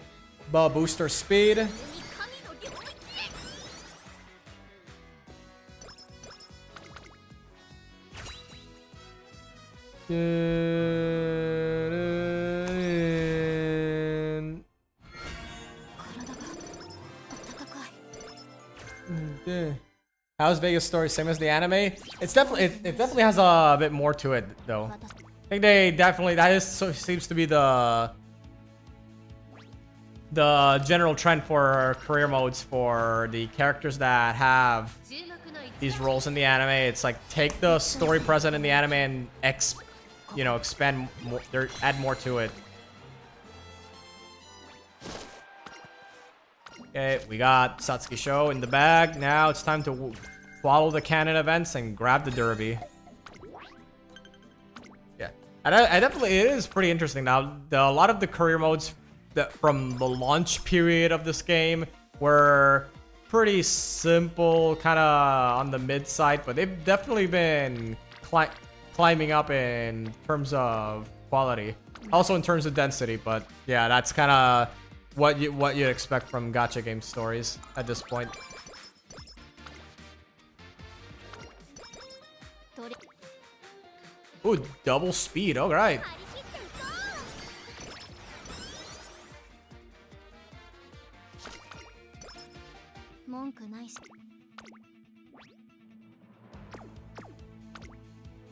boost our speed. How's Vega's story? Same as the anime? It's definitely it definitely has a bit more to it though. I think they definitely seems to be the general trend for career modes for the characters that have these roles in the anime. It's like take the story present in the anime and expand more, add more to it. Okay, we got Satsuki Show in the bag. Now it's time to follow the canon events and grab the derby. Yeah, and I definitely, it is pretty interesting now. A lot of the career modes from the launch period of this game were pretty simple, kind of on the mid side, but they've definitely been climbing up in terms of quality, also in terms of density. But yeah, that's kind of what you'd expect from gacha game stories at this point. Ooh, double speed. All right.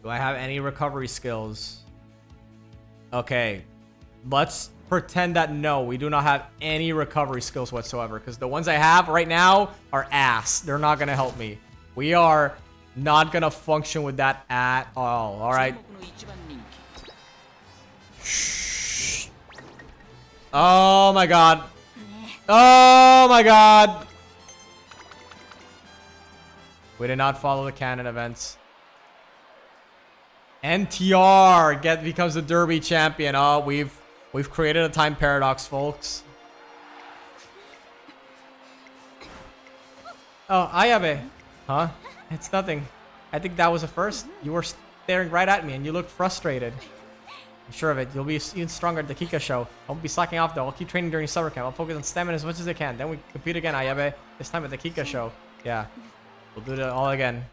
Do I have any recovery skills? Okay, let's pretend that no, we do not have any recovery skills whatsoever, because the ones I have right now are ass. They're not gonna help me. We are not gonna function with that at all. All right. Shh. Oh my god. Oh my god. We did not follow the canon events. NTR becomes the Derby champion. Oh, we've created a time paradox, folks. Oh, Ayabe. Huh? It's nothing. I think that was a first. You were staring right at me and you looked frustrated. I'm sure of it. You'll be even stronger at the Kika show. I won't be slacking off though. I'll keep training during summer camp. I'll focus on stamina as much as I can. Then we compete again, Ayabe. This time at the Kika show. Yeah. We'll do it all again.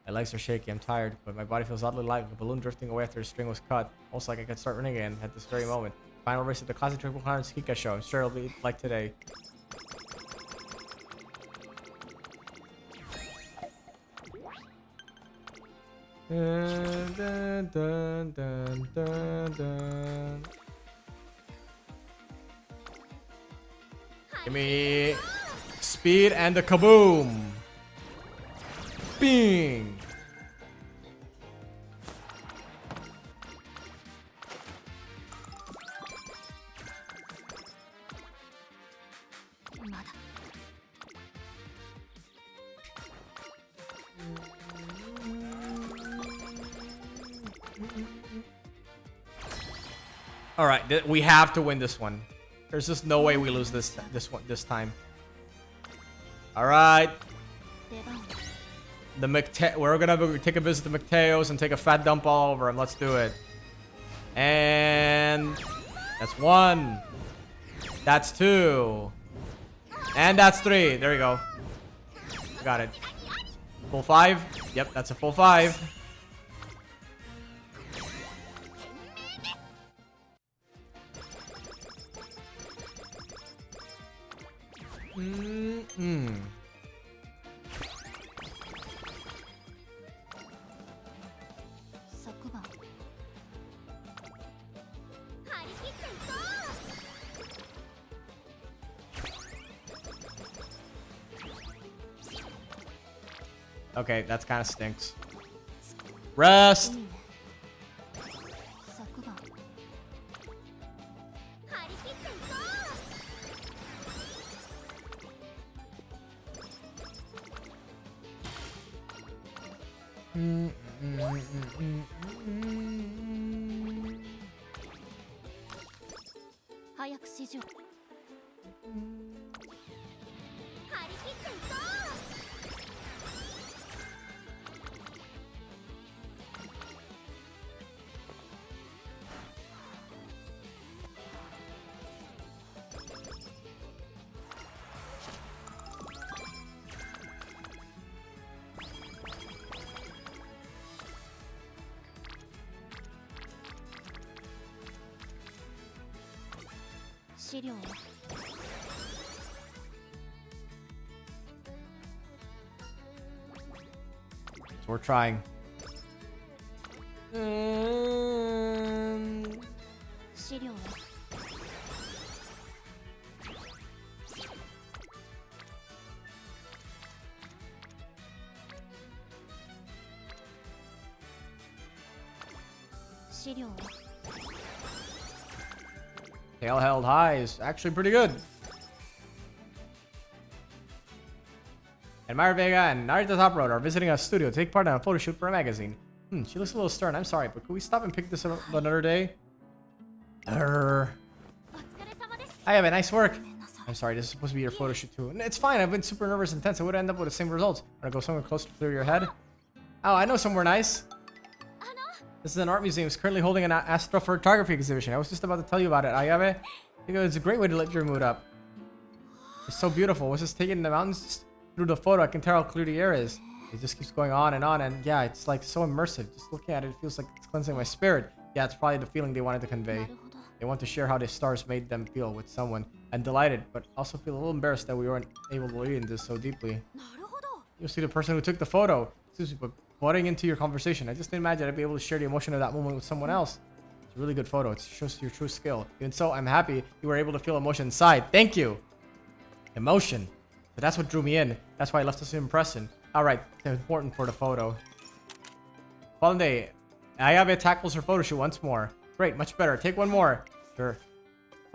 My legs are shaky, I'm tired, but my body feels oddly light, like a balloon drifting away after the string was cut. Almost like I could start running again at this very moment. Final race at the classic Triple Crown Kika show. I'm sure it'll be like today. Dun, dun, dun, dun, dun, dun. Give me speed, and the kaboom. Bing. All right, we have to win this one. There's just no way we lose this time. All right. We're gonna take a visit to McTeo's and take a fat dump all over him. Let's do it. And that's 1. That's 2. And that's 3. There you go. Got it. Full 5. Yep, that's a full 5. Okay, that's kind of stinks. Rest. So we're trying. Tail held high is actually pretty good. Admire Vega and Narita Top Road are visiting a studio to take part in a photo shoot for a magazine. She looks a little stern. I'm sorry, but could we stop and pick this up another day? Hi, have a nice work. I'm sorry, this is supposed to be your photo shoot too. It's fine, I've been super nervous and tense. I would end up with the same results. Wanna go somewhere close to clear your head? Oh, I know somewhere nice. This is an art museum. It's currently holding an astrophotography exhibition. I was just about to tell you about it, Ayabe. I think it's a great way to lift your mood up. It's so beautiful. Was just taking the mountains through the photo. I can tell how clear the air is. It just keeps going on, and yeah, it's like so immersive. Just looking at it, it feels like it's cleansing my spirit. Yeah, it's probably the feeling they wanted to convey. They want to share how the stars made them feel with someone. I'm delighted, but also feel a little embarrassed that we weren't able to read this so deeply. You'll see the person who took the photo. Excuse me, but butting into your conversation. I just didn't imagine I'd be able to share the emotion of that moment with someone else. It's a really good photo. It shows your true skill. Even so, I'm happy you were able to feel emotion inside. Thank you. Emotion. But that's what drew me in. That's why I left this impression. Alright, it's important for the photo. Following day, Ayabe tackles her photo shoot once more. Great, much better. Take one more. Sure.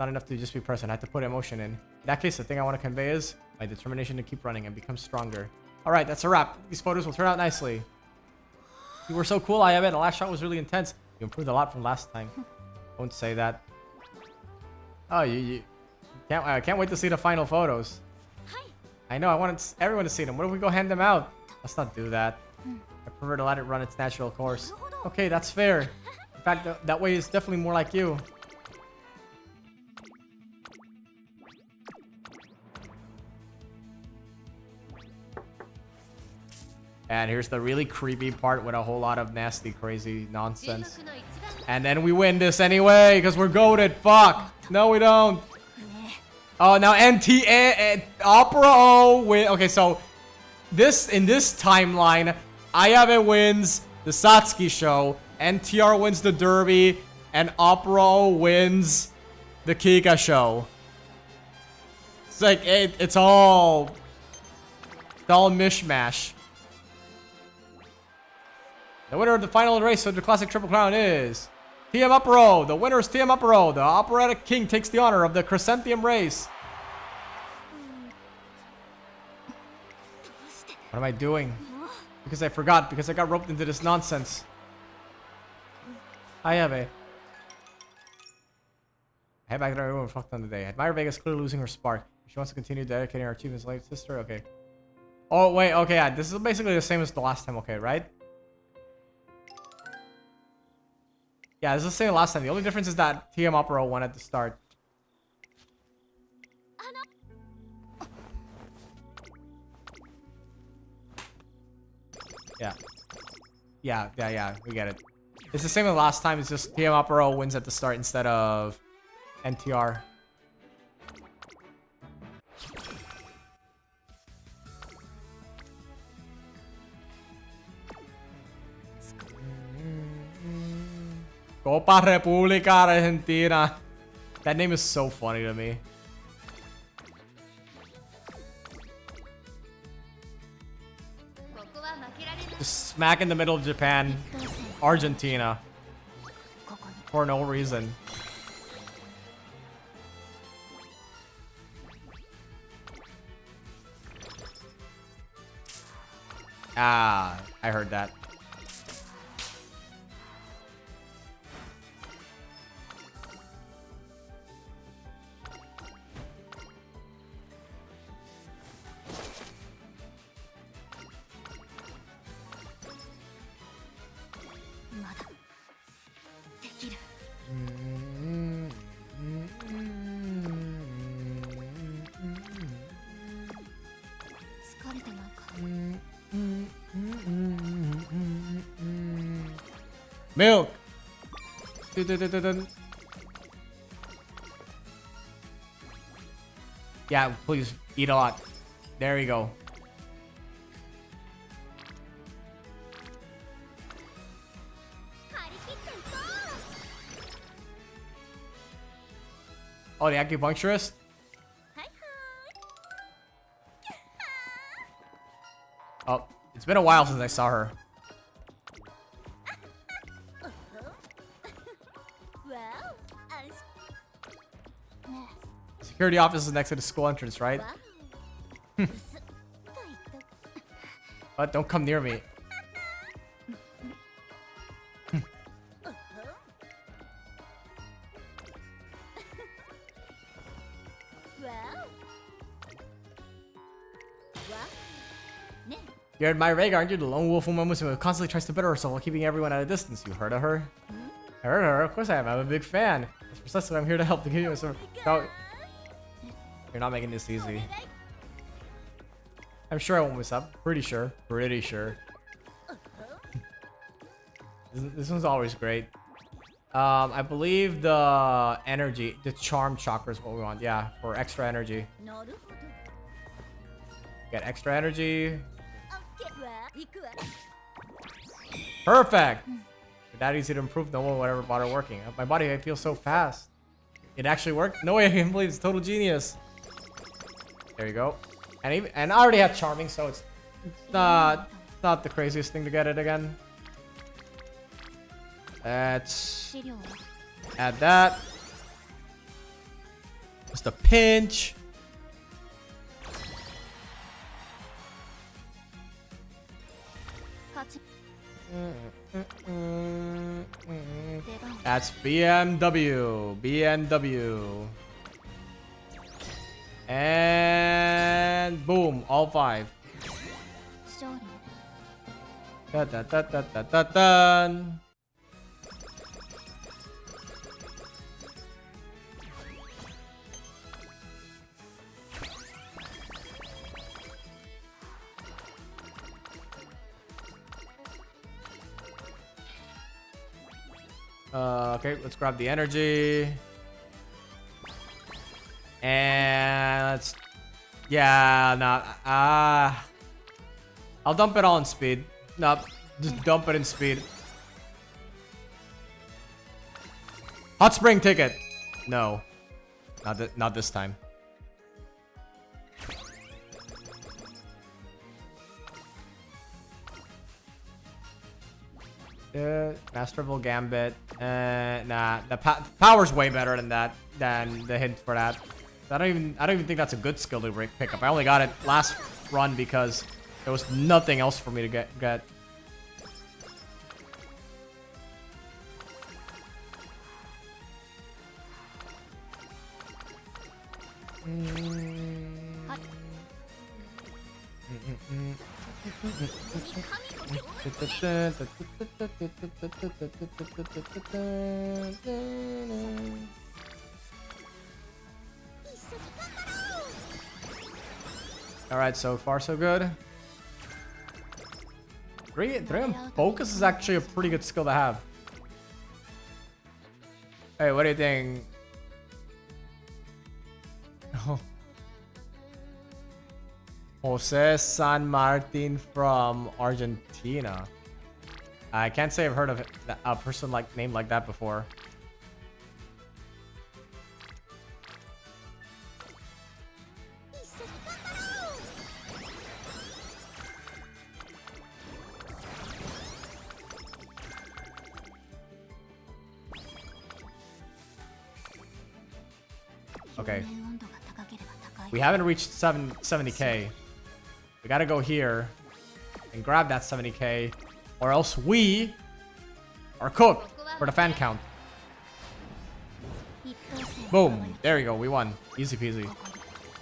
Not enough to just be present. I have to put emotion in. In that case, the thing I want to convey is my determination to keep running and become stronger. Alright, that's a wrap. These photos will turn out nicely. You were so cool, Ayabe. The last shot was really intense. You improved a lot from last time. Won't say that. Oh, you I can't wait to see the final photos. I know, I want everyone to see them. What if we go hand them out? Let's not do that. I prefer to let it run its natural course. Okay, that's fair. In fact, that way is definitely more like you. And here's the really creepy part with a whole lot of nasty, crazy nonsense. And then we win this anyway, because we're goated. Fuck. No, we don't. Oh, now NTA Opera O win. Okay, so in this timeline, Ayabe wins the Satsuki show, NTR wins the Derby, and Opera O wins the Kika show. It's like it's all dull mishmash. The winner of the final race of the Classic Triple Crown is TM Up Row. The winner is TM Up Row. The Operatic King takes the honor of the Crescentium race. What am I doing? Because I forgot. Because I got roped into this nonsense. Hi, Eve. Head back to everyone fucked on today. Admire Vega is clearly losing her spark. She wants to continue dedicating her achievements to late sister. Okay. Oh, wait. Okay, yeah. This is basically the same as the last time. Okay, right? Yeah, this is the same as last time. The only difference is that TM Opera won at the start. Yeah. Yeah. We get it. It's the same as last time. It's just TM Opera wins at the start instead of NTR. Copa República Argentina. That name is so funny to me. Just smack in the middle of Japan, Argentina. For no reason. Ah, I heard that. Milk. Yeah, please eat a lot. There you go. Oh, the acupuncturist? Oh, it's been a while since I saw her. Security office is next to the school entrance, right? But don't come near me. You're Admire Vega, aren't you? The lone wolf woman who constantly tries to better herself while keeping everyone at a distance. You heard of her? I heard of her. Of course I have. I'm a big fan. That's precisely why I'm here to help. To give you some. No, you're not making this easy. I'm sure I won't miss up. Pretty sure. Pretty sure. This one's always great. I believe the energy, the charm chakra is what we want. Yeah, for extra energy. Get extra energy. Perfect. That easy to improve. No one would ever bother working. My body feels so fast. It actually worked. No way I can believe it's total genius. There you go. And I already have charming, so it's not the craziest thing to get it again. Let's add that. Just a pinch. That's BMW. And boom, all 5. Dun. Okay, let's grab the energy. And let's... Yeah, nah. I'll dump it all in speed. Nope, just dump it in speed. Hot spring ticket. No. Not this time. Masterful Gambit. Nah, the power's way better than that, than the hint for that. I don't even think that's a good skill to pick up. I only got it last run because there was nothing else for me to get. Alright, so far so good. 3 on focus is actually a pretty good skill to have. Hey, what do you think? Oh. Jose San Martin from Argentina. I can't say I've heard of a person like named like that before. Okay. We haven't reached 70k. We gotta go here and grab that 70k, or else we are cooked for the fan count. Boom. There you go. We won. Easy peasy.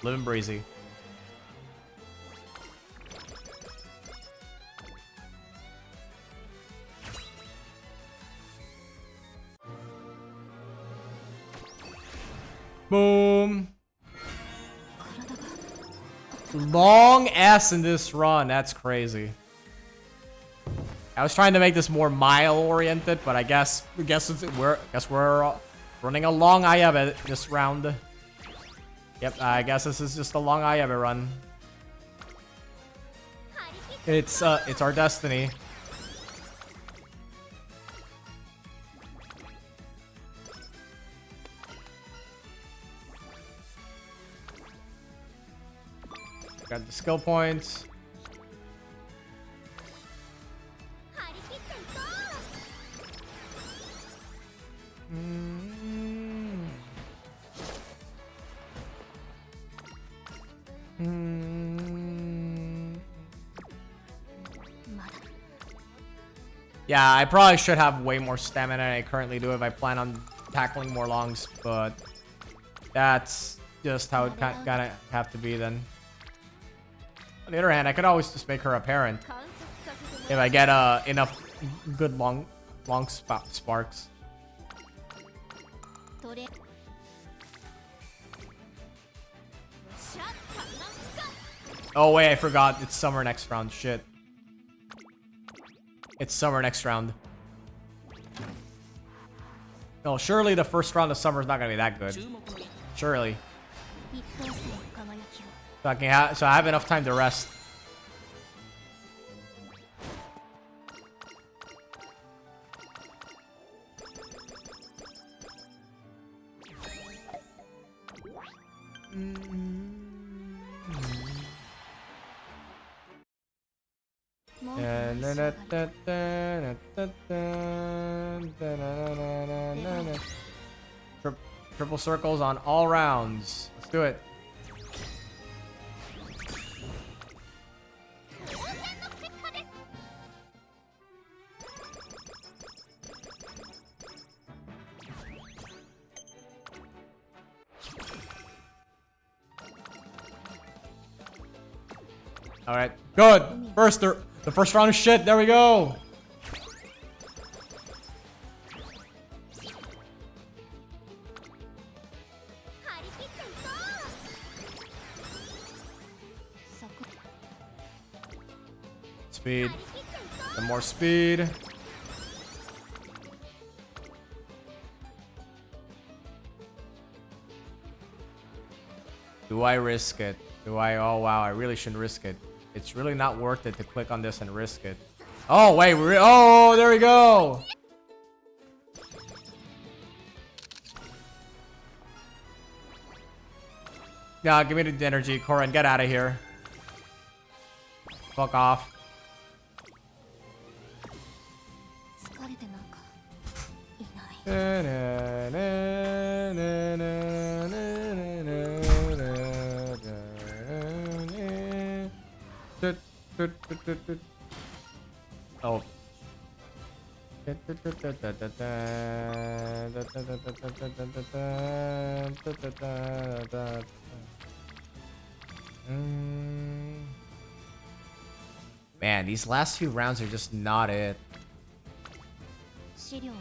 Living breezy. Boom. Long S in this run. That's crazy. I was trying to make this more mile oriented, but I guess we're running a long Ayaba this round. Yep, I guess this is just a long Ayaba run. It's our destiny. Got the skill points. Yeah, I probably should have way more stamina than I currently do if I plan on tackling more longs, but that's just how it gotta have to be then. On the other hand, I could always just make her a parent if I get enough good long sparks. Oh wait, I forgot. It's summer next round. Shit. It's summer next round. No, surely the first round of summer is not gonna be that good. Surely. So I have enough time to rest. Triple circles on all rounds. Let's do it. All right, good. The first round of shit. There we go. Speed. Some more speed. Do I risk it? Do I? Oh wow, I really shouldn't risk it. It's really not worth it to click on this and risk it. Oh wait, oh there we go. Yeah, give me the energy, Corin. Get out of here. Fuck off. 疲れてなんかいない。Oh. Man, these last few rounds are just not it. 資料は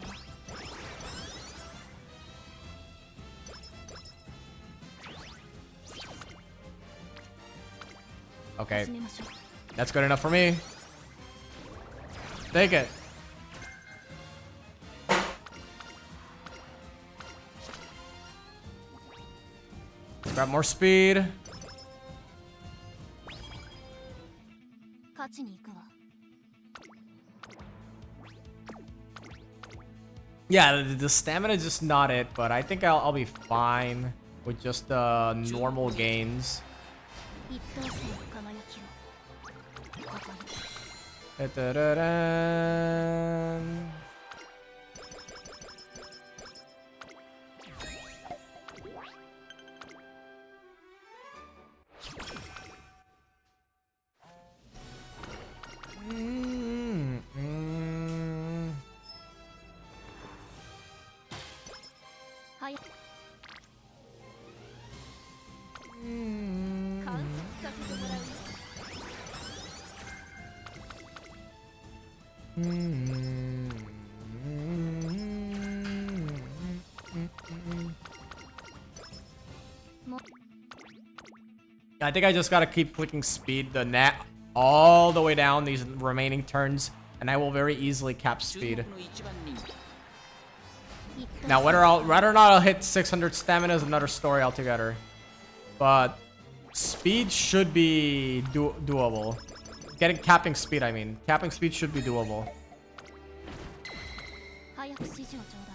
Okay, 始めましょう。 that's good enough for me. Take it. Grab more speed. 勝ちに行くわ。 Yeah, the stamina is just not it, but I think I'll be fine with just normal gains. 一等星の輝きをここに。 Da-da-da-dan. Mm-mm. はい。 観察させてもらうよ。 I think I just gotta keep clicking speed the net all the way down these remaining turns, and I will very easily cap 注 speed. 目の一番人気 Now, whether or not I'll hit 600 stamina is another story altogether, but speed should be doable. Capping speed, I mean, capping speed should be doable. 早く指示をちょうだ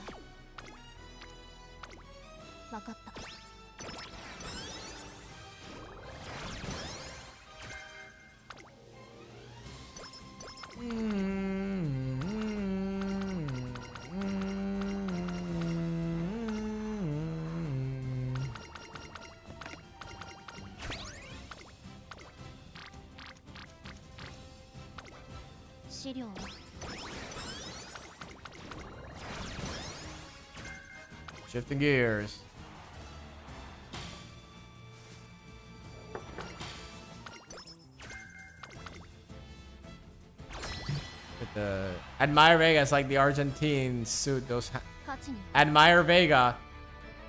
い。わかった。 資料は Shifting gears. With the Admire Vega is like the Argentine suit. Those 勝ちに Admire Vega.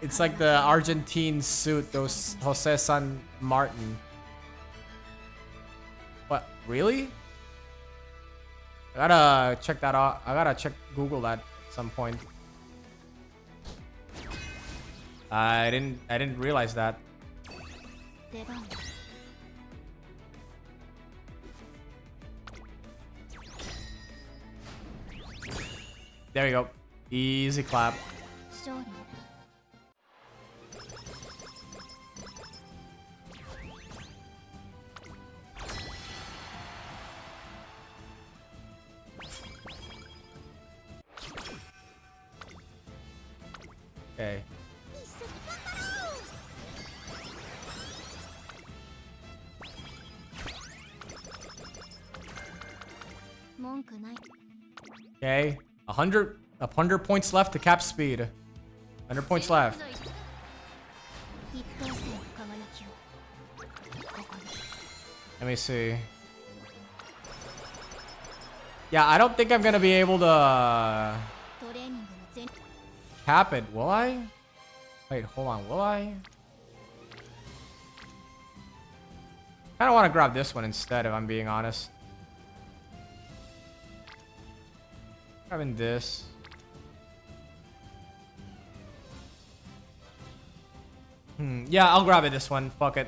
It's like the Argentine suit. Those Jose San Martin. What? Really? I gotta check that out. I gotta Google that at some point. I didn't realize that. 出番。 There you go. Easy clap. 勝利ね。 Okay. 文句ない。 Okay. 100 points left to cap speed. 100 points left. 一等星の輝きをここに。 Let me see. Yeah, I don't think I'm gonna be able to トレーニングも全 cap it, will I? Wait, hold on, will I? I don't want to grab this one instead, if I'm being honest. Grabbing this. Yeah, I'll grab it this one. Fuck it.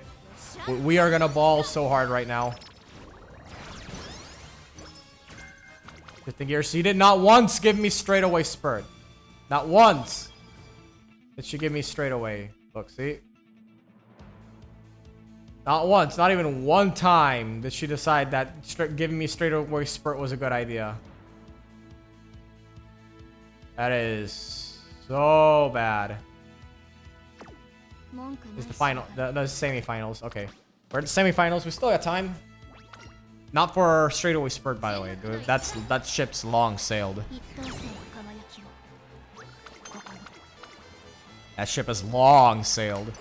We are gonna ball so hard right now. Shifting gears. She did not once give me straight away spurt. Not once did she give me straight away. Look, see? Not once, not even one time did she decide that giving me straight away spurt was a good idea. That is so bad. It's the final, the semifinals. Okay, we're at the semifinals. We still got time. Not for straightaway spurt, by the way. Dude. That ship's long sailed. That ship is long sailed.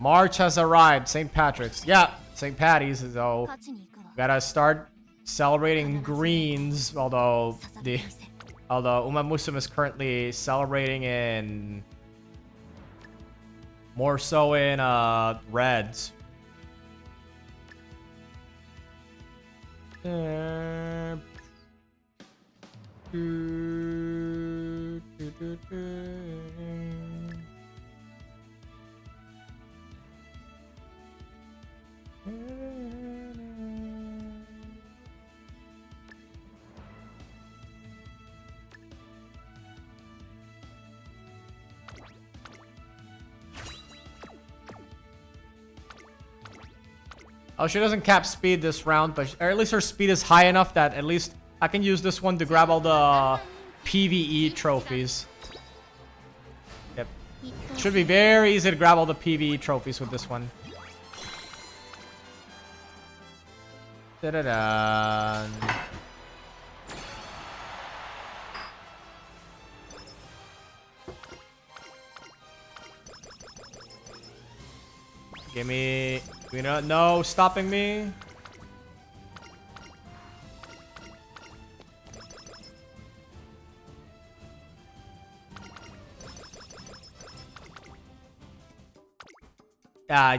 March has arrived. St. Patrick's. Yeah, St. Patty's. So gotta start celebrating greens. Although Uma Musume is currently celebrating in more so in reds. Oh, she doesn't cap speed this round, but or at least her speed is high enough that at least I can use this one to grab all the PvE trophies. Yep. Should be very easy to grab all the PvE trophies with this one. Da-da-da. Give me... You know, no stopping me. Yeah, I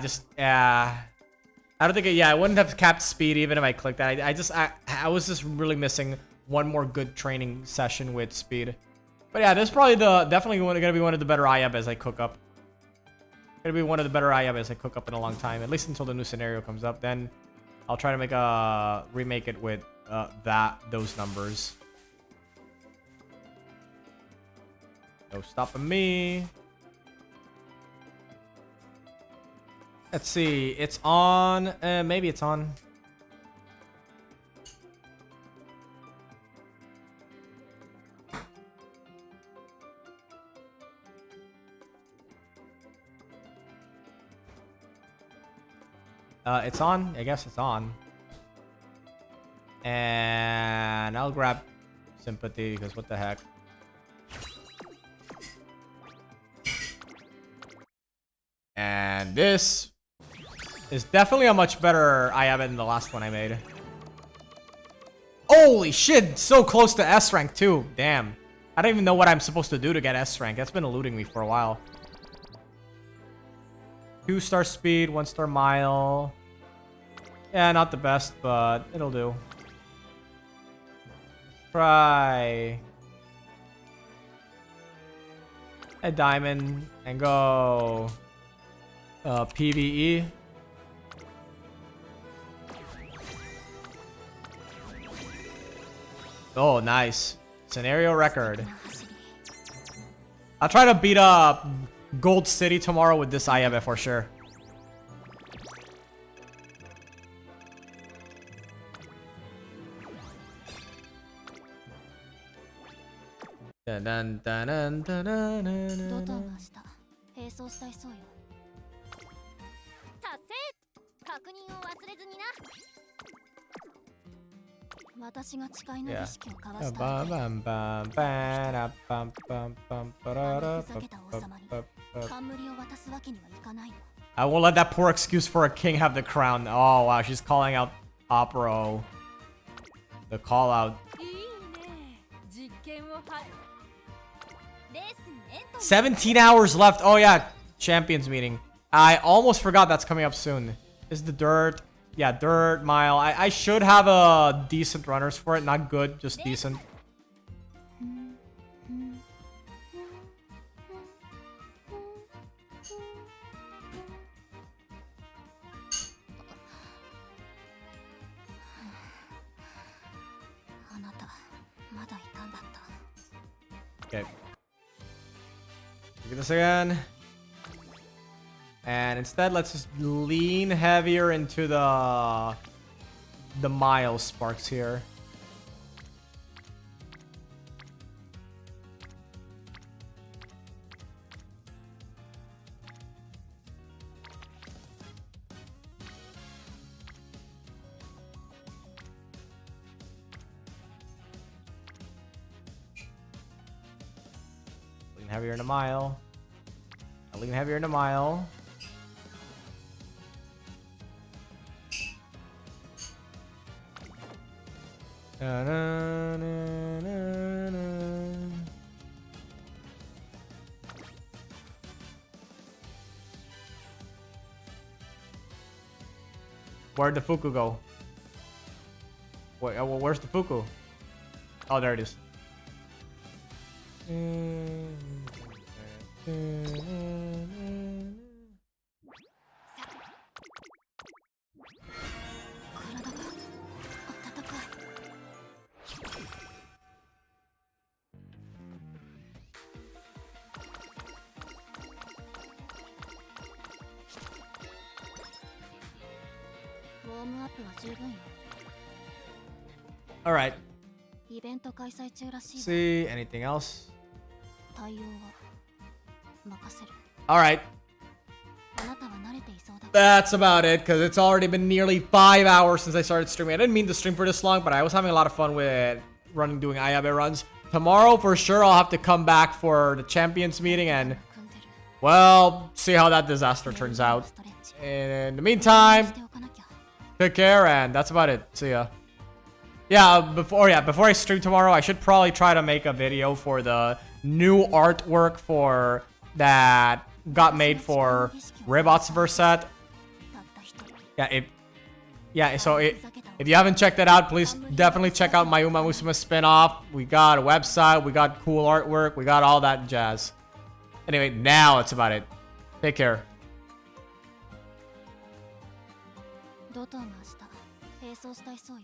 don't think I wouldn't have capped speed even if I clicked that. I was just really missing one more good training session with speed. But yeah, this is probably definitely gonna be one of the better IABs I cook up. Gonna be one of the better IABs I cook up in a long time, at least until the new scenario comes up. Then I'll try to remake it with those numbers. No stopping me. Let's see. It's on. Maybe it's on. It's on. I guess it's on. And I'll grab sympathy because what the heck. And this is definitely a much better IAB than the last one I made. Holy shit! So close to S rank too. Damn. I don't even know what I'm supposed to do to get S rank. That's been eluding me for a while. 2-star speed, 1-star mile. Yeah, not the best, but it'll do. Try a diamond and go PvE. Oh, nice. Scenario record. I'll try to beat up Gold City tomorrow with this IAB for sure. Dun, dun, dun, dun, dun, dun, dun, dun. 私が誓いの Yeah. 儀式を交わした Bum, 相手 bum, bum, bam, bum, bum, bum, ba-da-da, ふざけた王様に bum, bum. 冠を渡すわけにはいかないの I won't let that poor excuse for a king have the crown. Oh wow, she's calling out Opero. The call out. いいね実験をはレースにエントリー 17 hours left. Oh yeah, champions meeting. I almost forgot that's coming up soon. Is the dirt? Yeah, dirt mile. I should have a decent runners for it. Not good, just decent. Okay. Look at this again. And instead, let's just lean heavier into the Miles sparks here. Lean heavier in a mile. Lean heavier in a mile. Na, na, na, na, na. Where'd the Fuku go? Wait, where's the Fuku? Oh, there it is. All right. イベント開催中らしいわ。 See anything else? 対応は任せる。 All right. あなたは慣れていそうだ。 That's about it, because it's already been nearly 5 hours since I started streaming. I didn't mean to stream for this long, but I was having a lot of fun with doing Ayabe runs. Tomorrow, for sure, I'll have to come back for the champions meeting and, well, see how that disaster turns out. In the meantime, take care, and that's about it. See ya. Yeah, before I stream tomorrow, I should probably try to make a video for the new artwork for that got made for Robots Verset. If you haven't checked that out, please definitely check out my Uma Musume spin-off. We got a website, we got cool artwork, we got all that jazz. Anyway, now it's about it. Take care. ドトーが明日並走したいそうよ。